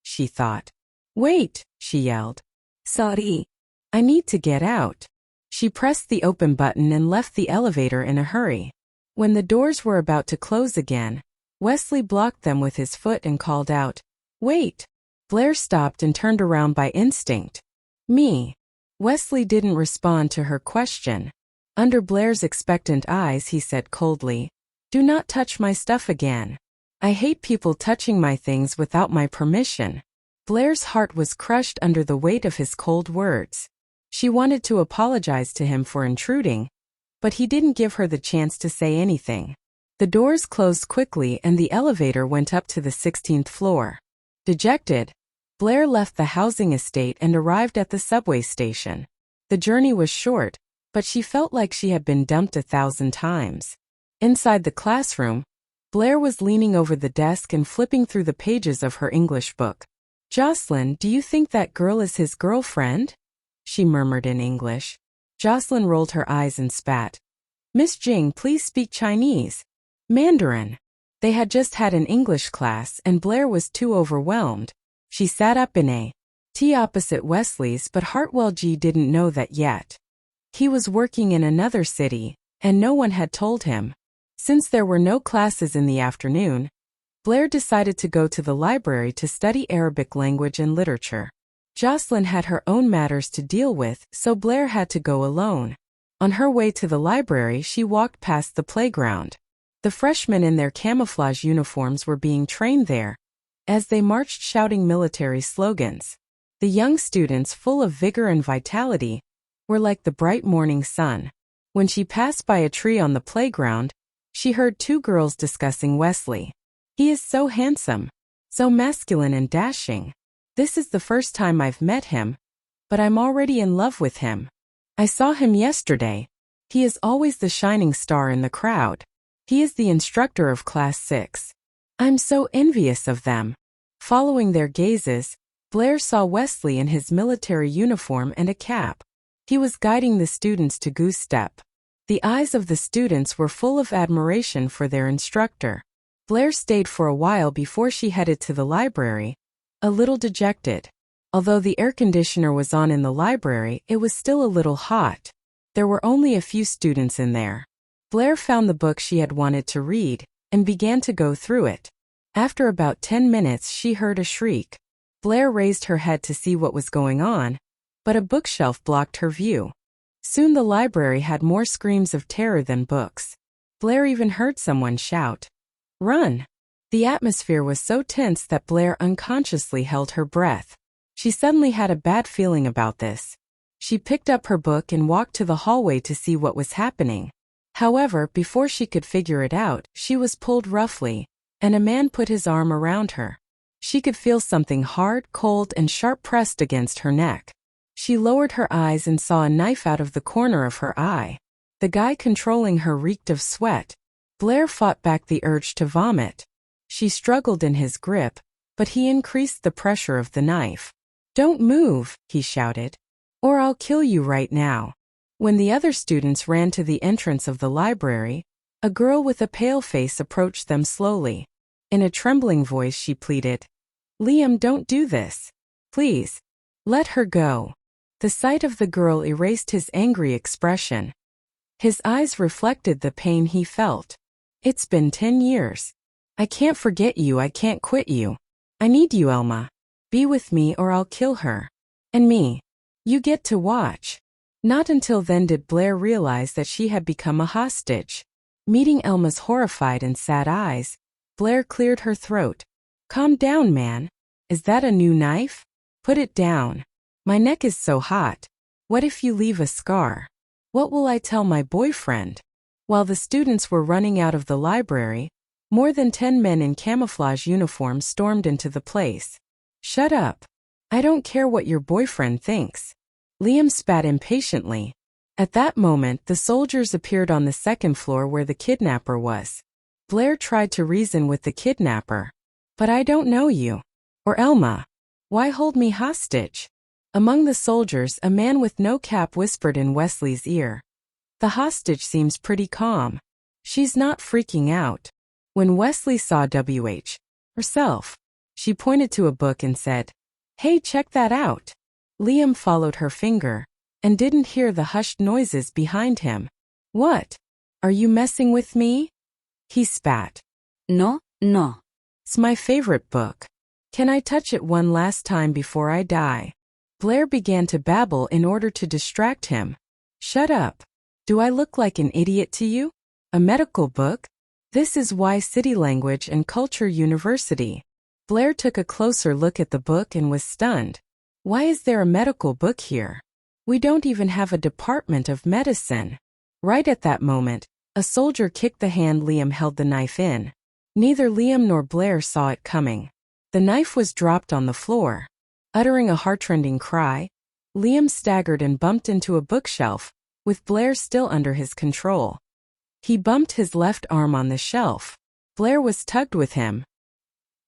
[SPEAKER 1] she thought. "Wait," she yelled. "Sorry. I need to get out." She pressed the open button and left the elevator in a hurry. When the doors were about to close again, Wesley blocked them with his foot and called out, "Wait." Blair stopped and turned around by instinct. "Me." Wesley didn't respond to her question. Under Blair's expectant eyes he said coldly, "Do not touch my stuff again. I hate people touching my things without my permission." Blair's heart was crushed under the weight of his cold words. She wanted to apologize to him for intruding, but he didn't give her the chance to say anything. The doors closed quickly and the elevator went up to the 16th floor. Dejected, Blair left the housing estate and arrived at the subway station. The journey was short, but she felt like she had been dumped 1,000 times. Inside the classroom, Blair was leaning over the desk and flipping through the pages of her English book. "Jocelyn, do you think that girl is his girlfriend?" she murmured in English. Jocelyn rolled her eyes and spat. "Miss Jing, please speak Chinese." Mandarin. They had just had an English class and Blair was too overwhelmed. She sat up in a tea opposite Wesley's, but Hartwell G didn't know that yet. He was working in another city, and no one had told him. Since there were no classes in the afternoon, Blair decided to go to the library to study Arabic language and literature. Jocelyn had her own matters to deal with, so Blair had to go alone. On her way to the library, she walked past the playground. The freshmen in their camouflage uniforms were being trained there, as they marched shouting military slogans. The young students, full of vigor and vitality, were like the bright morning sun. When she passed by a tree on the playground, she heard two girls discussing Wesley. "He is so handsome, so masculine and dashing. This is the first time I've met him, but I'm already in love with him. I saw him yesterday. He is always the shining star in the crowd. He is the instructor of Class 6. I'm so envious of them." Following their gazes, Blair saw Wesley in his military uniform and a cap. He was guiding the students to Goose Step. The eyes of the students were full of admiration for their instructor. Blair stayed for a while before she headed to the library, a little dejected. Although the air conditioner was on in the library, it was still a little hot. There were only a few students in there. Blair found the book she had wanted to read and began to go through it. After about 10 minutes, she heard a shriek. Blair raised her head to see what was going on, but a bookshelf blocked her view. Soon the library had more screams of terror than books. Blair even heard someone shout, "Run!" The atmosphere was so tense that Blair unconsciously held her breath. She suddenly had a bad feeling about this. She picked up her book and walked to the hallway to see what was happening. However, before she could figure it out, she was pulled roughly, and a man put his arm around her. She could feel something hard, cold, and sharp pressed against her neck. She lowered her eyes and saw a knife out of the corner of her eye. The guy controlling her reeked of sweat. Blair fought back the urge to vomit. She struggled in his grip, but he increased the pressure of the knife. "Don't move," he shouted, "or I'll kill you right now." When the other students ran to the entrance of the library, a girl with a pale face approached them slowly. In a trembling voice she pleaded, "Liam, don't do this. Please, let her go." The sight of the girl erased his angry expression. His eyes reflected the pain he felt. "It's been 10 years. I can't forget you, I can't quit you. I need you, Elma. Be with me or I'll kill her. And me. You get to watch." Not until then did Blair realize that she had become a hostage. Meeting Elma's horrified and sad eyes, Blair cleared her throat. "Calm down, man. Is that a new knife? Put it down. My neck is so hot. What if you leave a scar? What will I tell my boyfriend?" While the students were running out of the library, more than 10 men in camouflage uniforms stormed into the place. "Shut up. I don't care what your boyfriend thinks." Liam spat impatiently. At that moment, the soldiers appeared on the second floor where the kidnapper was. Blair tried to reason with the kidnapper. "But I don't know you. Or Elma. Why hold me hostage?" Among the soldiers, a man with no cap whispered in Wesley's ear, "The hostage seems pretty calm. She's not freaking out." When Wesley saw herself, she pointed to a book and said, "Hey, check that out." Liam followed her finger and didn't hear the hushed noises behind him. "What? Are you messing with me?" He spat.
[SPEAKER 2] No, no.
[SPEAKER 1] "It's my favorite book. Can I touch it one last time before I die?" Blair began to babble in order to distract him. "Shut up. Do I look like an idiot to you? A medical book? This is Y City Language and Culture University." Blair took a closer look at the book and was stunned. "Why is there a medical book here? We don't even have a department of medicine." Right at that moment, a soldier kicked the hand Liam held the knife in. Neither Liam nor Blair saw it coming. The knife was dropped on the floor. Uttering a heartrending cry, Liam staggered and bumped into a bookshelf, with Blair still under his control. He bumped his left arm on the shelf. Blair was tugged with him.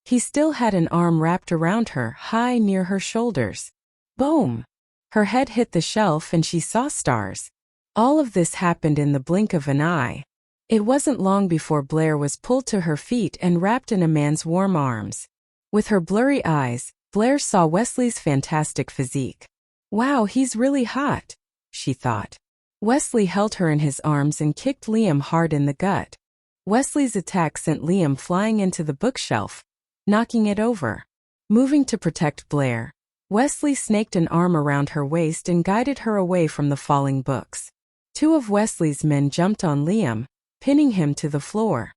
[SPEAKER 1] He still had an arm wrapped around her, high near her shoulders. Boom! Her head hit the shelf and she saw stars. All of this happened in the blink of an eye. It wasn't long before Blair was pulled to her feet and wrapped in a man's warm arms. With her blurry eyes, Blair saw Wesley's fantastic physique. "Wow, he's really hot," she thought. Wesley held her in his arms and kicked Liam hard in the gut. Wesley's attack sent Liam flying into the bookshelf, knocking it over. Moving to protect Blair, Wesley snaked an arm around her waist and guided her away from the falling books. Two of Wesley's men jumped on Liam, pinning him to the floor.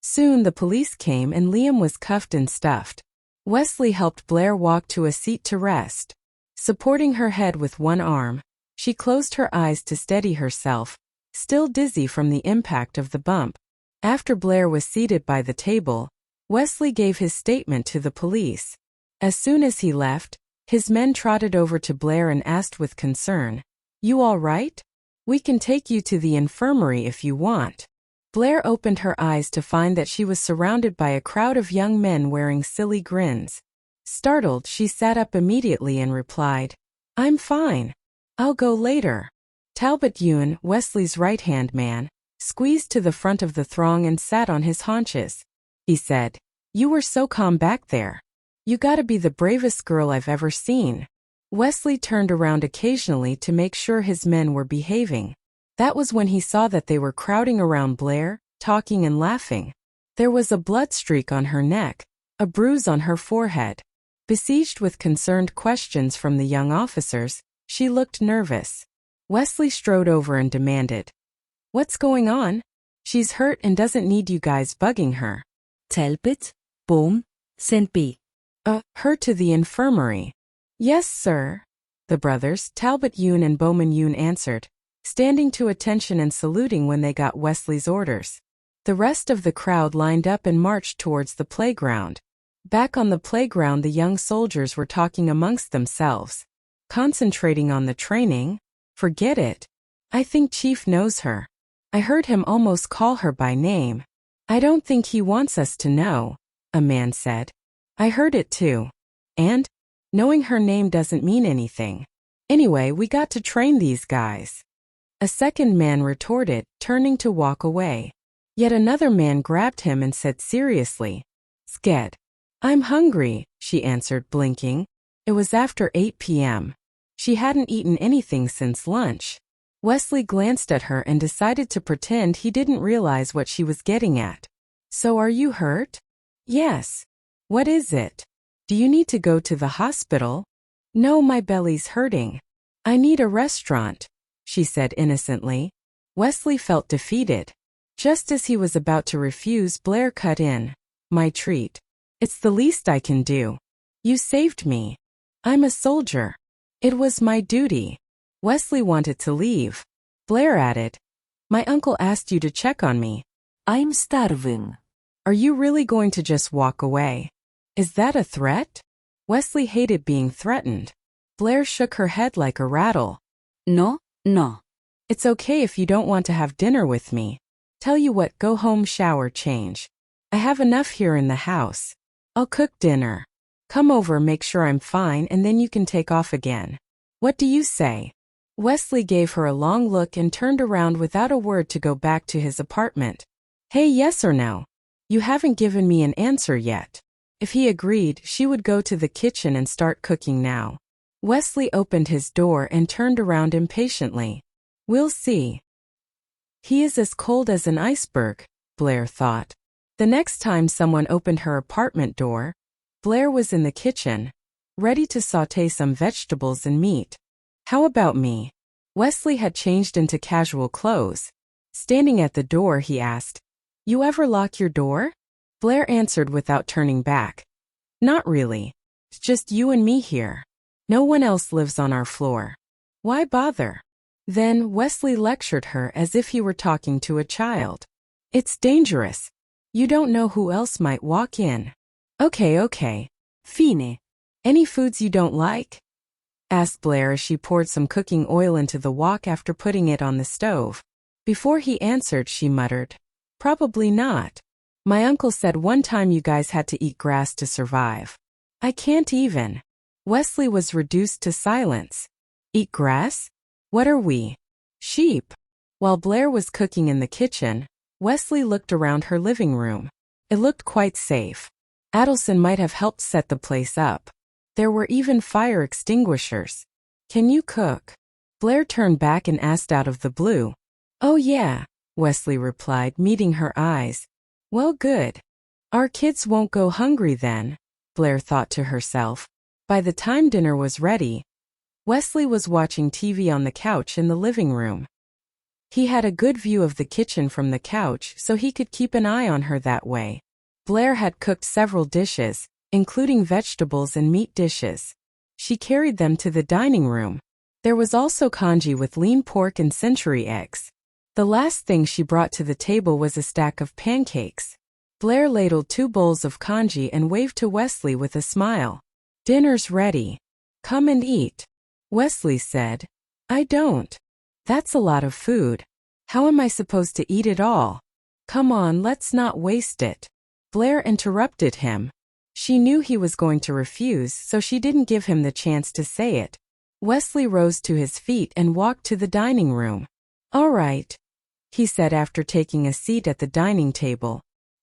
[SPEAKER 1] Soon the police came and Liam was cuffed and stuffed. Wesley helped Blair walk to a seat to rest. Supporting her head with one arm, she closed her eyes to steady herself, still dizzy from the impact of the bump. After Blair was seated by the table, Wesley gave his statement to the police. As soon as he left, his men trotted over to Blair and asked with concern, "You all right? We can take you to the infirmary if you want." Blair opened her eyes to find that she was surrounded by a crowd of young men wearing silly grins. Startled, she sat up immediately and replied, "I'm fine. I'll go later." Talbot Yun, Wesley's right-hand man, squeezed to the front of the throng and sat on his haunches. He said, "You were so calm back there. You gotta be the bravest girl I've ever seen." Wesley turned around occasionally to make sure his men were behaving. That was when he saw that they were crowding around Blair, talking and laughing. There was a blood streak on her neck, a bruise on her forehead. Besieged with concerned questions from the young officers, she looked nervous. Wesley strode over and demanded, "What's going on? She's hurt and doesn't need you guys bugging her."
[SPEAKER 2] Talbot, Bohm, St. B.
[SPEAKER 1] Her to the infirmary." "Yes, sir," the brothers, Talbot Yun and Bowman Yun answered, standing to attention and saluting when they got Wesley's orders. The rest of the crowd lined up and marched towards the playground. Back on the playground, the young soldiers were talking amongst themselves. Concentrating on the training? Forget it. I think Chief knows her. I heard him almost call her by name. I don't think he wants us to know, a man said. I heard it too. And? Knowing her name doesn't mean anything. Anyway, we got to train these guys. A second man retorted, turning to walk away. Yet another man grabbed him and said seriously, "Sked. I'm hungry," she answered, blinking. It was after 8 p.m. She hadn't eaten anything since lunch. Wesley glanced at her and decided to pretend he didn't realize what she was getting at. "So are you hurt?" "Yes." "What is it? Do you need to go to the hospital?" "No, my belly's hurting. I need a restaurant," she said innocently. Wesley felt defeated. Just as he was about to refuse, Blair cut in. "My treat. It's the least I can do. You saved me. I'm a soldier. It was my duty." Wesley wanted to leave. Blair added, "My uncle asked you to check on me."
[SPEAKER 2] I'm starving.
[SPEAKER 1] "Are you really going to just walk away? Is that a threat?" Wesley hated being threatened. Blair shook her head like a rattle.
[SPEAKER 2] No, no.
[SPEAKER 1] "It's okay if you don't want to have dinner with me. Tell you what, go home, shower, change. I have enough here in the house. I'll cook dinner. Come over, make sure I'm fine, and then you can take off again. What do you say?" Wesley gave her a long look and turned around without a word to go back to his apartment. "Hey, yes or no? You haven't given me an answer yet." If he agreed, she would go to the kitchen and start cooking now. Wesley opened his door and turned around impatiently. "We'll see." He is as cold as an iceberg, Blair thought. The next time someone opened her apartment door, Blair was in the kitchen, ready to sauté some vegetables and meat. "How about me?" Wesley had changed into casual clothes. Standing at the door, he asked, "You ever lock your door?" Blair answered without turning back. "Not really. It's just you and me here. No one else lives on our floor. Why bother?" Then Wesley lectured her as if he were talking to a child. "It's dangerous. You don't know who else might walk in." Okay.
[SPEAKER 2] Fine.
[SPEAKER 1] "Any foods you don't like?" asked Blair as she poured some cooking oil into the wok after putting it on the stove. Before he answered, she muttered, "Probably not. My uncle said one time you guys had to eat grass to survive. I can't even." Wesley was reduced to silence. "Eat grass? What are we? Sheep?" While Blair was cooking in the kitchen, Wesley looked around her living room. It looked quite safe. Adelson might have helped set the place up. There were even fire extinguishers. "Can you cook?" Blair turned back and asked out of the blue. "Oh yeah," Wesley replied, meeting her eyes. "Well, good. Our kids won't go hungry then," Blair thought to herself. By the time dinner was ready, Wesley was watching TV on the couch in the living room. He had a good view of the kitchen from the couch, so he could keep an eye on her that way. Blair had cooked several dishes, including vegetables and meat dishes. She carried them to the dining room. There was also congee with lean pork and century eggs. The last thing she brought to the table was a stack of pancakes. Blair ladled 2 bowls of congee and waved to Wesley with a smile. "Dinner's ready. Come and eat." Wesley said, "I don't. That's a lot of food. How am I supposed to eat it all? Come on, let's not waste it." Blair interrupted him. She knew he was going to refuse, so she didn't give him the chance to say it. Wesley rose to his feet and walked to the dining room. "All right," he said after taking a seat at the dining table.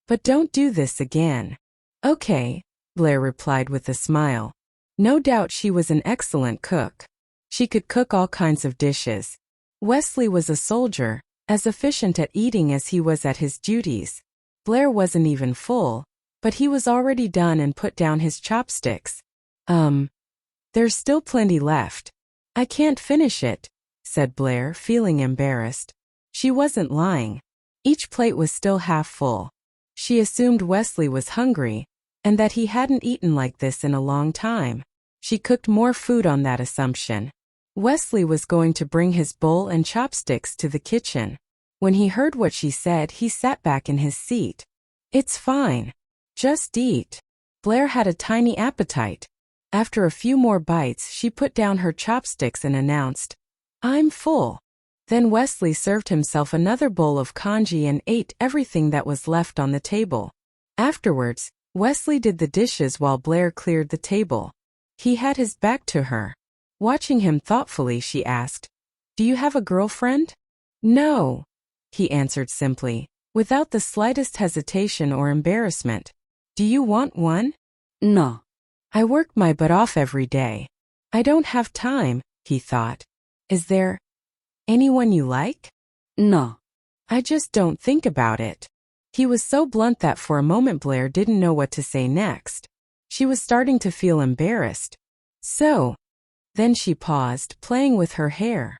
[SPEAKER 1] "But don't do this again." "Okay," Blair replied with a smile. No doubt she was an excellent cook. She could cook all kinds of dishes. Wesley was a soldier, as efficient at eating as he was at his duties. Blair wasn't even full, but he was already done and put down his chopsticks. There's still plenty left. I can't finish it," said Blair, feeling embarrassed. She wasn't lying. Each plate was still half full. She assumed Wesley was hungry, and that he hadn't eaten like this in a long time. She cooked more food on that assumption. Wesley was going to bring his bowl and chopsticks to the kitchen. When he heard what she said, he sat back in his seat. "It's fine. Just eat." Blair had a tiny appetite. After a few more bites, she put down her chopsticks and announced, "I'm full." Then Wesley served himself another bowl of congee and ate everything that was left on the table. Afterwards, Wesley did the dishes while Blair cleared the table. He had his back to her. Watching him thoughtfully, she asked, "Do you have a girlfriend?" "No," he answered simply, without the slightest hesitation or embarrassment. "Do you want one?"
[SPEAKER 2] No.
[SPEAKER 1] "I work my butt off every day. I don't have time," he thought. "Is there anyone you like?"
[SPEAKER 2] No.
[SPEAKER 1] "I just don't think about it." He was so blunt that for a moment Blair didn't know what to say next. She was starting to feel embarrassed. "So," then she paused, playing with her hair.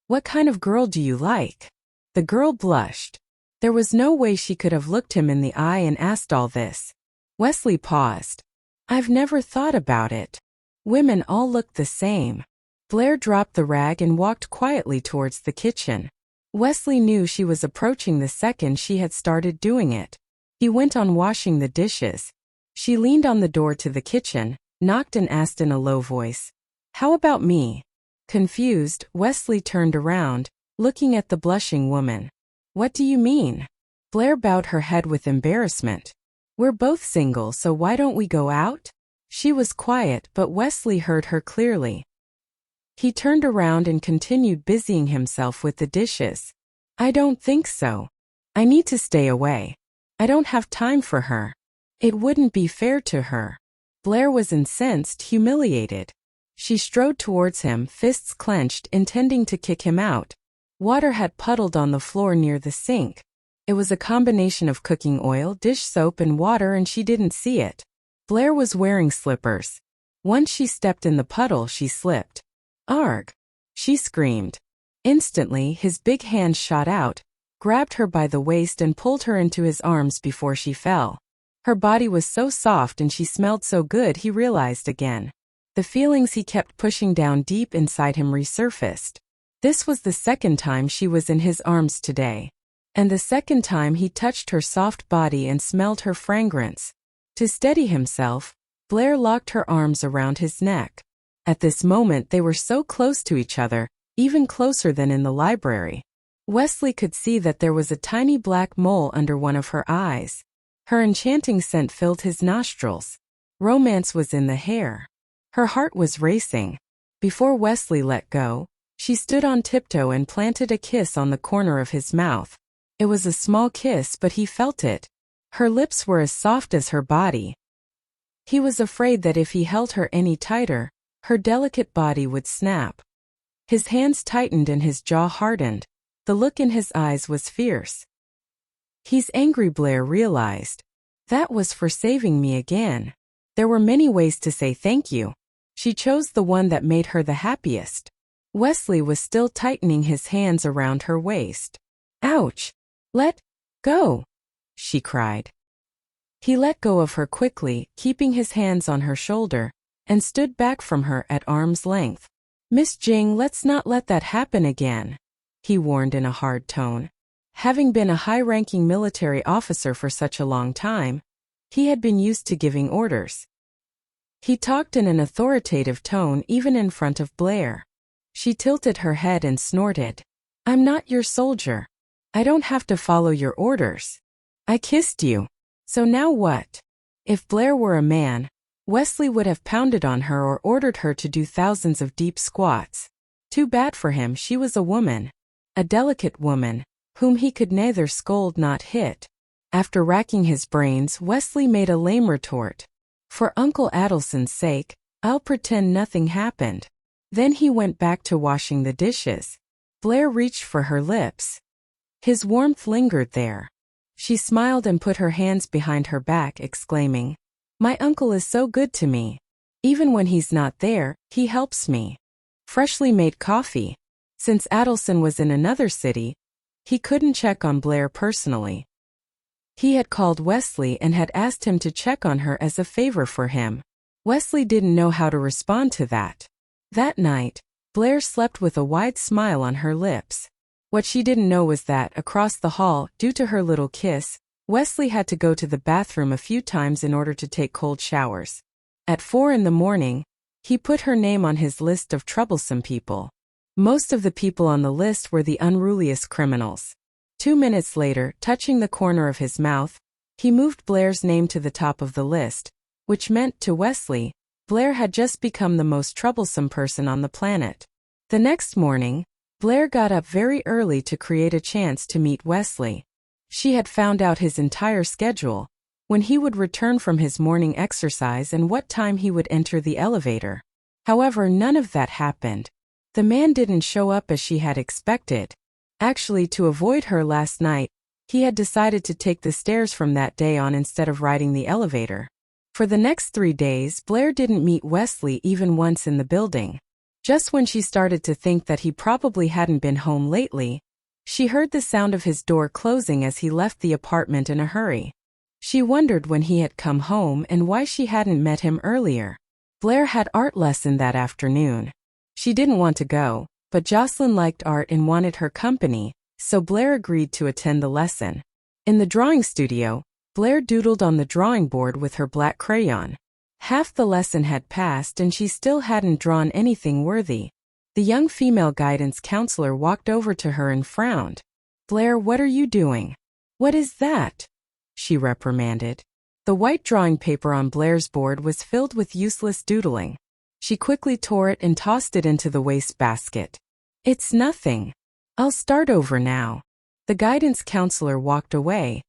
[SPEAKER 1] "What kind of girl do you like?" The girl blushed. There was no way she could have looked him in the eye and asked all this. Wesley paused. "I've never thought about it. Women all look the same." Blair dropped the rag and walked quietly towards the kitchen. Wesley knew she was approaching the second she had started doing it. He went on washing the dishes. She leaned on the door to the kitchen, knocked and asked in a low voice, "How about me?" Confused, Wesley turned around, looking at the blushing woman. "What do you mean?" Blair bowed her head with embarrassment. "We're both single, so why don't we go out?" She was quiet, but Wesley heard her clearly. He turned around and continued busying himself with the dishes. "I don't think so. I need to stay away. I don't have time for her. It wouldn't be fair to her." Blair was incensed, humiliated. She strode towards him, fists clenched, intending to kick him out. Water had puddled on the floor near the sink. It was a combination of cooking oil, dish soap, and water, and she didn't see it. Blair was wearing slippers. Once she stepped in the puddle, she slipped. "Arg!" she screamed. Instantly, his big hand shot out, grabbed her by the waist and pulled her into his arms before she fell. Her body was so soft and she smelled so good, he realized again. The feelings he kept pushing down deep inside him resurfaced. This was the second time she was in his arms today. And the second time he touched her soft body and smelled her fragrance. To steady himself, Blair locked her arms around his neck. At this moment they were so close to each other, even closer than in the library. Wesley could see that there was a tiny black mole under one of her eyes. Her enchanting scent filled his nostrils. Romance was in the hair. Her heart was racing. Before Wesley let go, she stood on tiptoe and planted a kiss on the corner of his mouth. It was a small kiss, but he felt it. Her lips were as soft as her body. He was afraid that if he held her any tighter, her delicate body would snap. His hands tightened and his jaw hardened. The look in his eyes was fierce. "He's angry," Blair realized. That was for saving me again. There were many ways to say thank you. She chose the one that made her the happiest. Wesley was still tightening his hands around her waist. Ouch! Let go! She cried. He let go of her quickly, keeping his hands on her shoulder, and stood back from her at arm's length. Miss Jing, let's not let that happen again, he warned in a hard tone. Having been a high-ranking military officer for such a long time, he had been used to giving orders. He talked in an authoritative tone even in front of Blair. She tilted her head and snorted. I'm not your soldier. I don't have to follow your orders. I kissed you. So now what? If Blair were a man, Wesley would have pounded on her or ordered her to do thousands of deep squats. Too bad for him, she was a woman. A delicate woman, whom he could neither scold nor hit. After racking his brains, Wesley made a lame retort. For Uncle Adelson's sake, I'll pretend nothing happened. Then he went back to washing the dishes. Blair reached for her lips. His warmth lingered there. She smiled and put her hands behind her back, exclaiming, My uncle is so good to me. Even when he's not there, he helps me. Freshly made coffee. Since Adelson was in another city, he couldn't check on Blair personally. He had called Wesley and had asked him to check on her as a favor for him. Wesley didn't know how to respond to that. That night, Blair slept with a wide smile on her lips. What she didn't know was that, across the hall, due to her little kiss, Wesley had to go to the bathroom a few times in order to take cold showers. At 4 a.m, he put her name on his list of troublesome people. Most of the people on the list were the unruliest criminals. 2 minutes later, touching the corner of his mouth, he moved Blair's name to the top of the list, which meant, to Wesley, Blair had just become the most troublesome person on the planet. The next morning, Blair got up very early to create a chance to meet Wesley. She had found out his entire schedule, when he would return from his morning exercise and what time he would enter the elevator. However, none of that happened. The man didn't show up as she had expected. Actually, to avoid her last night, he had decided to take the stairs from that day on instead of riding the elevator. For the next 3 days, Blair didn't meet Wesley even once in the building. Just when she started to think that he probably hadn't been home lately, she heard the sound of his door closing as he left the apartment in a hurry. She wondered when he had come home and why she hadn't met him earlier. Blair had art lesson that afternoon. She didn't want to go, but Jocelyn liked art and wanted her company, so Blair agreed to attend the lesson. In the drawing studio, Blair doodled on the drawing board with her black crayon. Half the lesson had passed and she still hadn't drawn anything worthy. The young female guidance counselor walked over to her and frowned. Blair, what are you doing? What is that? She reprimanded. The white drawing paper on Blair's board was filled with useless doodling. She quickly tore it and tossed it into the wastebasket. It's nothing. I'll start over now. The guidance counselor walked away,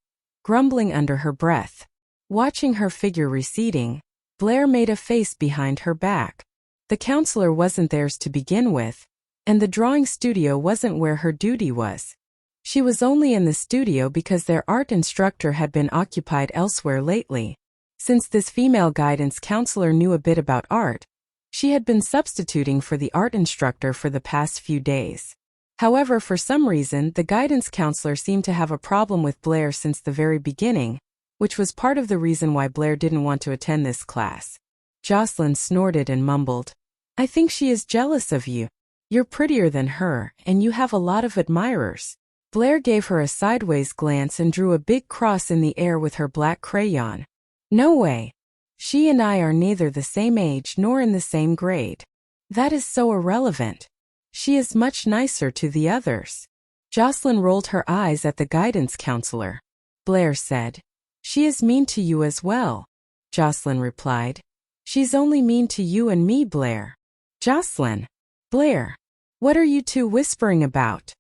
[SPEAKER 1] grumbling under her breath. Watching her figure receding, Blair made a face behind her back. The counselor wasn't theirs to begin with, and the drawing studio wasn't where her duty was. She was only in the studio because their art instructor had been occupied elsewhere lately. Since this female guidance counselor knew a bit about art, she had been substituting for the art instructor for the past few days. However, for some reason, the guidance counselor seemed to have a problem with Blair since the very beginning, which was part of the reason why Blair didn't want to attend this class. Jocelyn snorted and mumbled, I think she is jealous of you. You're prettier than her, and you have a lot of admirers. Blair gave her a sideways glance and drew a big cross in the air with her black crayon. No way. She and I are neither the same age nor in the same grade. That is so irrelevant. She is much nicer to the others. Jocelyn rolled her eyes at the guidance counselor. Blair said, She is mean to you as well. Jocelyn replied, She's only mean to you and me, Blair. Jocelyn. Blair. What are you two whispering about?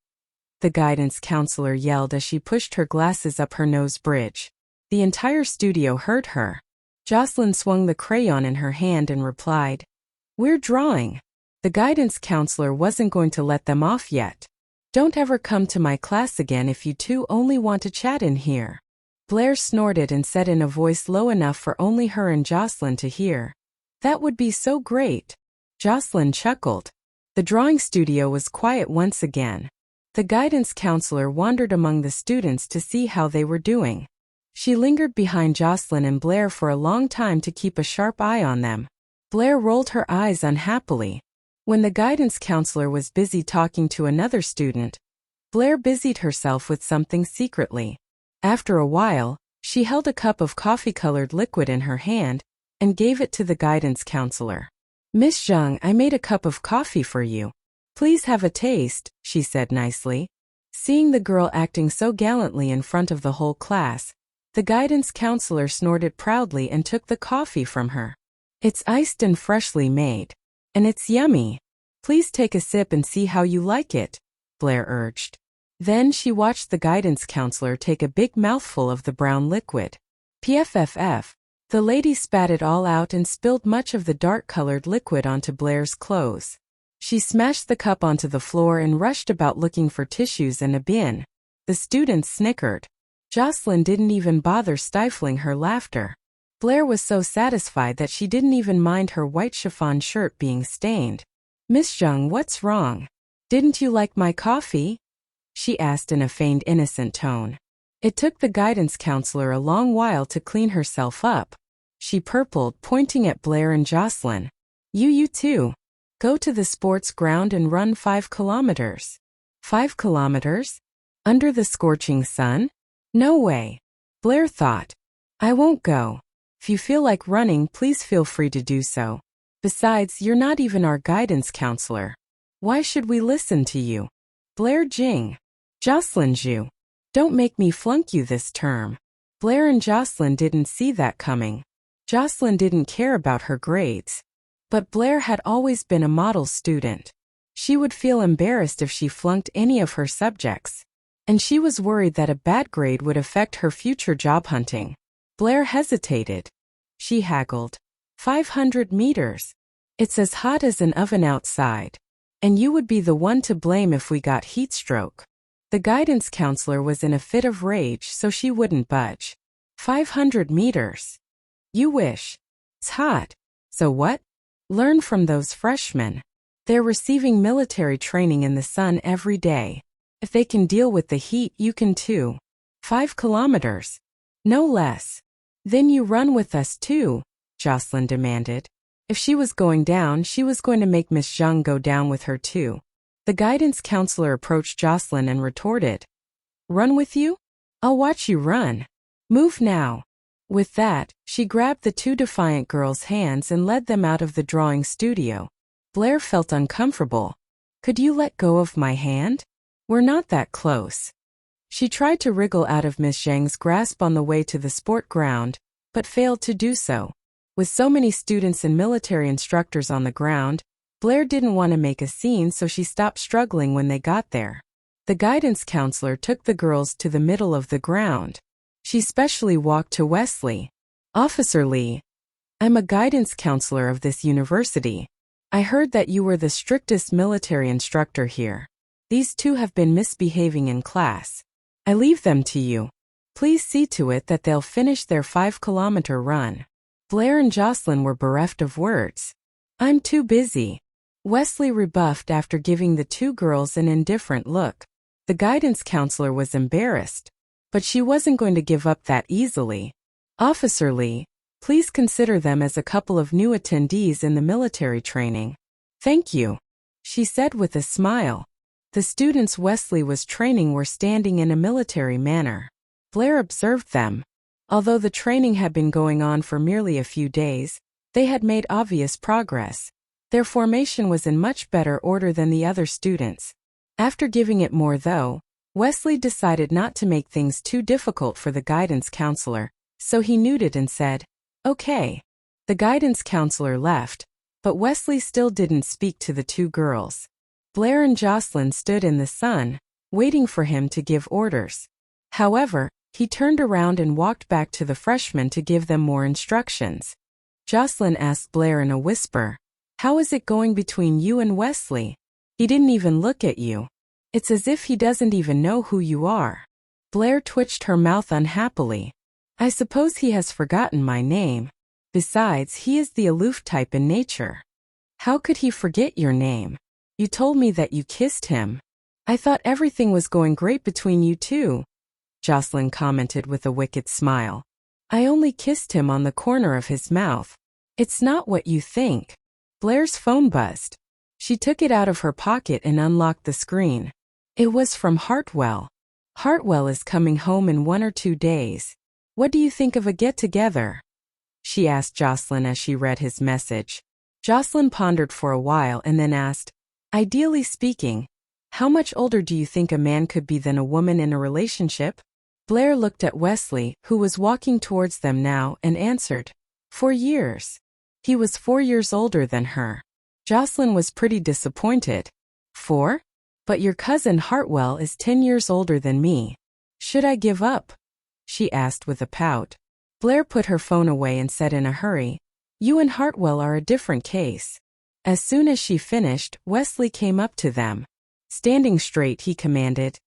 [SPEAKER 1] The guidance counselor yelled as she pushed her glasses up her nose bridge. The entire studio heard her. Jocelyn swung the crayon in her hand and replied, We're drawing. The guidance counselor wasn't going to let them off yet. Don't ever come to my class again if you two only want to chat in here. Blair snorted and said in a voice low enough for only her and Jocelyn to hear, That would be so great. Jocelyn chuckled. The drawing studio was quiet once again. The guidance counselor wandered among the students to see how they were doing. She lingered behind Jocelyn and Blair for a long time to keep a sharp eye on them. Blair rolled her eyes unhappily. When the guidance counselor was busy talking to another student, Blair busied herself with something secretly. After a while, she held a cup of coffee-colored liquid in her hand and gave it to the guidance counselor. "Miss Zhang, I made a cup of coffee for you. Please have a taste," she said nicely. Seeing the girl acting so gallantly in front of the whole class, the guidance counselor snorted proudly and took the coffee from her. "It's iced and freshly made. And it's yummy. Please take a sip and see how you like it," Blair urged. Then she watched the guidance counselor take a big mouthful of the brown liquid. Pfff. The lady spat it all out and spilled much of the dark-colored liquid onto Blair's clothes. She smashed the cup onto the floor and rushed about looking for tissues and a bin. The students snickered. Jocelyn didn't even bother stifling her laughter. Blair was so satisfied that she didn't even mind her white chiffon shirt being stained. "Miss Zhang, what's wrong? Didn't you like my coffee?" she asked in a feigned innocent tone. It took the guidance counselor a long while to clean herself up. She purpled, pointing at Blair and Jocelyn. You too. Go to the sports ground and run 5 kilometers. 5 kilometers? Under the scorching sun? No way. Blair thought. I won't go. If you feel like running, please feel free to do so. Besides, you're not even our guidance counselor. Why should we listen to you? Blair Jing. Jocelyn Zhu. Don't make me flunk you this term. Blair and Jocelyn didn't see that coming. Jocelyn didn't care about her grades. But Blair had always been a model student. She would feel embarrassed if she flunked any of her subjects. And she was worried that a bad grade would affect her future job hunting. Blair hesitated. She haggled. 500 meters. It's as hot as an oven outside. And you would be the one to blame if we got heat stroke. The guidance counselor was in a fit of rage, so she wouldn't budge. 500 meters. You wish. It's hot. So what? Learn from those freshmen. They're receiving military training in the sun every day. If they can deal with the heat, you can too. 5 kilometers. No less. Then you run with us too, Jocelyn demanded. If she was going down, she was going to make Miss Zhang go down with her too. The guidance counselor approached Jocelyn and retorted. Run with you? I'll watch you run. Move now. With that, she grabbed the 2 defiant girls' hands and led them out of the drawing studio. Blair felt uncomfortable. Could you let go of my hand? We're not that close. She tried to wriggle out of Miss Zhang's grasp on the way to the sport ground, but failed to do so. With so many students and military instructors on the ground, Blair didn't want to make a scene, so she stopped struggling when they got there. The guidance counselor took the girls to the middle of the ground. She specially walked to Wesley. Officer Lee, I'm a guidance counselor of this university. I heard that you were the strictest military instructor here. These 2 have been misbehaving in class. I leave them to you. Please see to it that they'll finish their 5-kilometer run. Blair and Jocelyn were bereft of words. I'm too busy. Wesley rebuffed after giving the 2 girls an indifferent look. The guidance counselor was embarrassed, but she wasn't going to give up that easily. Officer Lee, please consider them as a couple of new attendees in the military training. Thank you, she said with a smile. The students Wesley was training were standing in a military manner. Blair observed them. Although the training had been going on for merely a few days, they had made obvious progress. Their formation was in much better order than the other students. After giving it more though, Wesley decided not to make things too difficult for the guidance counselor, so he nodded and said, Okay. The guidance counselor left, but Wesley still didn't speak to the 2 girls. Blair and Jocelyn stood in the sun, waiting for him to give orders. However, he turned around and walked back to the freshmen to give them more instructions. Jocelyn asked Blair in a whisper, How is it going between you and Wesley? He didn't even look at you. It's as if he doesn't even know who you are. Blair twitched her mouth unhappily. I suppose he has forgotten my name. Besides, he is the aloof type in nature. How could he forget your name? You told me that you kissed him. I thought everything was going great between you two, Jocelyn commented with a wicked smile. I only kissed him on the corner of his mouth. It's not what you think. Blair's phone buzzed. She took it out of her pocket and unlocked the screen. It was from Hartwell. Hartwell is coming home in 1 or 2 days. What do you think of a get-together? She asked Jocelyn as she read his message. Jocelyn pondered for a while and then asked, ideally speaking, how much older do you think a man could be than a woman in a relationship? Blair looked at Wesley, who was walking towards them now, and answered, 4 years. He was 4 years older than her. Jocelyn was pretty disappointed. 4? But your cousin Hartwell is 10 years older than me. Should I give up? She asked with a pout. Blair put her phone away and said in a hurry, you and Hartwell are a different case. As soon as she finished, Wesley came up to them. Standing straight, he commanded,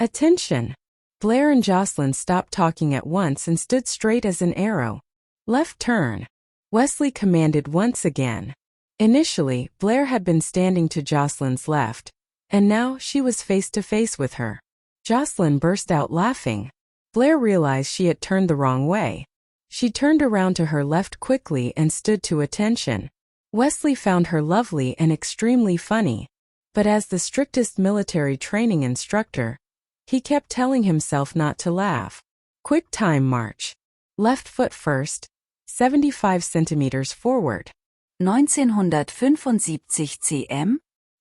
[SPEAKER 1] attention. Blair and Jocelyn stopped talking at once and stood straight as an arrow. Left turn. Wesley commanded once again. Initially, Blair had been standing to Jocelyn's left, and now she was face to face with her. Jocelyn burst out laughing. Blair realized she had turned the wrong way. She turned around to her left quickly and stood to attention. Wesley found her lovely and extremely funny, but as the strictest military training instructor, he kept telling himself not to laugh. Quick time march. Left foot first, 75 centimeters forward.
[SPEAKER 2] 1975 cm?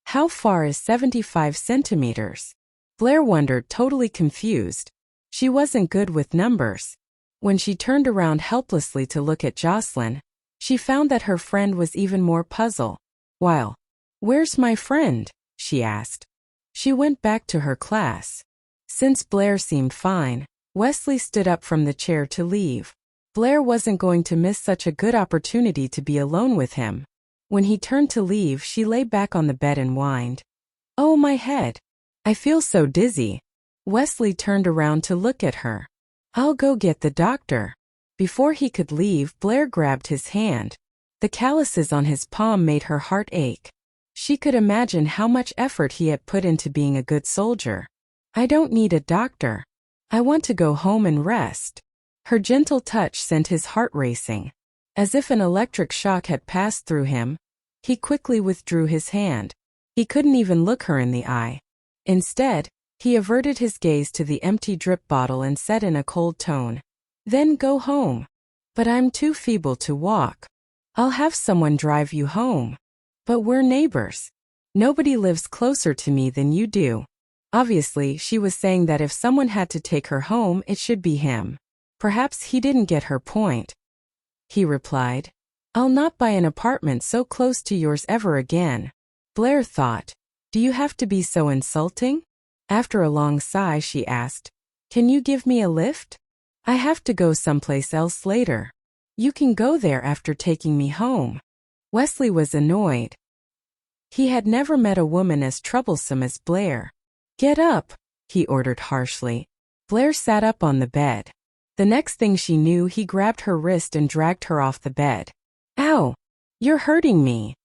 [SPEAKER 1] How far is 75 centimeters? Blair wondered, totally confused. She wasn't good with numbers. When she turned around helplessly to look at Jocelyn, she found that her friend was even more puzzled. Where's my friend? She asked. She went back to her class. Since Blair seemed fine, Wesley stood up from the chair to leave. Blair wasn't going to miss such a good opportunity to be alone with him. When he turned to leave, she lay back on the bed and whined. Oh, my head. I feel so dizzy. Wesley turned around to look at her. I'll go get the doctor. Before he could leave, Blair grabbed his hand. The calluses on his palm made her heart ache. She could imagine how much effort he had put into being a good soldier. I don't need a doctor. I want to go home and rest. Her gentle touch sent his heart racing. As if an electric shock had passed through him, he quickly withdrew his hand. He couldn't even look her in the eye. Instead, he averted his gaze to the empty drip bottle and said in a cold tone, then go home. But I'm too feeble to walk. I'll have someone drive you home. But we're neighbors. Nobody lives closer to me than you do. Obviously, she was saying that if someone had to take her home, it should be him. Perhaps he didn't get her point. He replied, I'll not buy an apartment so close to yours ever again. Blair thought, do you have to be so insulting? After a long sigh, she asked, can you give me a lift? I have to go someplace else later. You can go there after taking me home. Wesley was annoyed. He had never met a woman as troublesome as Blair. Get up, he ordered harshly. Blair sat up on the bed. The next thing she knew, he grabbed her wrist and dragged her off the bed. Ow! You're hurting me,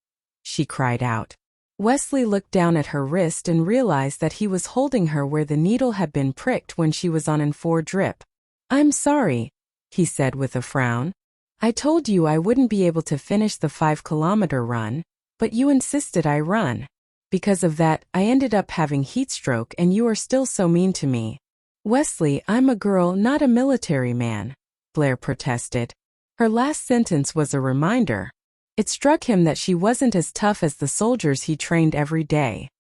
[SPEAKER 1] she cried out. Wesley looked down at her wrist and realized that he was holding her where the needle had been pricked when she was on N4 drip. I'm sorry, he said with a frown. I told you I wouldn't be able to finish the 5-kilometer run, but you insisted I run. Because of that, I ended up having heat stroke and you are still so mean to me. Wesley, I'm a girl, not a military man, Blair protested. Her last sentence was a reminder. It struck him that she wasn't as tough as the soldiers he trained every day.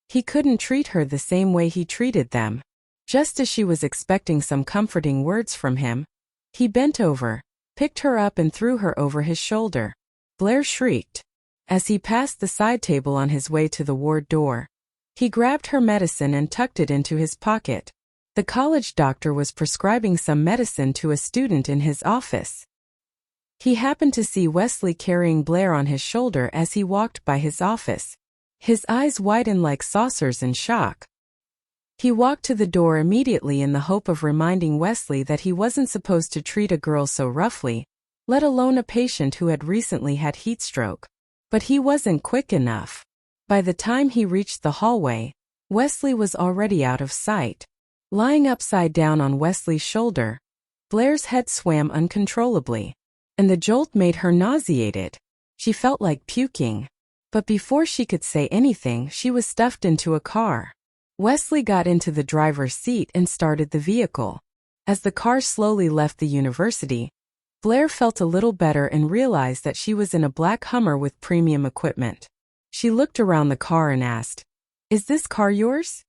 [SPEAKER 1] He couldn't treat her the same way he treated them. Just as she was expecting some comforting words from him, he bent over, picked her up and threw her over his shoulder. Blair shrieked. As he passed the side table on his way to the ward door, he grabbed her medicine and tucked it into his pocket. The college doctor was prescribing some medicine to a student in his office. He happened to see Wesley carrying Blair on his shoulder as he walked by his office. His eyes widened like saucers in shock. He walked to the door immediately in the hope of reminding Wesley that he wasn't supposed to treat a girl so roughly, let alone a patient who had recently had heat stroke. But he wasn't quick enough. By the time he reached the hallway, Wesley was already out of sight. Lying upside down on Wesley's shoulder, Blair's head swam uncontrollably, and the jolt made her nauseated. She felt like puking. But before she could say anything, she was stuffed into a car. Wesley got into the driver's seat and started the vehicle. As the car slowly left the university, Blair felt a little better and realized that she was in a black Hummer with premium equipment. She looked around the car and asked, "Is this car yours?"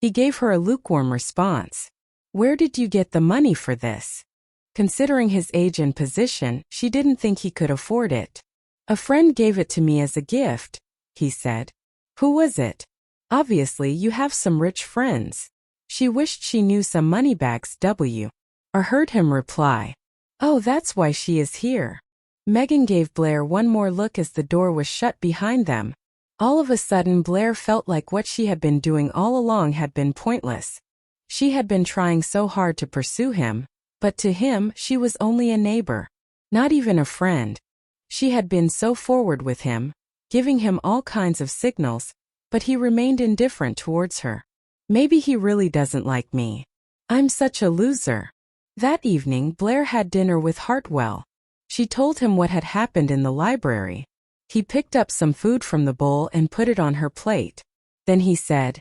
[SPEAKER 1] He gave her a lukewarm response. "Where did you get the money for this?" Considering his age and position, she didn't think he could afford it. "A friend gave it to me as a gift," he said. "Who was it?" "Obviously, you have some rich friends." She wished she knew some moneybags or heard him reply, "Oh, that's why she is here." Megan gave Blair one more look as the door was shut behind them. All of a sudden, Blair felt like what she had been doing all along had been pointless. She had been trying so hard to pursue him, but to him, she was only a neighbor, not even a friend. She had been so forward with him, giving him all kinds of signals, but he remained indifferent towards her. Maybe he really doesn't like me. I'm such a loser. That evening, Blair had dinner with Hartwell. She told him what had happened in the library. He picked up some food from the bowl and put it on her plate. Then he said,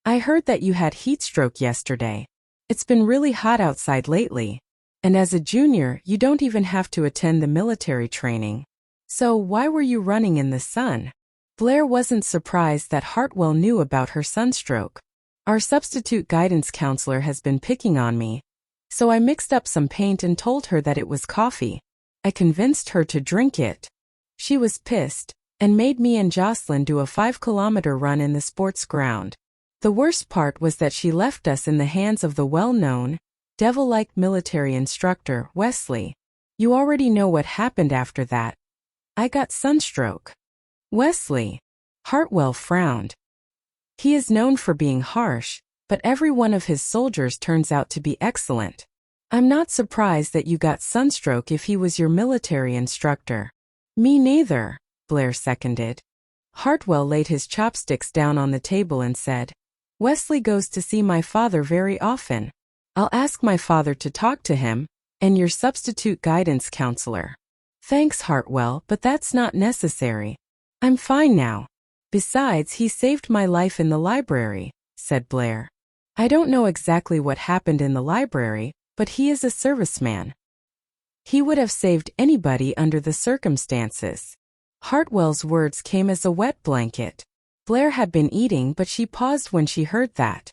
[SPEAKER 1] "I heard that you had heat stroke yesterday. It's been really hot outside lately. And as a junior, you don't even have to attend the military training. So why were you running in the sun?" Blair wasn't surprised that Hartwell knew about her sunstroke. "Our substitute guidance counselor has been picking on me. So I mixed up some paint and told her that it was coffee. I convinced her to drink it. She was pissed, and made me and Jocelyn do a 5-kilometer run in the sports ground. The worst part was that she left us in the hands of the well-known, devil-like military instructor, Wesley. You already know what happened after that. I got sunstroke." "Wesley?" Hartwell frowned. "He is known for being harsh, but every one of his soldiers turns out to be excellent. I'm not surprised that you got sunstroke if he was your military instructor." "Me neither," Blair seconded. Hartwell laid his chopsticks down on the table and said, "Wesley goes to see my father very often. I'll ask my father to talk to him, and your substitute guidance counselor." "Thanks, Hartwell, but that's not necessary. I'm fine now. Besides, he saved my life in the library," said Blair. "I don't know exactly what happened in the library, but he is a serviceman. He would have saved anybody under the circumstances." Hartwell's words came as a wet blanket. Blair had been eating, but she paused when she heard that.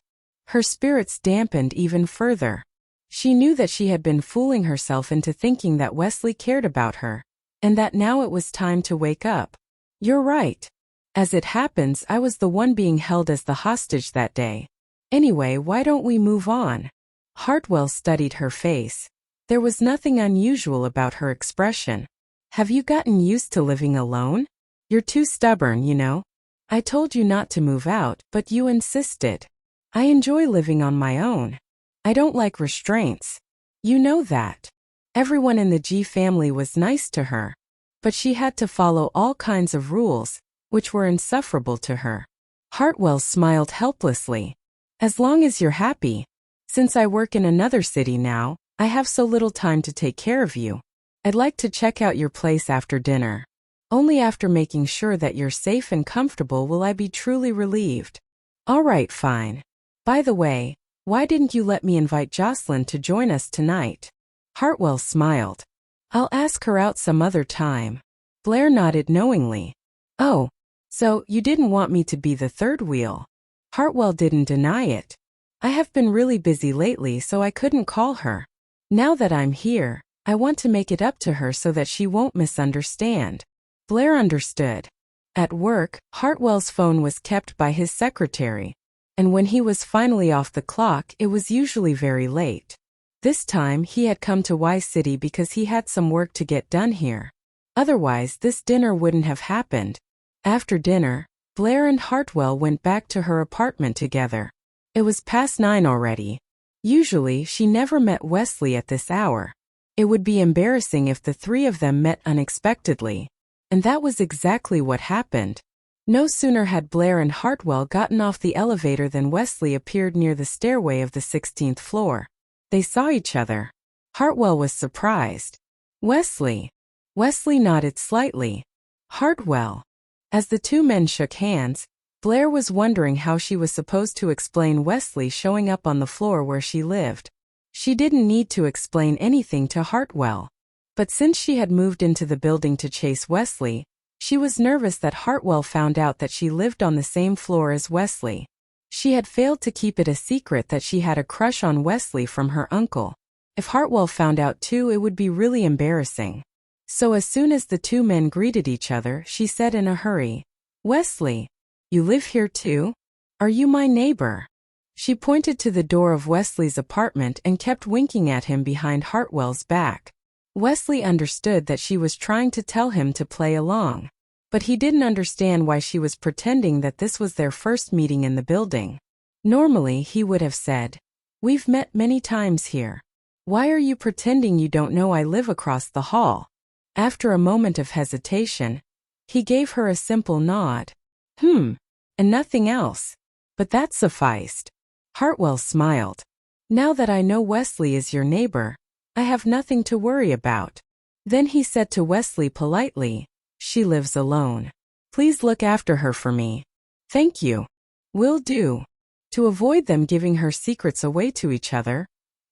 [SPEAKER 1] Her spirits dampened even further. She knew that she had been fooling herself into thinking that Wesley cared about her, and that now it was time to wake up. "You're right. As it happens, I was the one being held as the hostage that day. Anyway, why don't we move on?" Hartwell studied her face. There was nothing unusual about her expression. "Have you gotten used to living alone? You're too stubborn, you know. I told you not to move out, but you insisted. I enjoy living on my own. I don't like restraints. You know that." Everyone in the G family was nice to her, but she had to follow all kinds of rules, which were insufferable to her. Hartwell smiled helplessly. "As long as you're happy. Since I work in another city now, I have so little time to take care of you. I'd like to check out your place after dinner. Only after making sure that you're safe and comfortable will I be truly relieved." "All right, fine. By the way, why didn't you let me invite Jocelyn to join us tonight?" Hartwell smiled. "I'll ask her out some other time." Blair nodded knowingly. "Oh, so you didn't want me to be the third wheel?" Hartwell didn't deny it. "I have been really busy lately, so I couldn't call her. Now that I'm here, I want to make it up to her so that she won't misunderstand." Blair understood. At work, Hartwell's phone was kept by his secretary, and when he was finally off the clock, it was usually very late. This time, he had come to Y City because he had some work to get done here. Otherwise, this dinner wouldn't have happened. After dinner, Blair and Hartwell went back to her apartment together. It was past 9 already. Usually, she never met Wesley at this hour. It would be embarrassing if the three of them met unexpectedly. And that was exactly what happened. No sooner had Blair and Hartwell gotten off the elevator than Wesley appeared near the stairway of the 16th floor. They saw each other. Hartwell was surprised. Wesley. Wesley nodded slightly. Hartwell. As the two men shook hands, Blair was wondering how she was supposed to explain Wesley showing up on the floor where she lived. She didn't need to explain anything to Hartwell. But since she had moved into the building to chase Wesley, she was nervous that Hartwell found out that she lived on the same floor as Wesley. She had failed to keep it a secret that she had a crush on Wesley from her uncle. If Hartwell found out too, it would be really embarrassing. So as soon as the two men greeted each other, she said in a hurry, "Wesley, you live here too? Are you my neighbor?" She pointed to the door of Wesley's apartment and kept winking at him behind Hartwell's back. Wesley understood that she was trying to tell him to play along. But he didn't understand why she was pretending that this was their first meeting in the building. Normally, he would have said, "We've met many times here. Why are you pretending you don't know I live across the hall?" After a moment of hesitation, he gave her a simple nod. And nothing else. But that sufficed. Hartwell smiled. "Now that I know Wesley is your neighbor, I have nothing to worry about." Then he said to Wesley politely, "She lives alone. Please look after her for me." "Thank you. Will do." To avoid them giving her secrets away to each other,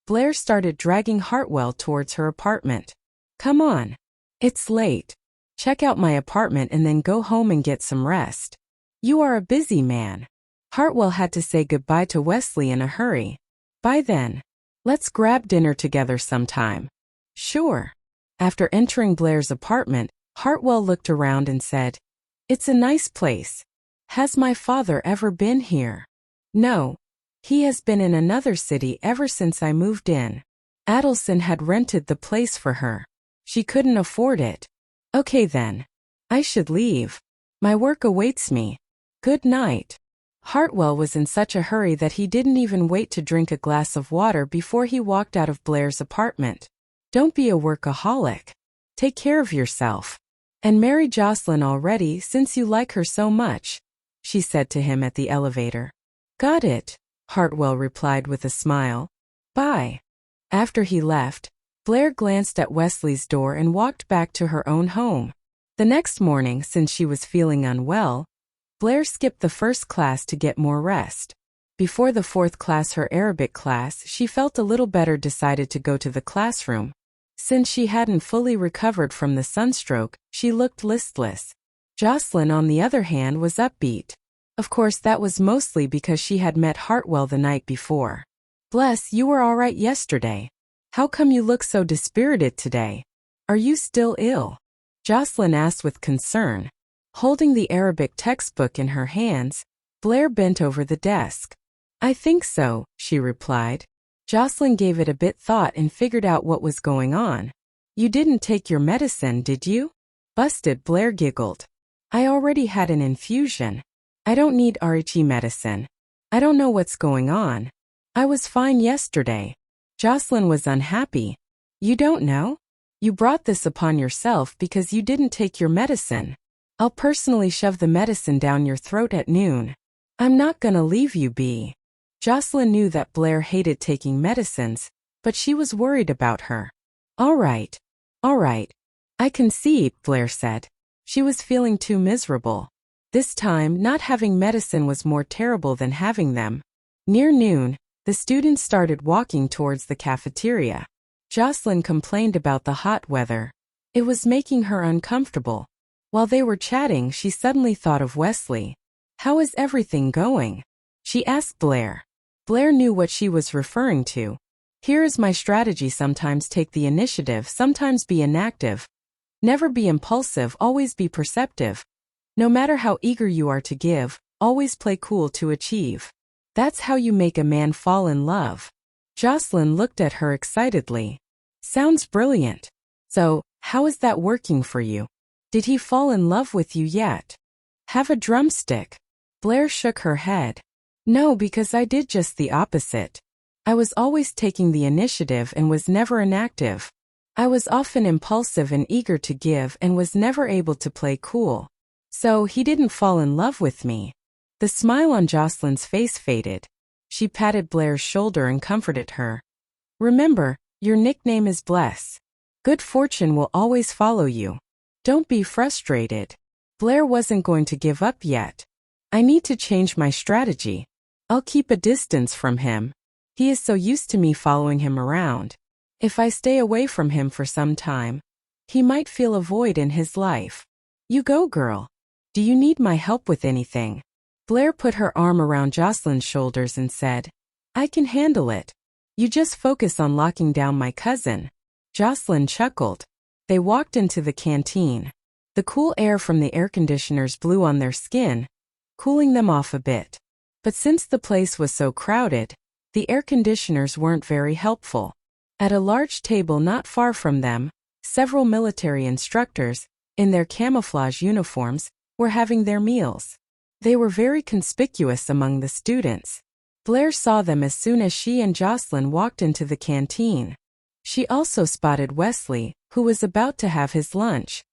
[SPEAKER 1] Blair started dragging Hartwell towards her apartment. "Come on. It's late. Check out my apartment and then go home and get some rest. You are a busy man." Hartwell had to say goodbye to Wesley in a hurry. "Bye then. Let's grab dinner together sometime." "Sure." After entering Blair's apartment, Hartwell looked around and said, "It's a nice place. Has my father ever been here?" "No. He has been in another city ever since I moved in. Adelson had rented the place for her. She couldn't afford it." "Okay then. I should leave. My work awaits me. Good night." Hartwell was in such a hurry that he didn't even wait to drink a glass of water before he walked out of Blair's apartment. "Don't be a workaholic. Take care of yourself. And marry Jocelyn already since you like her so much," she said to him at the elevator. "Got it," Hartwell replied with a smile. "Bye." After he left, Blair glanced at Wesley's door and walked back to her own home. The next morning, since she was feeling unwell, Blair skipped the first class to get more rest. Before the fourth class, her Arabic class, she felt a little better, decided to go to the classroom. Since she hadn't fully recovered from the sunstroke, she looked listless. Jocelyn, on the other hand, was upbeat. Of course, that was mostly because she had met Hartwell the night before. "Bless, you were all right yesterday. How come you look so dispirited today? Are you still ill?" Jocelyn asked with concern. Holding the Arabic textbook in her hands, Blair bent over the desk. "I think so," she replied. Jocelyn gave it a bit thought and figured out what was going on. "You didn't take your medicine, did you?" "Busted," Blair giggled. "I already had an infusion. I don't need RHE medicine. I don't know what's going on. I was fine yesterday." Jocelyn was unhappy. "You don't know? You brought this upon yourself because you didn't take your medicine. I'll personally shove the medicine down your throat at noon. I'm not gonna leave you be." Jocelyn knew that Blair hated taking medicines, but she was worried about her. All right. I can see," Blair said. She was feeling too miserable. This time, not having medicine was more terrible than having them. Near noon, the students started walking towards the cafeteria. Jocelyn complained about the hot weather. It was making her uncomfortable. While they were chatting, she suddenly thought of Wesley. "How is everything going?" she asked Blair. Blair knew what she was referring to. "Here is my strategy: sometimes take the initiative, sometimes be inactive. Never be impulsive, always be perceptive. No matter how eager you are to give, always play cool to achieve. That's how you make a man fall in love." Jocelyn looked at her excitedly. "Sounds brilliant. So, how is that working for you? Did he fall in love with you yet?" "Have a drumstick." Blair shook her head. "No, because I did just the opposite. I was always taking the initiative and was never inactive. I was often impulsive and eager to give and was never able to play cool. So he didn't fall in love with me. The smile on Jocelyn's face faded. She patted Blair's shoulder and comforted her. Remember, your nickname is Bless. Good fortune will always follow you. Don't be frustrated. Blair wasn't going to give up yet. I need to change my strategy. I'll keep a distance from him. He is so used to me following him around. If I stay away from him for some time, he might feel a void in his life. You go, girl. Do you need my help with anything? Blair put her arm around Jocelyn's shoulders and said, I can handle it. You just focus on locking down my cousin. Jocelyn chuckled. They walked into the canteen. The cool air from the air conditioners blew on their skin, cooling them off a bit. But since the place was so crowded, the air conditioners weren't very helpful. At a large table not far from them, several military instructors, in their camouflage uniforms, were having their meals. They were very conspicuous among the students. Blair saw them as soon as she and Jocelyn walked into the canteen. She also spotted Wesley, who was about to have his lunch.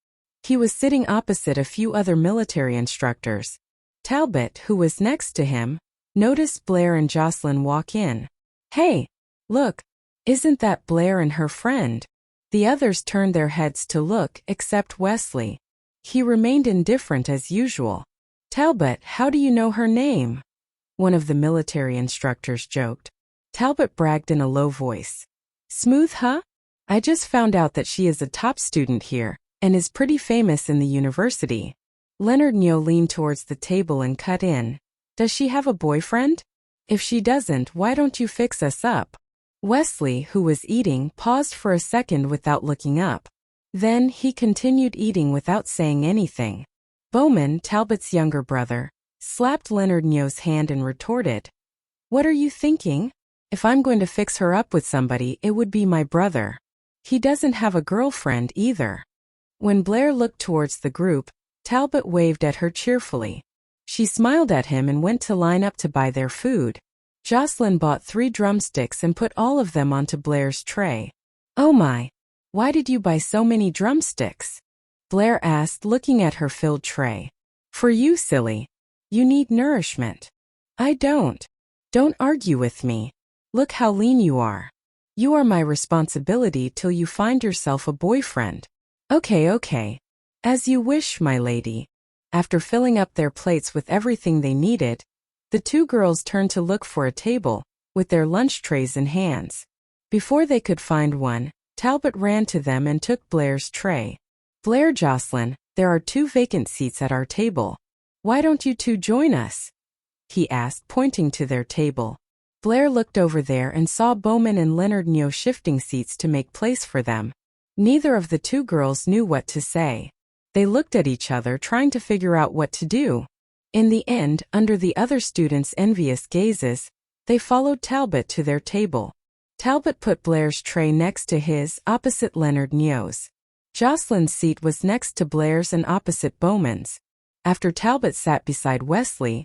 [SPEAKER 1] He was sitting opposite a few other military instructors. Talbot, who was next to him, noticed Blair and Jocelyn walk in. Hey, look, isn't that Blair and her friend? The others turned their heads to look, except Wesley. He remained indifferent as usual. Talbot, how do you know her name? One of the military instructors joked. Talbot bragged in a low voice. Smooth, huh? I just found out that she is a top student here, and is pretty famous in the university. Leonard Nyo leaned towards the table and cut in. Does she have a boyfriend? If she doesn't, why don't you fix us up? Wesley, who was eating, paused for a second without looking up. Then he continued eating without saying anything. Bowman, Talbot's younger brother, slapped Leonard Nyo's hand and retorted. What are you thinking? If I'm going to fix her up with somebody, it would be my brother. He doesn't have a girlfriend either. When Blair looked towards the group, Talbot waved at her cheerfully. She smiled at him and went to line up to buy their food. Jocelyn bought 3 drumsticks and put all of them onto Blair's tray. Oh my! Why did you buy so many drumsticks? Blair asked, looking at her filled tray. For you, silly. You need nourishment. I don't. Don't argue with me. Look how lean you are. You are my responsibility till you find yourself a boyfriend. Okay. As you wish, my lady. After filling up their plates with everything they needed, the 2 girls turned to look for a table, with their lunch trays in hands. Before they could find one, Talbot ran to them and took Blair's tray. Blair, Jocelyn, there are 2 vacant seats at our table. Why don't you 2 join us? He asked, pointing to their table. Blair looked over there and saw Bowman and Leonard Nyo shifting seats to make place for them. Neither of the 2 girls knew what to say. They looked at each other, trying to figure out what to do. In the end, under the other students' envious gazes, they followed Talbot to their table. Talbot put Blair's tray next to his, opposite Leonard Nyo's. Jocelyn's seat was next to Blair's and opposite Bowman's. After Talbot sat beside Wesley,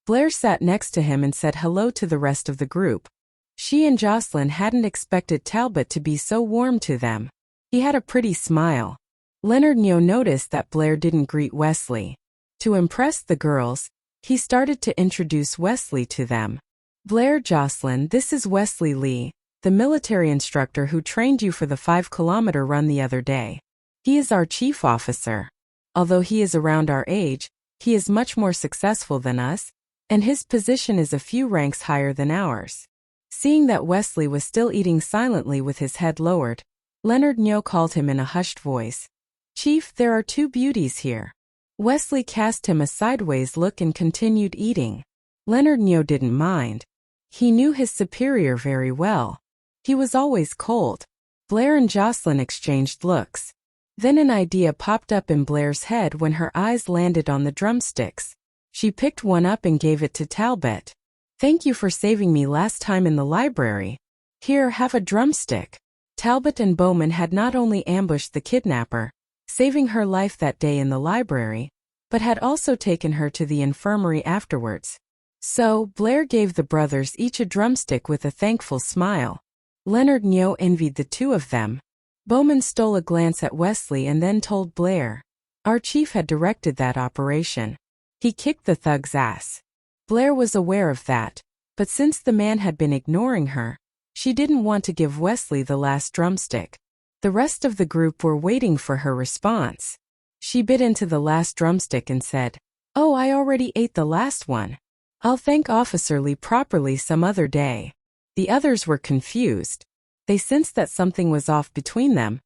[SPEAKER 1] Blair sat next to him and said hello to the rest of the group. She and Jocelyn hadn't expected Talbot to be so warm to them. He had a pretty smile. Leonard Nyo noticed that Blair didn't greet Wesley. To impress the girls, he started to introduce Wesley to them. Blair, Jocelyn, this is Wesley Lee, the military instructor who trained you for the 5-kilometer run the other day. He is our chief officer. Although he is around our age, he is much more successful than us, and his position is a few ranks higher than ours. Seeing that Wesley was still eating silently with his head lowered, Leonard Nyo called him in a hushed voice. Chief, there are 2 beauties here. Wesley cast him a sideways look and continued eating. Leonard Nyo didn't mind. He knew his superior very well. He was always cold. Blair and Jocelyn exchanged looks. Then an idea popped up in Blair's head when her eyes landed on the drumsticks. She picked one up and gave it to Talbot. Thank you for saving me last time in the library. Here, have a drumstick. Talbot and Bowman had not only ambushed the kidnapper, saving her life that day in the library, but had also taken her to the infirmary afterwards. So, Blair gave the brothers each a drumstick with a thankful smile. Leonard Nyo envied the 2 of them. Bowman stole a glance at Wesley and then told Blair, Our chief had directed that operation. He kicked the thug's ass. Blair was aware of that, but since the man had been ignoring her, she didn't want to give Wesley the last drumstick. The rest of the group were waiting for her response. She bit into the last drumstick and said, "Oh, I already ate the last one. I'll thank Officer Lee properly some other day." The others were confused. They sensed that something was off between them,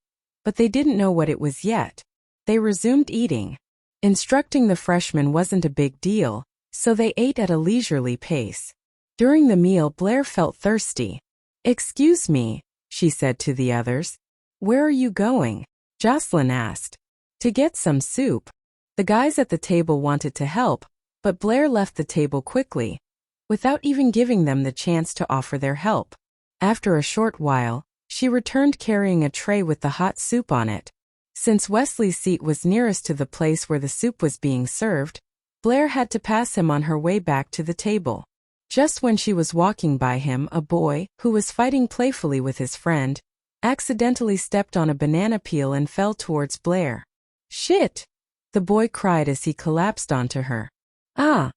[SPEAKER 1] but they didn't know what it was yet. They resumed eating. Instructing the freshmen wasn't a big deal, so they ate at a leisurely pace. During the meal, Blair felt thirsty. "Excuse me," she said to the others. "Where are you going?" Jocelyn asked. "To get some soup." The guys at the table wanted to help, but Blair left the table quickly, without even giving them the chance to offer their help. After a short while, she returned carrying a tray with the hot soup on it. Since Wesley's seat was nearest to the place where the soup was being served, Blair had to pass him on her way back to the table. Just when she was walking by him, a boy, who was fighting playfully with his friend, accidentally stepped on a banana peel and fell towards Blair. "Shit!" the boy cried as he collapsed onto her. "Ah!"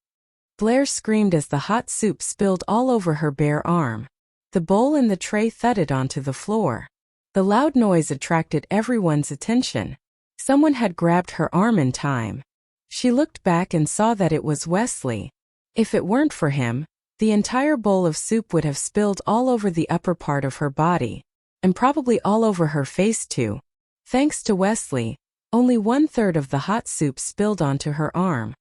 [SPEAKER 1] Blair screamed as the hot soup spilled all over her bare arm. The bowl and the tray thudded onto the floor. The loud noise attracted everyone's attention. Someone had grabbed her arm in time. She looked back and saw that it was Wesley. If it weren't for him, the entire bowl of soup would have spilled all over the upper part of her body, and probably all over her face too. Thanks to Wesley, only 1/3 of the hot soup spilled onto her arm.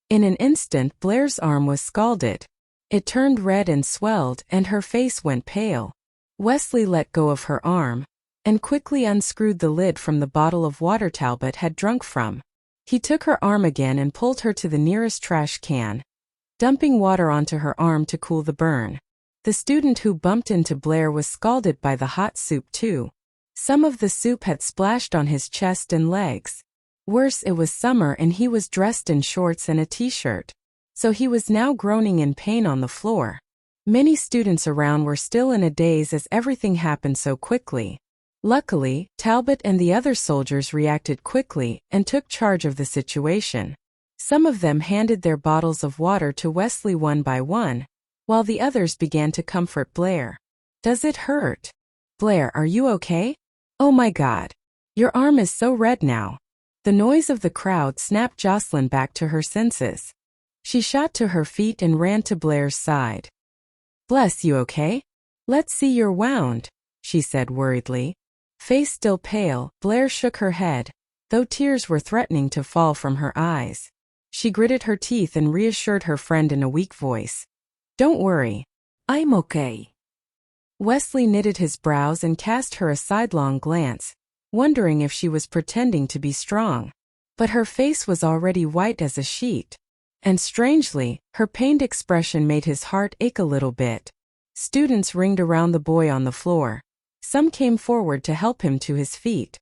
[SPEAKER 1] In an instant, Blair's arm was scalded. It turned red and swelled, and her face went pale. Wesley let go of her arm and quickly unscrewed the lid from the bottle of water Talbot had drunk from. He took her arm again and pulled her to the nearest trash can, dumping water onto her arm to cool the burn. The student who bumped into Blair was scalded by the hot soup too. Some of the soup had splashed on his chest and legs. Worse, it was summer and he was dressed in shorts and a t-shirt, so he was now groaning in pain on the floor. Many students around were still in a daze as everything happened so quickly. Luckily, Talbot and the other soldiers reacted quickly and took charge of the situation. Some of them handed their bottles of water to Wesley one by one, while the others began to comfort Blair. "Does it hurt? Blair, are you okay? Oh my God. Your arm is so red now." The noise of the crowd snapped Jocelyn back to her senses. She shot to her feet and ran to Blair's side. "Bless you, okay? Let's see your wound," she said worriedly. Face still pale, Blair shook her head, though tears were threatening to fall from her eyes. She gritted her teeth and reassured her friend in a weak voice. "Don't worry. I'm okay." Wesley knitted his brows and cast her a sidelong glance, wondering if she was pretending to be strong. But her face was already white as a sheet. And strangely, her pained expression made his heart ache a little bit. Students ringed around the boy on the floor. Some came forward to help him to his feet.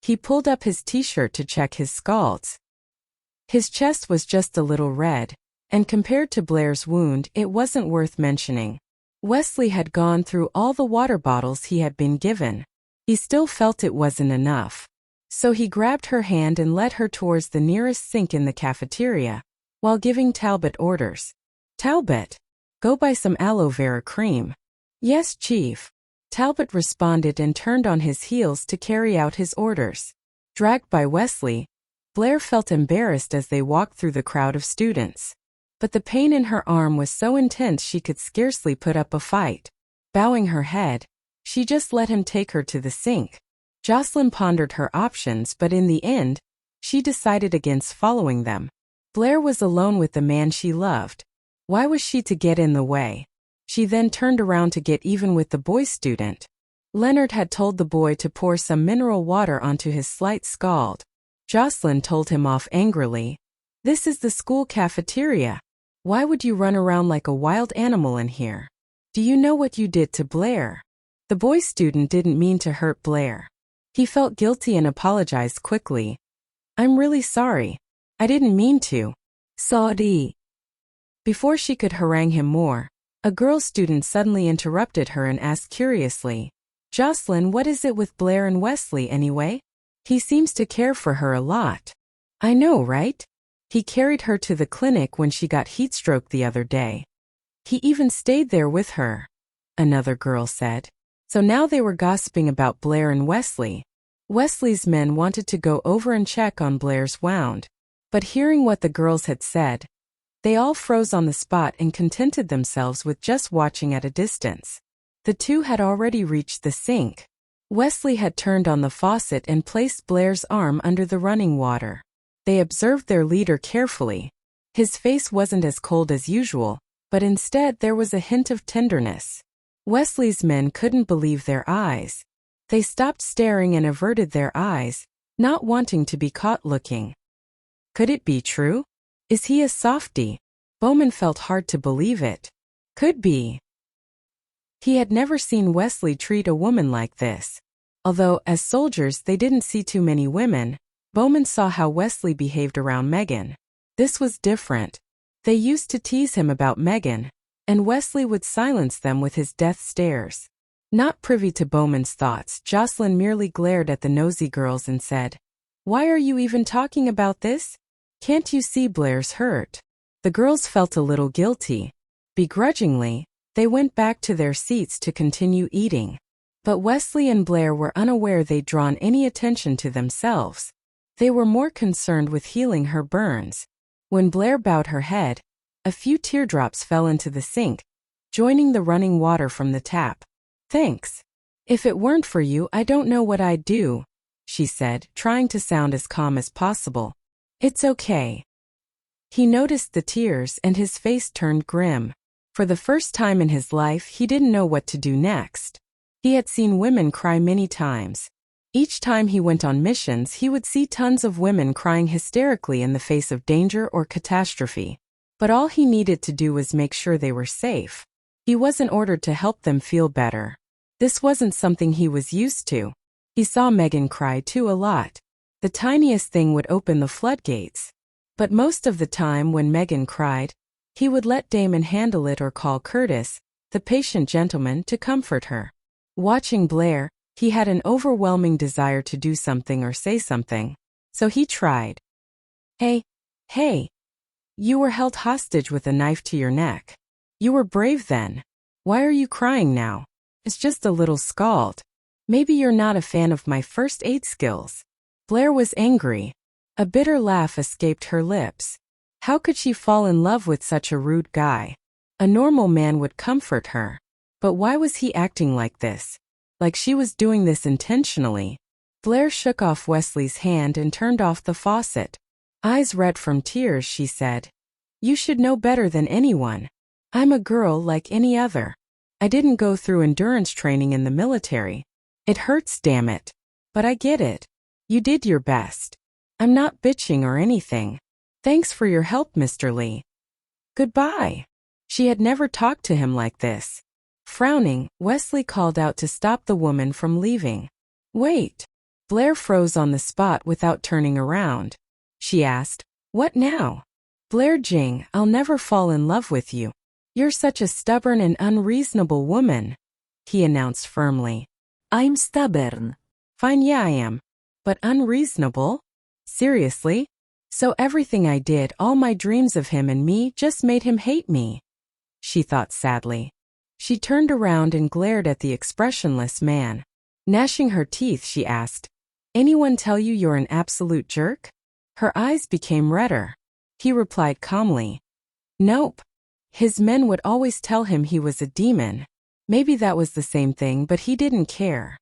[SPEAKER 1] He pulled up his t-shirt to check his scalds. His chest was just a little red, and compared to Blair's wound, it wasn't worth mentioning. Wesley had gone through all the water bottles he had been given. He still felt it wasn't enough. So he grabbed her hand and led her towards the nearest sink in the cafeteria, while giving Talbot orders. "Talbot, go buy some aloe vera cream." "Yes, Chief." Talbot responded and turned on his heels to carry out his orders. Dragged by Wesley, Blair felt embarrassed as they walked through the crowd of students. But the pain in her arm was so intense she could scarcely put up a fight. Bowing her head, she just let him take her to the sink. Jocelyn pondered her options, but in the end, she decided against following them. Blair was alone with the man she loved. Why was she to get in the way? She then turned around to get even with the boy student. Leonard had told the boy to pour some mineral water onto his slight scald. Jocelyn told him off angrily. "This is the school cafeteria. Why would you run around like a wild animal in here? Do you know what you did to Blair?" The boy student didn't mean to hurt Blair. He felt guilty and apologized quickly. "I'm really sorry. I didn't mean to." "Sorry." Before she could harangue him more, a girl student suddenly interrupted her and asked curiously, "Jocelyn, what is it with Blair and Wesley anyway? He seems to care for her a lot." I know, right? He carried her to the clinic when she got heatstroke the other day. He even stayed there with her, another girl said. So now they were gossiping about Blair and Wesley. Wesley's men wanted to go over and check on Blair's wound, but hearing what the girls had said, they all froze on the spot and contented themselves with just watching at a distance. The two had already reached the sink. Wesley had turned on the faucet and placed Blair's arm under the running water. They observed their leader carefully. His face wasn't as cold as usual, but instead there was a hint of tenderness. Wesley's men couldn't believe their eyes. They stopped staring and averted their eyes, not wanting to be caught looking. Could it be true? Is he a softie? Bowman felt hard to believe it. Could be. He had never seen Wesley treat a woman like this. Although, as soldiers, they didn't see too many women, Bowman saw how Wesley behaved around Megan. This was different. They used to tease him about Megan, and Wesley would silence them with his death stares. Not privy to Bowman's thoughts, Jocelyn merely glared at the nosy girls and said, "Why are you even talking about this? Can't you see Blair's hurt?" The girls felt a little guilty. Begrudgingly, they went back to their seats to continue eating. But Wesley and Blair were unaware they'd drawn any attention to themselves. They were more concerned with healing her burns. When Blair bowed her head, a few teardrops fell into the sink, joining the running water from the tap. "Thanks. If it weren't for you, I don't know what I'd do," she said, trying to sound as calm as possible. "It's okay." He noticed the tears and his face turned grim. For the first time in his life, he didn't know what to do next. He had seen women cry many times. Each time he went on missions, he would see tons of women crying hysterically in the face of danger or catastrophe. But all he needed to do was make sure they were safe. He wasn't ordered to help them feel better. This wasn't something he was used to. He saw Megan cry too a lot. The tiniest thing would open the floodgates. But most of the time when Megan cried, he would let Damon handle it or call Curtis, the patient gentleman, to comfort her. Watching Blair, he had an overwhelming desire to do something or say something. So he tried. Hey. You were held hostage with a knife to your neck. You were brave then. Why are you crying now? It's just a little scald. Maybe you're not a fan of my first aid skills." Blair was angry. A bitter laugh escaped her lips. How could she fall in love with such a rude guy? A normal man would comfort her. But why was he acting like this? Like she was doing this intentionally. Blair shook off Wesley's hand and turned off the faucet. Eyes red from tears, she said, "You should know better than anyone. I'm a girl like any other. I didn't go through endurance training in the military. It hurts, damn it. But I get it. You did your best. I'm not bitching or anything. Thanks for your help, Mr. Lee. Goodbye." She had never talked to him like this. Frowning, Wesley called out to stop the woman from leaving. "Wait." Blair froze on the spot without turning around. She asked, "What now?" "Blair Jing, I'll never fall in love with you. You're such a stubborn and unreasonable woman," he announced firmly.
[SPEAKER 2] I'm stubborn.
[SPEAKER 1] "Fine, yeah, I am. But unreasonable? Seriously? So everything I did, all my dreams of him and me, just made him hate me," she thought sadly. She turned around and glared at the expressionless man. Gnashing her teeth, she asked, "Anyone tell you you're an absolute jerk?" Her eyes became redder. He replied calmly, "Nope. His men would always tell him he was a demon. Maybe that was the same thing, but he didn't care."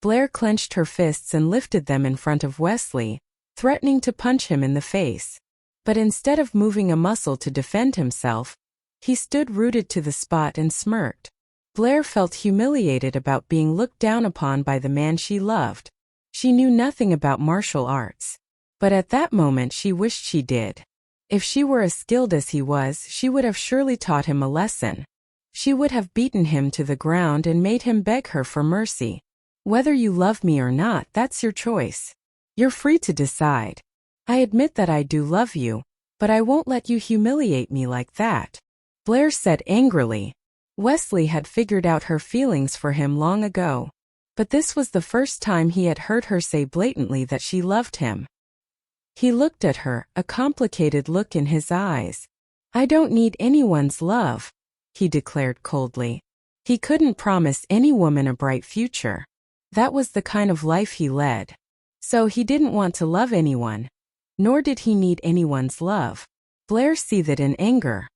[SPEAKER 1] Blair clenched her fists and lifted them in front of Wesley, threatening to punch him in the face. But instead of moving a muscle to defend himself, he stood rooted to the spot and smirked. Blair felt humiliated about being looked down upon by the man she loved. She knew nothing about martial arts. But at that moment she wished she did. If she were as skilled as he was, she would have surely taught him a lesson. She would have beaten him to the ground and made him beg her for mercy. "Whether you love me or not, that's your choice. You're free to decide. I admit that I do love you, but I won't let you humiliate me like that," Blair said angrily. Wesley had figured out her feelings for him long ago. But this was the first time he had heard her say blatantly that she loved him. He looked at her, a complicated look in his eyes. I don't need anyone's love, he declared coldly. He couldn't promise any woman a bright future. That was the kind of life he led. So he didn't want to love anyone. Nor did he need anyone's love. Blair seethed in anger.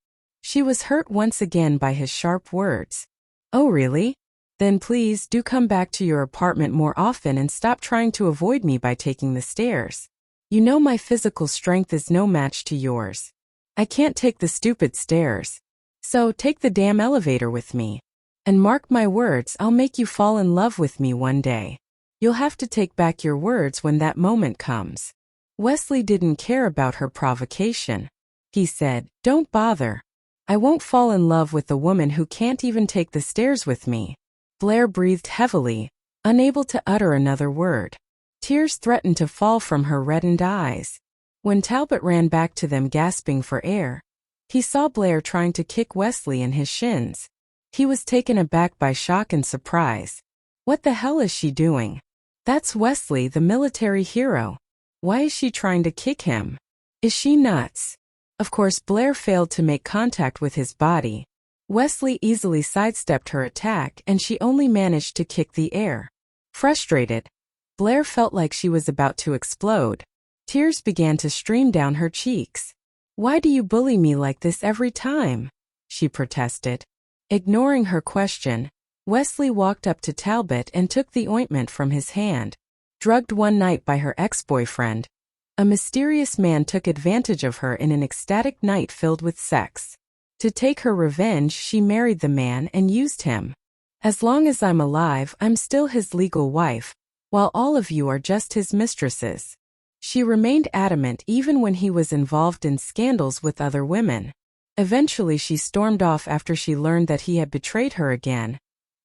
[SPEAKER 1] She was hurt once again by his sharp words. Oh really? Then please do come back to your apartment more often and stop trying to avoid me by taking the stairs. You know my physical strength is no match to yours. I can't take the stupid stairs. So take the damn elevator with me. And mark my words, I'll make you fall in love with me one day. You'll have to take back your words when that moment comes. Wesley didn't care about her provocation. He said, don't bother. I won't fall in love with a woman who can't even take the stairs with me. Blair breathed heavily, unable to utter another word. Tears threatened to fall from her reddened eyes. When Talbot ran back to them gasping for air, he saw Blair trying to kick Wesley in his shins. He was taken aback by shock and surprise. What the hell is she doing? That's Wesley, the military hero. Why is she trying to kick him? Is she nuts? Of course, Blair failed to make contact with his body. Wesley easily sidestepped her attack and she only managed to kick the air. Frustrated, Blair felt like she was about to explode. Tears began to stream down her cheeks. Why do you bully me like this every time? She protested. Ignoring her question, Wesley walked up to Talbot and took the ointment from his hand. Drugged one night by her ex-boyfriend, a mysterious man took advantage of her in an ecstatic night filled with sex. To take her revenge, she married the man and used him. As long as I'm alive, I'm still his legal wife, while all of you are just his mistresses. She remained adamant even when he was involved in scandals with other women. Eventually she stormed off after she learned that he had betrayed her again.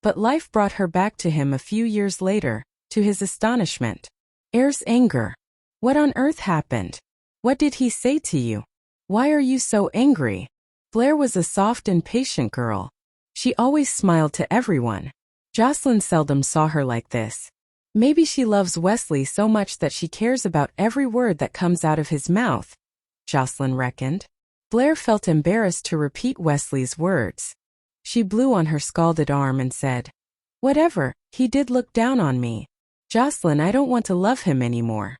[SPEAKER 1] But life brought her back to him a few years later, to his astonishment. Air's anger. What on earth happened? What did he say to you? Why are you so angry? Blair was a soft and patient girl. She always smiled to everyone. Jocelyn seldom saw her like this. Maybe she loves Wesley so much that she cares about every word that comes out of his mouth, Jocelyn reckoned. Blair felt embarrassed to repeat Wesley's words. She blew on her scalded arm and said, whatever, he did look down on me. Jocelyn, I don't want to love him anymore.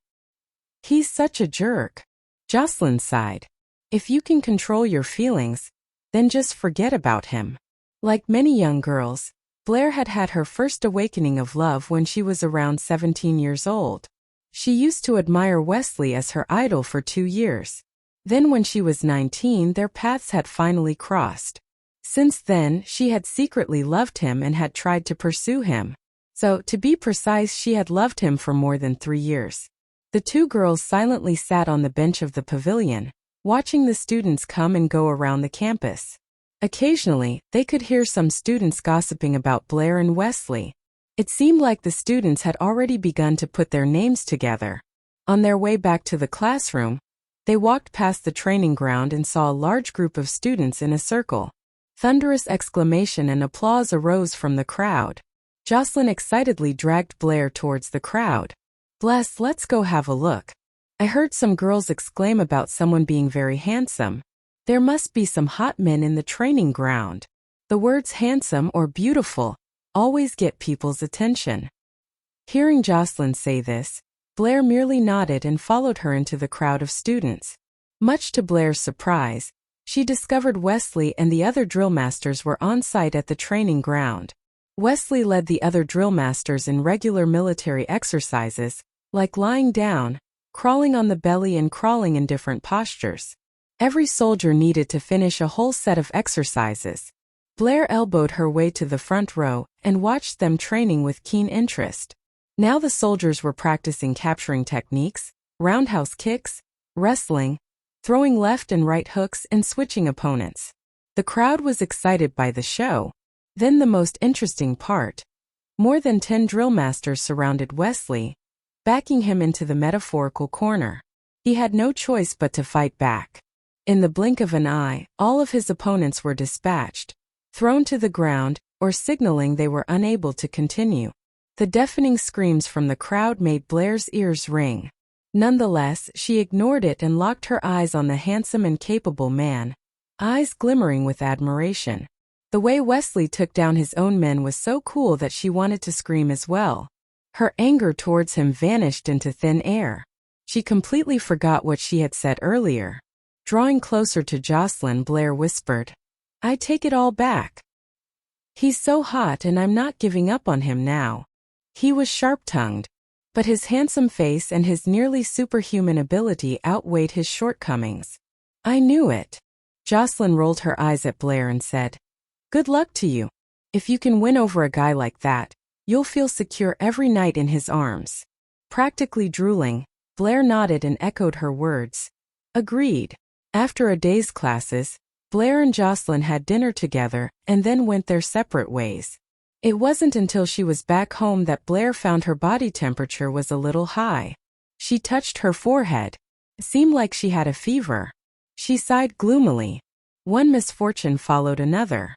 [SPEAKER 1] He's such a jerk. Jocelyn sighed. If you can control your feelings, then just forget about him. Like many young girls, Blair had had her first awakening of love when she was around 17 years old. She used to admire Wesley as her idol for 2 years. Then when she was 19, their paths had finally crossed. Since then, she had secretly loved him and had tried to pursue him. So, to be precise, she had loved him for more than 3 years. The two girls silently sat on the bench of the pavilion, watching the students come and go around the campus. Occasionally, they could hear some students gossiping about Blair and Wesley. It seemed like the students had already begun to put their names together. On their way back to the classroom, they walked past the training ground and saw a large group of students in a circle. Thunderous exclamation and applause arose from the crowd. Jocelyn excitedly dragged Blair towards the crowd. Bless, let's go have a look. I heard some girls exclaim about someone being very handsome. There must be some hot men in the training ground. The words handsome or beautiful always get people's attention. Hearing Jocelyn say this, Blair merely nodded and followed her into the crowd of students. Much to Blair's surprise, she discovered Wesley and the other drill masters were on site at the training ground. Wesley led the other drill masters in regular military exercises, like lying down, crawling on the belly and crawling in different postures. Every soldier needed to finish a whole set of exercises. Blair elbowed her way to the front row and watched them training with keen interest. Now the soldiers were practicing capturing techniques, roundhouse kicks, wrestling, throwing left and right hooks and switching opponents. The crowd was excited by the show. Then the most interesting part. More than 10 drill masters surrounded Wesley, backing him into the metaphorical corner. He had no choice but to fight back. In the blink of an eye, all of his opponents were dispatched, thrown to the ground, or signaling they were unable to continue. The deafening screams from the crowd made Blair's ears ring. Nonetheless, she ignored it and locked her eyes on the handsome and capable man, eyes glimmering with admiration. The way Wesley took down his own men was so cool that she wanted to scream as well. Her anger towards him vanished into thin air. She completely forgot what she had said earlier. Drawing closer to Jocelyn, Blair whispered, "I take it all back. He's so hot and I'm not giving up on him now." He was sharp-tongued, but his handsome face and his nearly superhuman ability outweighed his shortcomings. "I knew it." Jocelyn rolled her eyes at Blair and said, "Good luck to you. If you can win over a guy like that, you'll feel secure every night in his arms." Practically drooling, Blair nodded and echoed her words. Agreed. After a day's classes, Blair and Jocelyn had dinner together and then went their separate ways. It wasn't until she was back home that Blair found her body temperature was a little high. She touched her forehead. It seemed like she had a fever. She sighed gloomily. One misfortune followed another.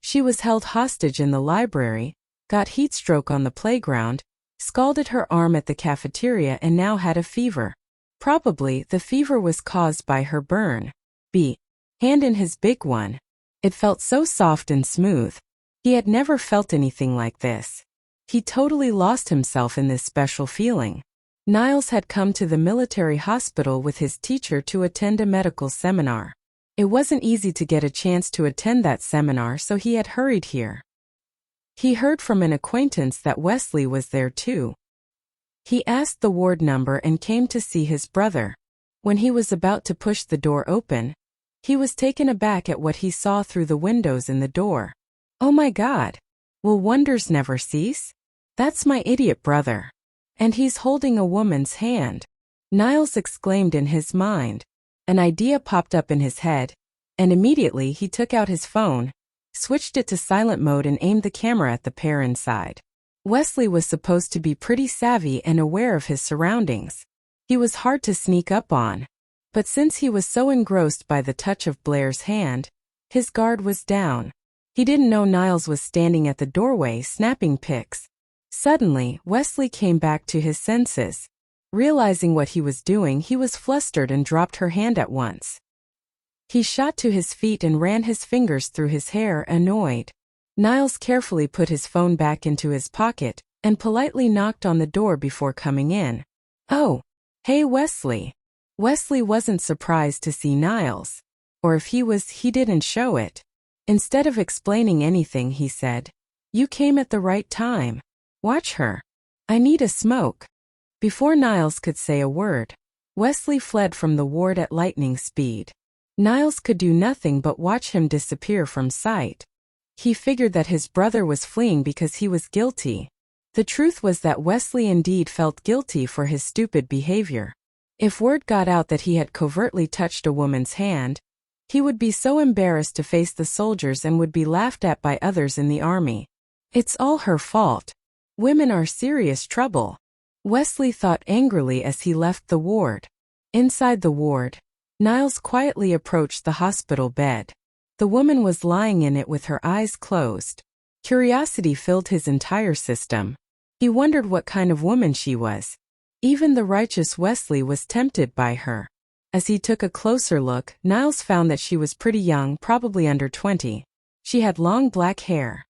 [SPEAKER 1] She was held hostage in the library, got heatstroke on the playground, scalded her arm at the cafeteria and now had a fever. Probably the fever was caused by her burn. Hand in his big one. It felt so soft and smooth. He had never felt anything like this. He totally lost himself in this special feeling. Niles had come to the military hospital with his teacher to attend a medical seminar. It wasn't easy to get a chance to attend that seminar, so he had hurried here. He heard from an acquaintance that Wesley was there too. He asked the ward number and came to see his brother. When he was about to push the door open, he was taken aback at what he saw through the windows in the door. "Oh my God! Will wonders never cease? That's my idiot brother. And he's holding a woman's hand." Niles exclaimed in his mind. An idea popped up in his head, and immediately he took out his phone, switched it to silent mode and aimed the camera at the pair inside. Wesley was supposed to be pretty savvy and aware of his surroundings. He was hard to sneak up on. But since he was so engrossed by the touch of Blair's hand, his guard was down. He didn't know Niles was standing at the doorway snapping pics. Suddenly, Wesley came back to his senses. Realizing what he was doing, he was flustered and dropped her hand at once. He shot to his feet and ran his fingers through his hair, annoyed. Niles carefully put his phone back into his pocket and politely knocked on the door before coming in. "Oh, hey Wesley." Wesley wasn't surprised to see Niles. Or if he was, he didn't show it. Instead of explaining anything, he said, "You came at the right time. Watch her. I need a smoke." Before Niles could say a word, Wesley fled from the ward at lightning speed. Niles could do nothing but watch him disappear from sight. He figured that his brother was fleeing because he was guilty. The truth was that Wesley indeed felt guilty for his stupid behavior. If word got out that he had covertly touched a woman's hand, he would be so embarrassed to face the soldiers and would be laughed at by others in the army. It's all her fault. Women are serious trouble. Wesley thought angrily as he left the ward. Inside the ward, Niles quietly approached the hospital bed. The woman was lying in it with her eyes closed. Curiosity filled his entire system. He wondered what kind of woman she was. Even the righteous Wesley was tempted by her. As he took a closer look, Niles found that she was pretty young, probably under 20. She had long black hair.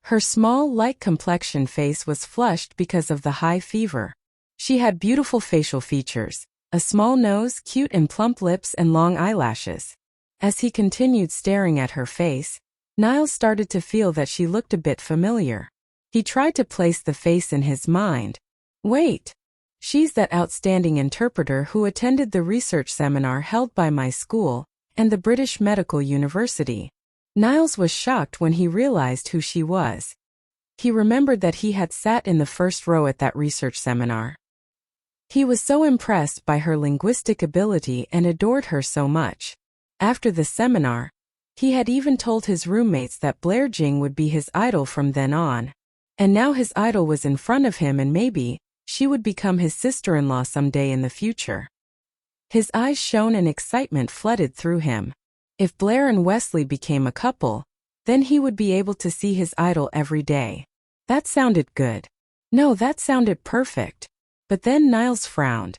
[SPEAKER 1] Her small, light-complexioned face was flushed because of the high fever. She had beautiful facial features, a small nose, cute and plump lips, and long eyelashes. As he continued staring at her face, Niles started to feel that she looked a bit familiar. He tried to place the face in his mind. Wait! She's that outstanding interpreter who attended the research seminar held by my school and the British Medical University. Niles was shocked when he realized who she was. He remembered that he had sat in the first row at that research seminar. He was so impressed by her linguistic ability and adored her so much. After the seminar, he had even told his roommates that Blair Jing would be his idol from then on. And now his idol was in front of him, and maybe she would become his sister-in-law someday in the future. His eyes shone and excitement flooded through him. If Blair and Wesley became a couple, then he would be able to see his idol every day. That sounded good. No, that sounded perfect. But then Niles frowned.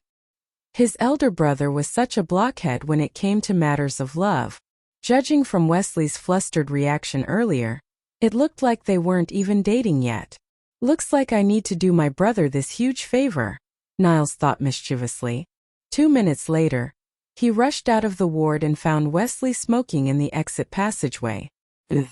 [SPEAKER 1] His elder brother was such a blockhead when it came to matters of love. Judging from Wesley's flustered reaction earlier, it looked like they weren't even dating yet. Looks like I need to do my brother this huge favor, Niles thought mischievously. 2 minutes later, he rushed out of the ward and found Wesley smoking in the exit passageway. Ugh.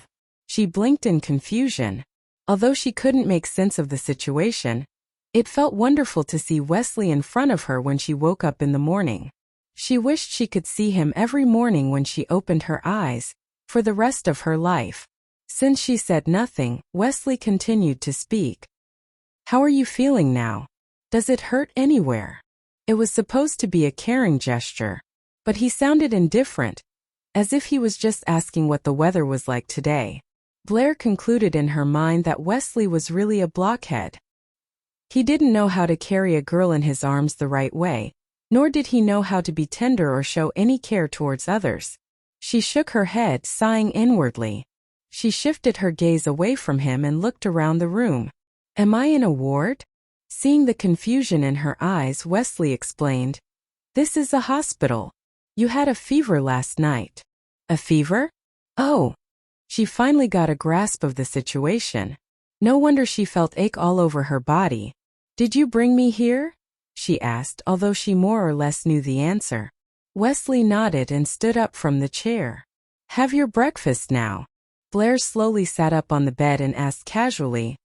[SPEAKER 1] She blinked in confusion. Although she couldn't make sense of the situation, it felt wonderful to see Wesley in front of her when she woke up in the morning. She wished she could see him every morning when she opened her eyes, for the rest of her life. Since she said nothing, Wesley continued to speak. How are you feeling now? Does it hurt anywhere? It was supposed to be a caring gesture, but he sounded indifferent, as if he was just asking what the weather was like today. Blair concluded in her mind that Wesley was really a blockhead. He didn't know how to carry a girl in his arms the right way, nor did he know how to be tender or show any care towards others. She shook her head, sighing inwardly. She shifted her gaze away from him and looked around the room. Am I in a ward? Seeing the confusion in her eyes, Wesley explained. This is a hospital. You had a fever last night. A fever? Oh. She finally got a grasp of the situation. No wonder she felt ache all over her body. Did you bring me here? She asked, although she more or less knew the answer. Wesley nodded and stood up from the chair. Have your breakfast now. Blair slowly sat up on the bed and asked casually,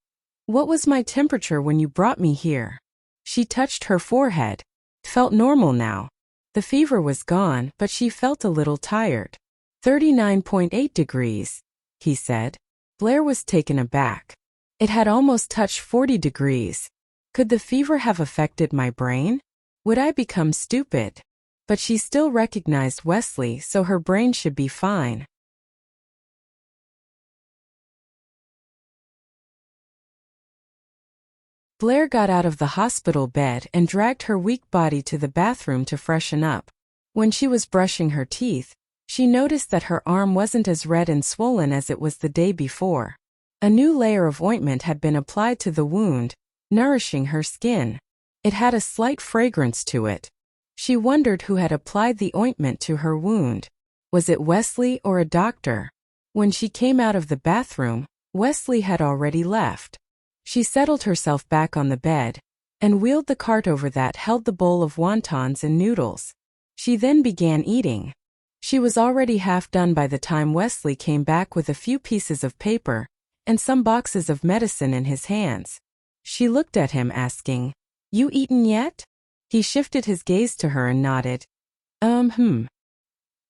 [SPEAKER 1] what was my temperature when you brought me here? She touched her forehead. It felt normal now. The fever was gone, but she felt a little tired. 39.8 degrees, he said. Blair was taken aback. It had almost touched 40 degrees. Could the fever have affected my brain? Would I become stupid? But she still recognized Wesley, so her brain should be fine. Blair got out of the hospital bed and dragged her weak body to the bathroom to freshen up. When she was brushing her teeth, she noticed that her arm wasn't as red and swollen as it was the day before. A new layer of ointment had been applied to the wound, nourishing her skin. It had a slight fragrance to it. She wondered who had applied the ointment to her wound. Was it Wesley or a doctor? When she came out of the bathroom, Wesley had already left. She settled herself back on the bed and wheeled the cart over that held the bowl of wontons and noodles. She then began eating. She was already half done by the time Wesley came back with a few pieces of paper and some boxes of medicine in his hands. She looked at him asking, You eaten yet? He shifted his gaze to her and nodded.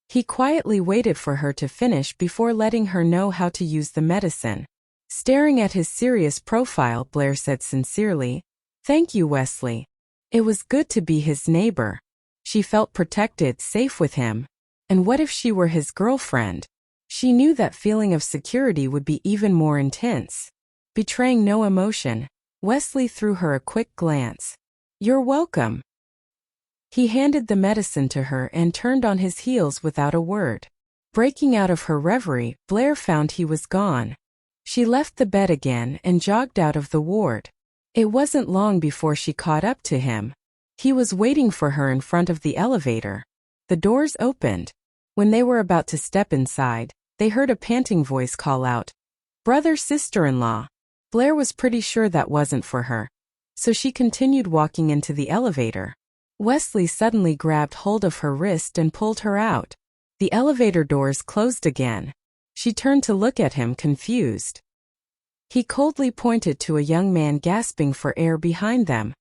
[SPEAKER 1] He quietly waited for her to finish before letting her know how to use the medicine. Staring at his serious profile, Blair said sincerely, Thank you, Wesley. It was good to be his neighbor. She felt protected, safe with him. And what if she were his girlfriend? She knew that feeling of security would be even more intense. Betraying no emotion, Wesley threw her a quick glance. You're welcome. He handed the medicine to her and turned on his heels without a word. Breaking out of her reverie, Blair found he was gone. She left the bed again and jogged out of the ward. It wasn't long before she caught up to him. He was waiting for her in front of the elevator. The doors opened. When they were about to step inside, they heard a panting voice call out, Brother, sister-in-law. Blair was pretty sure that wasn't for her, so she continued walking into the elevator. Wesley suddenly grabbed hold of her wrist and pulled her out. The elevator doors closed again. She turned to look at him, confused. He coldly pointed to a young man gasping for air behind them.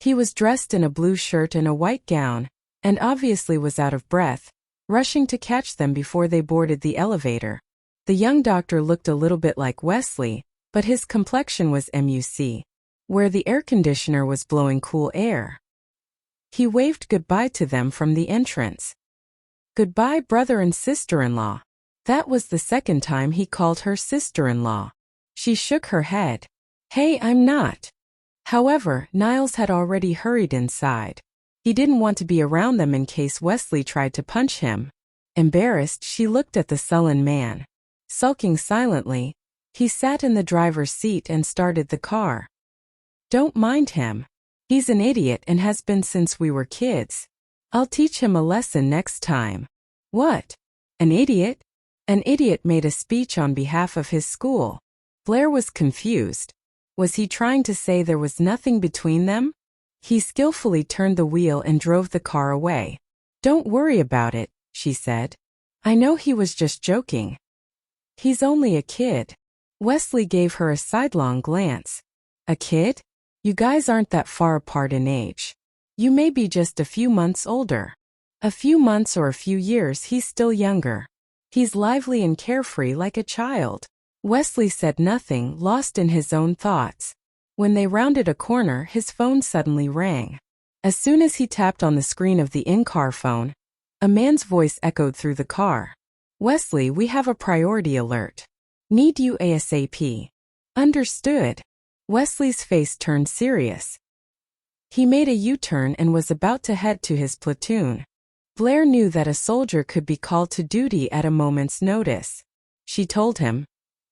[SPEAKER 1] He was dressed in a blue shirt and a white gown, and obviously was out of breath, rushing to catch them before they boarded the elevator. The young doctor looked a little bit like Wesley, but his complexion was MUC, where the air conditioner was blowing cool air. He waved goodbye to them from the entrance. Goodbye, brother and sister-in-law. That was the second time he called her sister-in-law. She shook her head. Hey, I'm not. However, Niles had already hurried inside. He didn't want to be around them in case Wesley tried to punch him. Embarrassed, she looked at the sullen man. Sulking silently, he sat in the driver's seat and started the car. Don't mind him. He's an idiot and has been since we were kids. I'll teach him a lesson next time. What? An idiot? An idiot made a speech on behalf of his school. Blair was confused. Was he trying to say there was nothing between them? He skillfully turned the wheel and drove the car away. Don't worry about it, she said. I know he was just joking. He's only a kid. Wesley gave her a sidelong glance. A kid? You guys aren't that far apart in age. You may be just a few months older. A few months or a few years, he's still younger. He's lively and carefree like a child. Wesley said nothing, lost in his own thoughts. When they rounded a corner, his phone suddenly rang. As soon as he tapped on the screen of the in-car phone, a man's voice echoed through the car. Wesley, we have a priority alert. Need you ASAP. Understood. Wesley's face turned serious. He made a U-turn and was about to head to his platoon. Blair knew that a soldier could be called to duty at a moment's notice. She told him,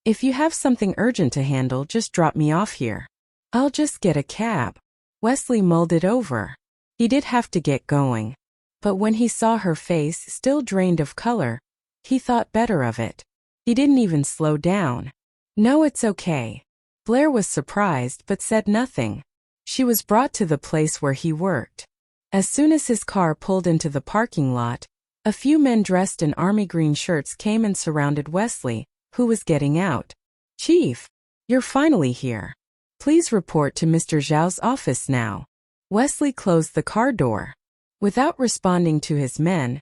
[SPEAKER 1] if you have something urgent to handle, just drop me off here. I'll just get a cab. Wesley mulled it over. He did have to get going. But when he saw her face still drained of color, he thought better of it. He didn't even slow down. No, it's okay. Blair was surprised but said nothing. She was brought to the place where he worked. As soon as his car pulled into the parking lot, a few men dressed in army green shirts came and surrounded Wesley, who was getting out. Chief, you're finally here. Please report to Mr. Zhao's office now. Wesley closed the car door. Without responding to his men,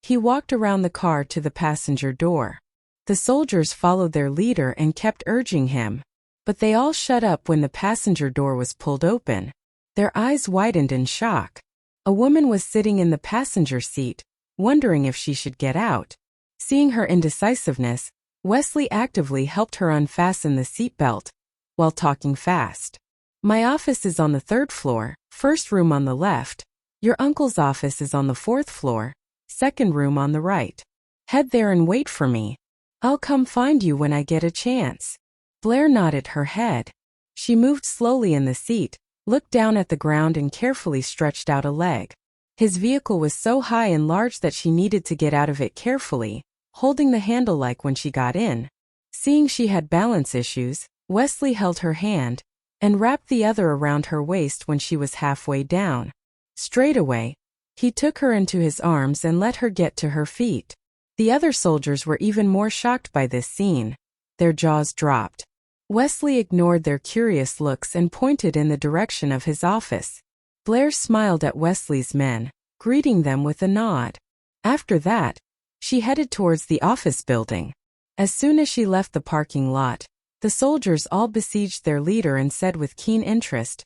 [SPEAKER 1] he walked around the car to the passenger door. The soldiers followed their leader and kept urging him, but they all shut up when the passenger door was pulled open. Their eyes widened in shock. A woman was sitting in the passenger seat, wondering if she should get out. Seeing her indecisiveness, Wesley actively helped her unfasten the seatbelt, while talking fast. My office is on the 3rd floor, first room on the left. Your uncle's office is on the 4th floor, second room on the right. Head there and wait for me. I'll come find you when I get a chance. Blair nodded her head. She moved slowly in the seat, looked down at the ground and carefully stretched out a leg. His vehicle was so high and large that she needed to get out of it carefully, holding the handle like when she got in. Seeing she had balance issues, Wesley held her hand and wrapped the other around her waist when she was halfway down. Straightaway, he took her into his arms and let her get to her feet. The other soldiers were even more shocked by this scene. Their jaws dropped. Wesley ignored their curious looks and pointed in the direction of his office. Blair smiled at Wesley's men, greeting them with a nod. After that, she headed towards the office building. As soon as she left the parking lot, the soldiers all besieged their leader and said with keen interest,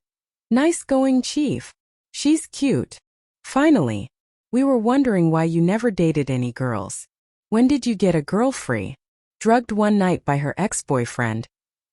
[SPEAKER 1] "Nice going, Chief. She's cute. Finally. We were wondering why you never dated any girls. When did you get a girl free?" Drugged one night by her ex-boyfriend,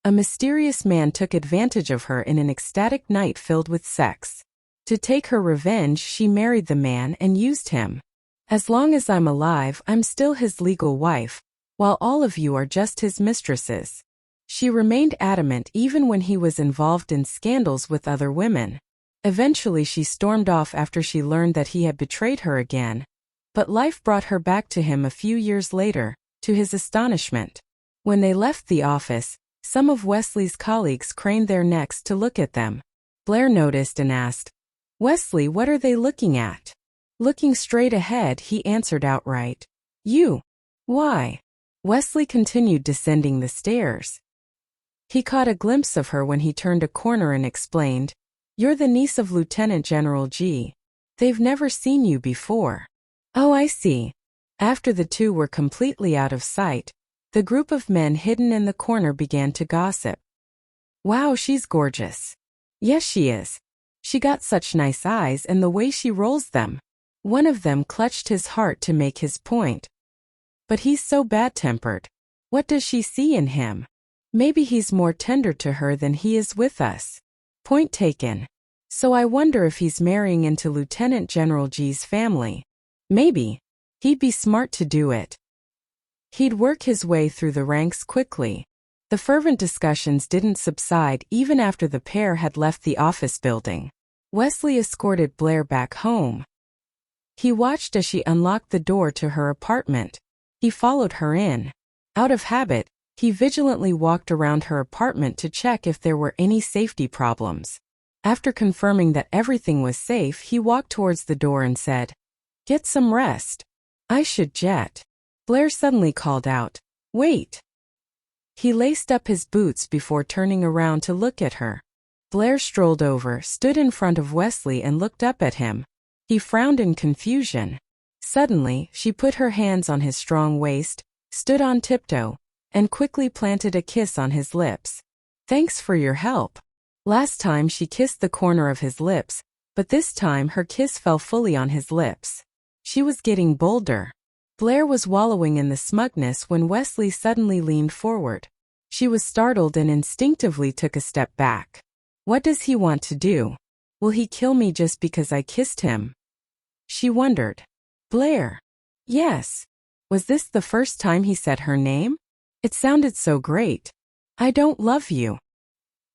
[SPEAKER 1] a mysterious man took advantage of her in an ecstatic night filled with sex. To take her revenge, she married the man and used him. As long as I'm alive, I'm still his legal wife, while all of you are just his mistresses. She remained adamant even when he was involved in scandals with other women. Eventually she stormed off after she learned that he had betrayed her again. But life brought her back to him a few years later, to his astonishment. When they left the office, some of Wesley's colleagues craned their necks to look at them. Blair noticed and asked, "Wesley, what are they looking at?" Looking straight ahead, he answered outright, "You." "Why?" Wesley continued descending the stairs. He caught a glimpse of her when he turned a corner and explained, "You're the niece of Lieutenant General G. They've never seen you before." "Oh, I see." After the two were completely out of sight, the group of men hidden in the corner began to gossip. "Wow, she's gorgeous." "Yes, she is. She got such nice eyes and the way she rolls them." One of them clutched his heart to make his point. "But he's so bad-tempered. What does she see in him? Maybe he's more tender to her than he is with us." Point taken. "So I wonder if he's marrying into Lieutenant General G's family." "Maybe. He'd be smart to do it. He'd work his way through the ranks quickly." The fervent discussions didn't subside even after the pair had left the office building. Wesley escorted Blair back home. He watched as she unlocked the door to her apartment. He followed her in. Out of habit, he vigilantly walked around her apartment to check if there were any safety problems. After confirming that everything was safe, he walked towards the door and said, "Get some rest. I should jet." Blair suddenly called out, "Wait." He laced up his boots before turning around to look at her. Blair strolled over, stood in front of Wesley and looked up at him. He frowned in confusion. Suddenly, she put her hands on his strong waist, stood on tiptoe, and quickly planted a kiss on his lips. "Thanks for your help." Last time she kissed the corner of his lips, but this time her kiss fell fully on his lips. She was getting bolder. Blair was wallowing in the smugness when Wesley suddenly leaned forward. She was startled and instinctively took a step back. What does he want to do? Will he kill me just because I kissed him? She wondered. Blair. Yes. Was this the first time he said her name? It sounded so great. I don't love you.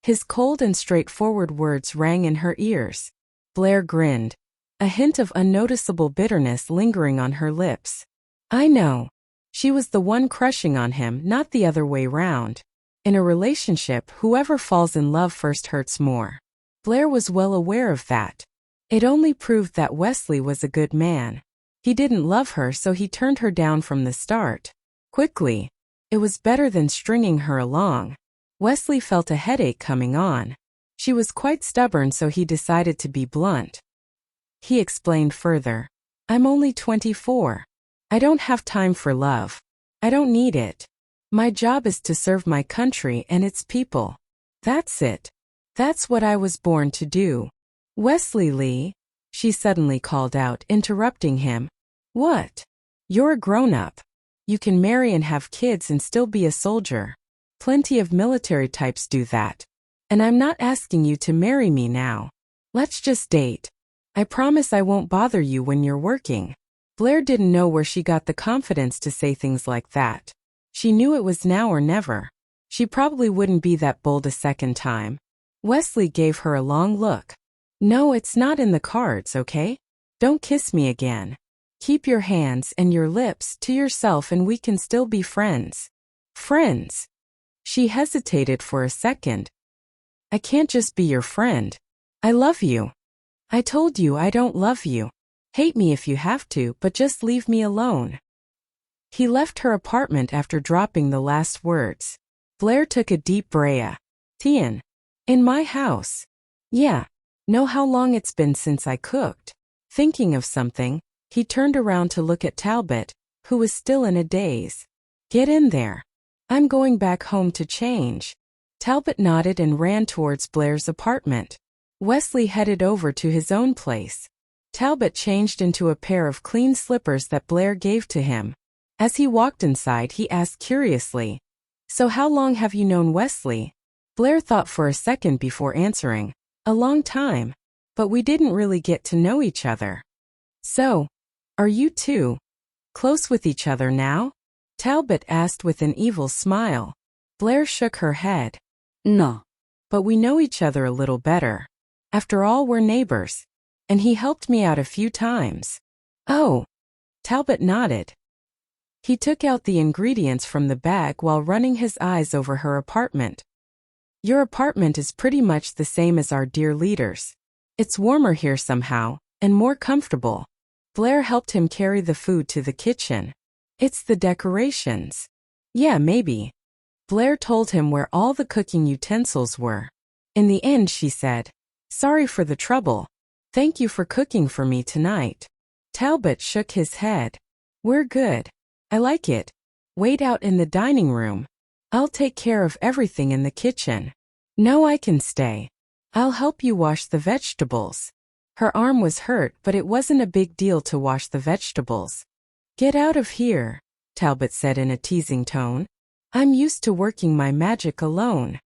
[SPEAKER 1] His cold and straightforward words rang in her ears. Blair grinned, a hint of unnoticeable bitterness lingering on her lips. I know. She was the one crushing on him, not the other way round. In a relationship, whoever falls in love first hurts more. Blair was well aware of that. It only proved that Wesley was a good man. He didn't love her, so he turned her down from the start. Quickly. It was better than stringing her along. Wesley felt a headache coming on. She was quite stubborn, so he decided to be blunt. He explained further. I'm only 24. I don't have time for love. I don't need it. My job is to serve my country and its people. That's it. That's what I was born to do. Wesley Lee, she suddenly called out, interrupting him. What? You're a grown-up. You can marry and have kids and still be a soldier. Plenty of military types do that. And I'm not asking you to marry me now. Let's just date. I promise I won't bother you when you're working. Blair didn't know where she got the confidence to say things like that. She knew it was now or never. She probably wouldn't be that bold a second time. Wesley gave her a long look. No, it's not in the cards, okay? Don't kiss me again. Keep your hands and your lips to yourself and we can still be friends. Friends? She hesitated for a second. I can't just be your friend. I love you. I told you I don't love you. Hate me if you have to, but just leave me alone. He left her apartment after dropping the last words. Blair took a deep breath. Nian. In my house. Yeah. Know how long it's been since I cooked. Thinking of something, he turned around to look at Talbot, who was still in a daze. Get in there. I'm going back home to change. Talbot nodded and ran towards Blair's apartment. Wesley headed over to his own place. Talbot changed into a pair of clean slippers that Blair gave to him. As he walked inside, he asked curiously, So how long have you known Wesley? Blair thought for a second before answering, A long time. But we didn't really get to know each other. So, are you two close with each other now? Talbot asked with an evil smile. Blair shook her head. No. But we know each other a little better. After all, we're neighbors. And he helped me out a few times. Oh. Talbot nodded. He took out the ingredients from the bag while running his eyes over her apartment. Your apartment is pretty much the same as our dear leader's. It's warmer here somehow, and more comfortable. Blair helped him carry the food to the kitchen. It's the decorations. Yeah, maybe. Blair told him where all the cooking utensils were. In the end, she said, Sorry for the trouble. Thank you for cooking for me tonight. Talbot shook his head. We're good. I like it. Wait out in the dining room. I'll take care of everything in the kitchen. No, I can stay. I'll help you wash the vegetables. Her arm was hurt, but it wasn't a big deal to wash the vegetables. Get out of here, Talbot said in a teasing tone. I'm used to working my magic alone.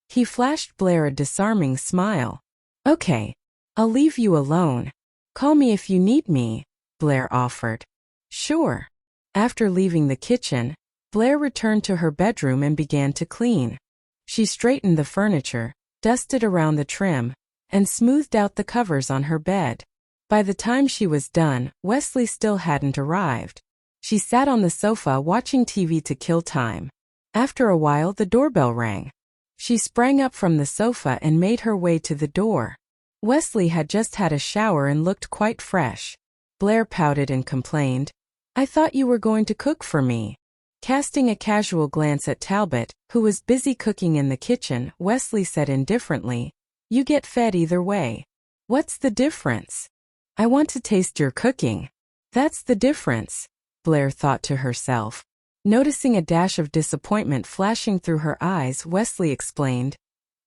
[SPEAKER 1] He flashed Blair a disarming smile. Okay. I'll leave you alone. Call me if you need me, Blair offered. Sure. After leaving the kitchen, Blair returned to her bedroom and began to clean. She straightened the furniture, dusted around the trim, and smoothed out the covers on her bed. By the time she was done, Wesley still hadn't arrived. She sat on the sofa watching TV to kill time. After a while, the doorbell rang. She sprang up from the sofa and made her way to the door. Wesley had just had a shower and looked quite fresh. Blair pouted and complained, "I thought you were going to cook for me." Casting a casual glance at Talbot, who was busy cooking in the kitchen, Wesley said indifferently, "You get fed either way. What's the difference?" "I want to taste your cooking." "That's the difference," Blair thought to herself. Noticing a dash of disappointment flashing through her eyes, Wesley explained,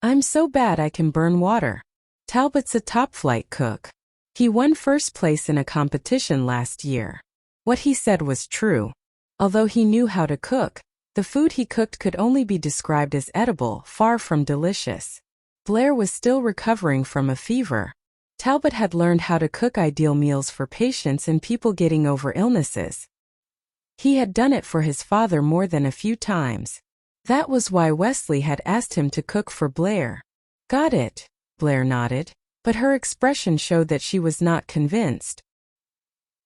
[SPEAKER 1] "I'm so bad I can burn water. Talbot's a top-flight cook. He won first place in a competition last year." What he said was true. Although he knew how to cook, the food he cooked could only be described as edible, far from delicious. Blair was still recovering from a fever. Talbot had learned how to cook ideal meals for patients and people getting over illnesses. He had done it for his father more than a few times. That was why Wesley had asked him to cook for Blair. "Got it," Blair nodded, but her expression showed that she was not convinced.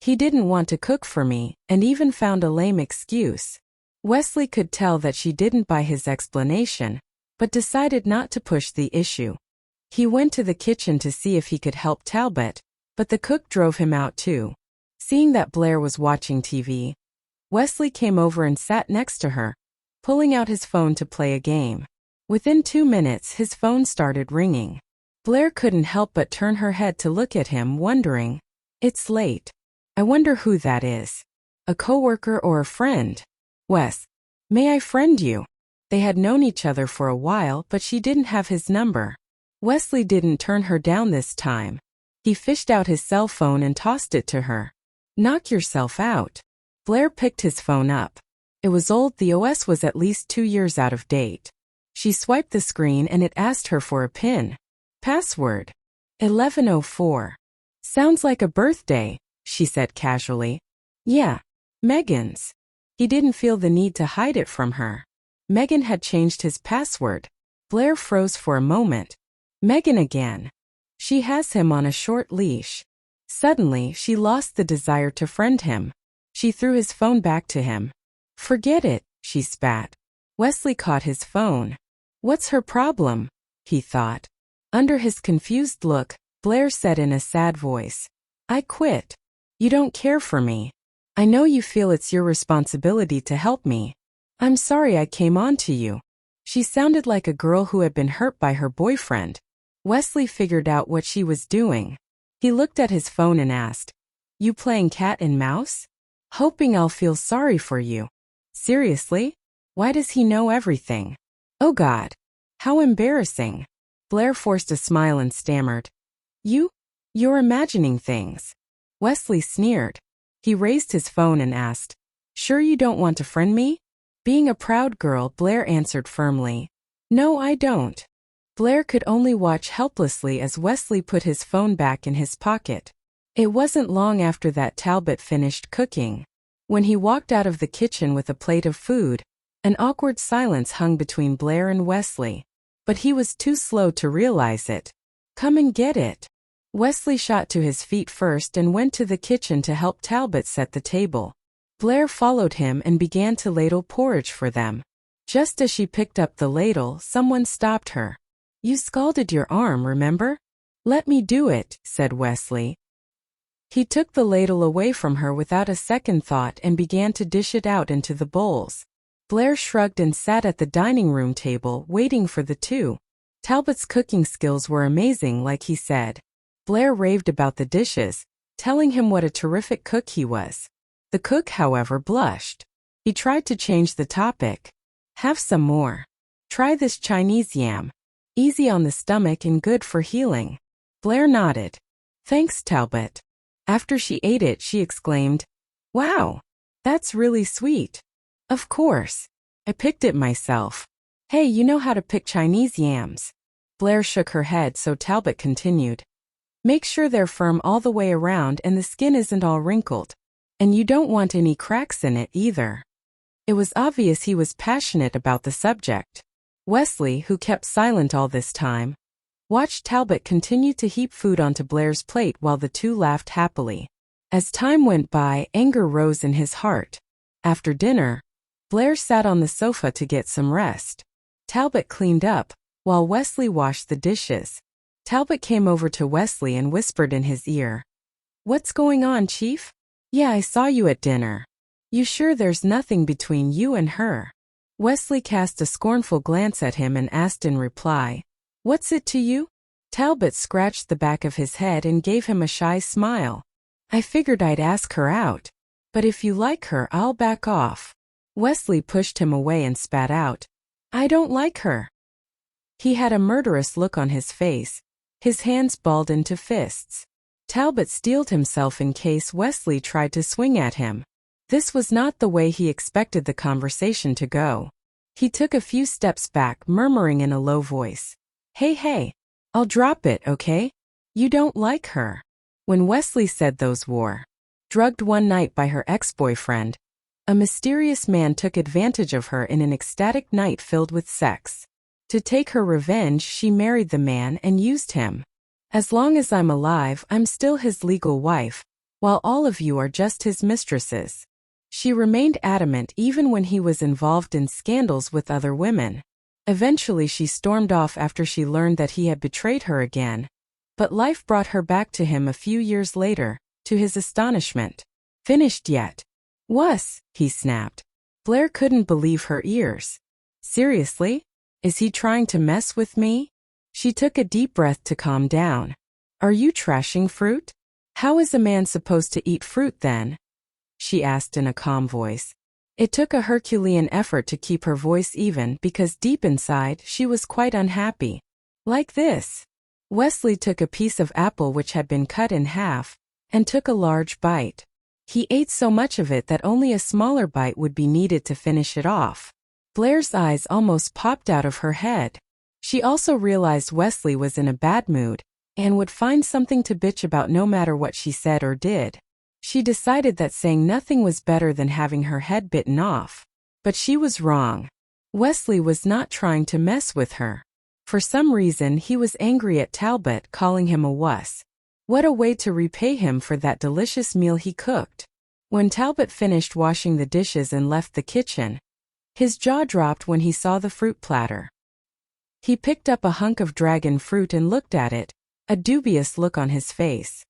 [SPEAKER 1] "He didn't want to cook for me, and even found a lame excuse." Wesley could tell that she didn't buy his explanation, but decided not to push the issue. He went to the kitchen to see if he could help Talbot, but the cook drove him out too. Seeing that Blair was watching TV, Wesley came over and sat next to her, pulling out his phone to play a game. Within 2 minutes, his phone started ringing. Blair couldn't help but turn her head to look at him, wondering, "It's late. I wonder who that is. A coworker or a friend?" "Wes, may I friend you?" They had known each other for a while, but she didn't have his number. Wesley didn't turn her down this time. He fished out his cell phone and tossed it to her. "Knock yourself out." Blair picked his phone up. It was old. The OS was at least 2 years out of date. She swiped the screen and it asked her for a PIN. "Password. 1104. Sounds like a birthday," she said casually. "Yeah, Megan's." He didn't feel the need to hide it from her. Megan had changed his password. Blair froze for a moment. Megan again. She has him on a short leash. Suddenly, she lost the desire to friend him. She threw his phone back to him. "Forget it," she spat. Wesley caught his phone. What's her problem? He thought. Under his confused look, Blair said in a sad voice, "I quit. You don't care for me. I know you feel it's your responsibility to help me. I'm sorry I came on to you." She sounded like a girl who had been hurt by her boyfriend. Wesley figured out what she was doing. He looked at his phone and asked, "You playing cat and mouse? Hoping I'll feel sorry for you." Seriously? Why does he know everything? Oh God. How embarrassing. Blair forced a smile and stammered, You're imagining things." Wesley sneered. He raised his phone and asked, "Sure you don't want to friend me?" Being a proud girl, Blair answered firmly, "No, I don't." Blair could only watch helplessly as Wesley put his phone back in his pocket. It wasn't long after that Talbot finished cooking. When he walked out of the kitchen with a plate of food, an awkward silence hung between Blair and Wesley. But he was too slow to realize it. "Come and get it." Wesley shot to his feet first and went to the kitchen to help Talbot set the table. Blair followed him and began to ladle porridge for them. Just as she picked up the ladle, someone stopped her. "You scalded your arm, remember?" "Let me do it," said Wesley. He took the ladle away from her without a second thought and began to dish it out into the bowls. Blair shrugged and sat at the dining room table, waiting for the two. Talbot's cooking skills were amazing, like he said. Blair raved about the dishes, telling him what a terrific cook he was. The cook, however, blushed. He tried to change the topic. "Have some more. Try this Chinese yam. Easy on the stomach and good for healing." Blair nodded. "Thanks, Talbot." After she ate it, she exclaimed, "Wow, that's really sweet." "Of course. I picked it myself." "Hey, you know how to pick Chinese yams." Blair shook her head, so Talbot continued, "Make sure they're firm all the way around and the skin isn't all wrinkled. And you don't want any cracks in it either." It was obvious he was passionate about the subject. Wesley, who kept silent all this time, Watched Talbot continue to heap food onto Blair's plate while the two laughed happily. As time went by, anger rose in his heart. After dinner, Blair sat on the sofa to get some rest. Talbot cleaned up, while Wesley washed the dishes. Talbot came over to Wesley and whispered in his ear. "What's going on, Chief?" "Yeah, I saw you at dinner. You sure there's nothing between you and her?" Wesley cast a scornful glance at him and asked in reply, "What's it to you?" Talbot scratched the back of his head and gave him a shy smile. "I figured I'd ask her out. But if you like her, I'll back off." Wesley pushed him away and spat out, "I don't like her." He had a murderous look on his face, his hands balled into fists. Talbot steeled himself in case Wesley tried to swing at him. This was not the way he expected the conversation to go. He took a few steps back, murmuring in a low voice, Hey, I'll drop it, okay? You don't like her." When Wesley said those words, drugged one night by her ex-boyfriend, a mysterious man took advantage of her in an ecstatic night filled with sex. To take her revenge, she married the man and used him. "As long as I'm alive, I'm still his legal wife, while all of you are just his mistresses." She remained adamant even when he was involved in scandals with other women. Eventually she stormed off after she learned that he had betrayed her again. But life brought her back to him a few years later, to his astonishment. "Finished yet?" "Wuss," he snapped. Blair couldn't believe her ears. "Seriously? Is he trying to mess with me?" She took a deep breath to calm down. "Are you trashing fruit? How is a man supposed to eat fruit then?" she asked in a calm voice. It took a Herculean effort to keep her voice even because deep inside she was quite unhappy. "Like this." Wesley took a piece of apple which had been cut in half, and took a large bite. He ate so much of it that only a smaller bite would be needed to finish it off. Blair's eyes almost popped out of her head. She also realized Wesley was in a bad mood, and would find something to bitch about no matter what she said or did. She decided that saying nothing was better than having her head bitten off. But she was wrong. Wesley was not trying to mess with her. For some reason he was angry at Talbot, calling him a wuss. What a way to repay him for that delicious meal he cooked. When Talbot finished washing the dishes and left the kitchen, his jaw dropped when he saw the fruit platter. He picked up a hunk of dragon fruit and looked at it, a dubious look on his face.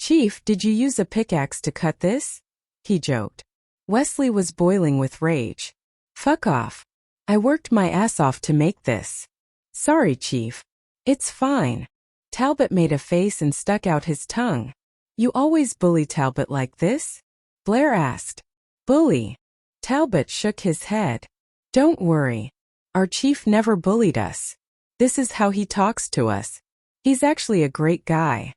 [SPEAKER 1] "Chief, did you use a pickaxe to cut this?" he joked. Wesley was boiling with rage. "Fuck off. I worked my ass off to make this." "Sorry, Chief. It's fine." Talbot made a face and stuck out his tongue. "You always bully Talbot like this?" Blair asked. "Bully?" Talbot shook his head. "Don't worry. Our chief never bullied us. This is how he talks to us. He's actually a great guy.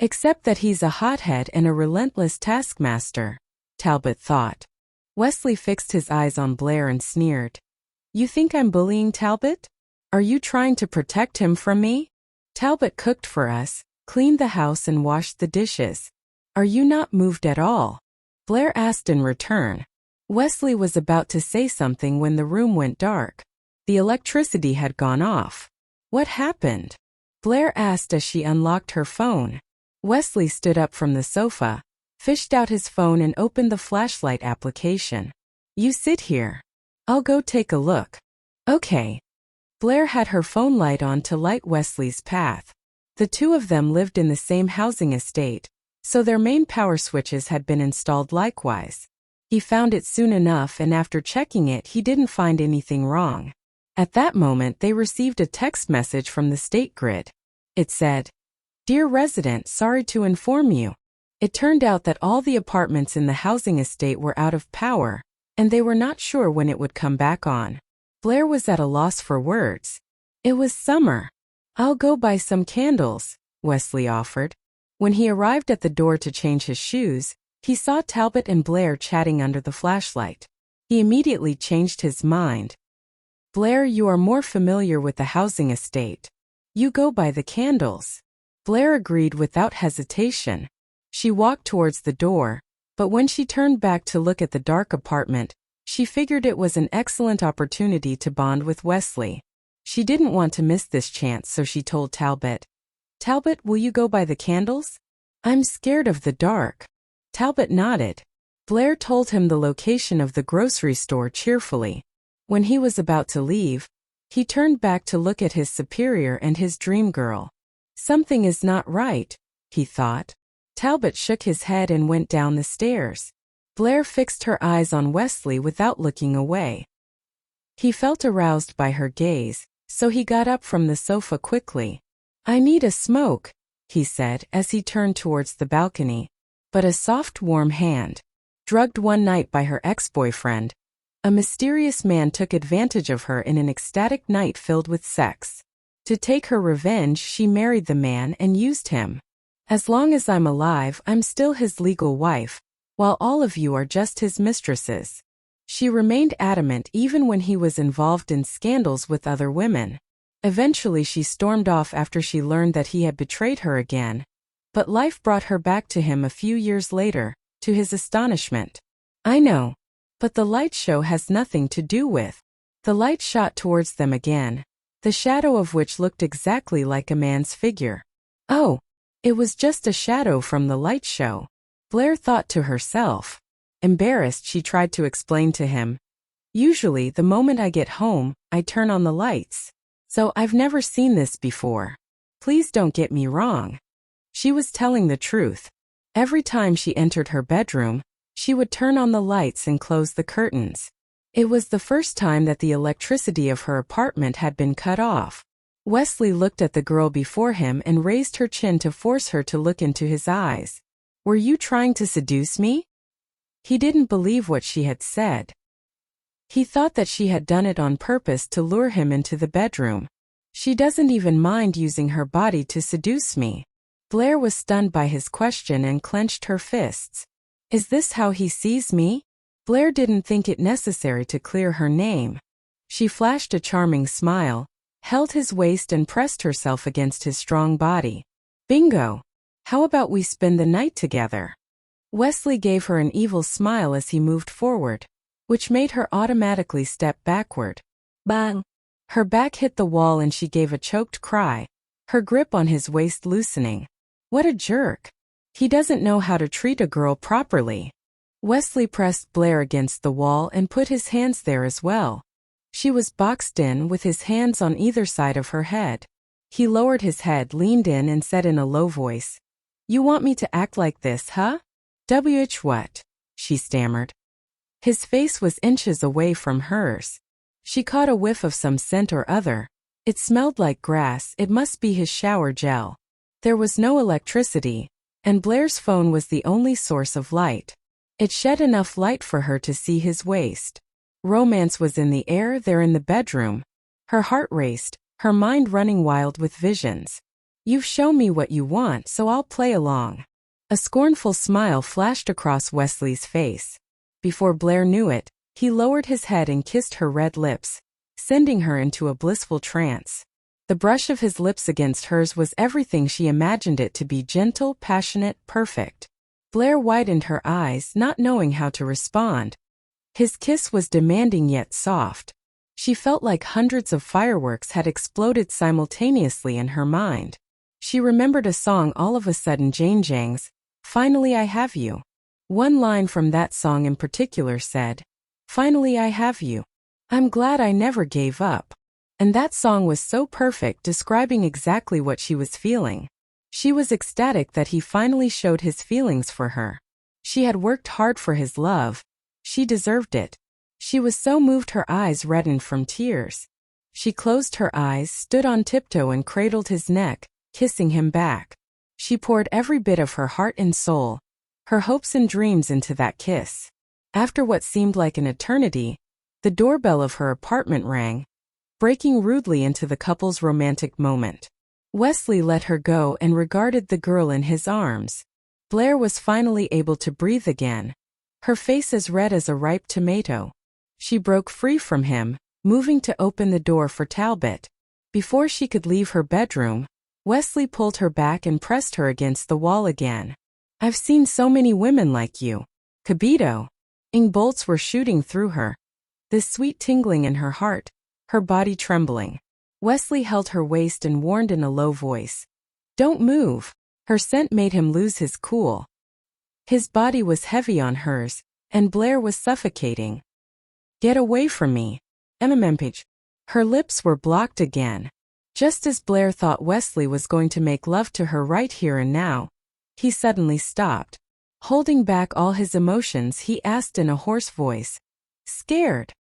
[SPEAKER 1] Except that he's a hothead and a relentless taskmaster," Talbot thought. Wesley fixed his eyes on Blair and sneered. "You think I'm bullying Talbot? Are you trying to protect him from me? Talbot cooked for us, cleaned the house and washed the dishes. Are you not moved at all?" Blair asked in return. Wesley was about to say something when the room went dark. The electricity had gone off. "What happened?" Blair asked as she unlocked her phone. Wesley stood up from the sofa, fished out his phone and opened the flashlight application. "You sit here. I'll go take a look." "Okay." Blair had her phone light on to light Wesley's path. The two of them lived in the same housing estate, so their main power switches had been installed likewise. He found it soon enough, and after checking it he didn't find anything wrong. At that moment they received a text message from the state grid. It said, "Dear resident, sorry to inform you. It turned out that all the apartments in the housing estate were out of power, and they were not sure when it would come back on." Blair was at a loss for words. It was summer. "I'll go buy some candles," Wesley offered. When he arrived at the door to change his shoes, he saw Talbot and Blair chatting under the flashlight. He immediately changed his mind. "Blair, you are more familiar with the housing estate. You go buy the candles." Blair agreed without hesitation. She walked towards the door, but when she turned back to look at the dark apartment, she figured it was an excellent opportunity to bond with Wesley. She didn't want to miss this chance, so she told Talbot. Talbot, will you go by the candles? I'm scared of the dark. Talbot nodded. Blair told him the location of the grocery store cheerfully. When he was about to leave, he turned back to look at his superior and his dream girl. Something is not right, he thought. Talbot shook his head and went down the stairs. Blair fixed her eyes on Wesley without looking away. He felt aroused by her gaze, so he got up from the sofa quickly. I need a smoke, he said as he turned towards the balcony. But a soft, warm hand, drugged one night by her ex-boyfriend, a mysterious man took advantage of her in an ecstatic night filled with sex. To take her revenge, she married the man and used him. As long as I'm alive, I'm still his legal wife, while all of you are just his mistresses. She remained adamant even when he was involved in scandals with other women. Eventually she stormed off after she learned that he had betrayed her again. But life brought her back to him a few years later, to his astonishment. I know. But the light show has nothing to do with. The light shot towards them again, the shadow of which looked exactly like a man's figure. Oh, it was just a shadow from the light show, Blair thought to herself. Embarrassed, she tried to explain to him. Usually, the moment I get home, I turn on the lights. So I've never seen this before. Please don't get me wrong. She was telling the truth. Every time she entered her bedroom, she would turn on the lights and close the curtains. It was the first time that the electricity of her apartment had been cut off. Wesley looked at the girl before him and raised her chin to force her to look into his eyes. Were you trying to seduce me? He didn't believe what she had said. He thought that she had done it on purpose to lure him into the bedroom. She doesn't even mind using her body to seduce me. Blair was stunned by his question and clenched her fists. Is this how he sees me? Blair didn't think it necessary to clear her name. She flashed a charming smile, held his waist and pressed herself against his strong body. Bingo! How about we spend the night together? Wesley gave her an evil smile as he moved forward, which made her automatically step backward. Bang! Her back hit the wall and she gave a choked cry, her grip on his waist loosening. What a jerk! He doesn't know how to treat a girl properly. Wesley pressed Blair against the wall and put his hands there as well. She was boxed in with his hands on either side of her head. He lowered his head, leaned in and said in a low voice, You want me to act like this, huh? What? She stammered. His face was inches away from hers. She caught a whiff of some scent or other. It smelled like grass. It must be his shower gel. There was no electricity, and Blair's phone was the only source of light. It shed enough light for her to see his waist. Romance was in the air there in the bedroom. Her heart raced, her mind running wild with visions. You've shown me what you want, so I'll play along. A scornful smile flashed across Wesley's face. Before Blair knew it, he lowered his head and kissed her red lips, sending her into a blissful trance. The brush of his lips against hers was everything she imagined it to be: gentle, passionate, perfect. Blair widened her eyes, not knowing how to respond. His kiss was demanding yet soft. She felt like hundreds of fireworks had exploded simultaneously in her mind. She remembered a song all of a sudden, Jane Jang's, Finally I Have You. One line from that song in particular said, Finally I have you. I'm glad I never gave up. And that song was so perfect, describing exactly what she was feeling. She was ecstatic that he finally showed his feelings for her. She had worked hard for his love. She deserved it. She was so moved her eyes reddened from tears. She closed her eyes, stood on tiptoe and cradled his neck, kissing him back. She poured every bit of her heart and soul, her hopes and dreams into that kiss. After what seemed like an eternity, the doorbell of her apartment rang, breaking rudely into the couple's romantic moment. Wesley let her go and regarded the girl in his arms. Blair was finally able to breathe again, her face as red as a ripe tomato. She broke free from him, moving to open the door for Talbot. Before she could leave her bedroom, Wesley pulled her back and pressed her against the wall again. I've seen so many women like you. Kabito. Bolts were shooting through her. This sweet tingling in her heart, her body trembling. Wesley held her waist and warned in a low voice. Don't move. Her scent made him lose his cool. His body was heavy on hers, and Blair was suffocating. Get away from me. MMPage. Her lips were blocked again. Just as Blair thought Wesley was going to make love to her right here and now, he suddenly stopped. Holding back all his emotions, he asked in a hoarse voice. Scared?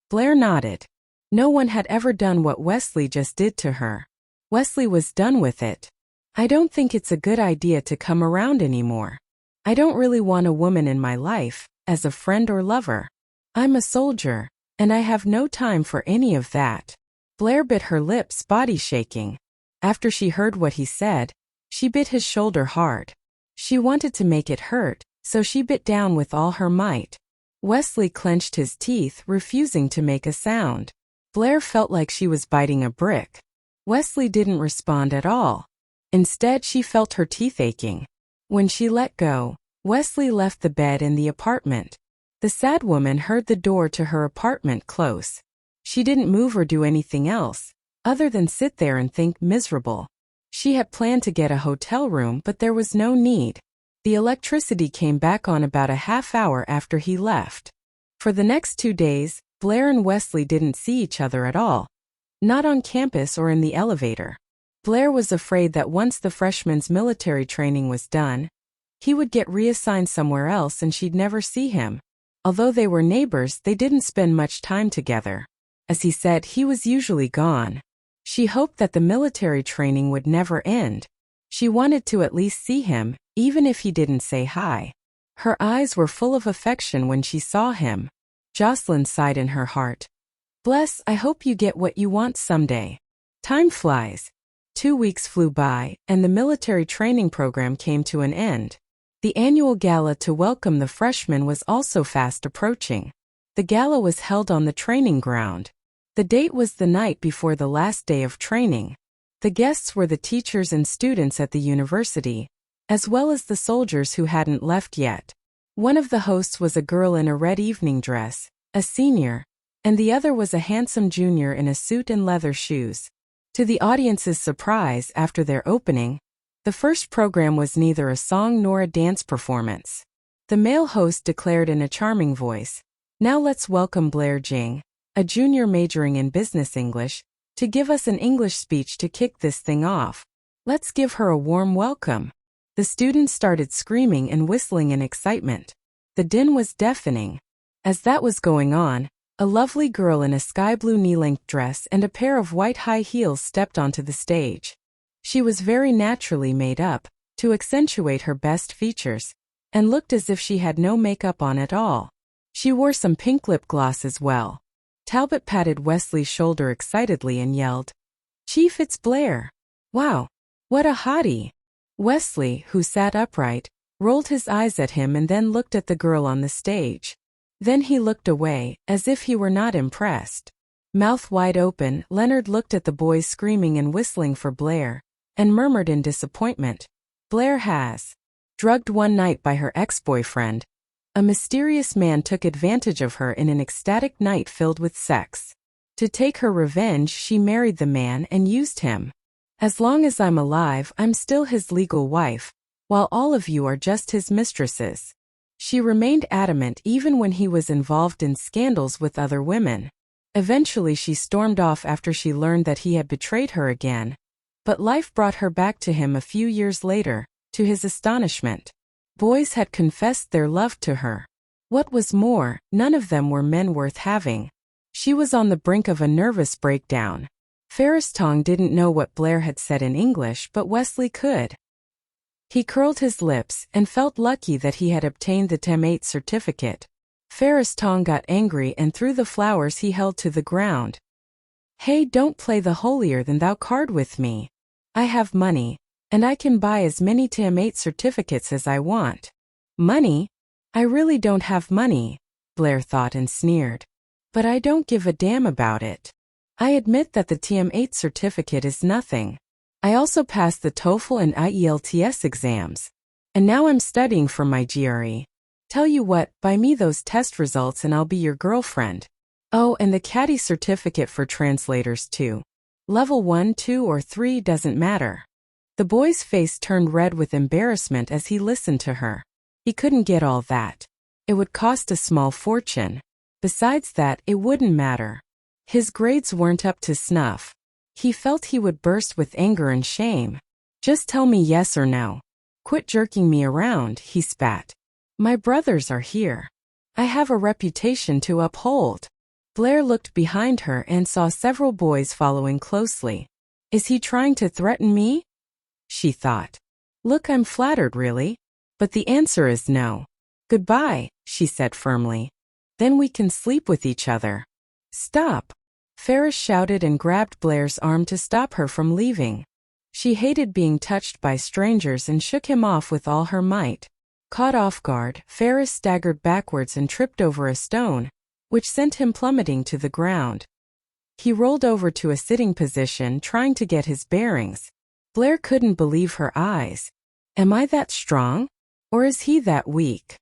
[SPEAKER 1] Blair nodded. No one had ever done what Wesley just did to her. Wesley was done with it. I don't think it's a good idea to come around anymore. I don't really want a woman in my life, as a friend or lover. I'm a soldier, and I have no time for any of that. Blair bit her lips, body shaking. After she heard what he said, she bit his shoulder hard. She wanted to make it hurt, so she bit down with all her might. Wesley clenched his teeth, refusing to make a sound. Blair felt like she was biting a brick. Wesley didn't respond at all. Instead, she felt her teeth aching. When she let go, Wesley left the bed in the apartment. The sad woman heard the door to her apartment close. She didn't move or do anything else, other than sit there and think miserable. She had planned to get a hotel room, but there was no need. The electricity came back on about a half hour after he left. For the next 2 days, Blair and Wesley didn't see each other at all. Not on campus or in the elevator. Blair was afraid that once the freshman's military training was done, he would get reassigned somewhere else and she'd never see him. Although they were neighbors, they didn't spend much time together. As he said, he was usually gone. She hoped that the military training would never end. She wanted to at least see him, even if he didn't say hi. Her eyes were full of affection when she saw him. Jocelyn sighed in her heart. Bless, I hope you get what you want someday. Time flies. 2 weeks flew by, and the military training program came to an end. The annual gala to welcome the freshmen was also fast approaching. The gala was held on the training ground. The date was the night before the last day of training. The guests were the teachers and students at the university, as well as the soldiers who hadn't left yet. One of the hosts was a girl in a red evening dress, a senior, and the other was a handsome junior in a suit and leather shoes. To the audience's surprise, after their opening, the first program was neither a song nor a dance performance. The male host declared in a charming voice, "Now let's welcome Blair Jing, a junior majoring in business English, to give us an English speech to kick this thing off. Let's give her a warm welcome." The students started screaming and whistling in excitement. The din was deafening. As that was going on, a lovely girl in a sky blue knee-length dress and a pair of white high heels stepped onto the stage. She was very naturally made up, to accentuate her best features, and looked as if she had no makeup on at all. She wore some pink lip gloss as well. Talbot patted Wesley's shoulder excitedly and yelled, "Chief, it's Blair. Wow, what a hottie." Wesley, who sat upright, rolled his eyes at him and then looked at the girl on the stage. Then he looked away, as if he were not impressed. Mouth wide open, Leonard looked at the boys screaming and whistling for Blair, and murmured in disappointment, "Blair has drugged one night by her ex-boyfriend. A mysterious man took advantage of her in an ecstatic night filled with sex. To take her revenge, she married the man and used him. As long as I'm alive, I'm still his legal wife, while all of you are just his mistresses." She remained adamant even when he was involved in scandals with other women. Eventually she stormed off after she learned that he had betrayed her again. But life brought her back to him a few years later, to his astonishment. Boys had confessed their love to her. What was more, none of them were men worth having. She was on the brink of a nervous breakdown. Ferris Tong didn't know what Blair had said in English, but Wesley could. He curled his lips and felt lucky that he had obtained the TEM8 certificate. Ferris Tong got angry and threw the flowers he held to the ground. "Hey, don't play the holier-than-thou card with me. I have money, and I can buy as many TEM8 certificates as I want." "Money? I really don't have money," Blair thought and sneered. "But I don't give a damn about it. I admit that the TM8 certificate is nothing. I also passed the TOEFL and IELTS exams. And now I'm studying for my GRE. Tell you what, buy me those test results and I'll be your girlfriend." Oh, and the caddy certificate for translators too. Level 1, 2, or 3 doesn't matter. The boy's face turned red with embarrassment as he listened to her. He couldn't get all that. It would cost a small fortune. Besides that, it wouldn't matter. His grades weren't up to snuff. He felt he would burst with anger and shame. Just tell me yes or no. Quit jerking me around, he spat. My brothers are here. I have a reputation to uphold. Blair looked behind her and saw several boys following closely. Is he trying to threaten me? She thought. Look, I'm flattered, really. But the answer is no. Goodbye, she said firmly. Then we can sleep with each other. Stop. Ferris shouted and grabbed Blair's arm to stop her from leaving. She hated being touched by strangers and shook him off with all her might. Caught off guard, Ferris staggered backwards and tripped over a stone, which sent him plummeting to the ground. He rolled over to a sitting position, trying to get his bearings. Blair couldn't believe her eyes. Am I that strong? Or is he that weak?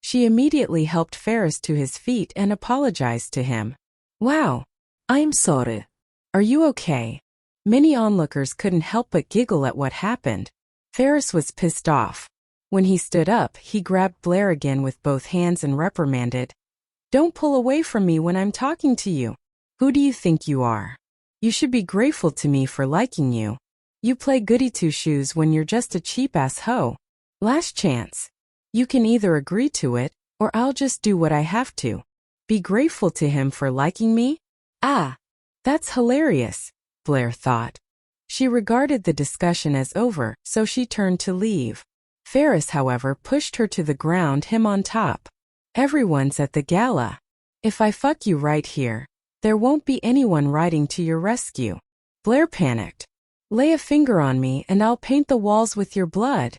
[SPEAKER 1] She immediately helped Ferris to his feet and apologized to him. Wow.
[SPEAKER 2] I'm sorry.
[SPEAKER 1] Are you okay? Many onlookers couldn't help but giggle at what happened. Ferris was pissed off. When he stood up, he grabbed Blair again with both hands and reprimanded. Don't pull away from me when I'm talking to you. Who do you think you are? You should be grateful to me for liking you. You play goody-two-shoes when you're just a cheap-ass hoe. Last chance. You can either agree to it, or I'll just do what I have to. Be grateful to him for liking me? Ah, that's hilarious, Blair thought. She regarded the discussion as over, so she turned to leave. Ferris, however, pushed her to the ground, him on top. Everyone's at the gala. If I fuck you right here, there won't be anyone riding to your rescue. Blair panicked. Lay a finger on me and I'll paint the walls with your blood,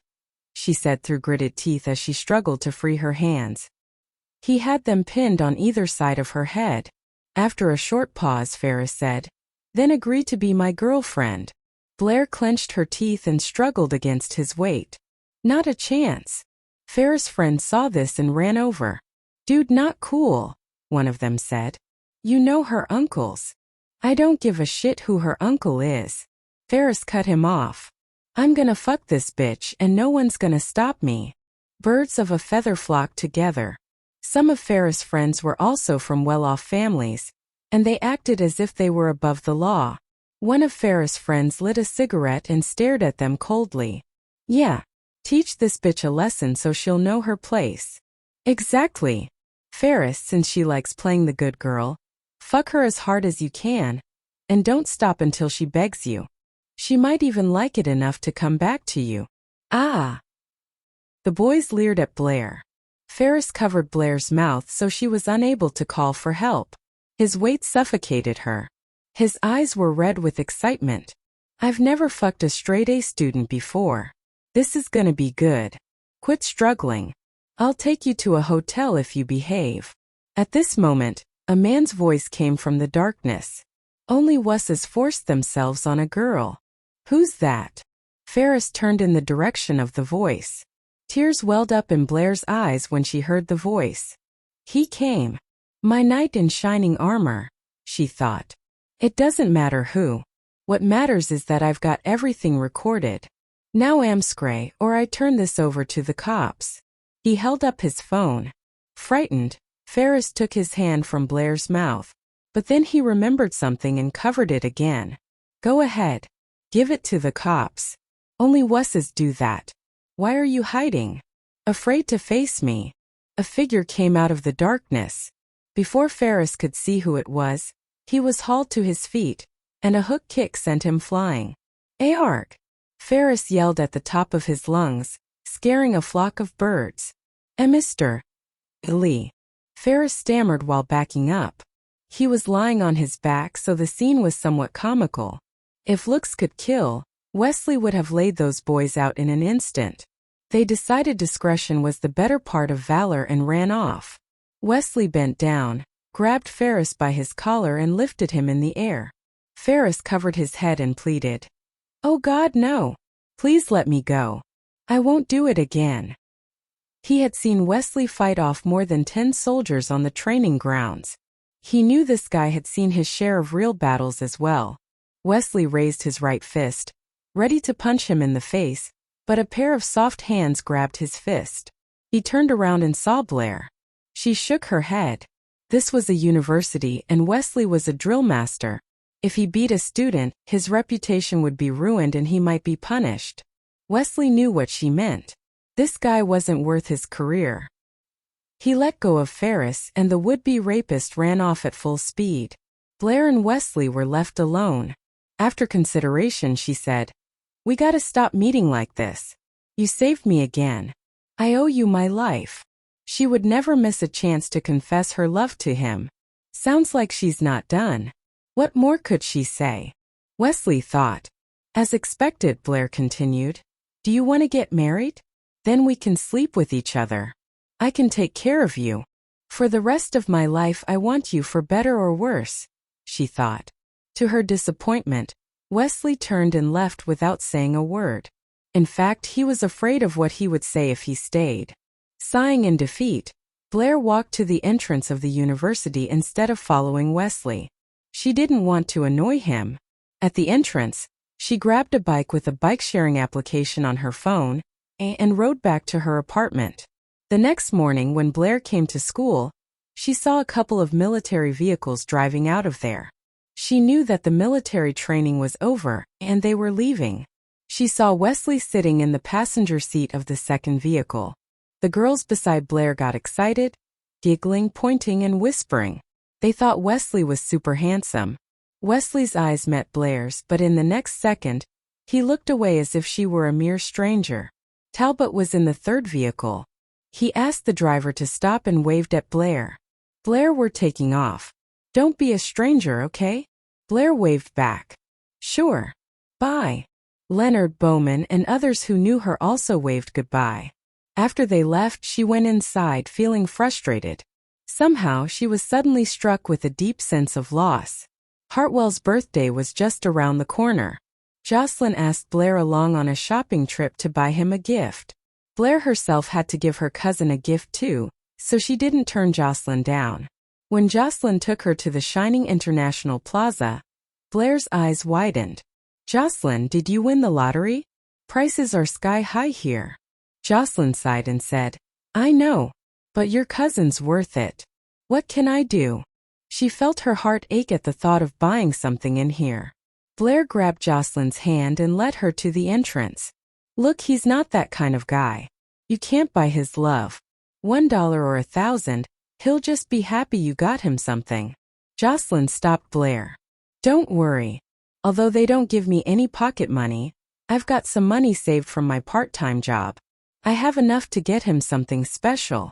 [SPEAKER 1] she said through gritted teeth as she struggled to free her hands. He had them pinned on either side of her head. After a short pause, Ferris said, Then agree to be my girlfriend. Blair clenched her teeth and struggled against his weight. Not a chance. Ferris' friend saw this and ran over. Dude, not cool, one of them said. You know her uncles. I don't give a shit who her uncle is. Ferris cut him off. I'm gonna fuck this bitch and no one's gonna stop me. Birds of a feather flocked together. Some of Ferris' friends were also from well-off families, and they acted as if they were above the law. One of Ferris' friends lit a cigarette and stared at them coldly. Yeah, teach this bitch a lesson so she'll know her place. Exactly. Ferris, since she likes playing the good girl, fuck her as hard as you can, and don't stop until she begs you. She might even like it enough to come back to you. Ah. The boys leered at Blair. Ferris covered Blair's mouth so she was unable to call for help. His weight suffocated her. His eyes were red with excitement. I've never fucked a straight-A student before. This is gonna be good. Quit struggling. I'll take you to a hotel if you behave. At this moment, a man's voice came from the darkness. Only wusses forced themselves on a girl. Who's that? Ferris turned in the direction of the voice. Tears welled up in Blair's eyes when she heard the voice. He came. My knight in shining armor, she thought. It doesn't matter who. What matters is that I've got everything recorded. Now amscray, or I turn this over to the cops. He held up his phone. Frightened, Ferris took his hand from Blair's mouth. But then he remembered something and covered it again. Go ahead. Give it to the cops. Only wusses do that. Why are you hiding? Afraid to face me? A figure came out of the darkness. Before Ferris could see who it was, he was hauled to his feet, and a hook kick sent him flying. Arg! Ferris yelled at the top of his lungs, scaring a flock of birds. Mr. Lee. Ferris stammered while backing up. He was lying on his back, so the scene was somewhat comical. If looks could kill, Wesley would have laid those boys out in an instant. They decided discretion was the better part of valor and ran off. Wesley bent down, grabbed Ferris by his collar and lifted him in the air. Ferris covered his head and pleaded. Oh God, no. Please let me go. I won't do it again. He had seen Wesley fight off more than 10 soldiers on the training grounds. He knew this guy had seen his share of real battles as well. Wesley raised his right fist, ready to punch him in the face, but a pair of soft hands grabbed his fist. He turned around and saw Blair. She shook her head. This was a university and Wesley was a drill master. If he beat a student, his reputation would be ruined and he might be punished. Wesley knew what she meant. This guy wasn't worth his career. He let go of Ferris and the would-be rapist ran off at full speed. Blair and Wesley were left alone. After consideration, she said, "We gotta stop meeting like this. You saved me again. I owe you my life." She would never miss a chance to confess her love to him. Sounds like she's not done. What more could she say? Wesley thought. As expected, Blair continued. Do you want to get married? Then we can sleep with each other. I can take care of you. For the rest of my life I want you for better or worse, she thought. To her disappointment, Wesley turned and left without saying a word. In fact, he was afraid of what he would say if he stayed. Sighing in defeat, Blair walked to the entrance of the university instead of following Wesley. She didn't want to annoy him. At the entrance, she grabbed a bike with a bike-sharing application on her phone and rode back to her apartment. The next morning when Blair came to school, she saw a couple of military vehicles driving out of there. She knew that the military training was over and they were leaving. She saw Wesley sitting in the passenger seat of the second vehicle. The girls beside Blair got excited, giggling, pointing, and whispering. They thought Wesley was super handsome. Wesley's eyes met Blair's, but in the next second, he looked away as if she were a mere stranger. Talbot was in the third vehicle. He asked the driver to stop and waved at Blair. Blair, we're taking off. Don't be a stranger, okay? Blair waved back. Sure. Bye. Leonard Bowman and others who knew her also waved goodbye. After they left, she went inside feeling frustrated. Somehow, she was suddenly struck with a deep sense of loss. Hartwell's birthday was just around the corner. Jocelyn asked Blair along on a shopping trip to buy him a gift. Blair herself had to give her cousin a gift too, so she didn't turn Jocelyn down. When Jocelyn took her to the shining International Plaza, Blair's eyes widened. Jocelyn, did you win the lottery? Prices are sky high here. Jocelyn sighed and said, I know, but your cousin's worth it. What can I do? She felt her heart ache at the thought of buying something in here. Blair grabbed Jocelyn's hand and led her to the entrance. Look, he's not that kind of guy. You can't buy his love. $1 or 1,000, he'll just be happy you got him something. Jocelyn stopped Blair. Don't worry. Although they don't give me any pocket money, I've got some money saved from my part-time job. I have enough to get him something special.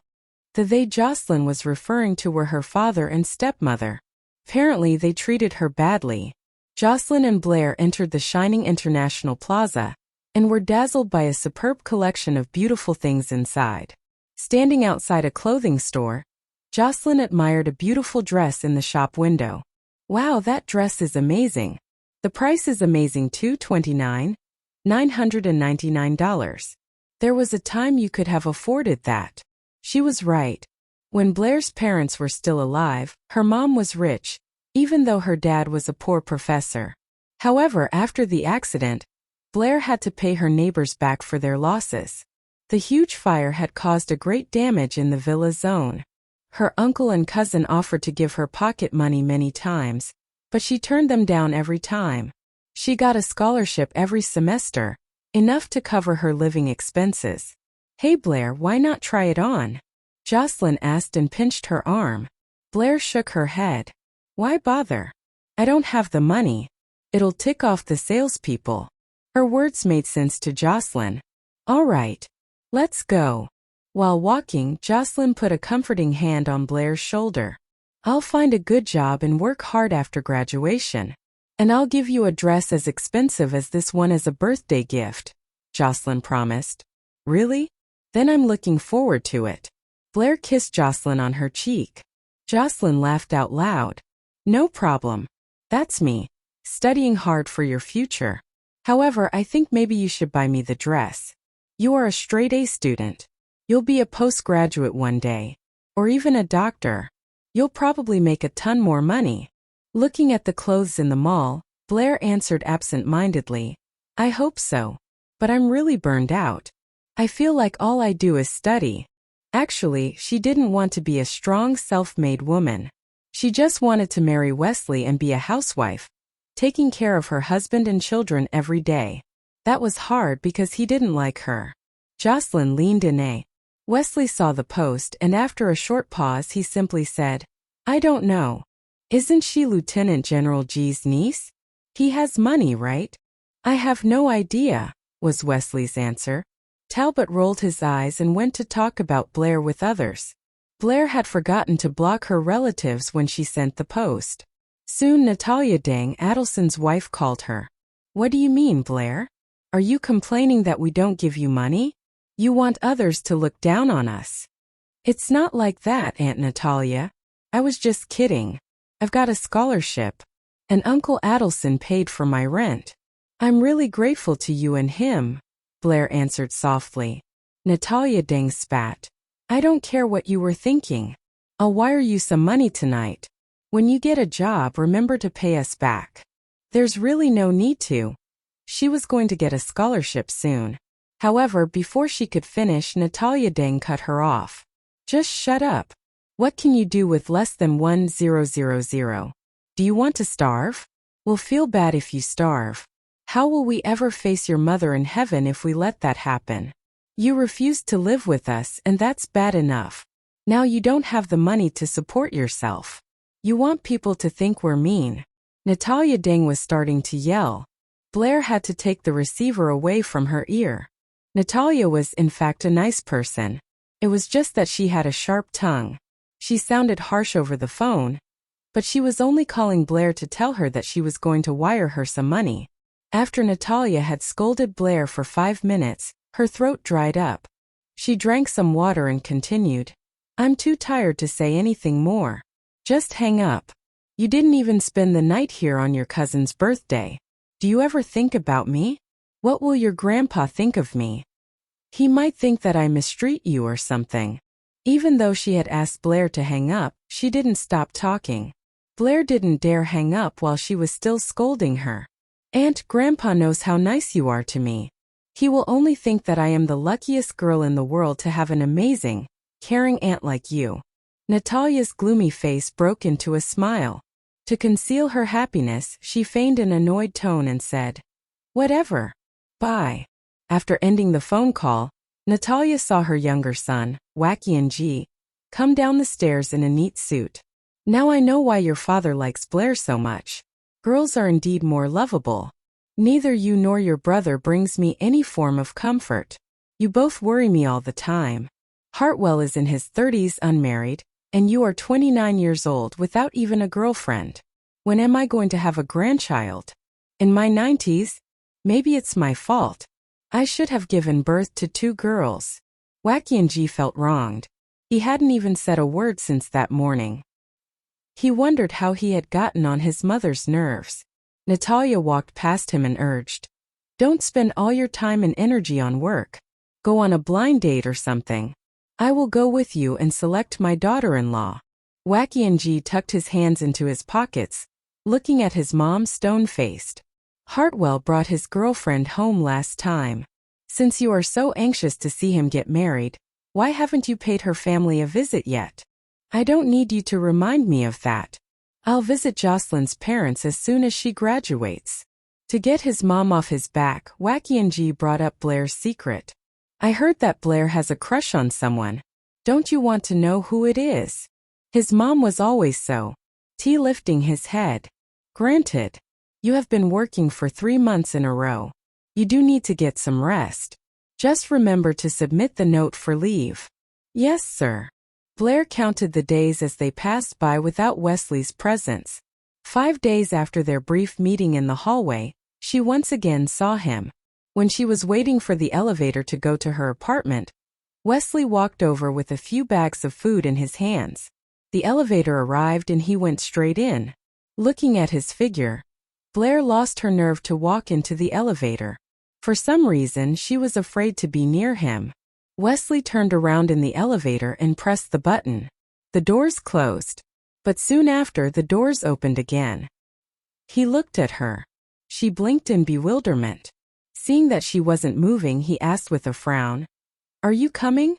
[SPEAKER 1] The they Jocelyn was referring to were her father and stepmother. Apparently they treated her badly. Jocelyn and Blair entered the shining International Plaza and were dazzled by a superb collection of beautiful things inside. Standing outside a clothing store, Jocelyn admired a beautiful dress in the shop window. Wow, that dress is amazing. The price is amazing too, $29,999. There was a time you could have afforded that. She was right. When Blair's parents were still alive, her mom was rich, even though her dad was a poor professor. However, after the accident, Blair had to pay her neighbors back for their losses. The huge fire had caused a great damage in the villa zone. Her uncle and cousin offered to give her pocket money many times, but she turned them down every time. She got a scholarship every semester, enough to cover her living expenses. Hey Blair, why not try it on? Jocelyn asked and pinched her arm. Blair shook her head. Why bother? I don't have the money. It'll tick off the salespeople. Her words made sense to Jocelyn. All right. Let's go. While walking, Jocelyn put a comforting hand on Blair's shoulder. I'll find a good job and work hard after graduation. And I'll give you a dress as expensive as this one as a birthday gift, Jocelyn promised. Really? Then I'm looking forward to it. Blair kissed Jocelyn on her cheek. Jocelyn laughed out loud. No problem. That's me, studying hard for your future. However, I think maybe you should buy me the dress. You are a straight A student. You'll be a postgraduate one day. Or even a doctor. You'll probably make a ton more money. Looking at the clothes in the mall, Blair answered absent-mindedly, I hope so. But I'm really burned out. I feel like all I do is study. Actually, she didn't want to be a strong, self-made woman. She just wanted to marry Wesley and be a housewife, taking care of her husband and children every day. That was hard because he didn't like her. Jocelyn leaned in. Wesley saw the post and after a short pause he simply said, I don't know. Isn't she Lieutenant General G's niece? He has money, right? I have no idea, was Wesley's answer. Talbot rolled his eyes and went to talk about Blair with others. Blair had forgotten to block her relatives when she sent the post. Soon Natalia Deng Adelson's wife called her. What do you mean, Blair? Are you complaining that we don't give you money? You want others to look down on us. It's not like that, Aunt Natalia. I was just kidding. I've got a scholarship. And Uncle Adelson paid for my rent. I'm really grateful to you and him, Blair answered softly. Natalia Deng spat. I don't care what you were thinking. I'll wire you some money tonight. When you get a job, remember to pay us back. There's really no need to. She was going to get a scholarship soon. However, before she could finish, Natalia Deng cut her off. Just shut up. What can you do with less than 1,000? Do you want to starve? We'll feel bad if you starve. How will we ever face your mother in heaven if we let that happen? You refused to live with us and that's bad enough. Now you don't have the money to support yourself. You want people to think we're mean. Natalia Deng was starting to yell. Blair had to take the receiver away from her ear. Natalia was in fact a nice person. It was just that she had a sharp tongue. She sounded harsh over the phone. But she was only calling Blair to tell her that she was going to wire her some money. After Natalia had scolded Blair for 5 minutes, her throat dried up. She drank some water and continued. I'm too tired to say anything more. Just hang up. You didn't even spend the night here on your cousin's birthday. Do you ever think about me? What will your grandpa think of me? He might think that I mistreat you or something. Even though she had asked Blair to hang up, she didn't stop talking. Blair didn't dare hang up while she was still scolding her. Aunt, Grandpa knows how nice you are to me. He will only think that I am the luckiest girl in the world to have an amazing, caring aunt like you. Natalia's gloomy face broke into a smile. To conceal her happiness, she feigned an annoyed tone and said, Whatever. Bye. After ending the phone call, Natalia saw her younger son, Wakian, come down the stairs in a neat suit. Now I know why your father likes Blair so much. Girls are indeed more lovable. Neither you nor your brother brings me any form of comfort. You both worry me all the time. Hartwell is in his 30s unmarried, and you are 29 years old without even a girlfriend. When am I going to have a grandchild? In my 90s? Maybe it's my fault. I should have given birth to 2 girls. Wakian felt wronged. He hadn't even said a word since that morning. He wondered how he had gotten on his mother's nerves. Natalia walked past him and urged, Don't spend all your time and energy on work. Go on a blind date or something. I will go with you and select my daughter-in-law. Wakian tucked his hands into his pockets, looking at his mom stone-faced. Hartwell brought his girlfriend home last time. Since you are so anxious to see him get married, why haven't you paid her family a visit yet? I don't need you to remind me of that. I'll visit Jocelyn's parents as soon as she graduates. To get his mom off his back, Wakian brought up Blair's secret. I heard that Blair has a crush on someone. Don't you want to know who it is? His mom was always so. T lifting his head. Granted. You have been working for 3 months in a row. You do need to get some rest. Just remember to submit the note for leave. Yes, sir. Blair counted the days as they passed by without Wesley's presence. 5 days after their brief meeting in the hallway, she once again saw him. When she was waiting for the elevator to go to her apartment, Wesley walked over with a few bags of food in his hands. The elevator arrived and he went straight in. Looking at his figure, Blair lost her nerve to walk into the elevator. For some reason, she was afraid to be near him. Wesley turned around in the elevator and pressed the button. The doors closed. But soon after, the doors opened again. He looked at her. She blinked in bewilderment. Seeing that she wasn't moving, he asked with a frown, "Are you coming?"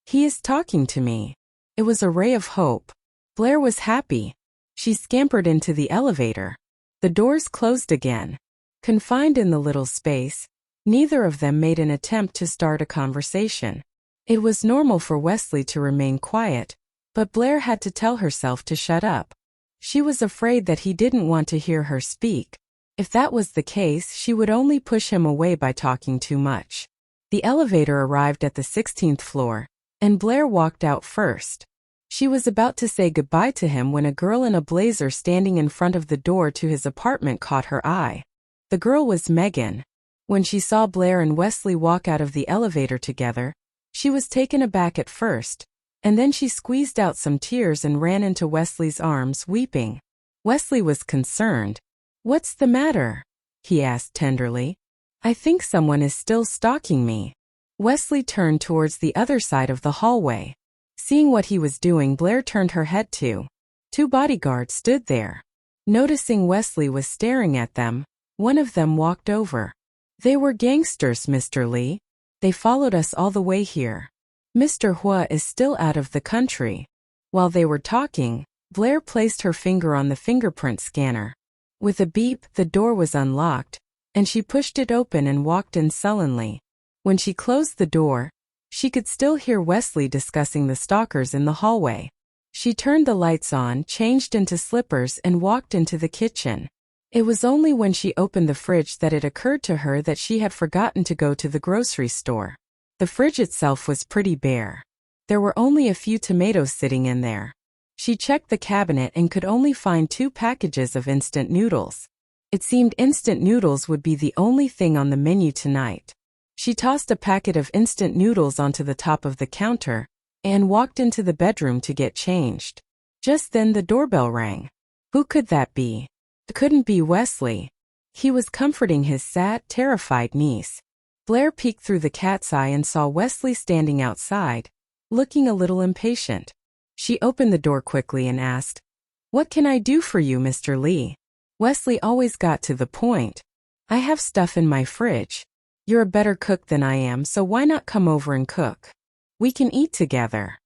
[SPEAKER 1] "He is talking to me." It was a ray of hope. Blair was happy. She scampered into the elevator. The doors closed again. Confined in the little space, neither of them made an attempt to start a conversation. It was normal for Wesley to remain quiet, but Blair had to tell herself to shut up. She was afraid that he didn't want to hear her speak. If that was the case, she would only push him away by talking too much. The elevator arrived at the 16th floor, and Blair walked out first. She was about to say goodbye to him when a girl in a blazer standing in front of the door to his apartment caught her eye. The girl was Megan. When she saw Blair and Wesley walk out of the elevator together, she was taken aback at first, and then she squeezed out some tears and ran into Wesley's arms, weeping. Wesley was concerned. "What's the matter?" he asked tenderly. "I think someone is still stalking me." Wesley turned towards the other side of the hallway. Seeing what he was doing, Blair turned her head too. Two bodyguards stood there. Noticing Wesley was staring at them, one of them walked over. "They were gangsters, Mr. Lee. They followed us all the way here. Mr. Huo is still out of the country." While they were talking, Blair placed her finger on the fingerprint scanner. With a beep, the door was unlocked, and she pushed it open and walked in sullenly. When she closed the door, she could still hear Wesley discussing the stalkers in the hallway. She turned the lights on, changed into slippers, and walked into the kitchen. It was only when she opened the fridge that it occurred to her that she had forgotten to go to the grocery store. The fridge itself was pretty bare. There were only a few tomatoes sitting in there. She checked the cabinet and could only find 2 packages of instant noodles. It seemed instant noodles would be the only thing on the menu tonight. She tossed a packet of instant noodles onto the top of the counter and walked into the bedroom to get changed. Just then the doorbell rang. Who could that be? It couldn't be Wesley. He was comforting his sad, terrified niece. Blair peeked through the cat's eye and saw Wesley standing outside, looking a little impatient. She opened the door quickly and asked, "What can I do for you, Mr. Lee?" Wesley always got to the point. "I have stuff in my fridge. You're a better cook than I am, so why not come over and cook? We can eat together."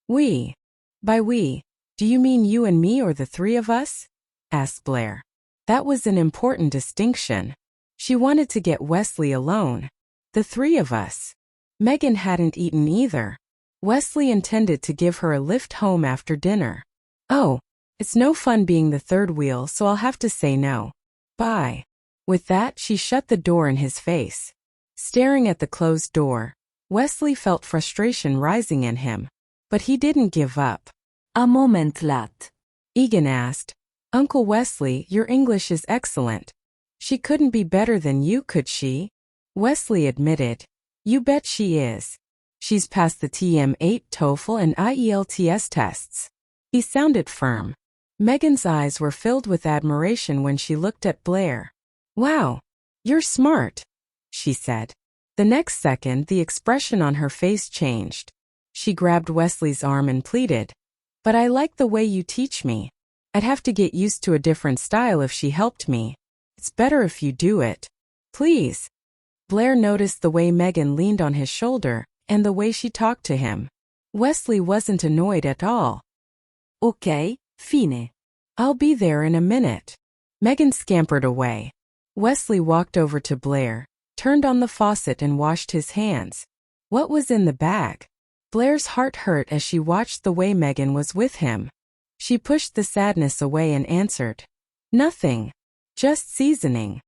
[SPEAKER 1] "We?" By we, do you mean you and me or the 3 of us? Asked Blair. That was an important distinction. She wanted to get Wesley alone. The 3 of us. Megan hadn't eaten either. Wesley intended to give her a lift home after dinner. "Oh, it's no fun being the 3rd wheel, so I'll have to say no. Bye." With that, she shut the door in his face. Staring at the closed door, Wesley felt frustration rising in him. But he didn't give up.
[SPEAKER 2] A moment later,
[SPEAKER 1] Egan asked, "Uncle Wesley, your English is excellent. She couldn't be better than you, could she?" Wesley admitted, "You bet she is. She's passed the TM8 TOEFL and IELTS tests." He sounded firm. Megan's eyes were filled with admiration when she looked at Blair. "Wow, you're smart," she said. The next second, the expression on her face changed. She grabbed Wesley's arm and pleaded, "But I like the way you teach me. I'd have to get used to a different style if she helped me. It's better if you do it. Please." Blair noticed the way Megan leaned on his shoulder and the way she talked to him. Wesley wasn't annoyed at all.
[SPEAKER 2] Ok, fine.
[SPEAKER 1] "I'll be there in a minute." Megan scampered away. Wesley walked over to Blair, turned on the faucet and washed his hands. What was in the bag? Blair's heart hurt as she watched the way Megan was with him. She pushed the sadness away and answered, "Nothing. Just seasoning."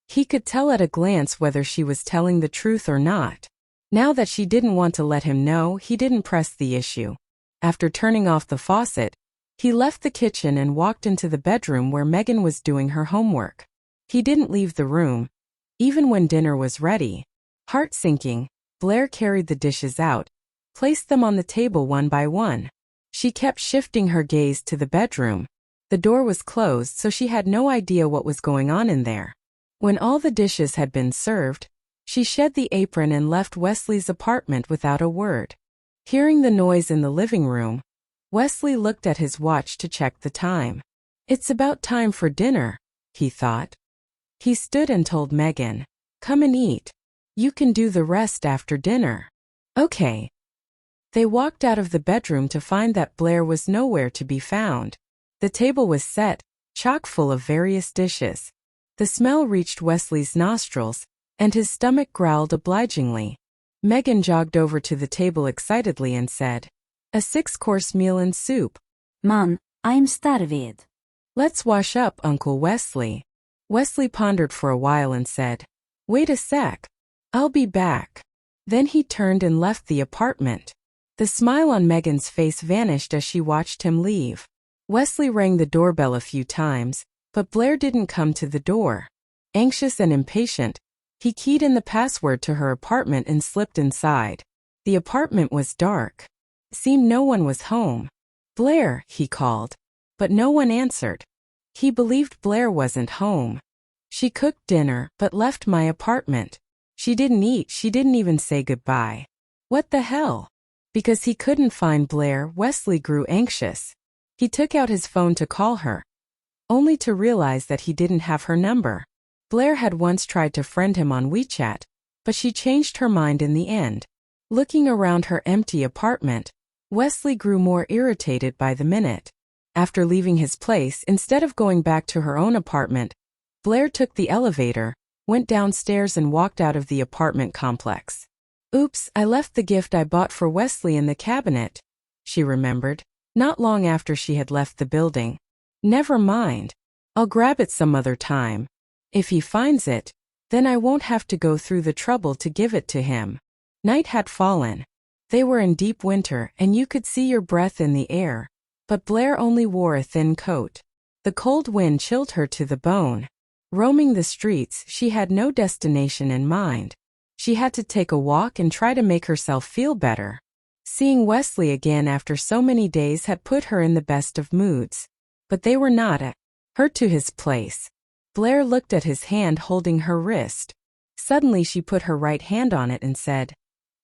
[SPEAKER 1] He could tell at a glance whether she was telling the truth or not. Now that she didn't want to let him know, he didn't press the issue. After turning off the faucet, he left the kitchen and walked into the bedroom where Megan was doing her homework. He didn't leave the room, even when dinner was ready. Heart sinking, Blair carried the dishes out, placed them on the table one by one. She kept shifting her gaze to the bedroom. The door was closed, so she had no idea what was going on in there. When all the dishes had been served, she shed the apron and left Wesley's apartment without a word. Hearing the noise in the living room, Wesley looked at his watch to check the time. It's about time for dinner, he thought. He stood and told Megan, "Come and eat. You can do the rest after dinner." Okay. They walked out of the bedroom to find that Blair was nowhere to be found. The table was set, chock full of various dishes. The smell reached Wesley's nostrils, and his stomach growled obligingly. Megan jogged over to the table excitedly and said, "A 6-course meal and soup."
[SPEAKER 2] Man, I'm starved.
[SPEAKER 1] "Let's wash up, Uncle Wesley." Wesley pondered for a while and said, "Wait a sec. I'll be back." Then he turned and left the apartment. The smile on Megan's face vanished as she watched him leave. Wesley rang the doorbell a few times, but Blair didn't come to the door. Anxious and impatient, he keyed in the password to her apartment and slipped inside. The apartment was dark. It seemed no one was home. "Blair," he called, but no one answered. He believed Blair wasn't home. "She cooked dinner but left my apartment. She didn't eat, she didn't even say goodbye. What the hell?" Because he couldn't find Blair, Wesley grew anxious. He took out his phone to call her, only to realize that he didn't have her number. Blair had once tried to friend him on WeChat, but she changed her mind in the end. Looking around her empty apartment, Wesley grew more irritated by the minute. After leaving his place, instead of going back to her own apartment, Blair took the elevator, went downstairs and walked out of the apartment complex. "Oops, I left the gift I bought for Wesley in the cabinet," she remembered, not long after she had left the building. "Never mind. I'll grab it some other time. If he finds it, then I won't have to go through the trouble to give it to him." Night had fallen. They were in deep winter and you could see your breath in the air, but Blair only wore a thin coat. The cold wind chilled her to the bone. Roaming the streets, she had no destination in mind. She had to take a walk and try to make herself feel better. Seeing Wesley again after so many days had put her in the best of moods. But they were not at her to his place. Blair looked at his hand holding her wrist. Suddenly she put her right hand on it and said,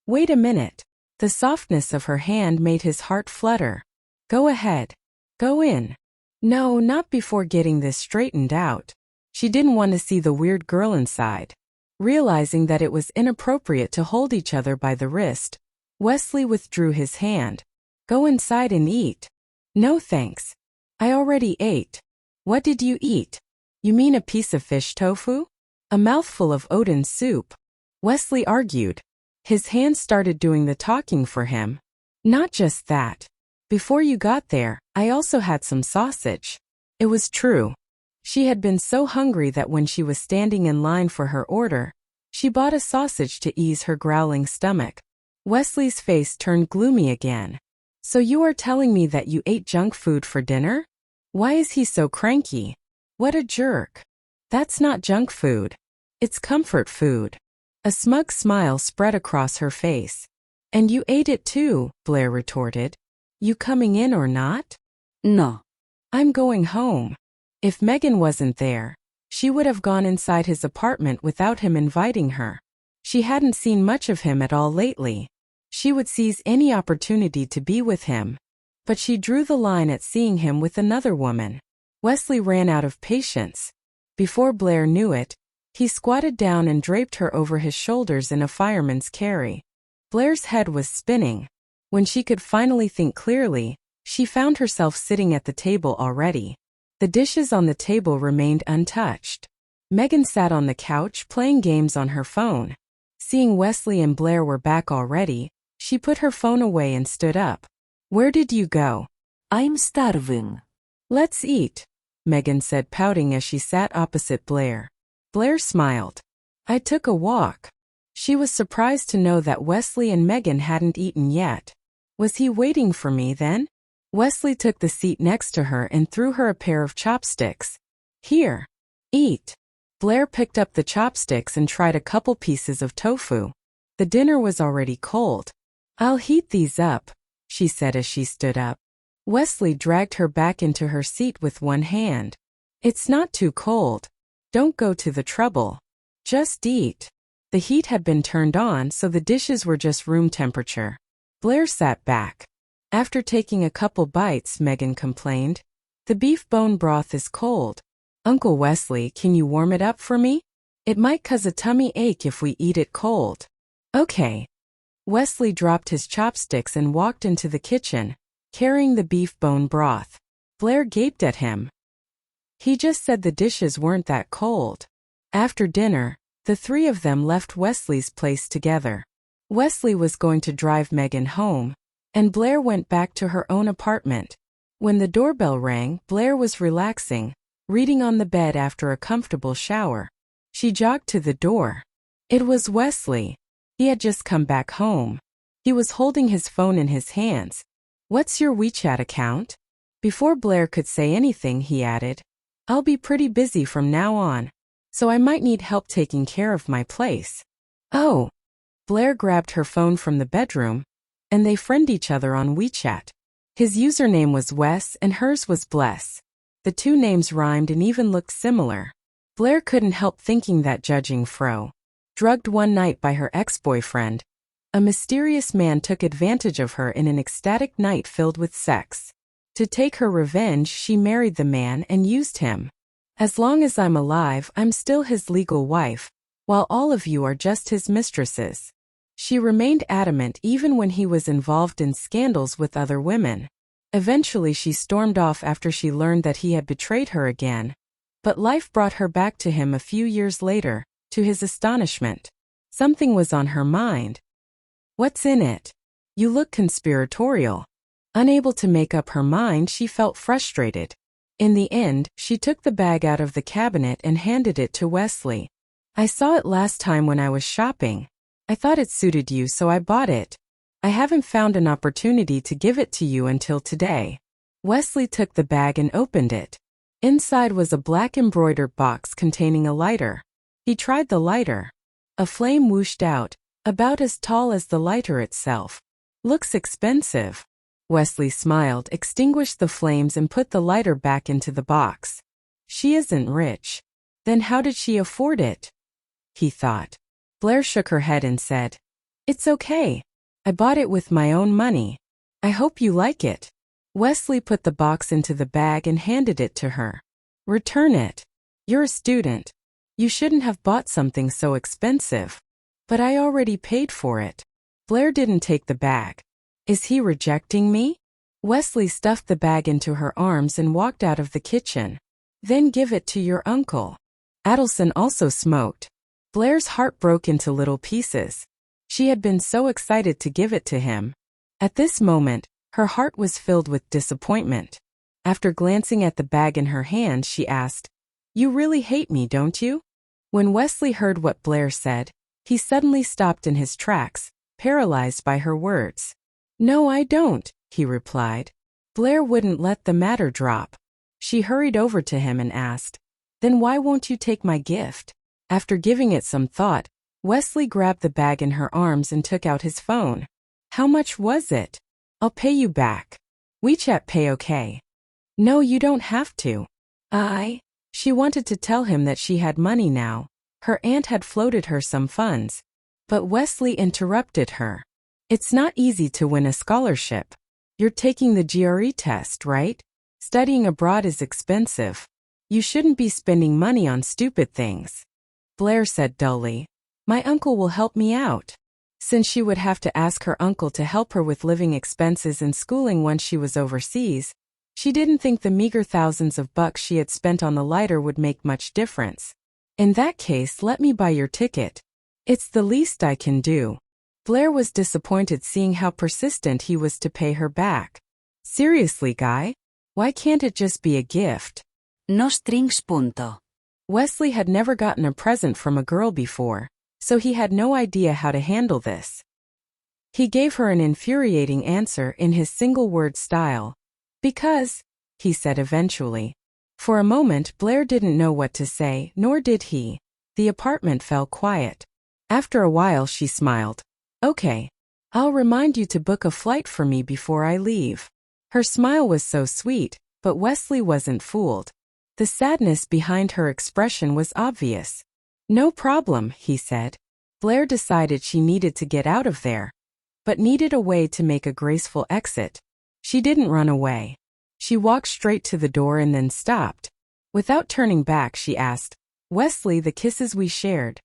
[SPEAKER 1] "Wait a minute." The softness of her hand made his heart flutter. "Go ahead. Go in." "No, not before getting this straightened out." She didn't want to see the weird girl inside. Realizing that it was inappropriate to hold each other by the wrist, Wesley withdrew his hand. "Go inside and eat." "No thanks. I already ate." "What did you eat?" "You mean a piece of fish tofu?" "A mouthful of Odin soup," Wesley argued. His hands started doing the talking for him. "Not just that. Before you got there, I also had some sausage." It was true. She had been so hungry that when she was standing in line for her order, she bought a sausage to ease her growling stomach. Wesley's face turned gloomy again. "So you are telling me that you ate junk food for dinner? Why is he so cranky? What a jerk." "That's not junk food. It's comfort food." A smug smile spread across her face. "And you ate it too," Blair retorted. "You coming in or not?"
[SPEAKER 2] No.
[SPEAKER 1] "I'm going home." If Megan wasn't there, she would have gone inside his apartment without him inviting her. She hadn't seen much of him at all lately. She would seize any opportunity to be with him. But she drew the line at seeing him with another woman. Wesley ran out of patience. Before Blair knew it, he squatted down and draped her over his shoulders in a fireman's carry. Blair's head was spinning. When she could finally think clearly, she found herself sitting at the table already. The dishes on the table remained untouched. Megan sat on the couch playing games on her phone. Seeing Wesley and Blair were back already, she put her phone away and stood up. "Where did you go?"
[SPEAKER 2] I'm starving.
[SPEAKER 1] "Let's eat," Megan said, pouting as she sat opposite Blair. Blair smiled. "I took a walk." She was surprised to know that Wesley and Megan hadn't eaten yet. Was he waiting for me then? Wesley took the seat next to her and threw her a pair of chopsticks. "Here. Eat." Blair picked up the chopsticks and tried a couple pieces of tofu. The dinner was already cold. "I'll heat these up," she said as she stood up. Wesley dragged her back into her seat with one hand. "It's not too cold. Don't go to the trouble. Just eat." The heat had been turned on, so the dishes were just room temperature. Blair sat back. After taking a couple bites, Megan complained. The beef bone broth is cold. Uncle Wesley, can you warm it up for me? It might cause a tummy ache if we eat it cold. Okay. Wesley dropped his chopsticks and walked into the kitchen, carrying the beef bone broth. Blair gaped at him. He just said the dishes weren't that cold. After dinner, the three of them left Wesley's place together. Wesley was going to drive Megan home, and Blair went back to her own apartment. When the doorbell rang, Blair was relaxing, reading on the bed after a comfortable shower. She jogged to the door. It was Wesley. He had just come back home. He was holding his phone in his hands. What's your WeChat account? Before Blair could say anything, he added, I'll be pretty busy from now on, so I might need help taking care of my place. Oh. Blair grabbed her phone from the bedroom, and they friend each other on WeChat. His username was Wes and hers was Bless. The two names rhymed and even looked similar. Blair couldn't help thinking that judging Fro, drugged one night by her ex-boyfriend, a mysterious man took advantage of her in an ecstatic night filled with sex. To take her revenge, she married the man and used him. As long as I'm alive, I'm still his legal wife, while all of you are just his mistresses. She remained adamant even when he was involved in scandals with other women. Eventually she stormed off after she learned that he had betrayed her again. But life brought her back to him a few years later, to his astonishment. Something was on her mind. What's in it? You look conspiratorial. Unable to make up her mind, she felt frustrated. In the end, she took the bag out of the cabinet and handed it to Wesley. I saw it last time when I was shopping. I thought it suited you, so I bought it. I haven't found an opportunity to give it to you until today. Wesley took the bag and opened it. Inside was a black embroidered box containing a lighter. He tried the lighter. A flame whooshed out, about as tall as the lighter itself. Looks expensive. Wesley smiled, extinguished the flames and put the lighter back into the box. She isn't rich. Then how did she afford it? He thought. Blair shook her head and said, It's okay. I bought it with my own money. I hope you like it. Wesley put the box into the bag and handed it to her. Return it. You're a student. You shouldn't have bought something so expensive. But I already paid for it. Blair didn't take the bag. Is he rejecting me? Wesley stuffed the bag into her arms and walked out of the kitchen. Then give it to your uncle. Adelson also smoked. Blair's heart broke into little pieces. She had been so excited to give it to him. At this moment, her heart was filled with disappointment. After glancing at the bag in her hand, she asked, You really hate me, don't you? When Wesley heard what Blair said, he suddenly stopped in his tracks, paralyzed by her words. No, I don't, he replied. Blair wouldn't let the matter drop. She hurried over to him and asked, Then why won't you take my gift? After giving it some thought, Wesley grabbed the bag in her arms and took out his phone. How much was it? I'll pay you back. WeChat Pay okay. No, you don't have to. She wanted to tell him that she had money now. Her aunt had floated her some funds. But Wesley interrupted her. It's not easy to win a scholarship. You're taking the GRE test, right? Studying abroad is expensive. You shouldn't be spending money on stupid things. Blair said dully, My uncle will help me out. Since she would have to ask her uncle to help her with living expenses and schooling once she was overseas, she didn't think the meager thousands of bucks she had spent on the lighter would make much difference. In that case, let me buy your ticket. It's the least I can do. Blair was disappointed seeing how persistent he was to pay her back. Seriously, guy? Why can't it just be a gift?
[SPEAKER 2] No strings punto.
[SPEAKER 1] Wesley had never gotten a present from a girl before, so he had no idea how to handle this. He gave her an infuriating answer in his single-word style. Because, he said eventually. For a moment, Blair didn't know what to say, nor did he. The apartment fell quiet. After a while, she smiled. Okay. I'll remind you to book a flight for me before I leave. Her smile was so sweet, but Wesley wasn't fooled. The sadness behind her expression was obvious. No problem, he said. Blair decided she needed to get out of there, but needed a way to make a graceful exit. She didn't run away. She walked straight to the door and then stopped. Without turning back, she asked, "Wesley, the kisses we shared,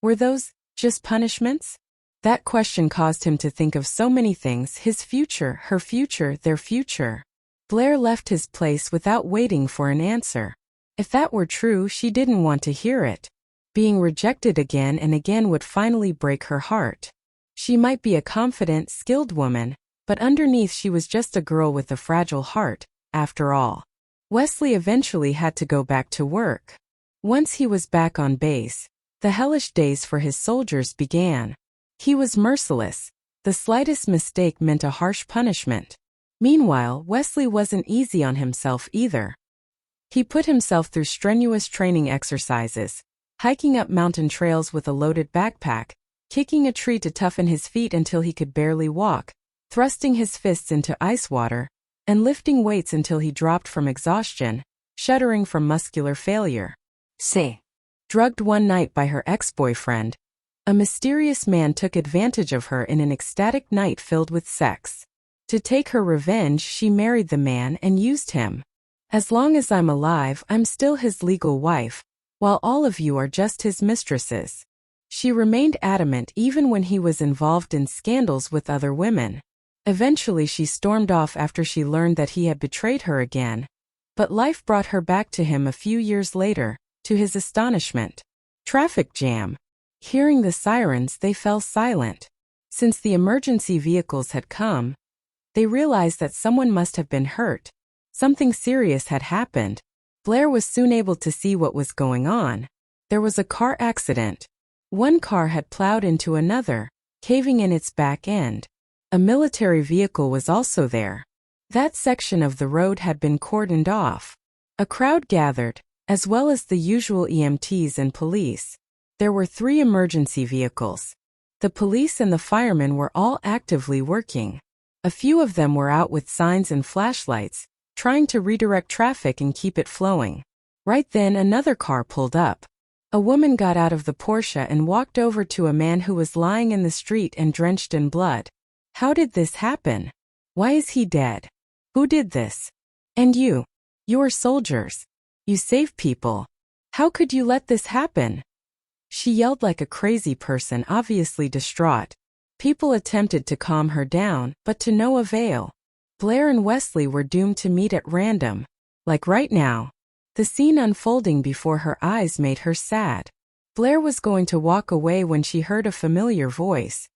[SPEAKER 1] were those just punishments?" That question caused him to think of so many things: his future, her future, their future. Blair left his place without waiting for an answer. If that were true, she didn't want to hear it. Being rejected again and again would finally break her heart. She might be a confident, skilled woman, but underneath she was just a girl with a fragile heart, after all. Wesley eventually had to go back to work. Once he was back on base, the hellish days for his soldiers began. He was merciless. The slightest mistake meant a harsh punishment. Meanwhile, Wesley wasn't easy on himself either. He put himself through strenuous training exercises, hiking up mountain trails with a loaded backpack, kicking a tree to toughen his feet until he could barely walk, thrusting his fists into ice water, and lifting weights until he dropped from exhaustion, shuddering from muscular failure.
[SPEAKER 2] C.
[SPEAKER 1] Drugged one night by her ex-boyfriend, a mysterious man took advantage of her in an ecstatic night filled with sex. To take her revenge, she married the man and used him. "As long as I'm alive, I'm still his legal wife, while all of you are just his mistresses." She remained adamant even when he was involved in scandals with other women. Eventually she stormed off after she learned that he had betrayed her again. But life brought her back to him a few years later, to his astonishment. Traffic jam. Hearing the sirens, they fell silent. Since the emergency vehicles had come, they realized that someone must have been hurt. Something serious had happened. Blair was soon able to see what was going on. There was a car accident. One car had plowed into another, caving in its back end. A military vehicle was also there. That section of the road had been cordoned off. A crowd gathered, as well as the usual EMTs and police. There were 3 emergency vehicles. The police and the firemen were all actively working. A few of them were out with signs and flashlights, trying to redirect traffic and keep it flowing. Right then, another car pulled up. A woman got out of the Porsche and walked over to a man who was lying in the street and drenched in blood. "How did this happen? Why is he dead? Who did this? And you? You are soldiers. You save people. How could you let this happen?" She yelled like a crazy person, obviously distraught. People attempted to calm her down, but to no avail. Blair and Wesley were doomed to meet at random. Like right now. The scene unfolding before her eyes made her sad. Blair was going to walk away when she heard a familiar voice.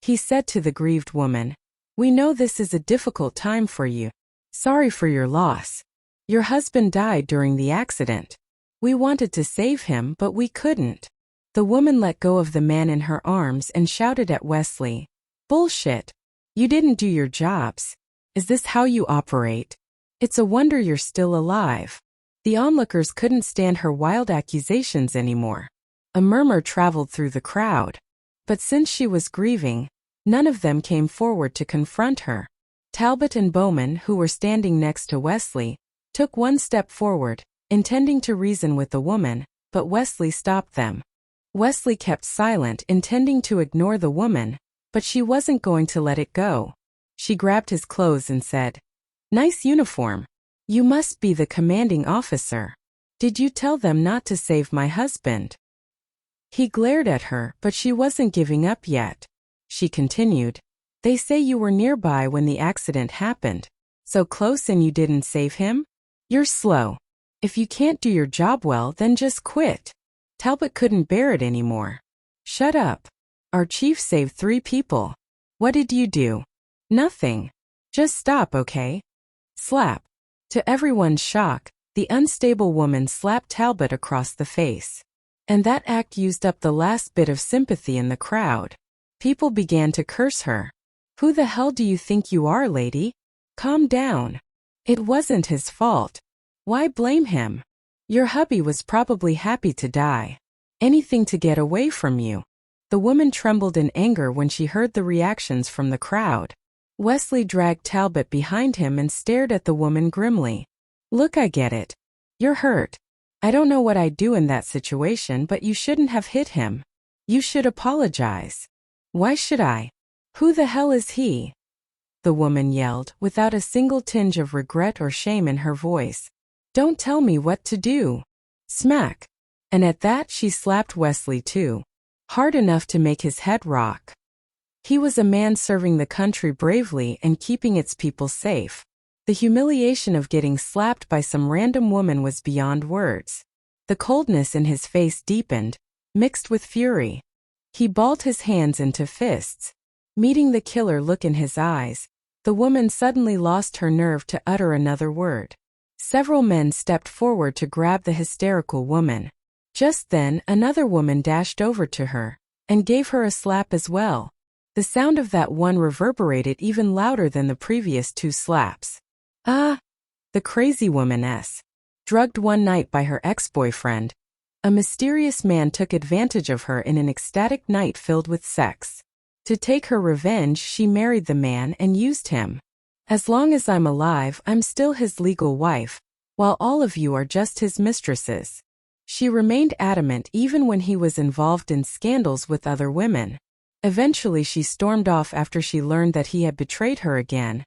[SPEAKER 1] He said to the grieved woman, "We know this is a difficult time for you. Sorry for your loss. Your husband died during the accident. We wanted to save him, but we couldn't." The woman let go of the man in her arms and shouted at Wesley, "Bullshit. You didn't do your jobs. Is this how you operate? It's a wonder you're still alive." The onlookers couldn't stand her wild accusations anymore. A murmur traveled through the crowd. But since she was grieving, none of them came forward to confront her. Talbot and Bowman, who were standing next to Wesley, took one step forward, intending to reason with the woman, but Wesley stopped them. Wesley kept silent, intending to ignore the woman, but she wasn't going to let it go. She grabbed his clothes and said, "Nice uniform. You must be the commanding officer. Did you tell them not to save my husband?" He glared at her, but she wasn't giving up yet. She continued, "They say you were nearby when the accident happened. So close and you didn't save him? You're slow. If you can't do your job well, then just quit." Talbot couldn't bear it anymore. "Shut up. Our chief saved 3 people. What did you do?" "Nothing. Just stop, okay?" Slap. To everyone's shock, the unstable woman slapped Talbot across the face. And that act used up the last bit of sympathy in the crowd. People began to curse her. "Who the hell do you think you are, lady? Calm down. It wasn't his fault. Why blame him? Your hubby was probably happy to die. Anything to get away from you." The woman trembled in anger when she heard the reactions from the crowd. Wesley dragged Talbot behind him and stared at the woman grimly. "Look, I get it. You're hurt. I don't know what I'd do in that situation, but you shouldn't have hit him. You should apologize." "Why should I? Who the hell is he?" the woman yelled, without a single tinge of regret or shame in her voice. Don't tell me what to do. Smack. And at that she slapped Wesley too. Hard enough to make his head rock. He was a man serving the country bravely and keeping its people safe. The humiliation of getting slapped by some random woman was beyond words. The coldness in his face deepened, mixed with fury. He balled his hands into fists. Meeting the killer look in his eyes, the woman suddenly lost her nerve to utter another word. Several men stepped forward to grab the hysterical woman. Just then, another woman dashed over to her and gave her a slap as well. The sound of that one reverberated even louder than the previous two slaps. Ah! The crazy womaness. Drugged one night by her ex-boyfriend, a mysterious man took advantage of her in an ecstatic night filled with sex. To take her revenge, she married the man and used him. As long as I'm alive, I'm still his legal wife, while all of you are just his mistresses. She remained adamant even when he was involved in scandals with other women. Eventually she stormed off after she learned that he had betrayed her again.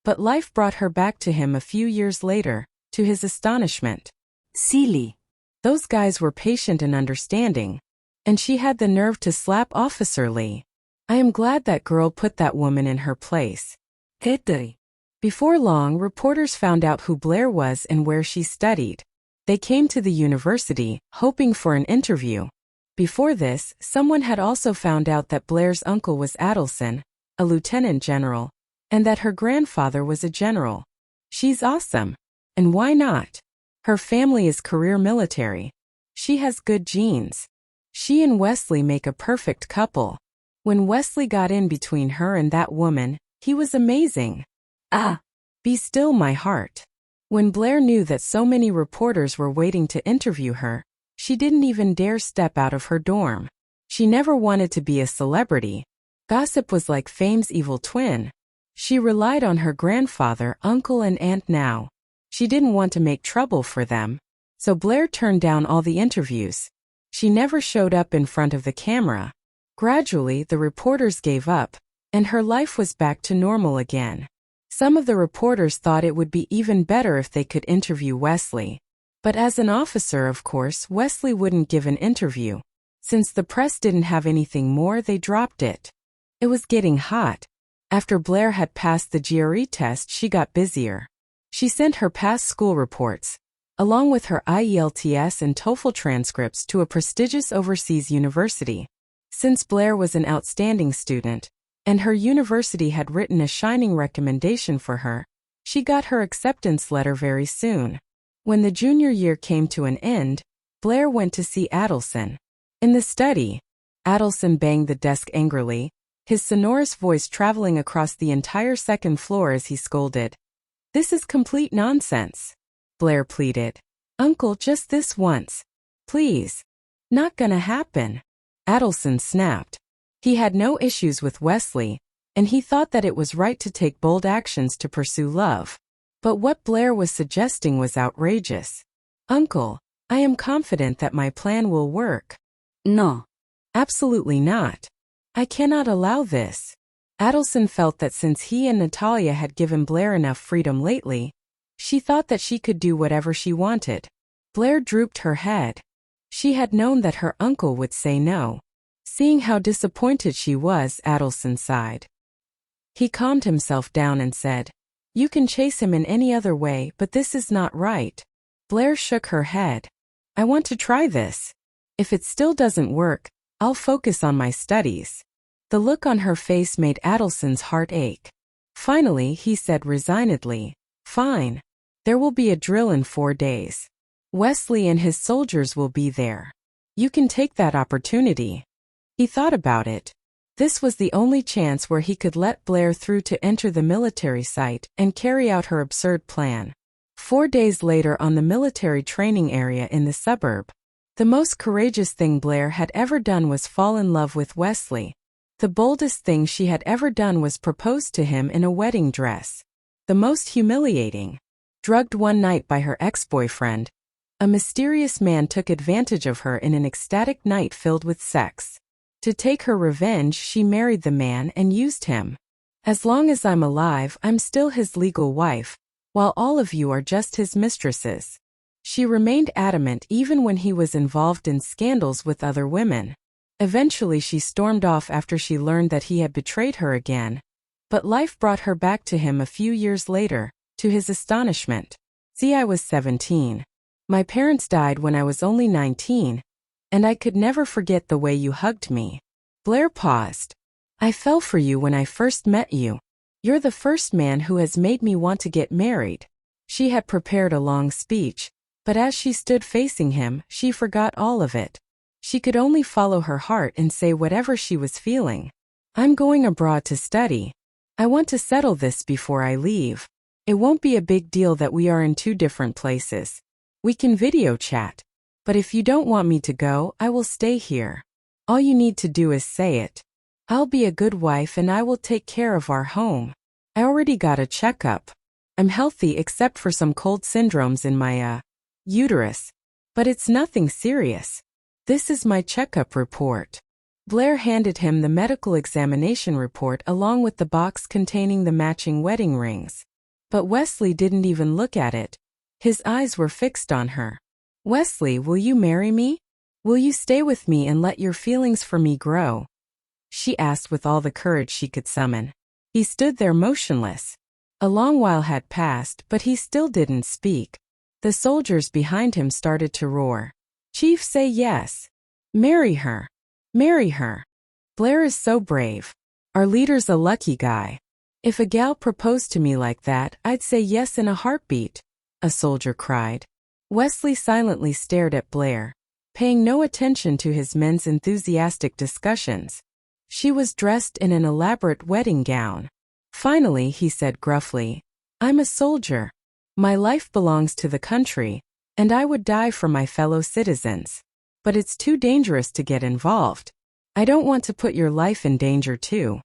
[SPEAKER 1] But life brought her back to him a few years later, to his astonishment.
[SPEAKER 2] Silly.
[SPEAKER 1] Those guys were patient and understanding. And she had the nerve to slap Officer Lee. I am glad that girl put that woman in her place.
[SPEAKER 2] Heteri.
[SPEAKER 1] Before long, reporters found out who Blair was and where she studied. They came to the university, hoping for an interview. Before this, someone had also found out that Blair's uncle was Adelson, a lieutenant general, and that her grandfather was a general. She's awesome. And why not? Her family is career military. She has good genes. She and Wesley make a perfect couple. When Wesley got in between her and that woman, he was amazing. Ah! Be still, my heart. When Blair knew that so many reporters were waiting to interview her, she didn't even dare step out of her dorm. She never wanted to be a celebrity. Gossip was like fame's evil twin. She relied on her grandfather, uncle, and aunt now. She didn't want to make trouble for them. So Blair turned down all the interviews. She never showed up in front of the camera. Gradually, the reporters gave up, and her life was back to normal again. Some of the reporters thought it would be even better if they could interview Wesley. But as an officer, of course, Wesley wouldn't give an interview. Since the press didn't have anything more, they dropped it. It was getting hot. After Blair had passed the GRE test, she got busier. She sent her past school reports, along with her IELTS and TOEFL transcripts, to a prestigious overseas university. Since Blair was an outstanding student, and her university had written a shining recommendation for her, she got her acceptance letter very soon. When the junior year came to an end, Blair went to see Adelson. In the study, Adelson banged the desk angrily, his sonorous voice traveling across the entire second floor as he scolded. This is complete nonsense, Blair pleaded. Uncle, just this once. Please. Not gonna happen. Adelson snapped. He had no issues with Wesley, and he thought that it was right to take bold actions to pursue love. But what Blair was suggesting was outrageous. Uncle, I am confident that my plan will work.
[SPEAKER 2] No.
[SPEAKER 1] Absolutely not. I cannot allow this. Adelson felt that since he and Natalia had given Blair enough freedom lately, she thought that she could do whatever she wanted. Blair drooped her head. She had known that her uncle would say no. Seeing how disappointed she was, Adelson sighed. He calmed himself down and said, You can chase him in any other way, but this is not right. Blair shook her head. I want to try this. If it still doesn't work, I'll focus on my studies. The look on her face made Adelson's heart ache. Finally, he said resignedly, Fine. There will be a drill in 4 days. Wesley and his soldiers will be there. You can take that opportunity. He thought about it. This was the only chance where he could let Blair through to enter the military site and carry out her absurd plan. 4 days later, on the military training area in the suburb, the most courageous thing Blair had ever done was fall in love with Wesley. The boldest thing she had ever done was propose to him in a wedding dress. The most humiliating. Drugged one night by her ex-boyfriend, a mysterious man took advantage of her in an ecstatic night filled with sex. To take her revenge, she married the man and used him. As long as I'm alive, I'm still his legal wife, while all of you are just his mistresses. She remained adamant even when he was involved in scandals with other women. Eventually she stormed off after she learned that he had betrayed her again, but life brought her back to him a few years later, to his astonishment. See, I was 17. My parents died when I was only 19, and I could never forget the way you hugged me. Blair paused. I fell for you when I first met you. You're the first man who has made me want to get married. She had prepared a long speech, but as she stood facing him, she forgot all of it. She could only follow her heart and say whatever she was feeling. I'm going abroad to study. I want to settle this before I leave. It won't be a big deal that we are in 2 different places. We can video chat. But if you don't want me to go, I will stay here. All you need to do is say it. I'll be a good wife and I will take care of our home. I already got a checkup. I'm healthy except for some cold syndromes in my, uterus. But it's nothing serious. This is my checkup report. Blair handed him the medical examination report along with the box containing the matching wedding rings. But Wesley didn't even look at it. His eyes were fixed on her. Wesley, will you marry me? Will you stay with me and let your feelings for me grow? She asked with all the courage she could summon. He stood there motionless. A long while had passed, but he still didn't speak. The soldiers behind him started to roar. Chief, say yes. Marry her. Marry her. Blair is so brave. Our leader's a lucky guy. If a gal proposed to me like that, I'd say yes in a heartbeat, a soldier cried. Wesley silently stared at Blair, paying no attention to his men's enthusiastic discussions. She was dressed in an elaborate wedding gown. Finally, he said gruffly, I'm a soldier. My life belongs to the country, and I would die for my fellow citizens. But it's too dangerous to get involved. I don't want to put your life in danger too.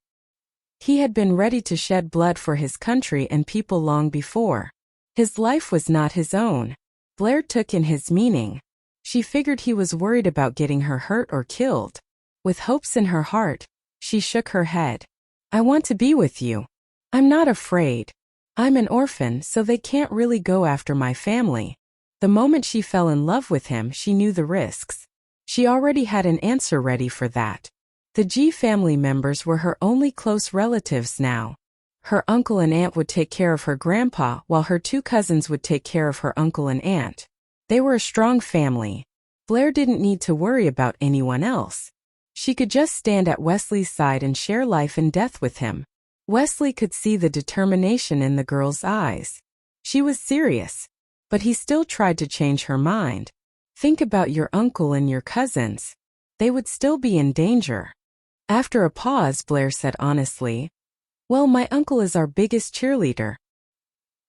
[SPEAKER 1] He had been ready to shed blood for his country and people long before. His life was not his own. Blair took in his meaning. She figured he was worried about getting her hurt or killed. With hopes in her heart, she shook her head. I want to be with you. I'm not afraid. I'm an orphan, so they can't really go after my family. The moment she fell in love with him, she knew the risks. She already had an answer ready for that. The G family members were her only close relatives now. Her uncle and aunt would take care of her grandpa, while her 2 cousins would take care of her uncle and aunt. They were a strong family. Blair didn't need to worry about anyone else. She could just stand at Wesley's side and share life and death with him. Wesley could see the determination in the girl's eyes. She was serious. But he still tried to change her mind. Think about your uncle and your cousins. They would still be in danger. After a pause, Blair said honestly, well, my uncle is our biggest cheerleader.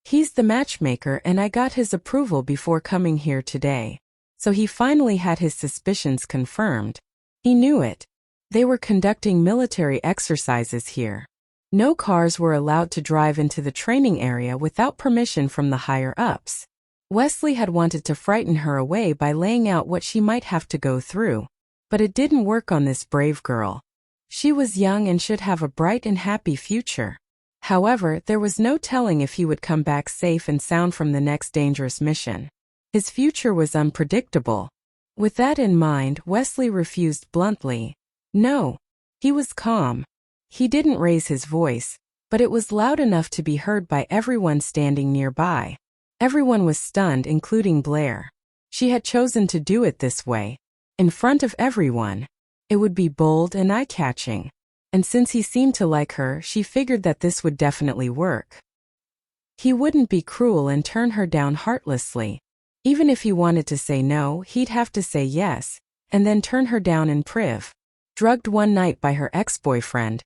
[SPEAKER 1] He's the matchmaker and I got his approval before coming here today. So he finally had his suspicions confirmed. He knew it. They were conducting military exercises here. No cars were allowed to drive into the training area without permission from the higher-ups. Wesley had wanted to frighten her away by laying out what she might have to go through. But it didn't work on this brave girl. She was young and should have a bright and happy future. However, there was no telling if he would come back safe and sound from the next dangerous mission. His future was unpredictable. With that in mind, Wesley refused bluntly. No. He was calm. He didn't raise his voice, but it was loud enough to be heard by everyone standing nearby. Everyone was stunned, including Blair. She had chosen to do it this way, in front of everyone. It would be bold and eye-catching. And since he seemed to like her, she figured that this would definitely work. He wouldn't be cruel and turn her down heartlessly. Even if he wanted to say no, he'd have to say yes, and then turn her down in priv. Drugged one night by her ex-boyfriend,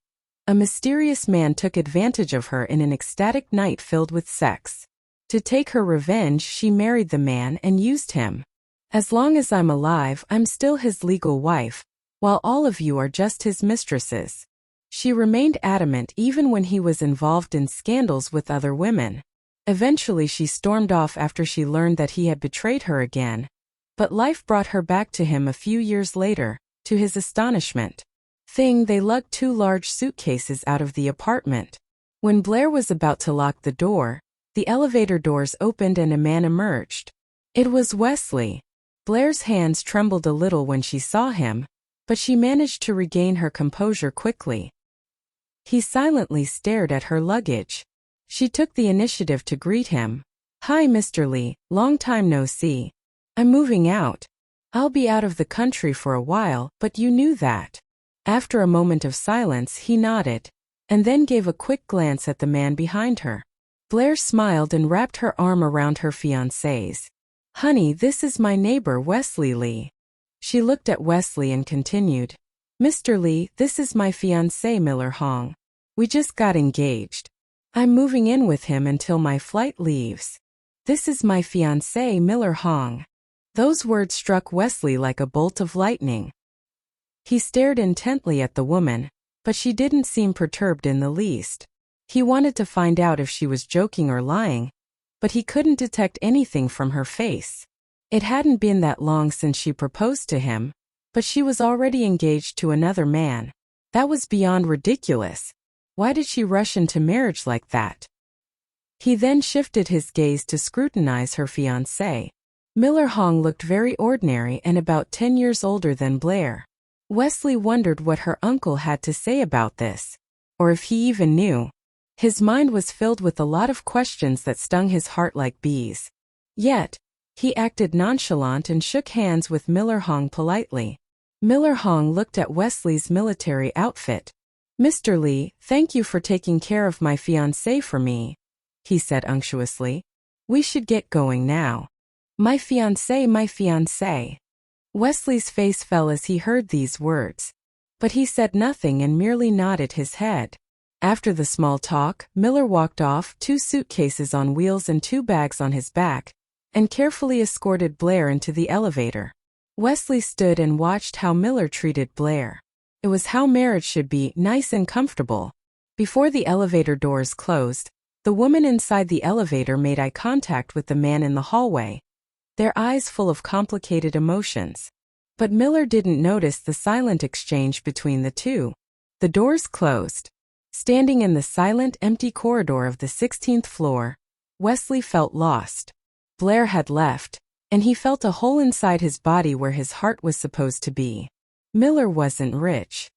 [SPEAKER 1] a mysterious man took advantage of her in an ecstatic night filled with sex. To take her revenge, she married the man and used him. As long as I'm alive, I'm still his legal wife, while all of you are just his mistresses. She remained adamant even when he was involved in scandals with other women. Eventually she stormed off after she learned that he had betrayed her again. But life brought her back to him a few years later, to his astonishment. They lugged 2 large suitcases out of the apartment. When Blair was about to lock the door, the elevator doors opened and a man emerged. It was Wesley. Blair's hands trembled a little when she saw him, but she managed to regain her composure quickly. He silently stared at her luggage. She took the initiative to greet him. "Hi, Mr. Lee, long time no see. I'm moving out. I'll be out of the country for a while, but you knew that." After a moment of silence, he nodded, and then gave a quick glance at the man behind her. Blair smiled and wrapped her arm around her fiancé's. "Honey, this is my neighbor Wesley Lee." She looked at Wesley and continued, "Mr. Lee, this is my fiancé Miller Hong. We just got engaged. I'm moving in with him until my flight leaves. This is my fiancé Miller Hong." Those words struck Wesley like a bolt of lightning. He stared intently at the woman, but she didn't seem perturbed in the least. He wanted to find out if she was joking or lying, but he couldn't detect anything from her face. It hadn't been that long since she proposed to him, but she was already engaged to another man. That was beyond ridiculous. Why did she rush into marriage like that? He then shifted his gaze to scrutinize her fiancé. Miller Hong looked very ordinary and about 10 years older than Blair. Wesley wondered what her uncle had to say about this, or if he even knew. His mind was filled with a lot of questions that stung his heart like bees. Yet, he acted nonchalant and shook hands with Miller Hong politely. Miller Hong looked at Wesley's military outfit. "Mr. Lee, thank you for taking care of my fiancé for me," he said unctuously. "We should get going now." My fiancé, my fiancé." Wesley's face fell as he heard these words, but he said nothing and merely nodded his head. After the small talk, Miller walked off, 2 suitcases on wheels and 2 bags on his back, and carefully escorted Blair into the elevator. Wesley stood and watched how Miller treated Blair. It was how marriage should be, nice and comfortable. Before the elevator doors closed, the woman inside the elevator made eye contact with the man in the hallway, their eyes full of complicated emotions. But Miller didn't notice the silent exchange between the two. The doors closed. Standing in the silent, empty corridor of the 16th floor, Wesley felt lost. Blair had left, and he felt a hole inside his body where his heart was supposed to be. Miller wasn't rich.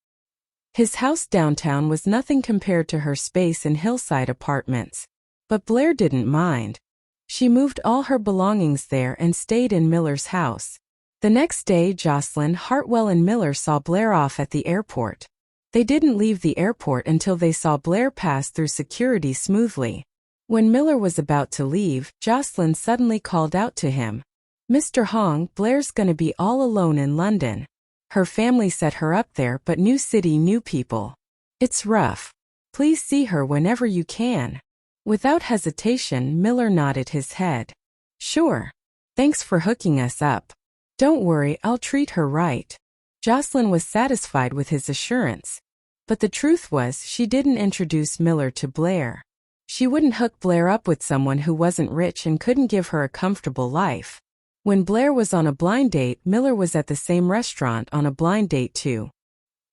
[SPEAKER 1] His house downtown was nothing compared to her space in hillside apartments. But Blair didn't mind. She moved all her belongings there and stayed in Miller's house. The next day, Jocelyn, Hartwell and Miller saw Blair off at the airport. They didn't leave the airport until they saw Blair pass through security smoothly. When Miller was about to leave, Jocelyn suddenly called out to him, "Mr. Hong, Blair's gonna be all alone in London. Her family set her up there, but new city, new people. It's rough. Please see her whenever you can." Without hesitation, Miller nodded his head. "Sure. Thanks for hooking us up. Don't worry, I'll treat her right." Jocelyn was satisfied with his assurance. But the truth was, she didn't introduce Miller to Blair. She wouldn't hook Blair up with someone who wasn't rich and couldn't give her a comfortable life. When Blair was on a blind date, Miller was at the same restaurant on a blind date too.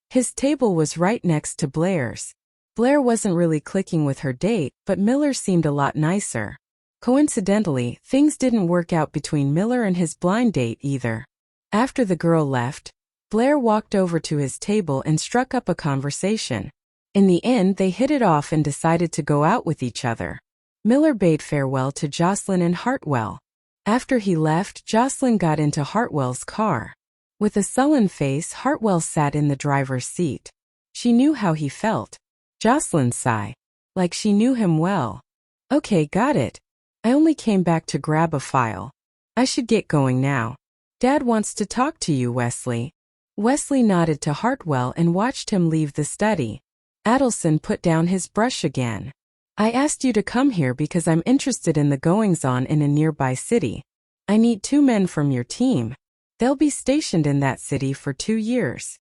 [SPEAKER 1] His table was right next to Blair's. Blair wasn't really clicking with her date, but Miller seemed a lot nicer. Coincidentally, things didn't work out between Miller and his blind date either. After the girl left, Blair walked over to his table and struck up a conversation. In the end, they hit it off and decided to go out with each other. Miller bade farewell to Jocelyn and Hartwell. After he left, Jocelyn got into Hartwell's car. With a sullen face, Hartwell sat in the driver's seat. She knew how he felt. Jocelyn sighed, like she knew him well. "Okay, got it. I only came back to grab a file. I should get going now. Dad wants to talk to you, Wesley." Wesley nodded to Hartwell and watched him leave the study. Adelson put down his brush again. "I asked you to come here because I'm interested in the goings-on in a nearby city. I need 2 men from your team. They'll be stationed in that city for 2 years."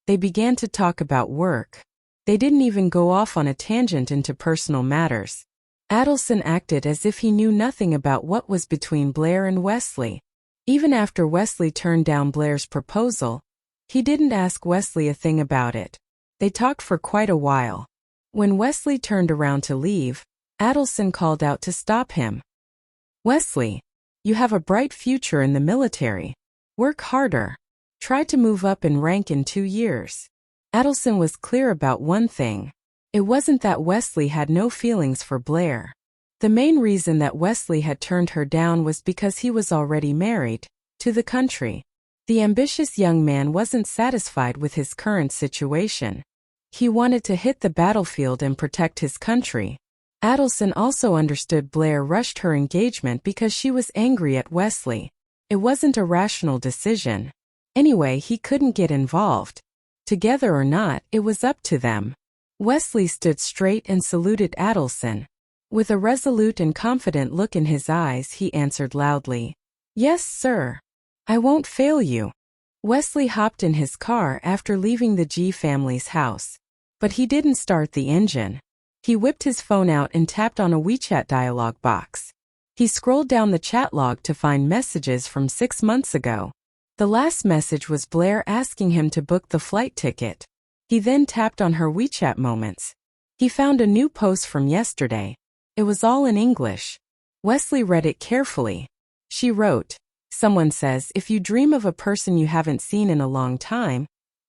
[SPEAKER 1] They began to talk about work. They didn't even go off on a tangent into personal matters. Adelson acted as if he knew nothing about what was between Blair and Wesley. Even after Wesley turned down Blair's proposal, he didn't ask Wesley a thing about it. They talked for quite a while. When Wesley turned around to leave, Adelson called out to stop him. Wesley, you have a bright future in the military. Work harder. Try to move up in rank in 2 years. Adelson was clear about one thing. It wasn't that Wesley had no feelings for Blair. The main reason that Wesley had turned her down was because he was already married to the country. The ambitious young man wasn't satisfied with his current situation. He wanted to hit the battlefield and protect his country. Adelson also understood Blair rushed her engagement because she was angry at Wesley. It wasn't a rational decision. Anyway, he couldn't get involved. Together or not, it was up to them. Wesley stood straight and saluted Adelson. With a resolute and confident look in his eyes, he answered loudly, "Yes, sir. I won't fail you." Wesley hopped in his car after leaving the G family's house. But he didn't start the engine. He whipped his phone out and tapped on a WeChat dialog box. He scrolled down the chat log to find messages from 6 months ago. The last message was Blair asking him to book the flight ticket. He then tapped on her WeChat moments. He found a new post from yesterday. It was all in English. Wesley read it carefully. She wrote, "Someone says if you dream of a person you haven't seen in a long time,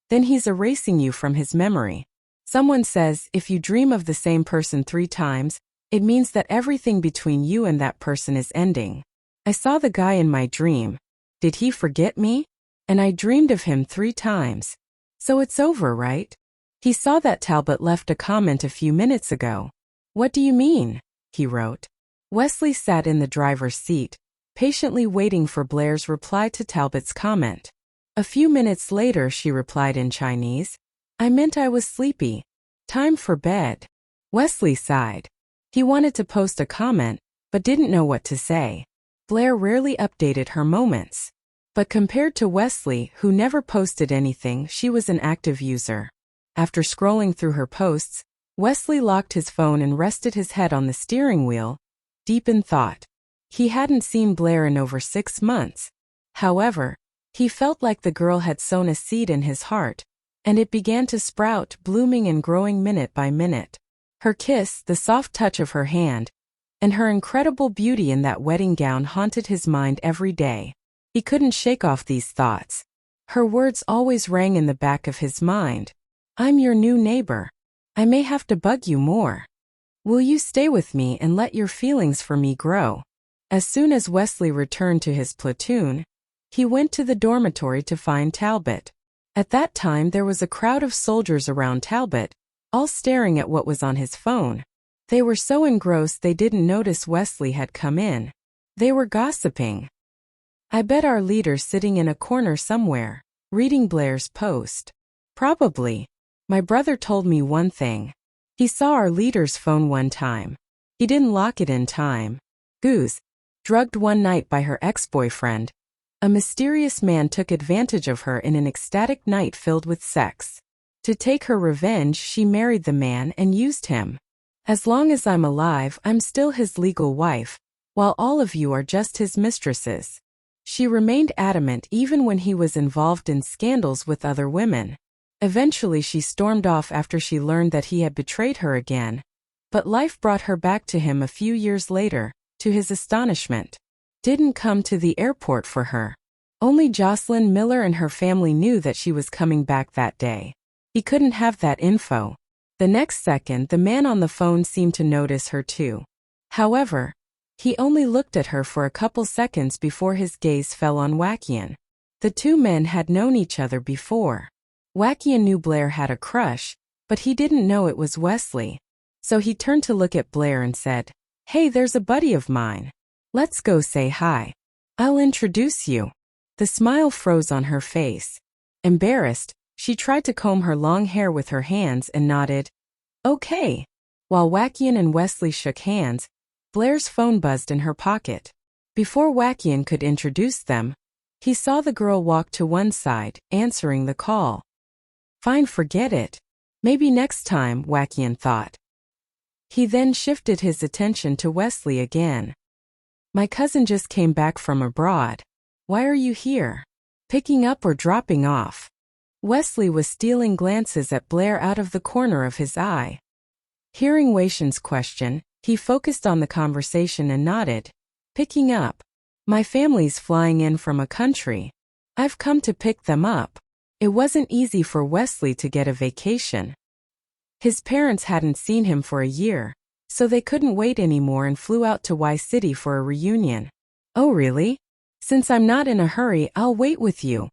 [SPEAKER 1] then he's erasing you from his memory. Someone says if you dream of the same person 3 times, it means that everything between you and that person is ending. I saw the guy in my dream. Did he forget me? And I dreamed of him 3 times. So it's over, right? He saw that Talbot left a comment a few minutes ago. What do you mean?" he wrote. Wesley sat in the driver's seat, patiently waiting for Blair's reply to Talbot's comment. A few minutes later she replied in Chinese, "I meant I was sleepy. Time for bed." Wesley sighed. He wanted to post a comment, but didn't know what to say. Blair rarely updated her moments. But compared to Wesley, who never posted anything, she was an active user. After scrolling through her posts, Wesley locked his phone and rested his head on the steering wheel, deep in thought. He hadn't seen Blair in over 6 months. However, he felt like the girl had sown a seed in his heart, and it began to sprout, blooming and growing minute by minute. Her kiss, the soft touch of her hand, and her incredible beauty in that wedding gown haunted his mind every day. He couldn't shake off these thoughts. Her words always rang in the back of his mind. "I'm your new neighbor. I may have to bug you more. Will you stay with me and let your feelings for me grow?" As soon as Wesley returned to his platoon, he went to the dormitory to find Talbot. At that time there was a crowd of soldiers around Talbot, all staring at what was on his phone. They were so engrossed they didn't notice Wesley had come in. They were gossiping. "I bet our leader's sitting in a corner somewhere, reading Blair's post." "Probably. My brother told me one thing. He saw our leader's phone one time. He didn't lock it in time. Goose, drugged one night by her ex-boyfriend. A mysterious man took advantage of her in an ecstatic night filled with sex. To take her revenge, she married the man and used him. As long as I'm alive, I'm still his legal wife, while all of you are just his mistresses." She remained adamant even when he was involved in scandals with other women. Eventually she stormed off after she learned that he had betrayed her again. But life brought her back to him a few years later, to his astonishment. Didn't come to the airport for her. Only Jocelyn Miller and her family knew that she was coming back that day. He couldn't have that info. The next second, the man on the phone seemed to notice her too. However, he only looked at her for a couple seconds before his gaze fell on Wakian. The 2 men had known each other before. Wakian knew Blair had a crush, but he didn't know it was Wesley. So he turned to look at Blair and said, "Hey, there's a buddy of mine. Let's go say hi. I'll introduce you." The smile froze on her face. Embarrassed, she tried to comb her long hair with her hands and nodded, "Okay." While Wakian and Wesley shook hands, Blair's phone buzzed in her pocket. Before Wakian could introduce them, he saw the girl walk to one side, answering the call. Fine, forget it. Maybe next time, Wakian thought. He then shifted his attention to Wesley again. "My cousin just came back from abroad. Why are you here? Picking up or dropping off?" Wesley was stealing glances at Blair out of the corner of his eye. Hearing Wei Shen's question, he focused on the conversation and nodded, picking up. My family's flying in from a country. I've come to pick them up. It wasn't easy for Wesley to get a vacation. His parents hadn't seen him for a year, so they couldn't wait anymore and flew out to Y City for a reunion. Oh really? Since I'm not in a hurry, I'll wait with you,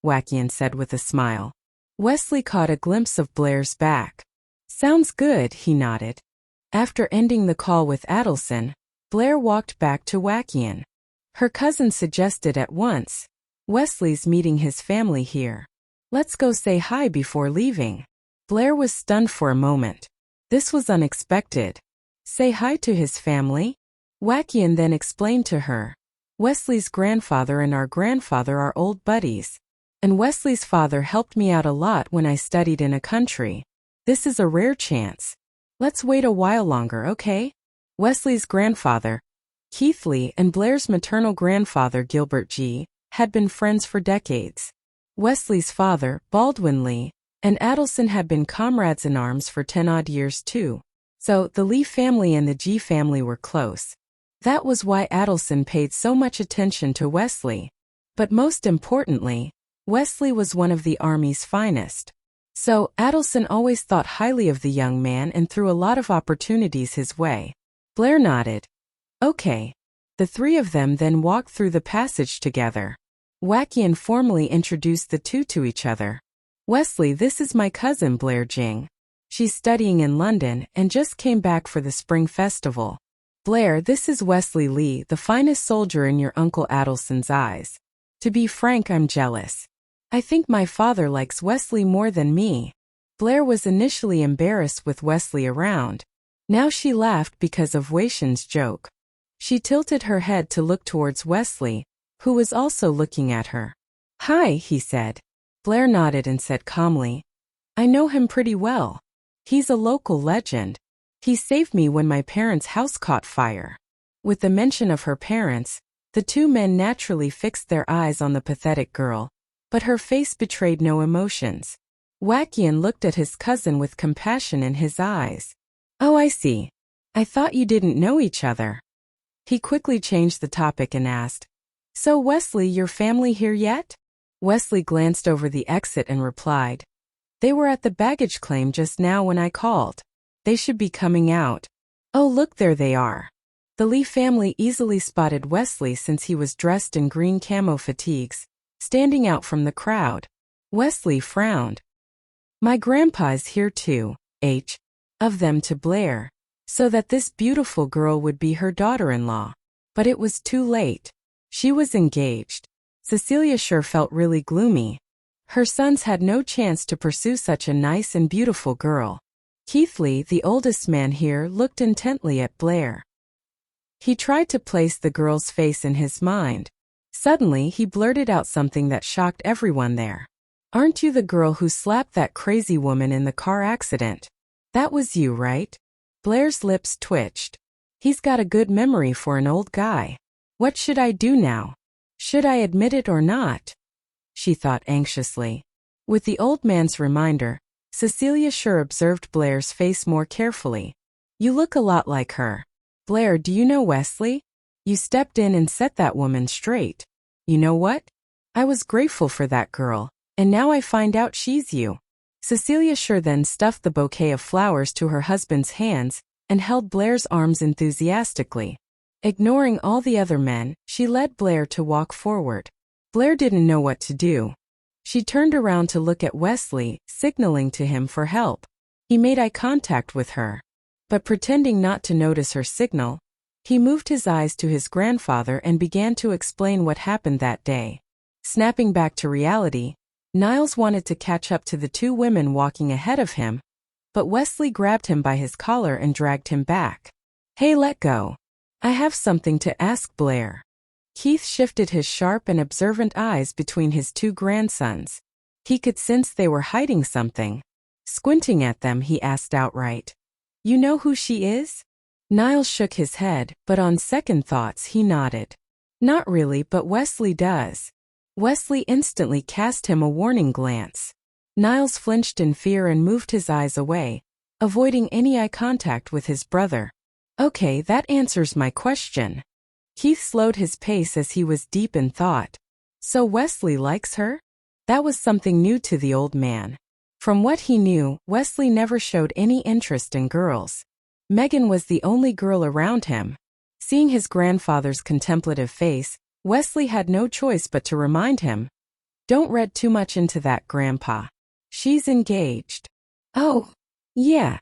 [SPEAKER 1] Wakian said with a smile. Wesley caught a glimpse of Blair's back. Sounds good, he nodded. After ending the call with Adelson, Blair walked back to Wakian. Her cousin suggested at once, Wesley's meeting his family here. Let's go say hi before leaving. Blair was stunned for a moment. This was unexpected. Say hi to his family? Wakian then explained to her. Wesley's grandfather and our grandfather are old buddies. And Wesley's father helped me out a lot when I studied in a country. This is a rare chance. Let's wait a while longer, okay? Wesley's grandfather, Keith Lee, and Blair's maternal grandfather, Gilbert G., had been friends for decades. Wesley's father, Baldwin Lee, and Adelson had been comrades in arms for 10-odd years too. So, the Lee family and the G family were close. That was why Adelson paid so much attention to Wesley. But most importantly, Wesley was one of the Army's finest. So, Adelson always thought highly of the young man and threw a lot of opportunities his way. Blair nodded. Okay. The three of them then walked through the passage together. Wakian formally introduced the two to each other. Wesley, this is my cousin Blair Jing. She's studying in London and just came back for the Spring Festival. Blair, this is Wesley Lee, the finest soldier in your Uncle Adelson's eyes. To be frank, I'm jealous. I think my father likes Wesley more than me. Blair was initially embarrassed with Wesley around. Now she laughed because of Wei Shen's joke. She tilted her head to look towards Wesley, who was also looking at her. Hi, he said. Blair nodded and said calmly, I know him pretty well. He's a local legend. He saved me when my parents' house caught fire. With the mention of her parents, the two men naturally fixed their eyes on the pathetic girl, but her face betrayed no emotions. Wakian looked at his cousin with compassion in his eyes. Oh, I see. I thought you didn't know each other. He quickly changed the topic and asked, So Wesley, your family here yet? Wesley glanced over the exit and replied, They were at the baggage claim just now when I called. They should be coming out. Oh look, there they are. The Lee family easily spotted Wesley since he was dressed in green camo fatigues, standing out from the crowd. Wesley frowned. My grandpa is here too, of them to Blair, so that this beautiful girl would be her daughter-in-law. But it was too late. She was engaged. Cecilia sure felt really gloomy. Her sons had no chance to pursue such a nice and beautiful girl. Keith Lee, the oldest man here, looked intently at Blair. He tried to place the girl's face in his mind. Suddenly, he blurted out something that shocked everyone there. Aren't you the girl who slapped that crazy woman in the car accident? That was you, right? Blair's lips twitched. He's got a good memory for an old guy. What should I do now? Should I admit it or not? She thought anxiously. With the old man's reminder, Cecilia sure observed Blair's face more carefully. You look a lot like her. Blair, do you know Wesley? You stepped in and set that woman straight. You know what? I was grateful for that girl, and now I find out she's you. Cecilia sure then stuffed the bouquet of flowers to her husband's hands and held Blair's arms enthusiastically. Ignoring all the other men, she led Blair to walk forward. Blair didn't know what to do. She turned around to look at Wesley, signaling to him for help. He made eye contact with her. But pretending not to notice her signal, he moved his eyes to his grandfather and began to explain what happened that day. Snapping back to reality, Niles wanted to catch up to the two women walking ahead of him, but Wesley grabbed him by his collar and dragged him back. Hey, let go. I have something to ask Blair. Keith shifted his sharp and observant eyes between his two grandsons. He could sense they were hiding something. Squinting at them, he asked outright, You know who she is? Niles shook his head, but on second thoughts he nodded. Not really, but Wesley does. Wesley instantly cast him a warning glance. Niles flinched in fear and moved his eyes away, avoiding any eye contact with his brother. Okay, that answers my question. Keith slowed his pace as he was deep in thought. So Wesley likes her? That was something new to the old man. From what he knew, Wesley never showed any interest in girls. Megan was the only girl around him. Seeing his grandfather's contemplative face, Wesley had no choice but to remind him. Don't read too much into that, Grandpa. She's engaged. Oh, yeah.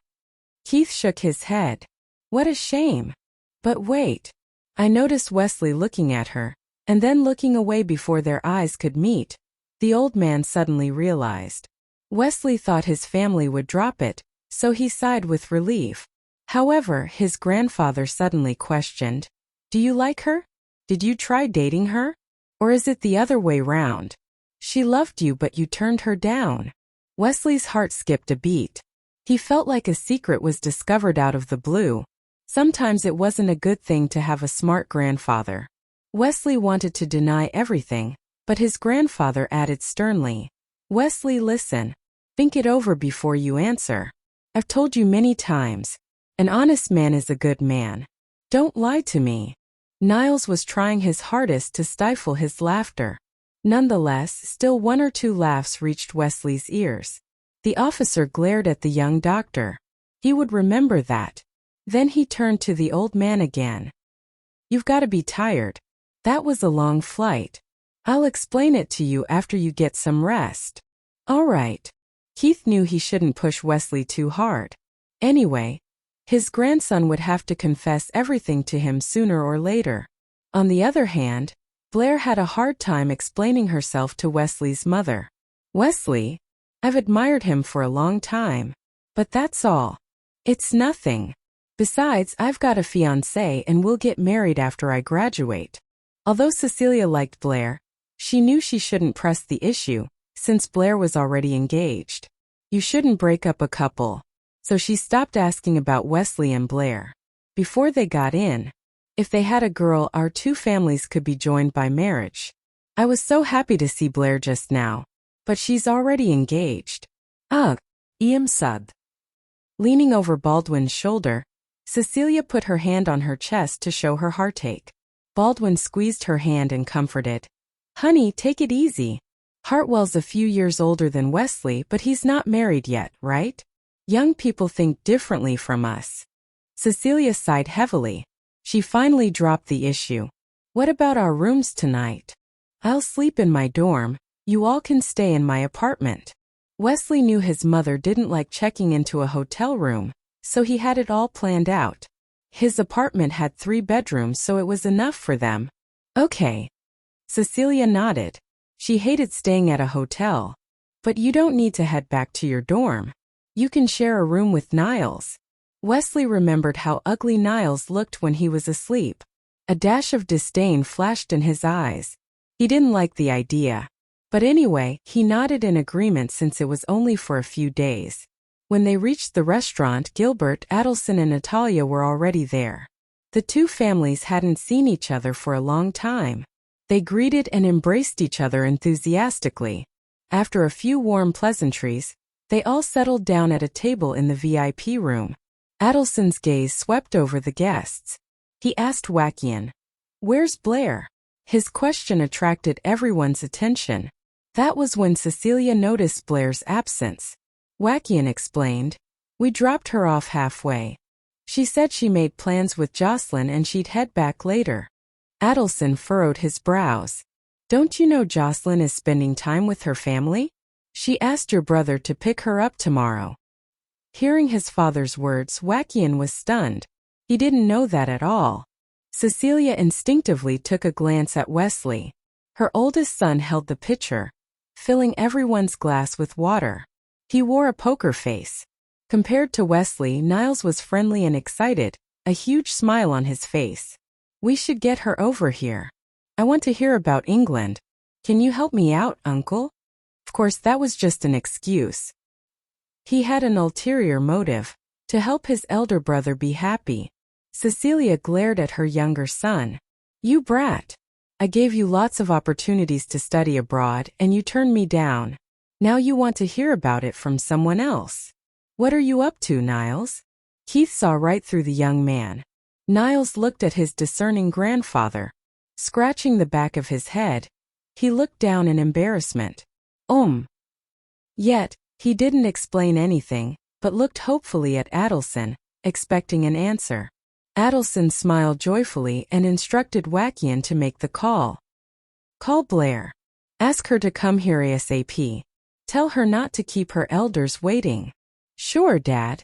[SPEAKER 1] Keith shook his head. What a shame. But wait. I noticed Wesley looking at her, and then looking away before their eyes could meet. The old man suddenly realized. Wesley thought his family would drop it, so he sighed with relief. However, his grandfather suddenly questioned, do you like her? Did you try dating her? Or is it the other way round? She loved you but you turned her down. Wesley's heart skipped a beat. He felt like a secret was discovered out of the blue. Sometimes it wasn't a good thing to have a smart grandfather. Wesley wanted to deny everything, but his grandfather added sternly, Wesley, listen. Think it over before you answer. I've told you many times. An honest man is a good man. Don't lie to me. Niles was trying his hardest to stifle his laughter. Nonetheless, still one or two laughs reached Wesley's ears. The officer glared at the young doctor. He would remember that. Then he turned to the old man again. You've got to be tired. That was a long flight. I'll explain it to you after you get some rest. All right. Keith knew he shouldn't push Wesley too hard. Anyway, his grandson would have to confess everything to him sooner or later. On the other hand, Blair had a hard time explaining herself to Wesley's mother. Wesley, I've admired him for a long time. But that's all. It's nothing. Besides, I've got a fiancé and we'll get married after I graduate. Although Cecilia liked Blair, she knew she shouldn't press the issue, since Blair was already engaged. You shouldn't break up a couple. So she stopped asking about Wesley and Blair. Before they got in, if they had a girl, our two families could be joined by marriage. I was so happy to see Blair just now. But she's already engaged. Ugh, sad. Leaning over Baldwin's shoulder, Cecilia put her hand on her chest to show her heartache. Baldwin squeezed her hand and comforted. Honey, take it easy. Hartwell's a few years older than Wesley, but he's not married yet, right? Young people think differently from us. Cecilia sighed heavily. She finally dropped the issue. What about our rooms tonight? I'll sleep in my dorm. You all can stay in my apartment. Wesley knew his mother didn't like checking into a hotel room, so he had it all planned out. His apartment had 3 bedrooms, so it was enough for them. Okay. Cecilia nodded. She hated staying at a hotel. But you don't need to head back to your dorm. You can share a room with Niles. Wesley remembered how ugly Niles looked when he was asleep. A dash of disdain flashed in his eyes. He didn't like the idea. But anyway, he nodded in agreement since it was only for a few days. When they reached the restaurant, Gilbert, Adelson and Natalia were already there. The two families hadn't seen each other for a long time. They greeted and embraced each other enthusiastically. After a few warm pleasantries, they all settled down at a table in the VIP room. Adelson's gaze swept over the guests. He asked Wakian, "Where's Blair?" His question attracted everyone's attention. That was when Cecilia noticed Blair's absence. Wakian explained, "We dropped her off halfway. She said she made plans with Jocelyn and she'd head back later." Adelson furrowed his brows. "Don't you know Jocelyn is spending time with her family? She asked your brother to pick her up tomorrow." Hearing his father's words, Wakian was stunned. He didn't know that at all. Cecilia instinctively took a glance at Wesley. Her oldest son held the pitcher, filling everyone's glass with water. He wore a poker face. Compared to Wesley, Niles was friendly and excited, a huge smile on his face. "We should get her over here. I want to hear about England. Can you help me out, Uncle?" Of course, that was just an excuse. He had an ulterior motive, to help his elder brother be happy. Cecilia glared at her younger son. "You brat. I gave you lots of opportunities to study abroad and you turned me down. Now you want to hear about it from someone else." What are you up to, Niles? Keith saw right through the young man. Niles looked at his discerning grandfather. Scratching the back of his head, he looked down in embarrassment. Yet, he didn't explain anything, but looked hopefully at Adelson, expecting an answer. Adelson smiled joyfully and instructed Wackian to make the call. Call Blair. Ask her to come here ASAP. Tell her not to keep her elders waiting. Sure, Dad.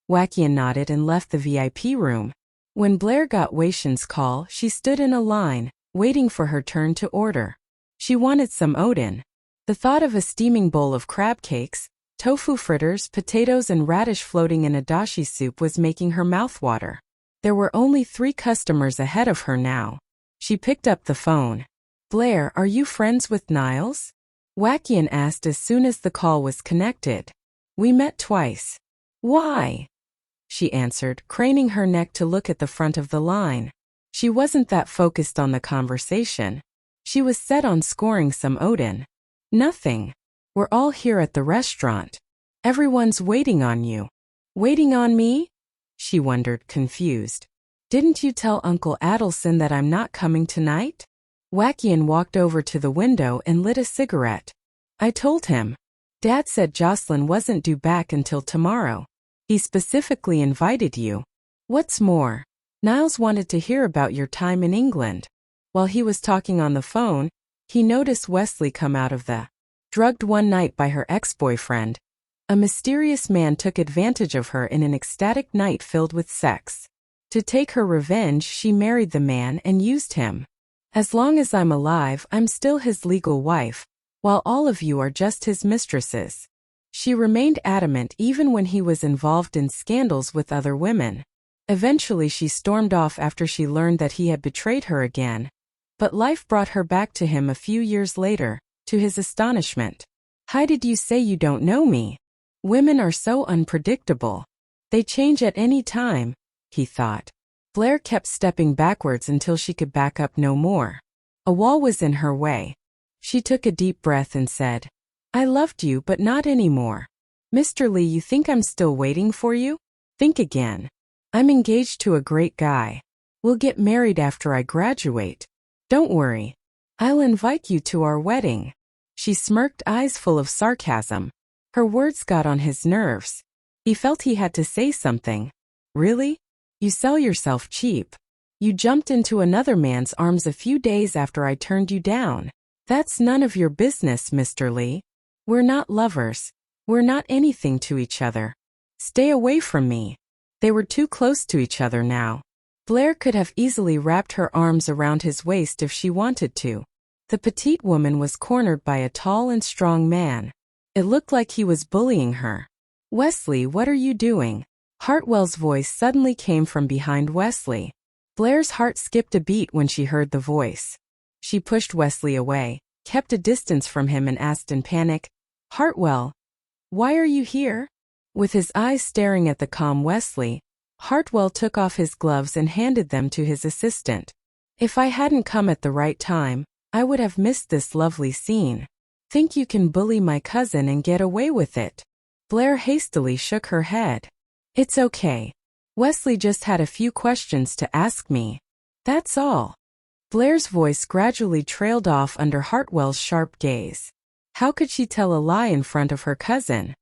[SPEAKER 1] Wackian nodded and left the VIP room. When Blair got Wei-shen's call, she stood in a line, waiting for her turn to order. She wanted some oden. The thought of a steaming bowl of crab cakes, tofu fritters, potatoes and radish floating in a dashi soup was making her mouth water. There were only 3 customers ahead of her now. She picked up the phone. Blair, are you friends with Niles? Wackian asked as soon as the call was connected. We met twice. Why? She answered, craning her neck to look at the front of the line. She wasn't that focused on the conversation. She was set on scoring some oden. Nothing. We're all here at the restaurant. Everyone's waiting on you. Waiting on me? She wondered, confused. Didn't you tell Uncle Adelson that I'm not coming tonight? Wackian walked over to the window and lit a cigarette. I told him. Dad said Jocelyn wasn't due back until tomorrow. He specifically invited you. What's more, Niles wanted to hear about your time in England. While he was talking on the phone, he noticed Wesley come out of the drugged one night by her ex-boyfriend. A mysterious man took advantage of her in an ecstatic night filled with sex. To take her revenge, she married the man and used him. As long as I'm alive, I'm still his legal wife, while all of you are just his mistresses. She remained adamant even when he was involved in scandals with other women. Eventually she stormed off after she learned that he had betrayed her again. But life brought her back to him a few years later, to his astonishment. How did you say you don't know me? Women are so unpredictable. They change at any time, he thought. Blair kept stepping backwards until she could back up no more. A wall was in her way. She took a deep breath and said, I loved you but not anymore. Mr. Lee, you think I'm still waiting for you? Think again. I'm engaged to a great guy. We'll get married after I graduate. Don't worry. I'll invite you to our wedding. She smirked, eyes full of sarcasm. Her words got on his nerves. He felt he had to say something. Really? You sell yourself cheap. You jumped into another man's arms a few days after I turned you down. That's none of your business, Mr. Lee. We're not lovers. We're not anything to each other. Stay away from me. They were too close to each other now. Blair could have easily wrapped her arms around his waist if she wanted to. The petite woman was cornered by a tall and strong man. It looked like he was bullying her. Wesley, what are you doing? Hartwell's voice suddenly came from behind Wesley. Blair's heart skipped a beat when she heard the voice. She pushed Wesley away, kept a distance from him and asked in panic, Hartwell, why are you here? With his eyes staring at the calm Wesley, Hartwell took off his gloves and handed them to his assistant. If I hadn't come at the right time, I would have missed this lovely scene. Think you can bully my cousin and get away with it? Blair hastily shook her head. It's okay. Wesley just had a few questions to ask me. That's all. Blair's voice gradually trailed off under Hartwell's sharp gaze. How could she tell a lie in front of her cousin?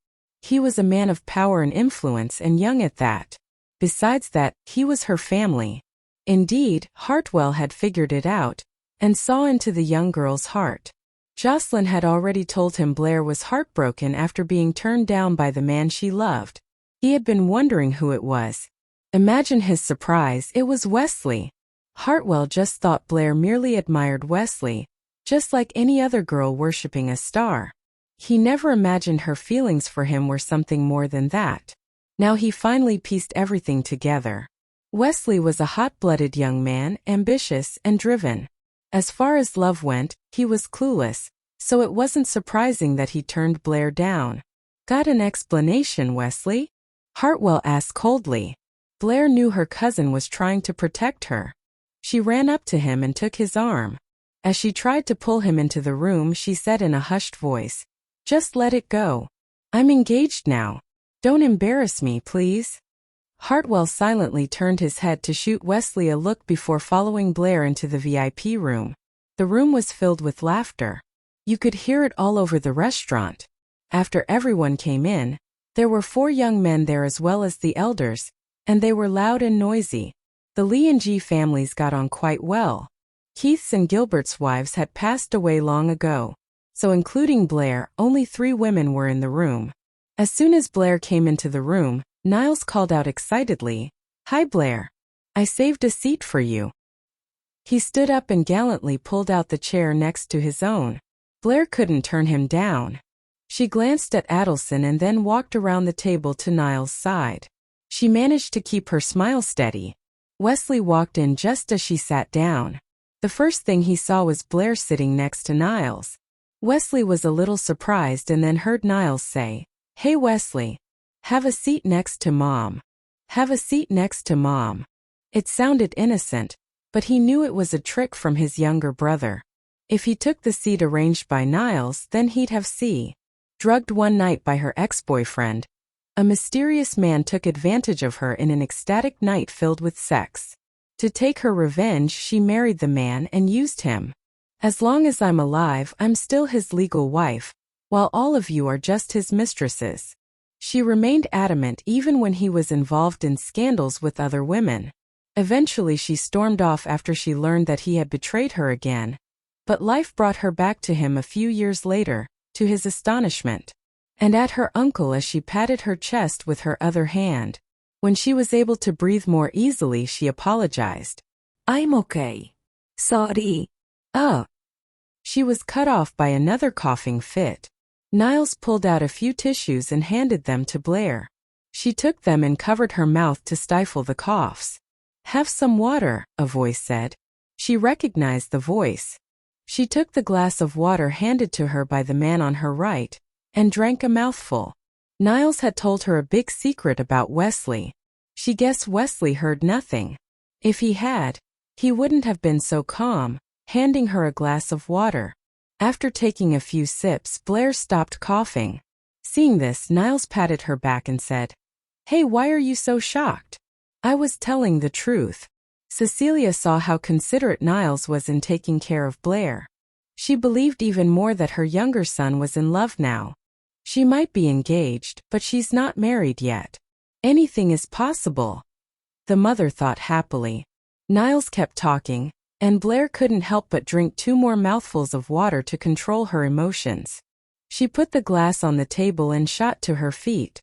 [SPEAKER 1] He was a man of power and influence and young at that. Besides that, he was her family. Indeed, Hartwell had figured it out, and saw into the young girl's heart. Jocelyn had already told him Blair was heartbroken after being turned down by the man she loved. He had been wondering who it was. Imagine his surprise, it was Wesley. Hartwell just thought Blair merely admired Wesley, just like any other girl worshipping a star. He never imagined her feelings for him were something more than that. Now he finally pieced everything together. Wesley was a hot-blooded young man, ambitious and driven. As far as love went, he was clueless, so it wasn't surprising that he turned Blair down. Got an explanation, Wesley? Hartwell asked coldly. Blair knew her cousin was trying to protect her. She ran up to him and took his arm. As she tried to pull him into the room, she said in a hushed voice, Just let it go. I'm engaged now. Don't embarrass me, please. Hartwell silently turned his head to shoot Wesley a look before following Blair into the VIP room. The room was filled with laughter. You could hear it all over the restaurant. After everyone came in, there were 4 young men there as well as the elders, and they were loud and noisy. The Lee and G families got on quite well. Keith's and Gilbert's wives had passed away long ago, so including Blair, only 3 women were in the room. As soon as Blair came into the room, Niles called out excitedly, "Hi Blair. I saved a seat for you." He stood up and gallantly pulled out the chair next to his own. Blair couldn't turn him down. She glanced at Adelson and then walked around the table to Niles' side. She managed to keep her smile steady. Wesley walked in just as she sat down. The first thing he saw was Blair sitting next to Niles. Wesley was a little surprised and then heard Niles say, "Hey Wesley. Have a seat next to Mom. Have a seat next to Mom." It sounded innocent, but he knew it was a trick from his younger brother. If he took the seat arranged by Niles, then he'd have drugged one night by her ex-boyfriend. A mysterious man took advantage of her in an ecstatic night filled with sex. To take her revenge, she married the man and used him. As long as I'm alive, I'm still his legal wife, while all of you are just his mistresses. She remained adamant even when he was involved in scandals with other women. Eventually she stormed off after she learned that he had betrayed her again. But life brought her back to him a few years later, to his astonishment. And at her uncle as she patted her chest with her other hand. When she was able to breathe more easily, she apologized.
[SPEAKER 2] I'm okay. Sorry.
[SPEAKER 1] Oh. She was cut off by another coughing fit. Niles pulled out a few tissues and handed them to Blair. She took them and covered her mouth to stifle the coughs. "Have some water," a voice said. She recognized the voice. She took the glass of water handed to her by the man on her right, and drank a mouthful. Niles had told her a big secret about Wesley. She guessed Wesley heard nothing. If he had, he wouldn't have been so calm, handing her a glass of water. After taking a few sips, Blair stopped coughing. Seeing this, Niles patted her back and said, "Hey, why are you so shocked? I was telling the truth." Cecilia saw how considerate Niles was in taking care of Blair. She believed even more that her younger son was in love now. She might be engaged, but she's not married yet. Anything is possible. The mother thought happily. Niles kept talking, and Blair couldn't help but drink 2 more mouthfuls of water to control her emotions. She put the glass on the table and shot to her feet.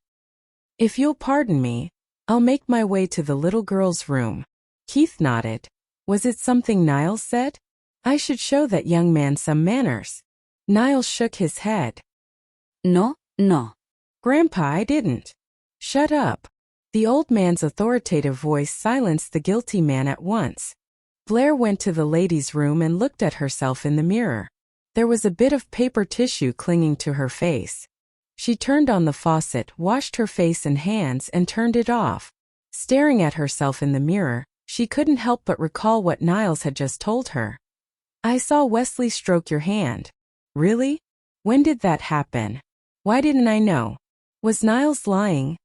[SPEAKER 1] "If you'll pardon me, I'll make my way to the little girl's room." Keith nodded. Was it something Niles said? I should show that young man some manners. Niles shook his head.
[SPEAKER 2] No.
[SPEAKER 1] Grandpa, I didn't. Shut up. The old man's authoritative voice silenced the guilty man at once. Blair went to the ladies' room and looked at herself in the mirror. There was a bit of paper tissue clinging to her face. She turned on the faucet, washed her face and hands, and turned it off. Staring at herself in the mirror, she couldn't help but recall what Niles had just told her. "I saw Wesley stroke your hand." Really? When did that happen? Why didn't I know? Was Niles lying?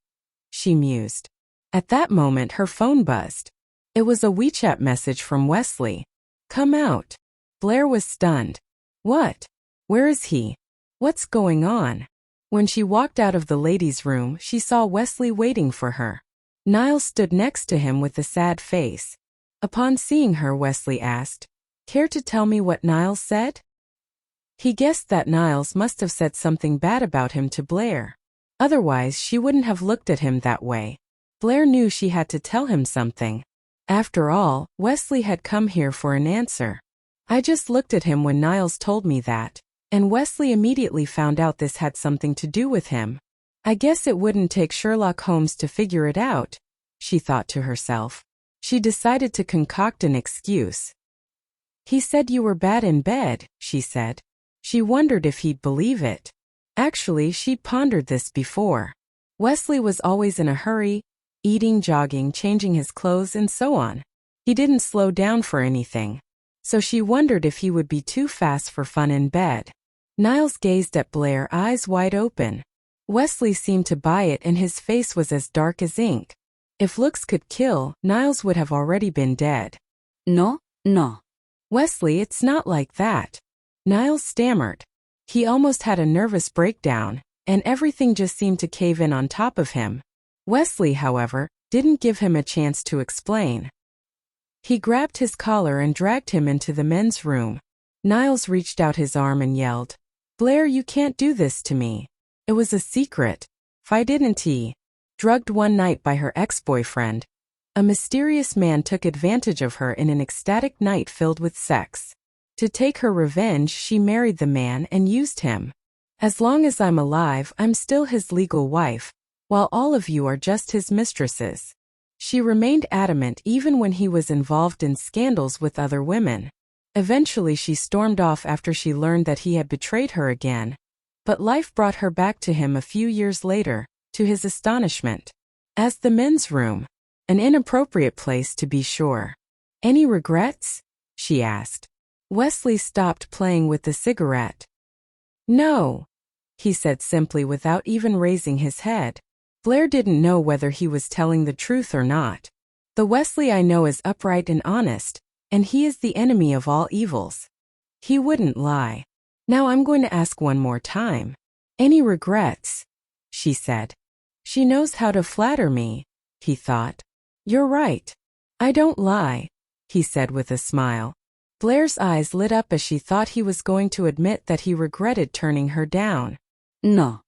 [SPEAKER 1] She mused. At that moment her phone buzzed. It was a WeChat message from Wesley. "Come out." Blair was stunned. What? Where is he? What's going on? When she walked out of the ladies' room, she saw Wesley waiting for her. Niles stood next to him with a sad face. Upon seeing her, Wesley asked, "Care to tell me what Niles said?" He guessed that Niles must have said something bad about him to Blair. Otherwise, she wouldn't have looked at him that way. Blair knew she had to tell him something. After all, Wesley had come here for an answer. "I just looked at him when Niles told me that, and Wesley immediately found out this had something to do with him. I guess it wouldn't take Sherlock Holmes to figure it out," she thought to herself. She decided to concoct an excuse. "He said you were bad in bed," she said. She wondered if he'd believe it. Actually, she'd pondered this before. Wesley was always in a hurry, eating, jogging, changing his clothes, and so on. He didn't slow down for anything. So she wondered if he would be too fast for fun in bed. Niles gazed at Blair, eyes wide open. Wesley seemed to buy it and his face was as dark as ink. If looks could kill, Niles would have already been dead.
[SPEAKER 2] No, no.
[SPEAKER 1] Wesley, it's not like that. Niles stammered. He almost had a nervous breakdown, and everything just seemed to cave in on top of him. Wesley, however, didn't give him a chance to explain. He grabbed his collar and dragged him into the men's room. Niles reached out his arm and yelled, "Blair, you can't do this to me. It was a secret. Fidelity." Drugged one night by her ex-boyfriend, a mysterious man took advantage of her in an ecstatic night filled with sex. To take her revenge, she married the man and used him. As long as I'm alive, I'm still his legal wife, while all of you are just his mistresses. She remained adamant even when he was involved in scandals with other women. Eventually she stormed off after she learned that he had betrayed her again. But life brought her back to him a few years later, to his astonishment. As the men's room. An inappropriate place to be sure. "Any regrets?" she asked. Wesley stopped playing with the cigarette. "No," he said simply without even raising his head. Blair didn't know whether he was telling the truth or not. The Wesley I know is upright and honest, and he is the enemy of all evils. He wouldn't lie. "Now I'm going to ask one more time. Any regrets?" she said. She knows how to flatter me, he thought. "You're right. I don't lie," he said with a smile. Blair's eyes lit up as she thought he was going to admit that he regretted turning her down.
[SPEAKER 2] No.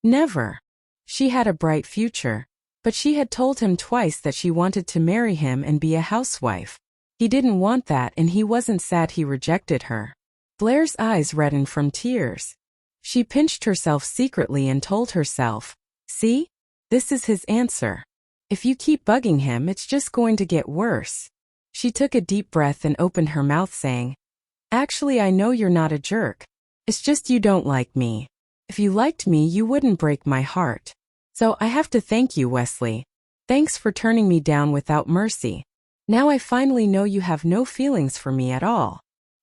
[SPEAKER 1] Never. She had a bright future, but she had told him twice that she wanted to marry him and be a housewife. He didn't want that and he wasn't sad he rejected her. Blair's eyes reddened from tears. She pinched herself secretly and told herself, "See? This is his answer. If you keep bugging him, it's just going to get worse." She took a deep breath and opened her mouth saying, "Actually, I know you're not a jerk. It's just you don't like me. If you liked me, you wouldn't break my heart. So I have to thank you, Wesley. Thanks for turning me down without mercy. Now I finally know you have no feelings for me at all."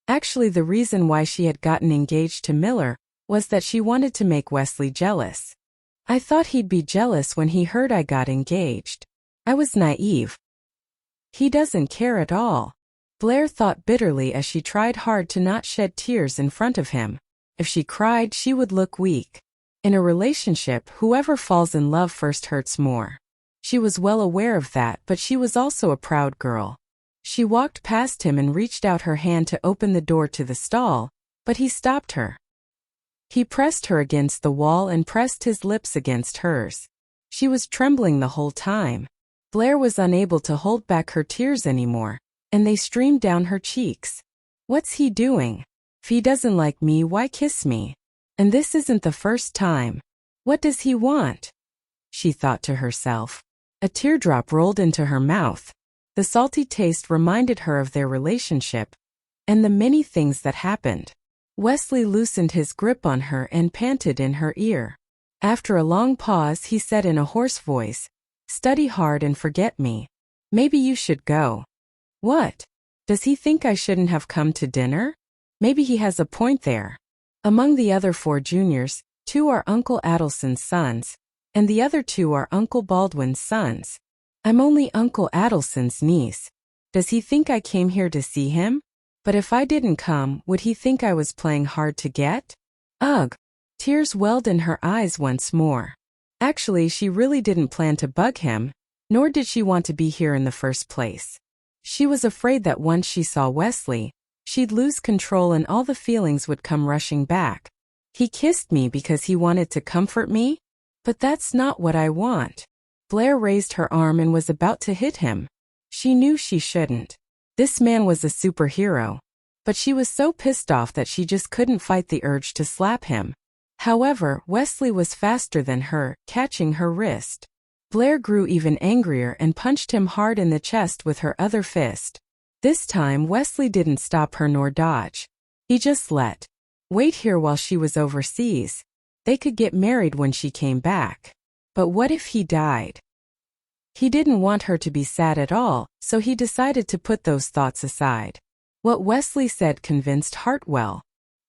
[SPEAKER 1] Actually, the reason why she had gotten engaged to Miller was that she wanted to make Wesley jealous. "I thought he'd be jealous when he heard I got engaged. I was naive. He doesn't care at all." Blair thought bitterly as she tried hard to not shed tears in front of him. If she cried, she would look weak. In a relationship, whoever falls in love first hurts more. She was well aware of that, but she was also a proud girl. She walked past him and reached out her hand to open the door to the stall, but he stopped her. He pressed her against the wall and pressed his lips against hers. She was trembling the whole time. Blair was unable to hold back her tears anymore, and they streamed down her cheeks. What's he doing? If he doesn't like me, why kiss me? And this isn't the first time. What does he want? She thought to herself. A teardrop rolled into her mouth. The salty taste reminded her of their relationship and the many things that happened. Wesley loosened his grip on her and panted in her ear. After a long pause, he said in a hoarse voice, "Study hard and forget me. Maybe you should go." What? Does he think I shouldn't have come to dinner? Maybe he has a point there. Among the other 4 juniors, 2 are Uncle Adelson's sons, and the other 2 are Uncle Baldwin's sons. I'm only Uncle Adelson's niece. Does he think I came here to see him? But if I didn't come, would he think I was playing hard to get? Ugh! Tears welled in her eyes once more. Actually, she really didn't plan to bug him, nor did she want to be here in the first place. She was afraid that once she saw Wesley, she'd lose control and all the feelings would come rushing back. He kissed me because he wanted to comfort me? But that's not what I want. Blair raised her arm and was about to hit him. She knew she shouldn't. This man was a superhero. But she was so pissed off that she just couldn't fight the urge to slap him. However, Wesley was faster than her, catching her wrist. Blair grew even angrier and punched him hard in the chest with her other fist. This time, Wesley didn't stop her nor dodge. He just wait here while she was overseas. They could get married when she came back. But what if he died? He didn't want her to be sad at all, so he decided to put those thoughts aside. What Wesley said convinced Hartwell.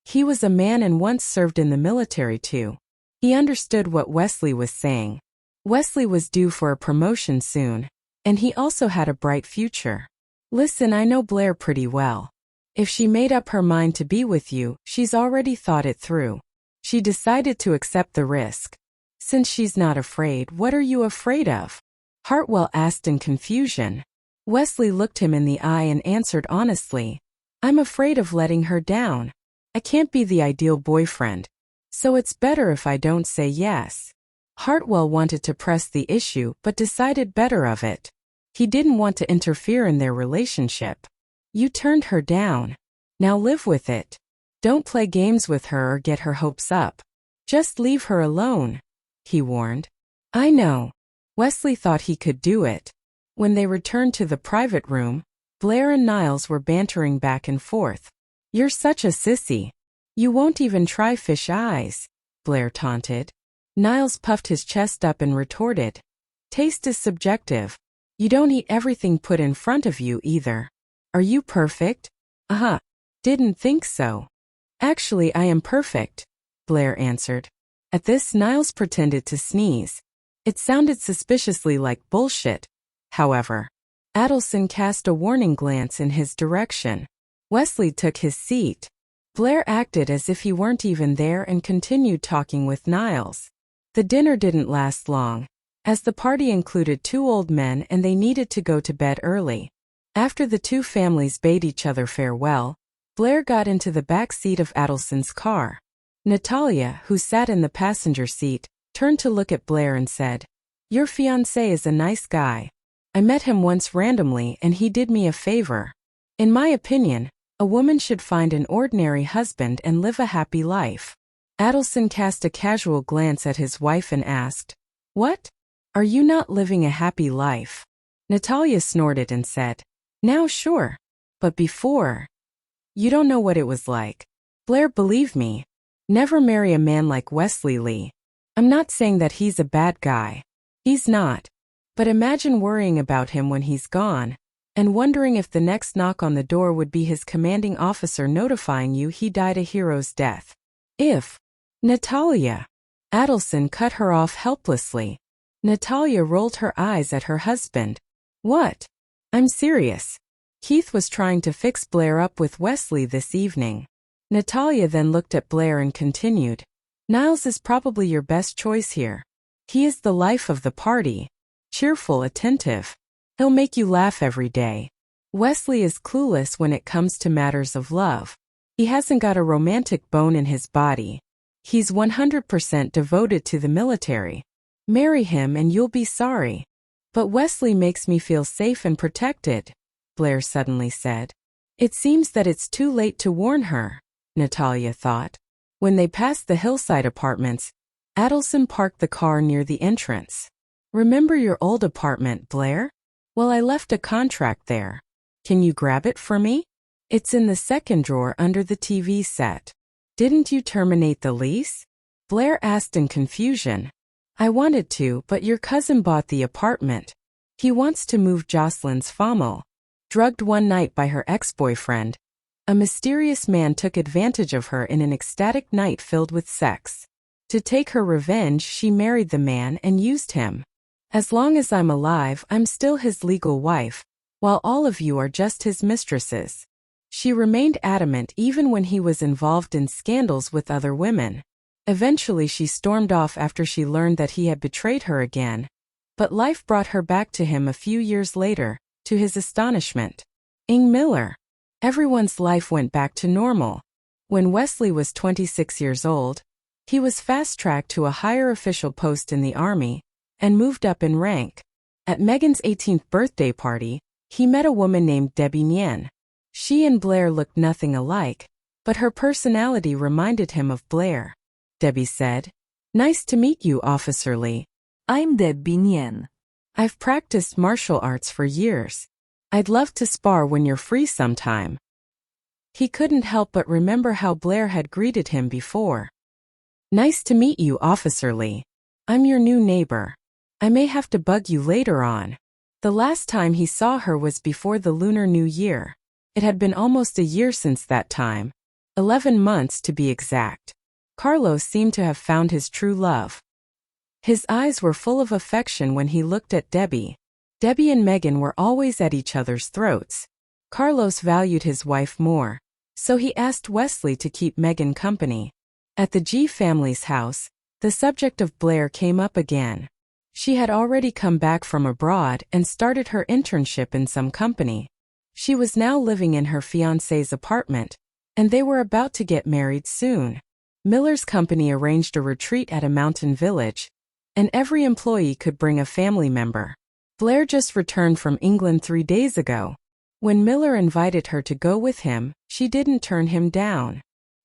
[SPEAKER 1] He was a man and once served in the military too. He understood what Wesley was saying. Wesley was due for a promotion soon, and he also had a bright future. Listen, I know Blair pretty well. If she made up her mind to be with you, she's already thought it through. She decided to accept the risk. Since she's not afraid, what are you afraid of? Hartwell asked in confusion. Wesley looked him in the eye and answered honestly. I'm afraid of letting her down. I can't be the ideal boyfriend. So it's better if I don't say yes. Hartwell wanted to press the issue but decided better of it. He didn't want to interfere in their relationship. You turned her down. Now live with it. Don't play games with her or get her hopes up. Just leave her alone, he warned. I know. Wesley thought he could do it. When they returned to the private room, Blair and Niles were bantering back and forth. You're such a sissy. You won't even try fish eyes, Blair taunted. Niles puffed his chest up and retorted. Taste is subjective. You don't eat everything put in front of you either. Are you perfect? Didn't think so. Actually, I am perfect, Blair answered. At this, Niles pretended to sneeze. It sounded suspiciously like bullshit. However, Adelson cast a warning glance in his direction. Wesley took his seat. Blair acted as if he weren't even there and continued talking with Niles. The dinner didn't last long, as the party included 2 old men and they needed to go to bed early. After the 2 families bade each other farewell, Blair got into the back seat of Adelson's car. Natalia, who sat in the passenger seat, turned to look at Blair and said, Your fiancé is a nice guy. I met him once randomly and he did me a favor. In my opinion, a woman should find an ordinary husband and live a happy life. Adelson cast a casual glance at his wife and asked, What? Are you not living a happy life? Natalia snorted and said, Now sure. But before. You don't know what it was like. Blair, believe me. Never marry a man like Wesley Lee. I'm not saying that he's a bad guy. He's not. But imagine worrying about him when he's gone, and wondering if the next knock on the door would be his commanding officer notifying you he died a hero's death. If. Natalia. Adelson cut her off helplessly. Natalia rolled her eyes at her husband. What? I'm serious. Keith was trying to fix Blair up with Wesley this evening. Natalia then looked at Blair and continued. Niles is probably your best choice here. He is the life of the party. Cheerful, attentive. He'll make you laugh every day. Wesley is clueless when it comes to matters of love. He hasn't got a romantic bone in his body. He's 100% devoted to the military. Marry him and you'll be sorry. But Wesley makes me feel safe and protected, Blair suddenly said. It seems that it's too late to warn her, Natalia thought. When they passed the hillside apartments, Adelson parked the car near the entrance. Remember your old apartment, Blair? Well, I left a contract there. Can you grab it for me? It's in the second drawer under the TV set. Didn't you terminate the lease? Blair asked in confusion. I wanted to, but your cousin bought the apartment. He wants to move Jocelyn's family. Drugged one night by her ex-boyfriend, a mysterious man took advantage of her in an ecstatic night filled with sex. To take her revenge, she married the man and used him. As long as I'm alive, I'm still his legal wife, while all of you are just his mistresses. She remained adamant even when he was involved in scandals with other women. Eventually she stormed off after she learned that he had betrayed her again. But life brought her back to him a few years later, to his astonishment. Ing Miller. Everyone's life went back to normal. When Wesley was 26 years old, he was fast-tracked to a higher official post in the army, and moved up in rank. At Megan's 18th birthday party, he met a woman named Debbie Nian. She and Blair looked nothing alike, but her personality reminded him of Blair. Debbie said, Nice to meet you, Officer Lee.
[SPEAKER 2] I'm Debbie Nian.
[SPEAKER 1] I've practiced martial arts for years. I'd love to spar when you're free sometime. He couldn't help but remember how Blair had greeted him before. Nice to meet you, Officer Lee. I'm your new neighbor. I may have to bug you later on. The last time he saw her was before the Lunar New Year. It had been almost a year since that time. 11 months to be exact. Carlos seemed to have found his true love. His eyes were full of affection when he looked at Debbie. Debbie and Megan were always at each other's throats. Carlos valued his wife more, so he asked Wesley to keep Megan company. At the G family's house, the subject of Blair came up again. She had already come back from abroad and started her internship in some company. She was now living in her fiancé's apartment, and they were about to get married soon. Miller's company arranged a retreat at a mountain village, and every employee could bring a family member. Blair just returned from England 3 days ago. When Miller invited her to go with him, she didn't turn him down.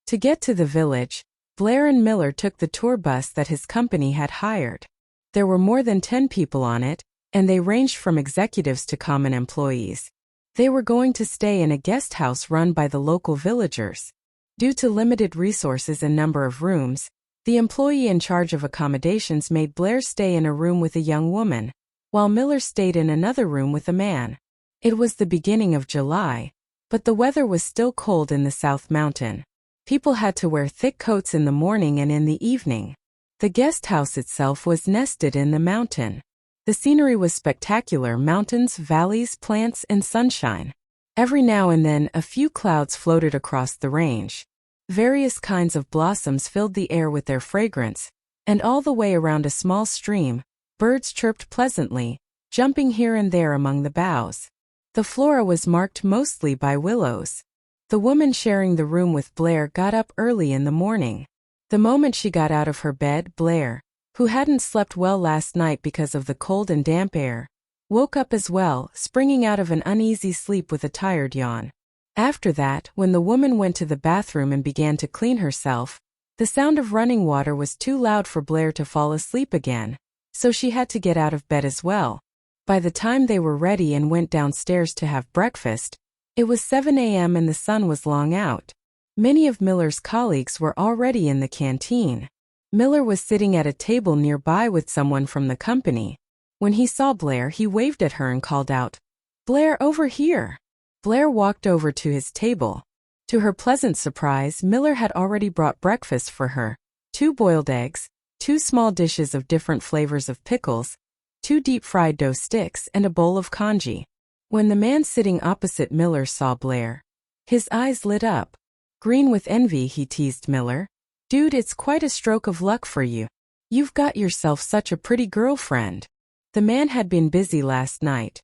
[SPEAKER 1] To get to the village, Blair and Miller took the tour bus that his company had hired. There were more than 10 people on it, and they ranged from executives to common employees. They were going to stay in a guest house run by the local villagers. Due to limited resources and number of rooms, the employee in charge of accommodations made Blair stay in a room with a young woman, while Miller stayed in another room with a man. It was the beginning of July, but the weather was still cold in the South Mountain. People had to wear thick coats in the morning and in the evening. The guest house itself was nested in the mountain. The scenery was spectacular: mountains, valleys, plants, and sunshine. Every now and then a few clouds floated across the range. Various kinds of blossoms filled the air with their fragrance, and all the way around a small stream, birds chirped pleasantly, jumping here and there among the boughs. The flora was marked mostly by willows. The woman sharing the room with Blair got up early in the morning. The moment she got out of her bed, Blair, who hadn't slept well last night because of the cold and damp air, woke up as well, springing out of an uneasy sleep with a tired yawn. After that, when the woman went to the bathroom and began to clean herself, the sound of running water was too loud for Blair to fall asleep again, so she had to get out of bed as well. By the time they were ready and went downstairs to have breakfast, it was 7 a.m. and the sun was long out. Many of Miller's colleagues were already in the canteen. Miller was sitting at a table nearby with someone from the company. When he saw Blair, he waved at her and called out, "Blair, over here!" Blair walked over to his table. To her pleasant surprise, Miller had already brought breakfast for her: 2 boiled eggs, 2 small dishes of different flavors of pickles, 2 deep-fried dough sticks, and a bowl of congee. When the man sitting opposite Miller saw Blair, his eyes lit up. "Green with envy," he teased Miller. "Dude, it's quite a stroke of luck for you. You've got yourself such a pretty girlfriend." The man had been busy last night.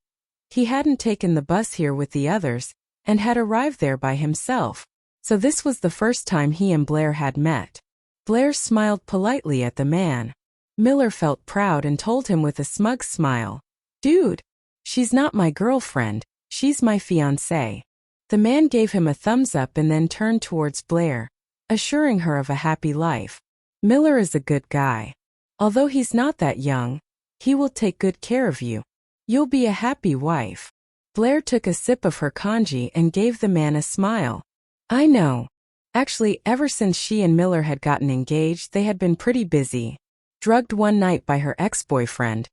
[SPEAKER 1] He hadn't taken the bus here with the others, and had arrived there by himself, so this was the first time he and Blair had met. Blair smiled politely at the man. Miller felt proud and told him with a smug smile, "Dude, she's not my girlfriend, she's my fiancée." The man gave him a thumbs up and then turned towards Blair, assuring her of a happy life. "Miller is a good guy. Although he's not that young, he will take good care of you. You'll be a happy wife." Blair took a sip of her congee and gave the man a smile. "I know. Actually, ever since she and Miller had gotten engaged, they had been pretty busy. Drugged one night by her ex-boyfriend,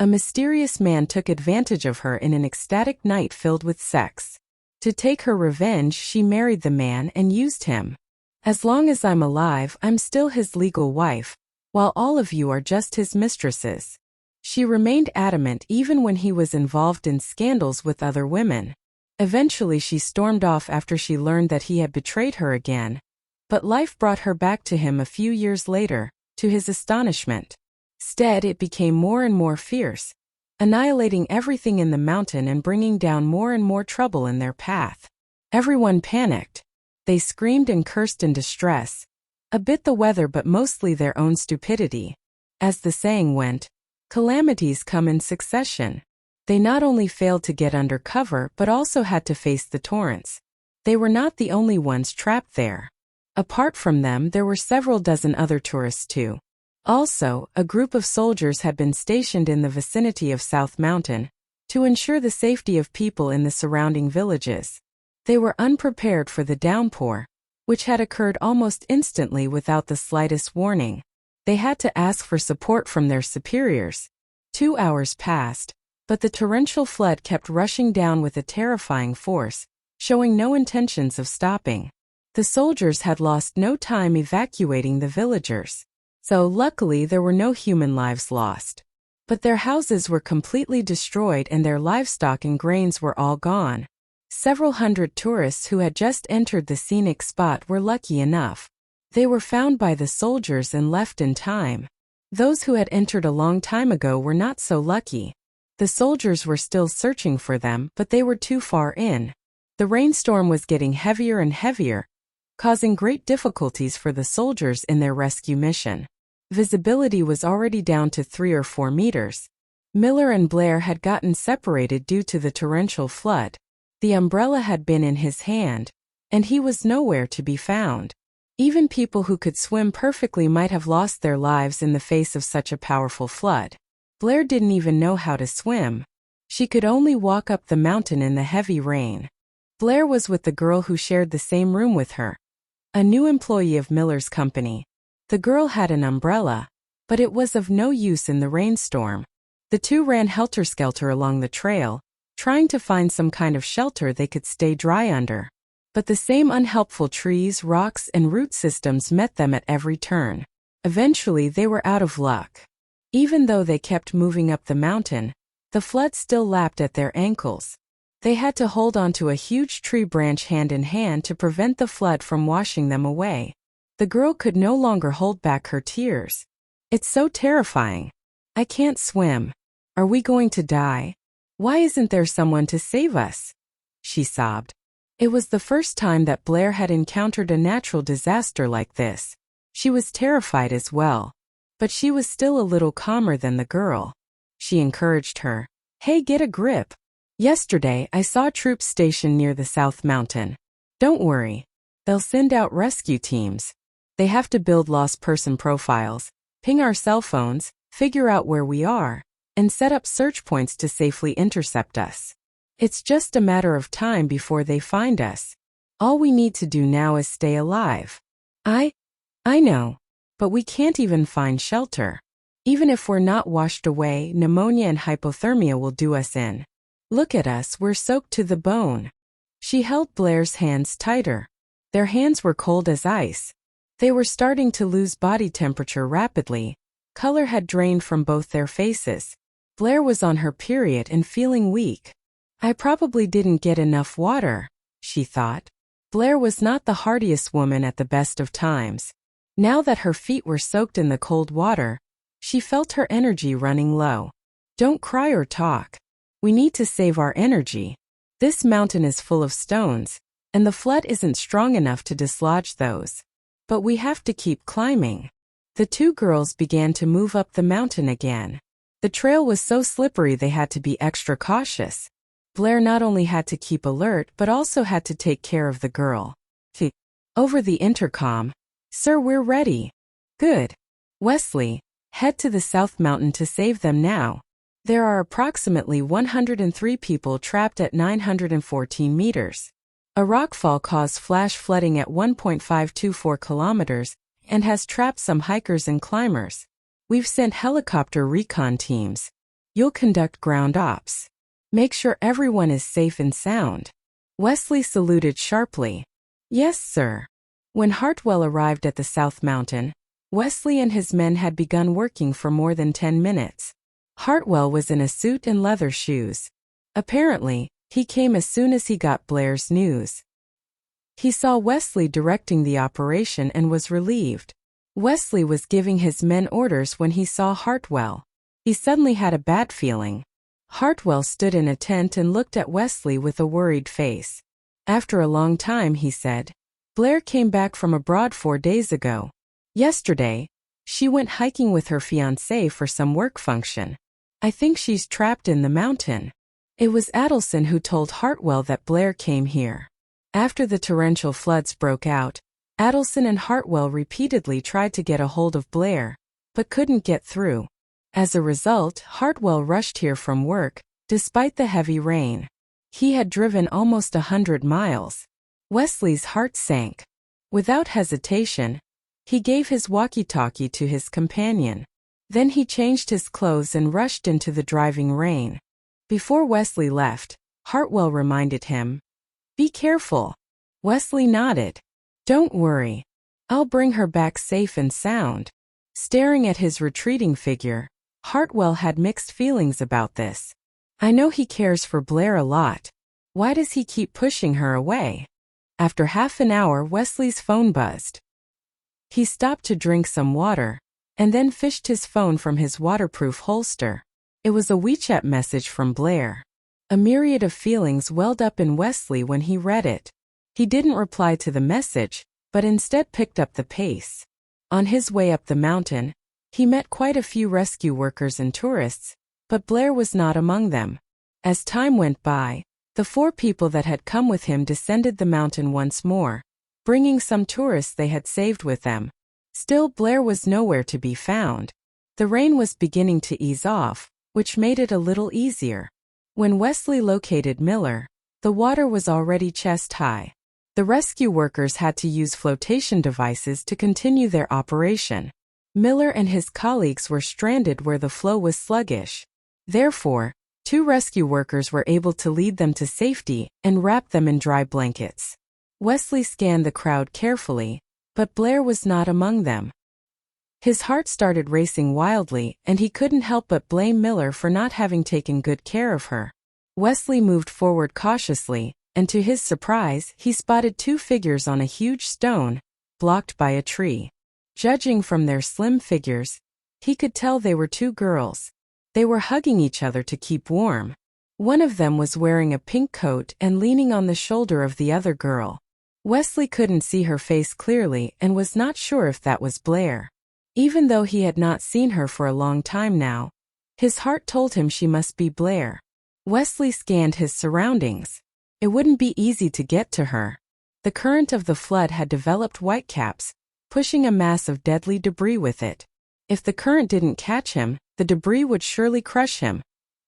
[SPEAKER 1] a mysterious man took advantage of her in an ecstatic night filled with sex. To take her revenge, she married the man and used him. As long as I'm alive, I'm still his legal wife, while all of you are just his mistresses." She remained adamant even when he was involved in scandals with other women. Eventually she stormed off after she learned that he had betrayed her again, but life brought her back to him a few years later, to his astonishment. Instead, it became more and more fierce, annihilating everything in the mountain and bringing down more and more trouble in their path. Everyone panicked. They screamed and cursed in distress, a bit the weather but mostly their own stupidity. As the saying went, calamities come in succession. They not only failed to get under cover but also had to face the torrents. They were not the only ones trapped there. Apart from them, there were several dozen other tourists too. Also, a group of soldiers had been stationed in the vicinity of South Mountain to ensure the safety of people in the surrounding villages. They were unprepared for the downpour, which had occurred almost instantly without the slightest warning. They had to ask for support from their superiors. 2 hours passed, but the torrential flood kept rushing down with a terrifying force, showing no intentions of stopping. The soldiers had lost no time evacuating the villagers. So luckily there were no human lives lost. But their houses were completely destroyed and their livestock and grains were all gone. Several hundred tourists who had just entered the scenic spot were lucky enough. They were found by the soldiers and left in time. Those who had entered a long time ago were not so lucky. The soldiers were still searching for them, but they were too far in. The rainstorm was getting heavier and heavier, causing great difficulties for the soldiers in their rescue mission. Visibility was already down to 3 or 4 meters. Miller and Blair had gotten separated due to the torrential flood. The umbrella had been in his hand, and he was nowhere to be found. Even people who could swim perfectly might have lost their lives in the face of such a powerful flood. Blair didn't even know how to swim. She could only walk up the mountain in the heavy rain. Blair was with the girl who shared the same room with her, a new employee of Miller's company. The girl had an umbrella, but it was of no use in the rainstorm. The two ran helter-skelter along the trail, trying to find some kind of shelter they could stay dry under. But the same unhelpful trees, rocks, and root systems met them at every turn. Eventually they were out of luck. Even though they kept moving up the mountain, the flood still lapped at their ankles. They had to hold onto a huge tree branch hand in hand to prevent the flood from washing them away. The girl could no longer hold back her tears. "It's so terrifying. I can't swim. Are we going to die? Why isn't there someone to save us?" she sobbed. It was the first time that Blair had encountered a natural disaster like this. She was terrified as well. But she was still a little calmer than the girl. She encouraged her. "Hey, get a grip. Yesterday I saw troops stationed near the South Mountain. Don't worry. They'll send out rescue teams. They have to build lost person profiles, ping our cell phones, figure out where we are, and set up search points to safely intercept us. It's just a matter of time before they find us. All we need to do now is stay alive." I know. But we can't even find shelter. Even if we're not washed away, pneumonia and hypothermia will do us in. Look at us, we're soaked to the bone. She held Blair's hands tighter. Their hands were cold as ice. They were starting to lose body temperature rapidly. Color had drained from both their faces. Blair was on her period and feeling weak. "I probably didn't get enough water," she thought. Blair was not the hardiest woman at the best of times. Now that her feet were soaked in the cold water, she felt her energy running low. "Don't cry or talk. We need to save our energy. This mountain is full of stones, and the flood isn't strong enough to dislodge those. But we have to keep climbing." The two girls began to move up the mountain again. The trail was so slippery they had to be extra cautious. Blair not only had to keep alert but also had to take care of the girl. Over the intercom, "Sir, we're ready." "Good. Wesley, head to the South Mountain to save them now. There are approximately 103 people trapped at 914 meters. A rockfall caused flash flooding at 1.524 kilometers and has trapped some hikers and climbers. We've sent helicopter recon teams. You'll conduct ground ops. Make sure everyone is safe and sound." Wesley saluted sharply. "Yes, sir." When Hartwell arrived at the South Mountain, Wesley and his men had begun working for more than 10 minutes. Hartwell was in a suit and leather shoes. Apparently, he came as soon as he got Blair's news. He saw Wesley directing the operation and was relieved. Wesley was giving his men orders when he saw Hartwell. He suddenly had a bad feeling. Hartwell stood in a tent and looked at Wesley with a worried face. After a long time, he said, "Blair came back from abroad 4 days ago. Yesterday, she went hiking with her fiancé for some work function. I think she's trapped in the mountain." It was Adelson who told Hartwell that Blair came here. After the torrential floods broke out, Adelson and Hartwell repeatedly tried to get a hold of Blair, but couldn't get through. As a result, Hartwell rushed here from work, despite the heavy rain. He had driven almost 100 miles. Wesley's heart sank. Without hesitation, he gave his walkie-talkie to his companion. Then he changed his clothes and rushed into the driving rain. Before Wesley left, Hartwell reminded him, "Be careful." Wesley nodded. Don't worry. I'll bring her back safe and sound. Staring at his retreating figure, Hartwell had mixed feelings about this. I know he cares for Blair a lot. Why does he keep pushing her away? After half an hour, Wesley's phone buzzed. He stopped to drink some water, and then fished his phone from his waterproof holster. It was a WeChat message from Blair. A myriad of feelings welled up in Wesley when he read it. He didn't reply to the message, but instead picked up the pace. On his way up the mountain, he met quite a few rescue workers and tourists, but Blair was not among them. As time went by, the 4 people that had come with him descended the mountain once more, bringing some tourists they had saved with them. Still, Blair was nowhere to be found. The rain was beginning to ease off, which made it a little easier. When Wesley located Miller, the water was already chest high. The rescue workers had to use flotation devices to continue their operation. Miller and his colleagues were stranded where the flow was sluggish. Therefore, 2 rescue workers were able to lead them to safety and wrap them in dry blankets. Wesley scanned the crowd carefully, but Blair was not among them. His heart started racing wildly, and he couldn't help but blame Miller for not having taken good care of her. Wesley moved forward cautiously, and to his surprise, he spotted 2 figures on a huge stone, blocked by a tree. Judging from their slim figures, he could tell they were 2 girls. They were hugging each other to keep warm. One of them was wearing a pink coat and leaning on the shoulder of the other girl. Wesley couldn't see her face clearly and was not sure if that was Blair. Even though he had not seen her for a long time now, his heart told him she must be Blair. Wesley scanned his surroundings. It wouldn't be easy to get to her. The current of the flood had developed whitecaps, pushing a mass of deadly debris with it. If the current didn't catch him, the debris would surely crush him,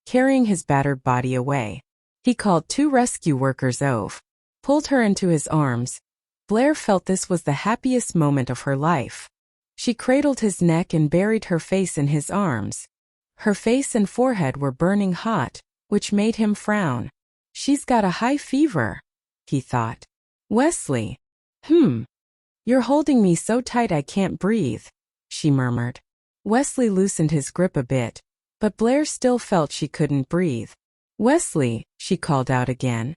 [SPEAKER 1] carrying his battered body away. He called 2 rescue workers over, pulled her into his arms. Blair felt this was the happiest moment of her life. She cradled his neck and buried her face in his arms. Her face and forehead were burning hot, which made him frown. She's got a high fever, he thought. Wesley. You're holding me so tight I can't breathe, she murmured. Wesley loosened his grip a bit, but Blair still felt she couldn't breathe. Wesley, she called out again.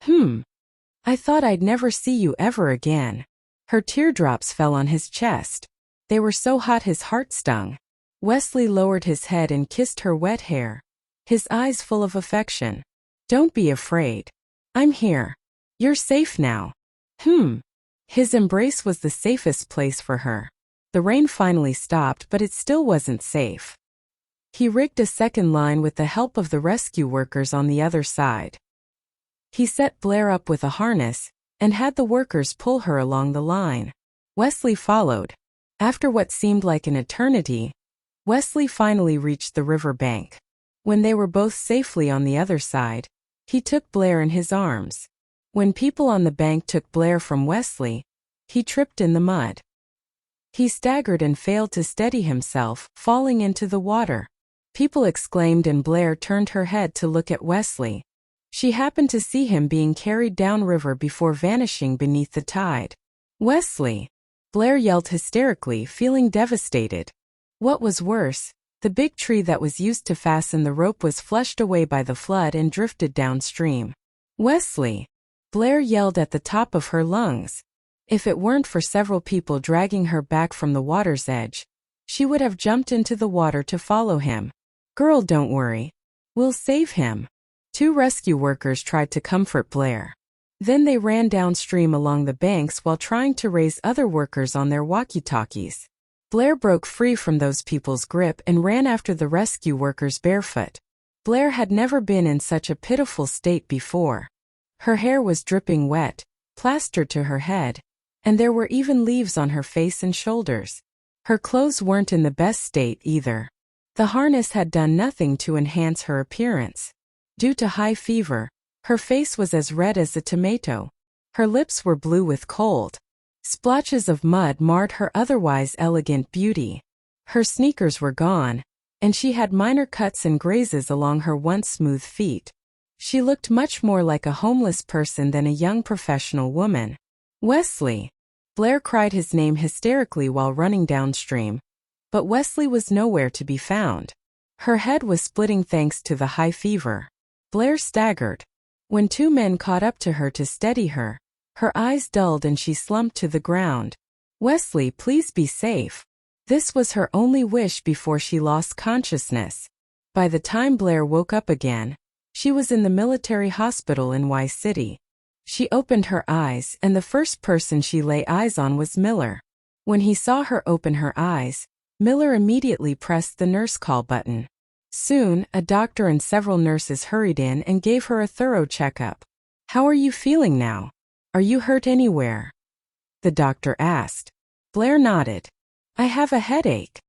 [SPEAKER 1] I thought I'd never see you ever again. Her teardrops fell on his chest. They were so hot his heart stung. Wesley lowered his head and kissed her wet hair, his eyes full of affection. Don't be afraid. I'm here. You're safe now. His embrace was the safest place for her. The rain finally stopped, but it still wasn't safe. He rigged a second line with the help of the rescue workers on the other side. He set Blair up with a harness and had the workers pull her along the line. Wesley followed. After what seemed like an eternity, Wesley finally reached the river bank. When they were both safely on the other side, he took Blair in his arms. When people on the bank took Blair from Wesley, he tripped in the mud. He staggered and failed to steady himself, falling into the water. People exclaimed and Blair turned her head to look at Wesley. She happened to see him being carried downriver before vanishing beneath the tide. Wesley! Blair yelled hysterically, feeling devastated. What was worse, the big tree that was used to fasten the rope was flushed away by the flood and drifted downstream. Wesley! Blair yelled at the top of her lungs. If it weren't for several people dragging her back from the water's edge, she would have jumped into the water to follow him. Girl, don't worry. We'll save him. 2 rescue workers tried to comfort Blair. Then they ran downstream along the banks while trying to raise other workers on their walkie-talkies. Blair broke free from those people's grip and ran after the rescue workers barefoot. Blair had never been in such a pitiful state before. Her hair was dripping wet, plastered to her head, and there were even leaves on her face and shoulders. Her clothes weren't in the best state either. The harness had done nothing to enhance her appearance. Due to high fever, her face was as red as a tomato. Her lips were blue with cold. Splotches of mud marred her otherwise elegant beauty. Her sneakers were gone, and she had minor cuts and grazes along her once smooth feet. She looked much more like a homeless person than a young professional woman. Wesley! Blair cried his name hysterically while running downstream, but Wesley was nowhere to be found. Her head was splitting thanks to the high fever. Blair staggered. When two men caught up to her to steady her, her eyes dulled and she slumped to the ground. Wesley, please be safe. This was her only wish before she lost consciousness. By the time Blair woke up again, she was in the military hospital in Y City. She opened her eyes and the first person she lay eyes on was Miller. When he saw her open her eyes, Miller immediately pressed the nurse call button. Soon, a doctor and several nurses hurried in and gave her a thorough checkup. How are you feeling now? Are you hurt anywhere? The doctor asked. Blair nodded. I have a headache.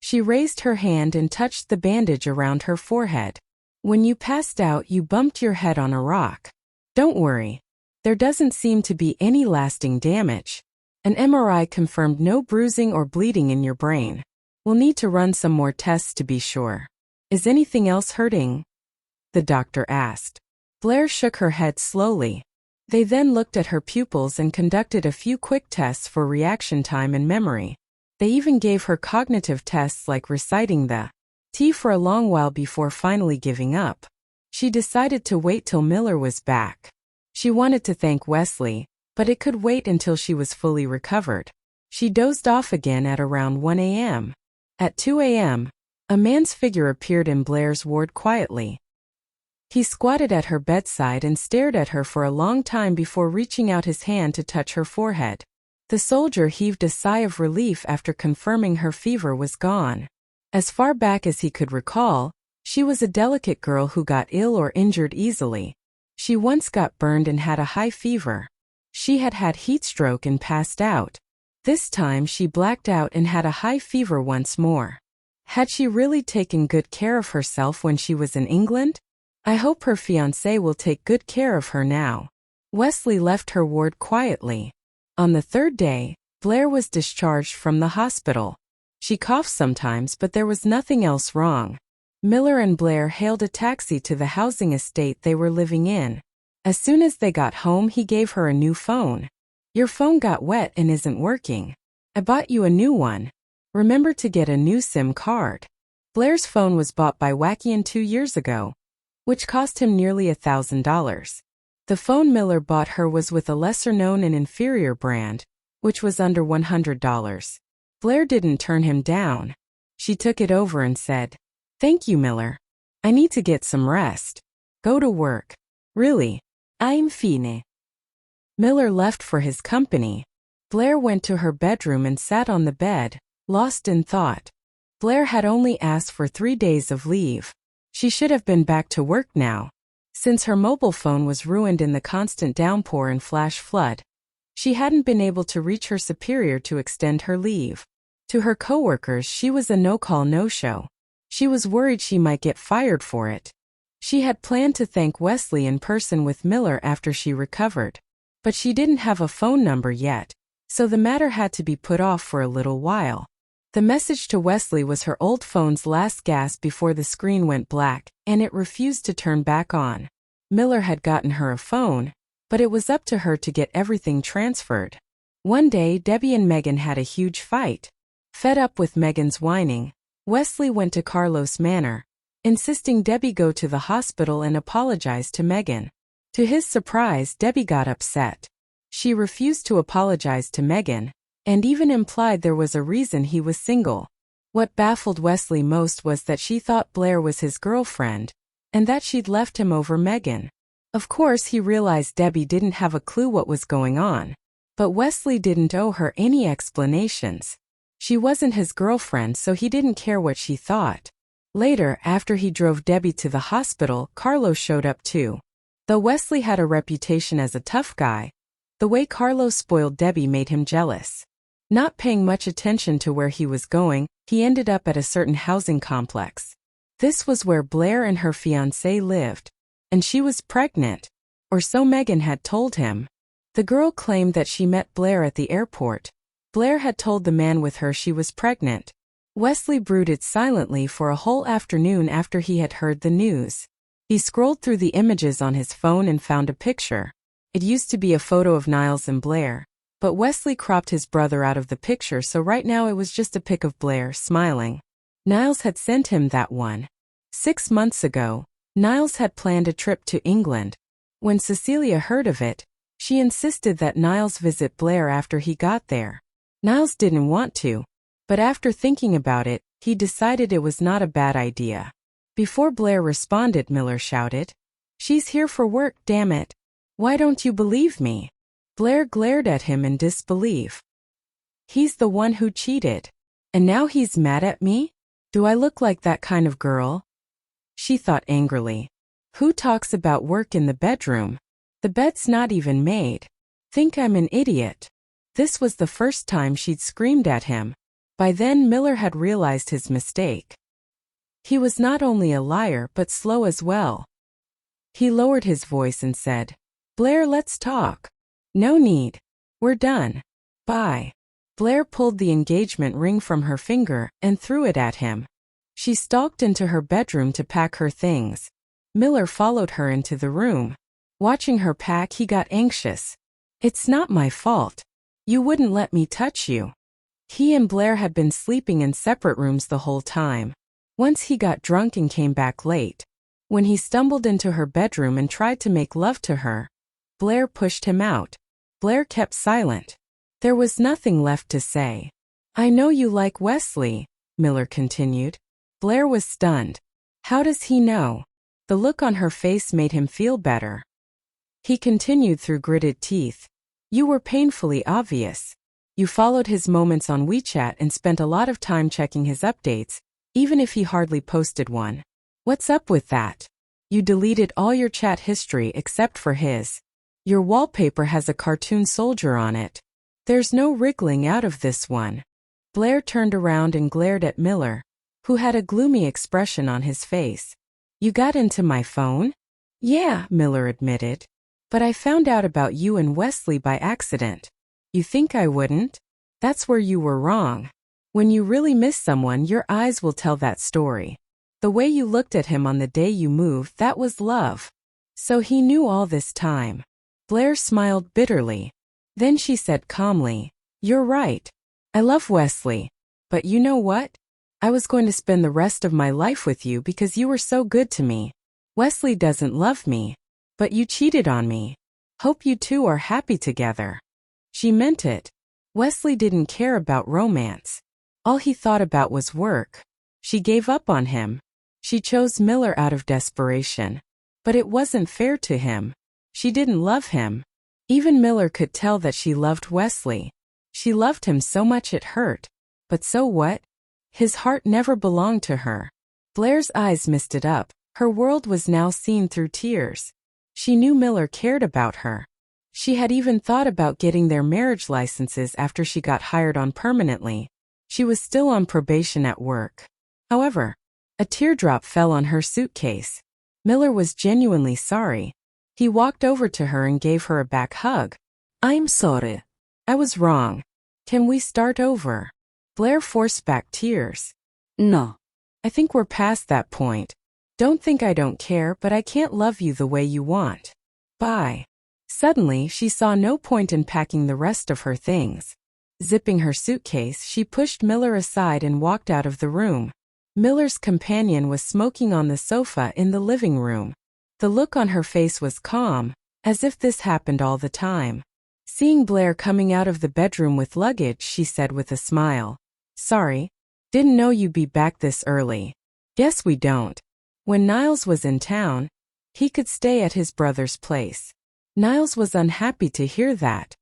[SPEAKER 1] She raised her hand and touched the bandage around her forehead. When you passed out, you bumped your head on a rock. Don't worry. There doesn't seem to be any lasting damage. An MRI confirmed no bruising or bleeding in your brain. We'll need to run some more tests to be sure. Is anything else hurting? The doctor asked. Blair shook her head slowly. They then looked at her pupils and conducted a few quick tests for reaction time and memory. They even gave her cognitive tests like reciting the T for a long while before finally giving up. She decided to wait till Miller was back. She wanted to thank Wesley, but it could wait until she was fully recovered. She dozed off again at around 1 a.m. At 2 a.m., a man's figure appeared in Blair's ward quietly. He squatted at her bedside and stared at her for a long time before reaching out his hand to touch her forehead. The soldier heaved a sigh of relief after confirming her fever was gone. As far back as he could recall, she was a delicate girl who got ill or injured easily. She once got burned and had a high fever. She had had heat stroke and passed out. This time she blacked out and had a high fever once more. Had she really taken good care of herself when she was in England? I hope her fiancé will take good care of her now. Wesley left her ward quietly. On the third day, Blair was discharged from the hospital. She coughed sometimes, but there was nothing else wrong. Miller and Blair hailed a taxi to the housing estate they were living in. As soon as they got home, he gave her a new phone. Your phone got wet and isn't working. I bought you a new one. Remember to get a new SIM card. Blair's phone was bought by Wackian 2 years ago, which cost him nearly $1,000. The phone Miller bought her was with a lesser-known and inferior brand, which was under $100. Blair didn't turn him down. She took it over and said, "Thank you, Miller. I need to get some rest. Go to work." Really? I'm fine. Miller left for his company. Blair went to her bedroom and sat on the bed, lost in thought. Blair had only asked for 3 days of leave. She should have been back to work now. Since her mobile phone was ruined in the constant downpour and flash flood, she hadn't been able to reach her superior to extend her leave. To her coworkers, she was a no-call, no-show. She was worried she might get fired for it. She had planned to thank Wesley in person with Miller after she recovered. But she didn't have a phone number yet, so the matter had to be put off for a little while. The message to Wesley was her old phone's last gasp before the screen went black, and it refused to turn back on. Miller had gotten her a phone, but it was up to her to get everything transferred. One day, Debbie and Megan had a huge fight. Fed up with Megan's whining, Wesley went to Carlos Manor, insisting Debbie go to the hospital and apologize to Megan. To his surprise, Debbie got upset. She refused to apologize to Megan, and even implied there was a reason he was single. What baffled Wesley most was that she thought Blair was his girlfriend, and that she'd left him over Megan. Of course, he realized Debbie didn't have a clue what was going on, but Wesley didn't owe her any explanations. She wasn't his girlfriend, so he didn't care what she thought. Later, after he drove Debbie to the hospital, Carlos showed up too. Though Wesley had a reputation as a tough guy, the way Carlos spoiled Debbie made him jealous. Not paying much attention to where he was going, he ended up at a certain housing complex. This was where Blair and her fiancé lived, and she was pregnant, or so Megan had told him. The girl claimed that she met Blair at the airport. Blair had told the man with her she was pregnant. Wesley brooded silently for a whole afternoon after he had heard the news. He scrolled through the images on his phone and found a picture. It used to be a photo of Niles and Blair, But Wesley cropped his brother out of the picture, so right now it was just a pic of Blair, smiling. Niles had sent him that one. 6 months ago, Niles had planned a trip to England. When Cecilia heard of it, she insisted that Niles visit Blair after he got there. Niles didn't want to, but after thinking about it, he decided it was not a bad idea. Before Blair responded, Miller shouted, "She's here for work, damn it. Why don't you believe me?" Blair glared at him in disbelief. He's the one who cheated. And now he's mad at me? Do I look like that kind of girl? She thought angrily. Who talks about work in the bedroom? The bed's not even made. Think I'm an idiot. This was the first time she'd screamed at him. By then Miller had realized his mistake. He was not only a liar but slow as well. He lowered his voice and said, "Blair, let's talk." "No need. We're done. Bye." Blair pulled the engagement ring from her finger and threw it at him. She stalked into her bedroom to pack her things. Miller followed her into the room. Watching her pack, he got anxious. "It's not my fault. You wouldn't let me touch you." He and Blair had been sleeping in separate rooms the whole time. Once he got drunk and came back late. When he stumbled into her bedroom and tried to make love to her, Blair pushed him out. Blair kept silent. There was nothing left to say. "I know you like Wesley," Miller continued. Blair was stunned. How does he know? The look on her face made him feel better. He continued through gritted teeth. "You were painfully obvious. You followed his moments on WeChat and spent a lot of time checking his updates, even if he hardly posted one. What's up with that? You deleted all your chat history except for his. Your wallpaper has a cartoon soldier on it. There's no wriggling out of this one." Blair turned around and glared at Miller, who had a gloomy expression on his face. "You got into my phone?" "Yeah," Miller admitted. "But I found out about you and Wesley by accident." "You think I wouldn't? That's where you were wrong. When you really miss someone, your eyes will tell that story. The way you looked at him on the day you moved, that was love. So he knew all this time." Blair smiled bitterly. Then she said calmly, "You're right. I love Wesley. But you know what? I was going to spend the rest of my life with you because you were so good to me. Wesley doesn't love me. But you cheated on me. Hope you two are happy together." She meant it. Wesley didn't care about romance. All he thought about was work. She gave up on him. She chose Miller out of desperation. But it wasn't fair to him. She didn't love him. Even Miller could tell that she loved Wesley. She loved him so much it hurt. But so what? His heart never belonged to her. Blair's eyes misted up. Her world was now seen through tears. She knew Miller cared about her. She had even thought about getting their marriage licenses after she got hired on permanently. She was still on probation at work. However, a teardrop fell on her suitcase. Miller was genuinely sorry. He walked over to her and gave her a back hug. "I'm sorry. I was wrong. Can we start over?" Blair forced back tears. "No. I think we're past that point. Don't think I don't care, but I can't love you the way you want. Bye." Suddenly, she saw no point in packing the rest of her things. Zipping her suitcase, she pushed Miller aside and walked out of the room. Miller's companion was smoking on the sofa in the living room. The look on her face was calm, as if this happened all the time. Seeing Blair coming out of the bedroom with luggage, she said with a smile, "Sorry. Didn't know you'd be back this early. Guess we don't." When Niles was in town, he could stay at his brother's place. Niles was unhappy to hear that.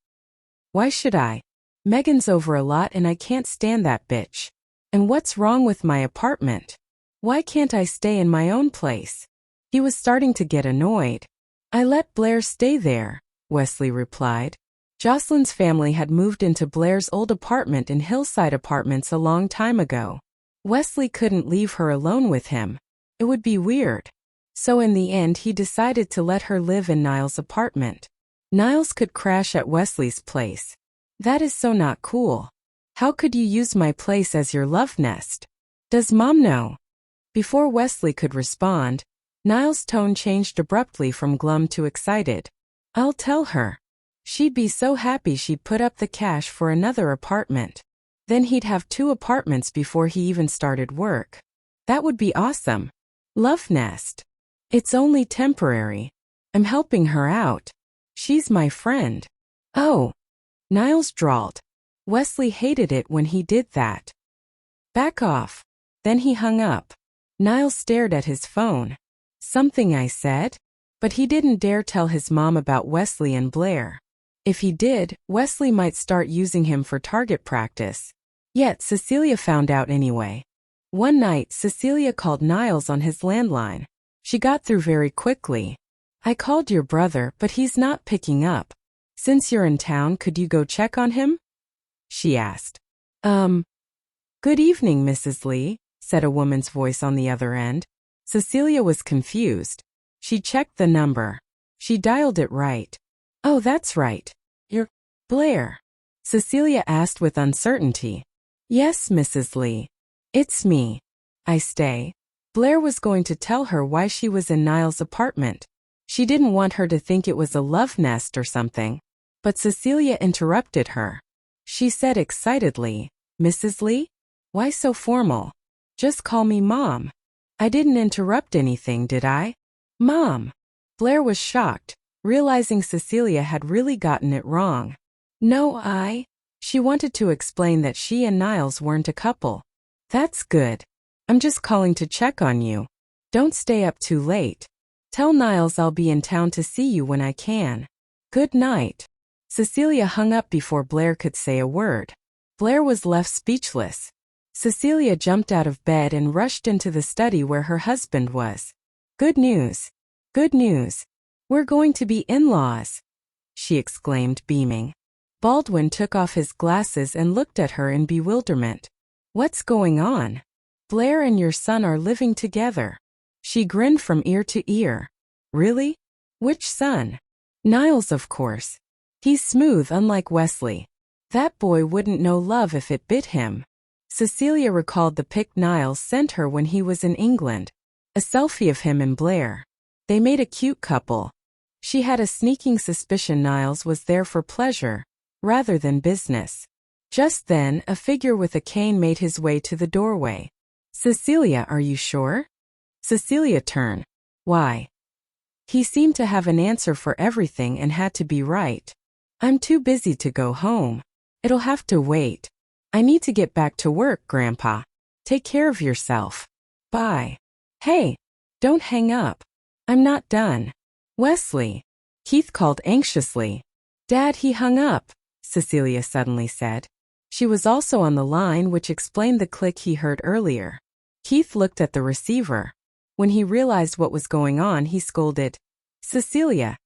[SPEAKER 1] "Why should I? Megan's over a lot and I can't stand that bitch. And what's wrong with my apartment? Why can't I stay in my own place?" He was starting to get annoyed. "I let Blair stay there," Wesley replied. Jocelyn's family had moved into Blair's old apartment in Hillside Apartments a long time ago. Wesley couldn't leave her alone with him. It would be weird. So in the end he decided to let her live in Niles' apartment. Niles could crash at Wesley's place. That is so not cool. How could you use my place as your love nest? Does Mom know? Before Wesley could respond, Niles' tone changed abruptly from glum to excited. "I'll tell her. She'd be so happy she'd put up the cash for another apartment. Then he'd have 2 apartments before he even started work. That would be awesome. Love nest. It's only temporary. I'm helping her out. She's my friend. Oh, Niles drawled. Wesley hated it when he did that. Back off. Then he hung up. Niles stared at his phone. Something I said? But he didn't dare tell his mom about Wesley and Blair. If he did, Wesley might start using him for target practice. Yet Cecilia found out anyway. One night, Cecilia called Niles on his landline. She got through very quickly. I called your brother, but he's not picking up. Since you're in town, could you go check on him? She asked. Good evening, Mrs. Lee, said a woman's voice on the other end. Cecilia was confused. She checked the number. She dialed it right. Oh, that's right. You're Blair? Cecilia asked with uncertainty. Yes, Mrs. Lee. It's me. I stay. Blair was going to tell her why she was in Niles' apartment. She didn't want her to think it was a love nest or something. But Cecilia interrupted her. She said excitedly, Mrs. Lee? Why so formal? Just call me Mom. I didn't interrupt anything, did I? Mom. Blair was shocked, realizing Cecilia had really gotten it wrong. No, She wanted to explain that she and Niles weren't a couple. That's good. I'm just calling to check on you. Don't stay up too late. Tell Niles I'll be in town to see you when I can. Good night. Cecilia hung up before Blair could say a word. Blair was left speechless. Cecilia jumped out of bed and rushed into the study where her husband was. Good news. Good news. We're going to be in-laws, she exclaimed, beaming. Baldwin took off his glasses and looked at her in bewilderment. What's going on? Blair and your son are living together. She grinned from ear to ear. Really? Which son? Niles, of course. He's smooth, unlike Wesley. That boy wouldn't know love if it bit him. Cecilia recalled the pic Niles sent her when he was in England. A selfie of him and Blair. They made a cute couple. She had a sneaking suspicion Niles was there for pleasure, rather than business. Just then, a figure with a cane made his way to the doorway. Cecilia, are you sure? Cecilia turned. Why? He seemed to have an answer for everything and had to be right. I'm too busy to go home. It'll have to wait. I need to get back to work, Grandpa. Take care of yourself. Bye. Hey, don't hang up. I'm not done. Wesley. Keith called anxiously. Dad, he hung up, Cecilia suddenly said. She was also on the line, which explained the click he heard earlier. Keith looked at the receiver. When he realized what was going on, he scolded. Cecilia,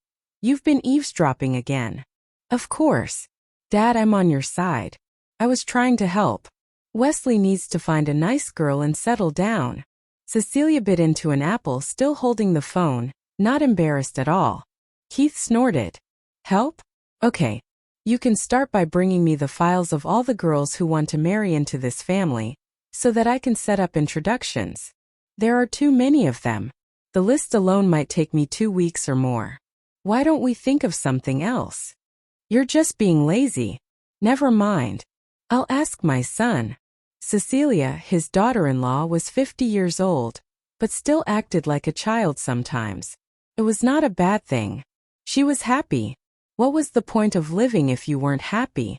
[SPEAKER 1] you've been eavesdropping again. Of course. Dad, I'm on your side. I was trying to help. Wesley needs to find a nice girl and settle down. Cecilia bit into an apple, still holding the phone, not embarrassed at all. Keith snorted. Help? Okay. You can start by bringing me the files of all the girls who want to marry into this family, so that I can set up introductions. There are too many of them. The list alone might take me 2 weeks or more. Why don't we think of something else? You're just being lazy. Never mind. I'll ask my son. Cecilia, his daughter-in-law, was 50 years old, but still acted like a child sometimes. It was not a bad thing. She was happy. What was the point of living if you weren't happy?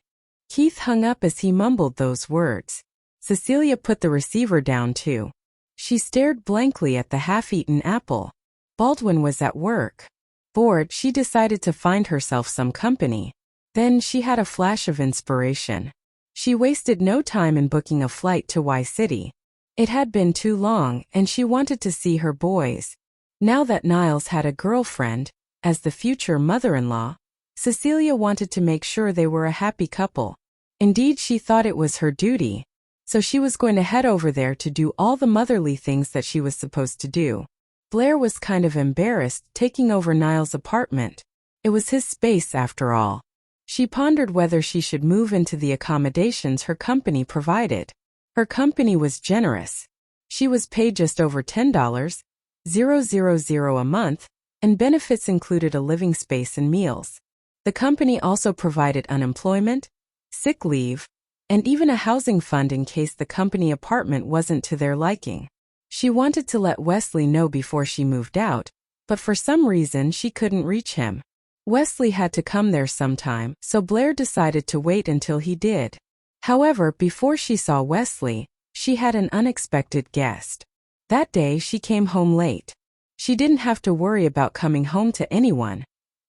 [SPEAKER 1] Keith hung up as he mumbled those words. Cecilia put the receiver down too. She stared blankly at the half-eaten apple. Baldwin was at work. Bored, she decided to find herself some company. Then she had a flash of inspiration. She wasted no time in booking a flight to Y City. It had been too long, and she wanted to see her boys. Now that Niles had a girlfriend, as the future mother-in-law, Cecilia wanted to make sure they were a happy couple. Indeed, she thought it was her duty. So she was going to head over there to do all the motherly things that she was supposed to do. Blair was kind of embarrassed taking over Niles' apartment. It was his space after all. She pondered whether she should move into the accommodations her company provided. Her company was generous. She was paid just over $10,000 a month, and benefits included a living space and meals. The company also provided unemployment, sick leave, and even a housing fund in case the company apartment wasn't to their liking. She wanted to let Wesley know before she moved out, but for some reason she couldn't reach him. Wesley had to come there sometime, so Blair decided to wait until he did. However, before she saw Wesley, she had an unexpected guest. That day she came home late. She didn't have to worry about coming home to anyone,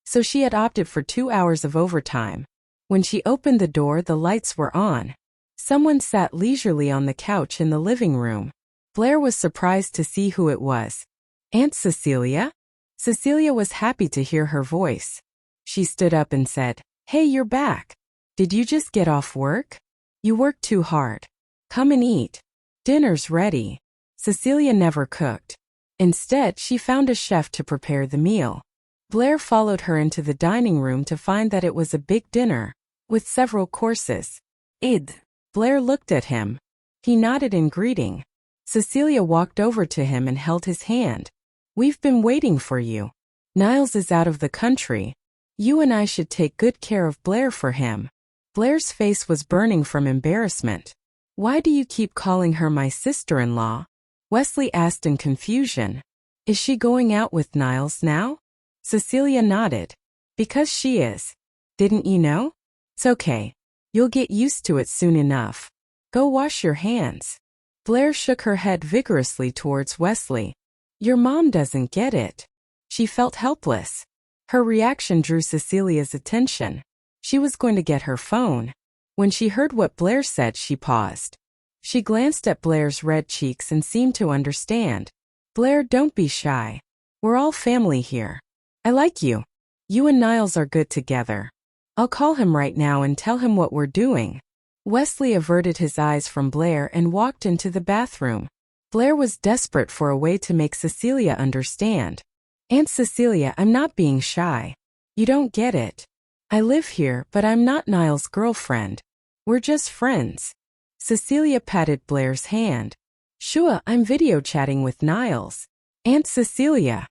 [SPEAKER 1] so she had opted for 2 hours of overtime. When she opened the door, the lights were on. Someone sat leisurely on the couch in the living room. Blair was surprised to see who it was. Aunt Cecilia? Cecilia was happy to hear her voice. She stood up and said, "Hey, you're back. Did you just get off work? You worked too hard. Come and eat. Dinner's ready." Cecilia never cooked. Instead, she found a chef to prepare the meal. Blair followed her into the dining room to find that it was a big dinner, with several courses. Blair looked at him. He nodded in greeting. Cecilia walked over to him and held his hand. "We've been waiting for you. Niles is out of the country. You and I should take good care of Blair for him." Blair's face was burning from embarrassment. "Why do you keep calling her my sister-in-law?" Wesley asked in confusion. "Is she going out with Niles now?" Cecilia nodded. "Because she is. Didn't you know? It's okay. You'll get used to it soon enough. Go wash your hands." Blair shook her head vigorously towards Wesley. "Your mom doesn't get it." She felt helpless. Her reaction drew Cecilia's attention. She was going to get her phone. When she heard what Blair said, she paused. She glanced at Blair's red cheeks and seemed to understand. "Blair, don't be shy. We're all family here. I like you. You and Niles are good together. I'll call him right now and tell him what we're doing." Wesley averted his eyes from Blair and walked into the bathroom. Blair was desperate for a way to make Cecilia understand. "Aunt Cecilia, I'm not being shy. You don't get it. I live here, but I'm not Niles' girlfriend. We're just friends." Cecilia patted Blair's hand. "Sure, I'm video chatting with Niles. Aunt Cecilia."